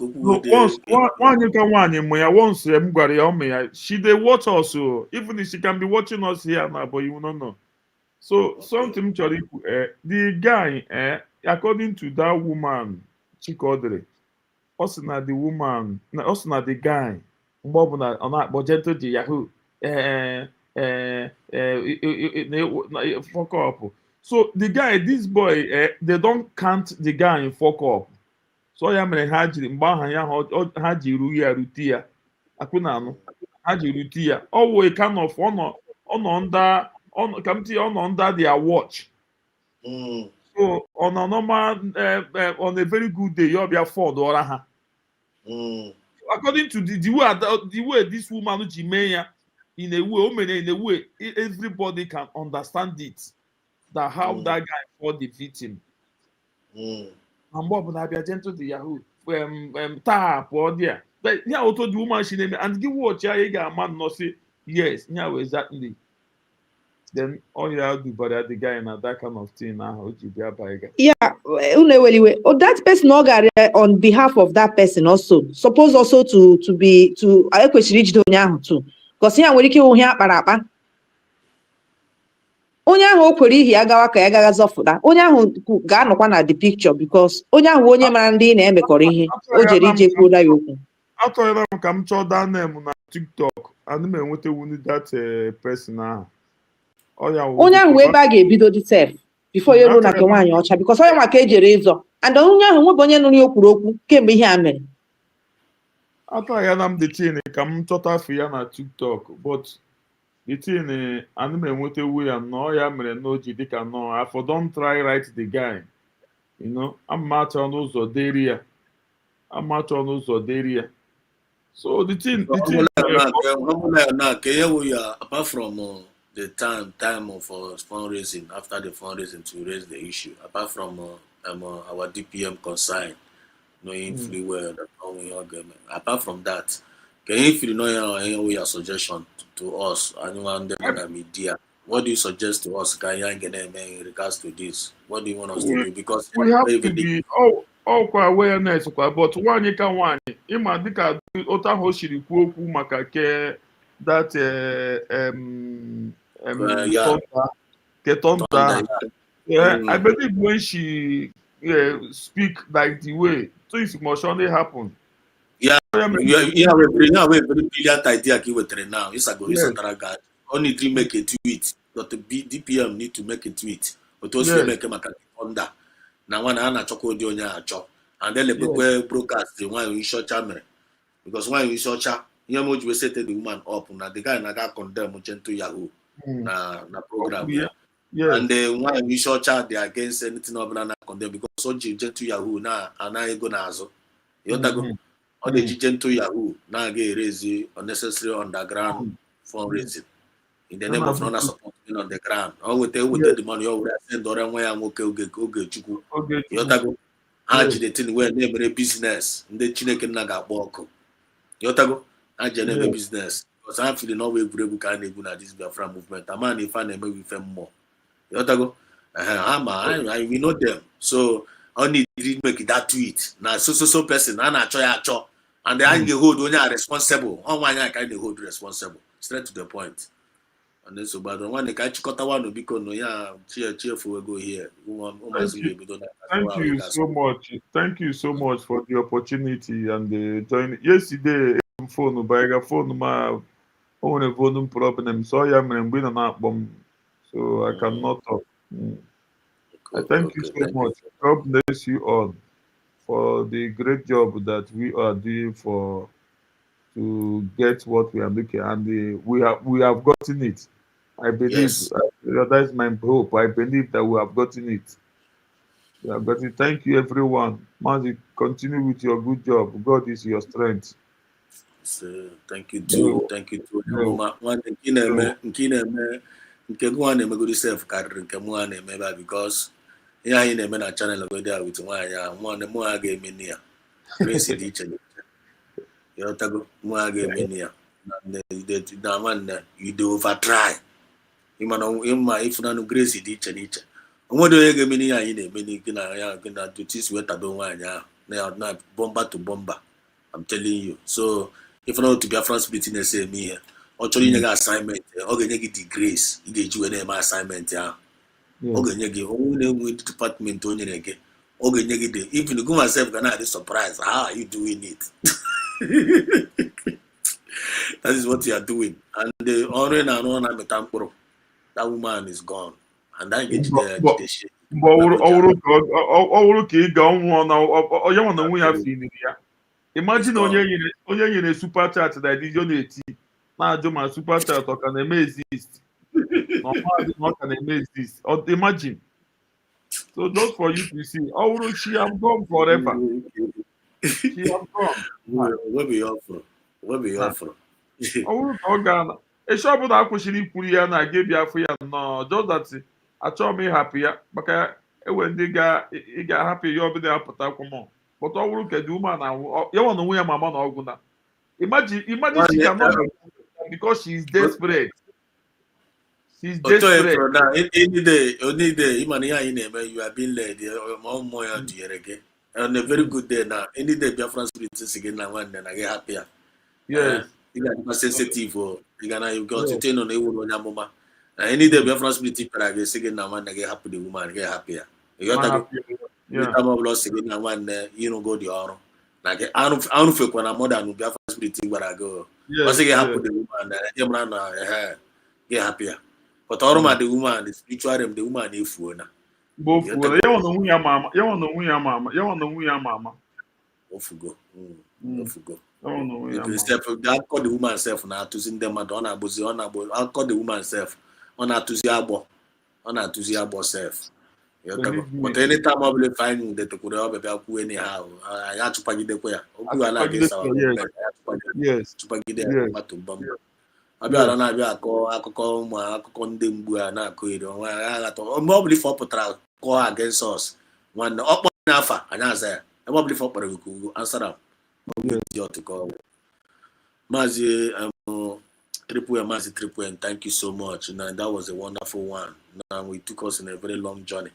once she they watch us even if she can be watching us here now, but you don't know. So something the guy according to that woman Chikodre, also not the woman, also not the guy, but gentle to Yahoo. Fuck up. So the guy, this boy, they don't count the guy in fuck up. So ya mere haji mgba ya haji rutia akuna no haji rutia always kind of on under their watch. So on a normal on a very good day you'll be afford or according to the way this woman Jimeya in a way everybody can understand it that how that guy fought the victim. And Bob na be gentle the Yahoo tap or there. But yeah, also the woman she name and give watch ya man no say yes, yeah, exactly. Then all you have to do but the guy and that kind of thing now. Yeah, that person on behalf of that person also suppose also to be to I reach too. Because here we can hear parapa. Onye ahụ o kwere ihi agawa ka ya gaga zọfụta onye ahụ ga-anọkwa na the picture because onye ahụ onye mara ndị na-emekọrọ ihe o jere ije kwuola ya okwu. Atọghịla m ka m chọọ that name na TikTok and m enwetawu that person ahụ. Onye ahụ ebe a ga-ebido dị sef before ya ruo na nke nwaanyị ọcha because onye nwa ka ejere ịzọ and onye ahụ nwebe onye nụrụ ya okwuru okwu kemgbe ihe a mere. Atọghịla m the thing ka m chọta afọ ya na TikTok but the thing and me enweta ya no ya mere no ji dịka no afọ don't try write the guy, you know, amacha n'ụzọ deri ya So the thing, apart from the time of fundraising, after the fundraising to raise the issue, apart from our DPM consign, knowing fully well that we are government. Apart from that, can you feel know your suggestion to us, anyone in the media? What do you suggest to us, in regards to this? What do you want us to do? Because we have to be kwa awareness kwa, but nwanyị ka nwanyị ịma dịka otu ahụ o siri kwuo okwu maka that thunder. I believe when she speak like the way things must only happen. We very brilliant idea now. Only to make a tweet. But the DPM need to make a tweet. But also make a thunder. Now one ana choko di onya acho. And then the broadcast the one in short camera. Because when you search you know you set the woman up na the guy na got condemn to Yahoo na program. And the one you search they against anything of na condemn because so to Yahoo na ana ego na azo. You go all the to Yahoo now get raise unnecessary underground fundraising in the name of non support on the ground. All with the money over send or when I'm okay. You go the thing where neighbor business the Chineke na ga work. You go business because I'm feeling no way able can even at this Biafra movement. A man if I name with them more. You go we know them. So only make that tweet. Now so person and I and the I hold when are responsible. On one I can hold responsible. Straight to the point. And then so but when the catch cut one because no cheerful go here. Thank you so much. Thank you so much for the opportunity and the join. Yesterday phone by a phone my own a volume problem. So I am in a bomb. So I cannot talk. I thank you so much. God bless you all for the great job that we are doing to get what we are looking, and we have gotten it. I believe that's my hope. I believe that we have gotten it. We have gotten it. Thank you, everyone. Mazi, continue with your good job. God is your strength. So, thank you too. Thank you too. Because yeah, in a channel go there with one more game in here. Grace in each and you tago more game in here. The one you do over try. If no grace in each and each. What do you get many in a many gonna do this with a don't want ya. They are not bomber to bomber. I'm telling you. So if not to be a France meeting the same here, or trying to assignment, or get the grace, you get you an assignment. Ogenyege only department only again. Ogenyege even the go myself can be surprised. How are you doing it? That is what you are doing. And the orange and on a that woman is gone. And then get the shit. Imagine onye nyere super chat that is unity. Now do my super chat or can they exist? Not can they exist? Or imagine. So just for you to see, oh, she have gone forever. She have gone. Where be offer? Where be offer? Oh, Ghana. A shop that actually put here and I gave you a no, just that I told me happy, but when they got happy, you'll be there. But all look at the woman now. You want to win my man or gonna imagine she cannot because she's desperate. She's desperate. Only day, you are being led more to your again. On a very good day now. Any day, Biafra spirit is again now and then I get happier. Yes. You got sensitive or you got to turn on a woman on mama. Any day, Biafra spirit I get again now and I get happy, the woman get happier. You got to come up lost again now and you don't go the honor. Like I don't feel when I'm more than Biafra spirit where I go. Once I get happy, the woman, get happier. But all of the woman, the spiritual realm, the woman is full now. Both you want to win your mama. You want to win your mama. You want to win your mama. Off go. Off go. That call the woman self now to sing them at honor bozy honor. I'll call the woman self honor to see abo self. But anytime I will find that the could have anyhow. I had to pay the queer. Yes. tụpagide Yes. mmadụ bọmbụ abịara na-abịa akọ akụkọ ụmụ akụkọ ndị mgbu a na-akọ iri ọnwa aghatọ mgbe ọ bụla ife ọ pụtara kọọ against us nwanne ọ kpọrọ n'afa anyị aza ya ebe ọ bụla ife ọ kpọrọ ikuku ansara Maazị Triple M, thank you so much. Now, that was a wonderful one. Now, it took us in a very long journey.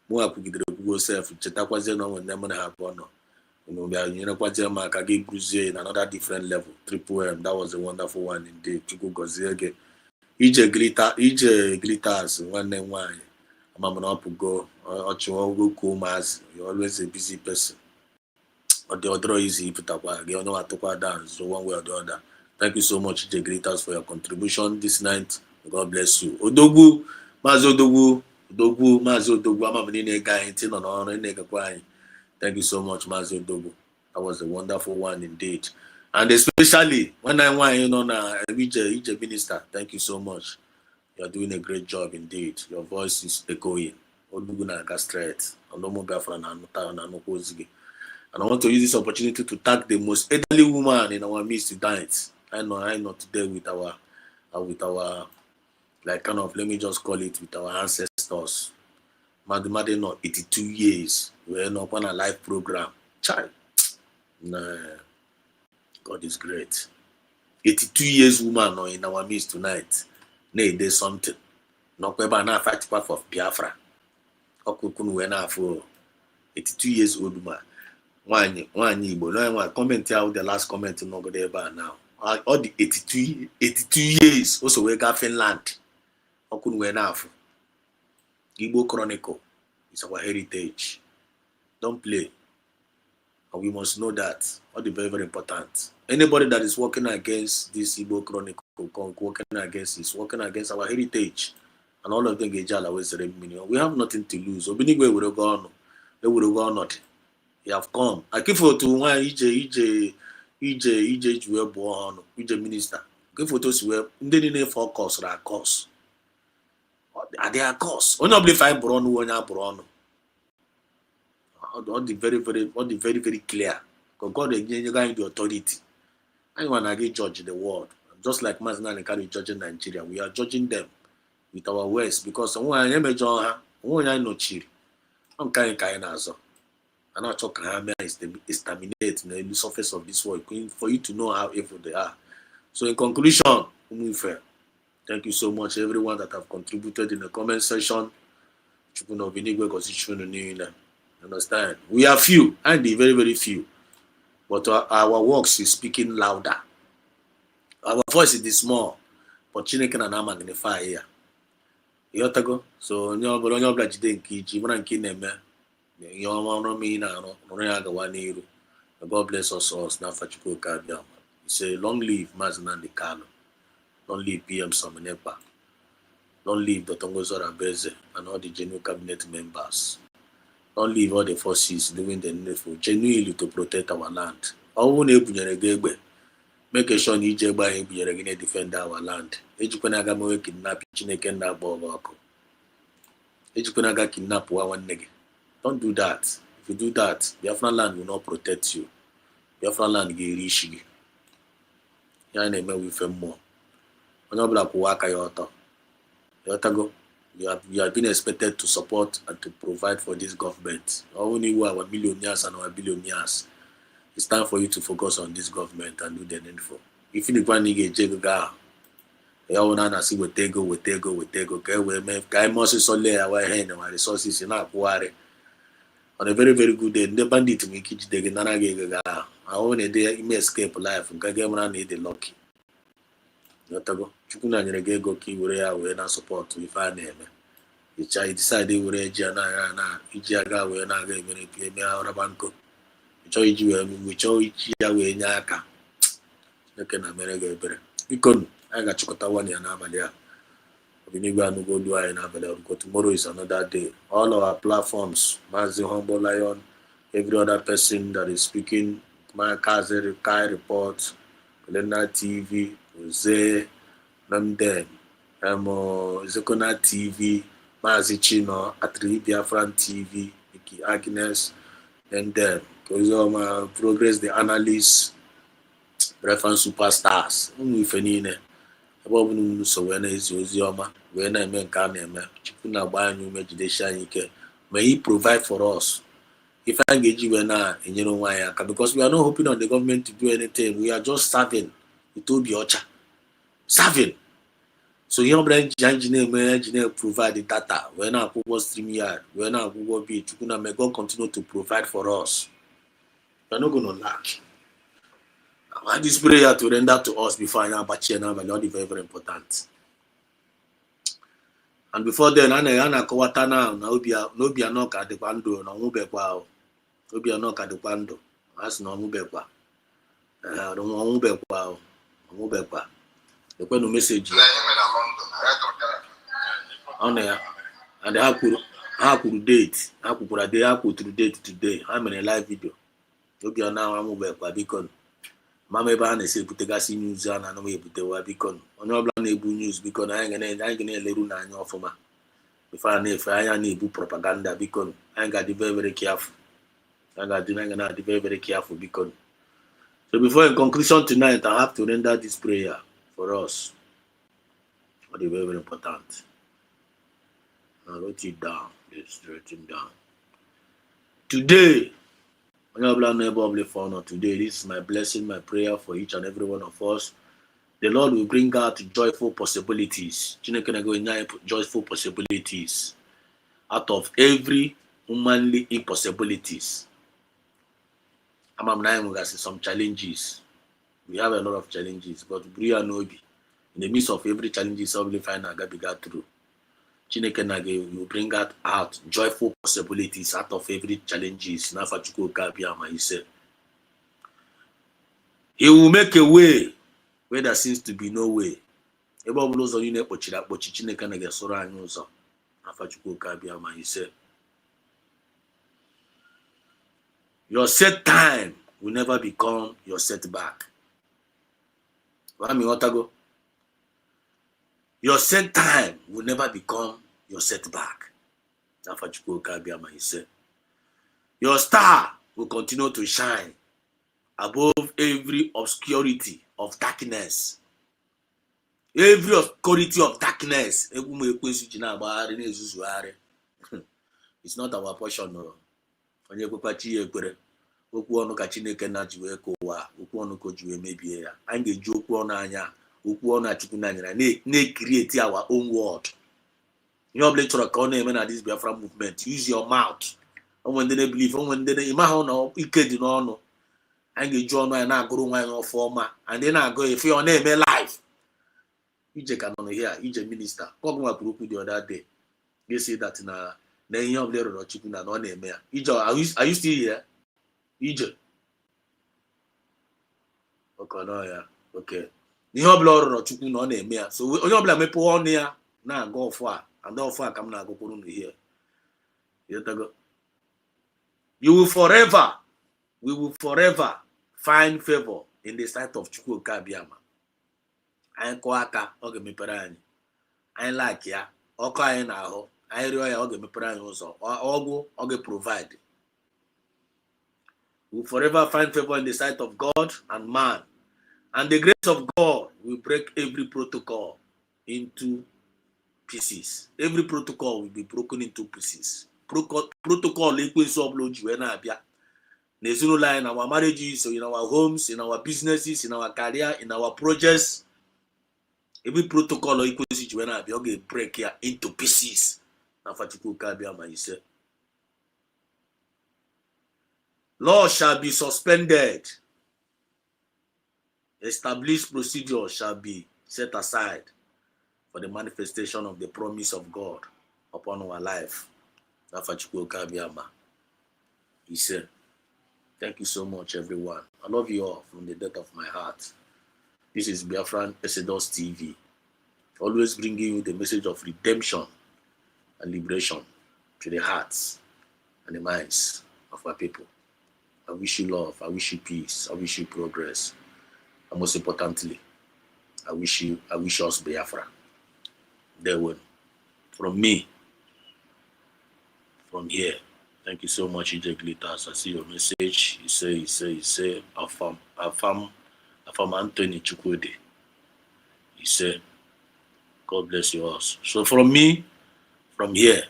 More kwugidere kwugo self chetakwazie na onwe ndị ha abụọ nọ bịa nyerekwazie m aka gị guzie in another different level. Triple M, that was a wonderful one indeed. Chukwu gọzie gị ije glitters nwanne nwaanyị amamana ọpụgo ọchịwogoku ụmụazị. You're always a busy person. The other easy pụtakwa gị onye watụkwa down so one way or the other. Thank you so much, Ije Greeters, for your contribution this night. God bless you. Odogwu, Mazi Odogwu, Mazi Odogwu, Amamini guy, Tino, no, thank you so much, Mazi Odogwu. That was a wonderful one indeed. And especially when I want, Ije Minister, thank you so much. You are doing a great job indeed. Your voice is echoing. Odogwu na straight. Biafra na and I want to use this opportunity to thank the most elderly woman in our midst tonight. I know today with our like kind of, let me just call it, with our ancestors. Madam, no 82 years. We're not on a live program. Child. Nah. God is great. 82 years woman in our midst tonight. Nay, there's something. No kweba na fight for Biafra. Okukunu we na for 82 years old woman. One Igbo. No, comment out the last comment no go there now. All the 82 years also we got Finland. How could we enough? Igbo Chronicle is our heritage. Don't play. And we must know that. All the very, very important. Anybody that is working against this Igbo Chronicle, working against our heritage, and all of them get always meaning. We have nothing to lose. Obinigwe will go on. They will go on not. You have come. I keep for to one EJ were born, EJ minister. Give photos where they didn't focus or a course. Are they a course? Only believe I born one born. All the very, very clear. Because God again, you got the authority. I want to get judge the world. Just like Mazna and Kari judging Nigeria, we are judging them with our words because someone I am John, one I know chill. I'm kind of and not talk is terminate the surface of this world for you to know how evil they are. So in conclusion, thank you so much everyone that have contributed in the comment section. Understand? We are few and the very, very few, but our works is speaking louder. Our voice is small, but Chineke na magnify here. So onye jide nke iji mara nke na-eme. God bless us now for Chukwu. He say, long live Mazinandi Kano, long live PM Somanepa, long live Dr. Ngozora Beze and all the general cabinet members, long live all the forces doing the needful genuinely to protect our land. Make sure you defend our land. Kidnap kidnap one nigga. Don't do that. If you do that, Biafra land will not protect you. Biafra land will reach you. You have been expected to support and to provide for this government. Only we our millionaires and our billionaires. It's time for you to focus on this government and do the needful. If you want to get jail, you want to see what they go. Okay, we make guy must solely our hand and our resources in our quarry. On a very, very good day, the bandit make each day nana gaga. I own a day may escape life and Kagamra need the lucky. Yotago, Chukuna Negego key where I support if I name it. The child decided where Jana, Ijaga, where I gave me out of Banco. Which all each year way Naka. You can America better. Because I got Chukotawani and Avalia. Tomorrow is another day. All our platforms, Mazi Humble Lion, every other person that is speaking, my Kazi Kai Report, Lena TV, Jose, Namden, Zekona TV, Mazi Chino, Atri Biafran TV, Iki Agnes, and then Progress the Analyst, Reference superstars. Ife niile. Ebe ọ bụla unu so wee na-ezi ozi ọma wee na-eme nke a na-eme Chukwu na-agba anyị ume jidesi anyị ike may he provide for us if anyị ga-eji wee na-enyere onwe anyị aka because we are not hoping on the government to do anything. We are just serving with obi ọcha serving. So ihe ọbụla anyị na-eme ji na-provide data wee na-akwụ ụgwọ StreamYard wee na-akwụ ụgwọ bill Chukwu na may God continue to provide for us. We are not going to lack. And this prayer to render to us before I abachi and all very, very important. And before then, I na-akọwata now na obi anọ ka dịkwa ndụ na ọnwụbekwa obi anọ ka dịkwa ndụ asị na ọnwụbekwa ọnwụbekwa ekwenu meseji ọ na ya and ha kwuru date ha kwuturu date today ha mere live video obi anọ ahụ ọnwụbekwa biko mama ebe a na-esi ebutegasị news a na-anụ ebutewa biko onye ọbụla na-ebu news biko na anyị ga-na-eleru n'anya ọfụma ife a na-efe anya na-ebu propaganda biko anyị ga-adị very very careful anyị ga-adị very very careful biko. So before in conclusion tonight I have to render this prayer for us. What is very very important. I wrote it down. It's written down. Today today, this is my blessing, my prayer for each and every one of us. The Lord will bring out joyful possibilities. Joyful possibilities out of every humanly impossibilities. Some challenges. We have a lot of challenges, but in the midst of every challenge, we find a God through. You bring out joyful possibilities out of every challenges. He will make a way where there seems to be no way. Your set time will never become your setback. Your set time will never become your setback. Your star will continue to shine above every obscurity of darkness. Every obscurity of darkness. It's not our portion. Okwu ọnụ ka Chineke na-ji wee kụwa okwu ọnụ ka o ji wee mebie ya. Anyị ga-eji okwu ọnụ anya okwu ọnụ Achukwu n'anya na-create our own world. Ihe ọbụla chọrọ ka ọ na-eme na this Biafra movement, use your mouth. Onwe ndị na-ebelieve, onwe ndị na-ime ahụ na ike dị n'ọnụ. Anyị ga-eji ọnụ anyị na-agụrụ nwa anyị ọfọma and na-agụ efe ọ na-eme live. Ije ka nọ here, ije minister. Ọgụ nwa kwuru okwu the other day. They say that na ihe ọbụla rụrụ Chukwu na ọ na-eme ya. Ije, are you still here? Ije. Okay. Ihe ọbụla ọ rụrụ Chukwu na ọ na-eme ya. So onye ọbụla mepe ọnụ ya na-aga ọfụ a and ọfụ a ka m na-agụkwuru unu here. We will forever find favor in the sight of Chukwu Okabiama. Anyị kụọ aka ọ ga-emepere anyị. Anyị like ya ọkụ anyị na-ahụ anyị rịọ ya ọ ga-emepere anyị ụzọ ọgwụ ọ ga-provide. We will forever find favor in the sight of God and man. And the grace of God will break every protocol into pieces. Every protocol will be broken into pieces. Protocol equals in our marriages, in our homes, in our businesses, in our career, in our projects. Every protocol equals break here into pieces. Law shall be suspended. Established procedure shall be set aside for the manifestation of the promise of God upon our life. He said, thank you so much, everyone. I love you all from the depth of my heart. This is Biafran Exodus TV. Always bringing you the message of redemption and liberation to the hearts and the minds of our people. I wish you love. I wish you peace. I wish you progress. And most importantly, I wish us Biafra. There will. From me, from here. Thank you so much, EJ Glitters. I see your message. You say, affirm from Anthony Chukwudi. He said, God bless you all. So from me, from here,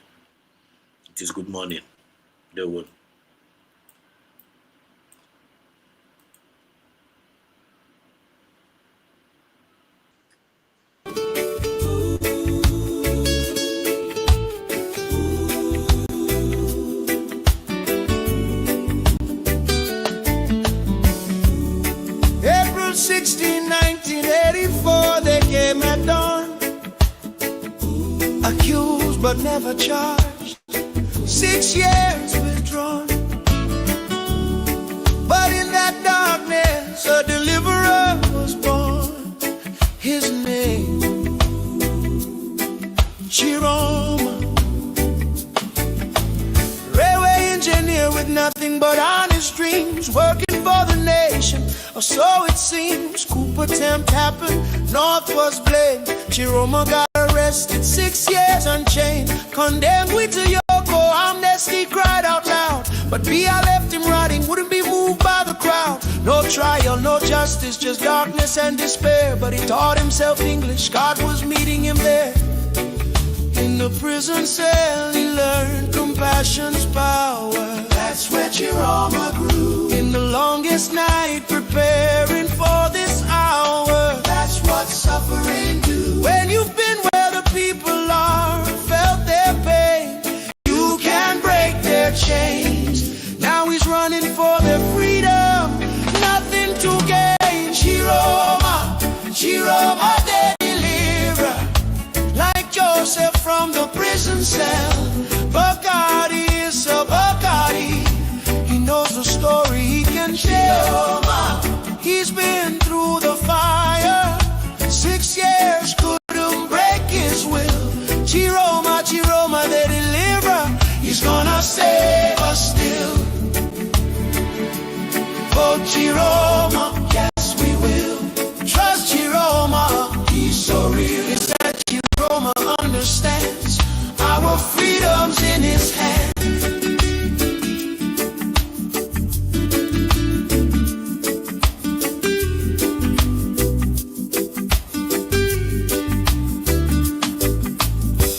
it is good morning. They would. April 16, 1984, they came at dawn. Accused but never charged. 6 years withdrawn. But in that darkness, a deliverer was born. His name, Chiroma. Railway engineer with nothing but honest dreams, working for the nation, or so it seems. Coup attempt happened, North was blamed. Chiroma got arrested, 6 years unchained. Condemned with a Yoko, amnesty cried out loud. But Bia left him rotting, wouldn't be moved by the crowd. No trial, no justice, just darkness and despair. But he taught himself English, God was meeting him there. In the prison cell, he learned compassion's power. That's where Chiroma grew. In the longest night, preparing for this hour. That's what suffering do. When you've been where the people are, felt their pain, you can break their chains. Now he's running for their freedom, nothing to gain. Chiroma, Chiroma, the deliverer. Like Joseph from the prison cell, Bacardi is a Bacardi. He knows the story he can tell. He's been through the fire, 6 years couldn't break his will. Chiroma, Chiroma, the deliverer. He's gonna save us still. Oh, Chiroma, yes we will. Trust Chiroma, he's so real. It's that Chiroma understands our freedom's in his hand.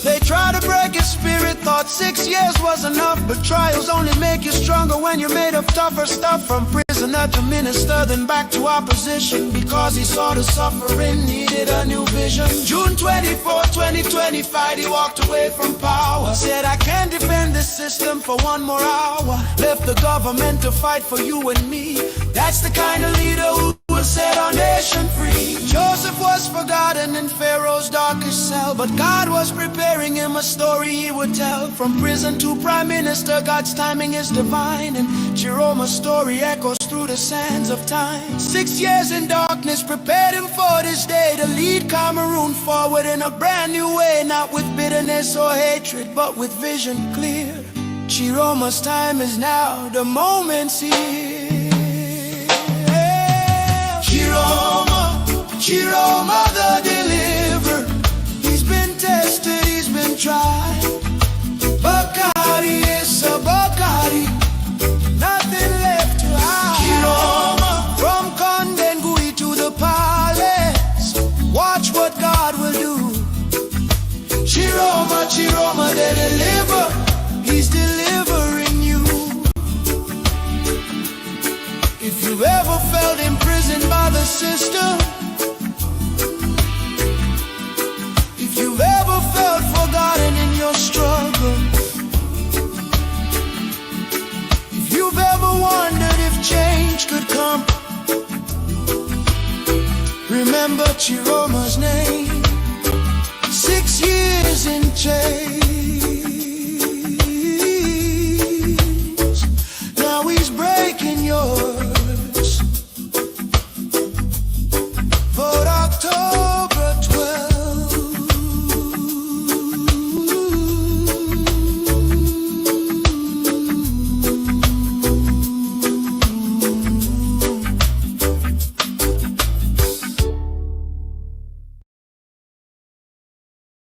They try to break his spirit, thought 6 years was enough. But trials only make you stronger when you're made of tougher stuff. From prisoner to minister, then back to opposition. Because he saw the suffering, needed a new vision. June 24, 2025, he walked away from power. Said, I can't defend this system for one more hour. Left the government to fight for you and me. That's the kind of leader who will set our nation free. Joseph was forgotten in Pharaoh's darkest cell, but God was preparing him a story he would tell. From prison to prime minister, God's timing is divine, and Chiroma's story echoes through the sands of time. 6 years in darkness prepared him for this day, to lead Cameroon forward in a brand new way, not with bitterness or hatred, but with vision clear. Chiroma's time is now, the moment's here. Chiroma, Chiroma the deliverer. He's been tested, he's been tried. Bacardi is a Bacardi, nothing left to hide. Chiroma, from Kondengui to the palace, watch what God will do. Chiroma, Chiroma the deliverer, he's delivering you. If you've ever felt imprisoned by the system, if you've ever felt forgotten in your struggle, if you've ever wondered if change could come, remember Chiroma's name. 6 years in chains.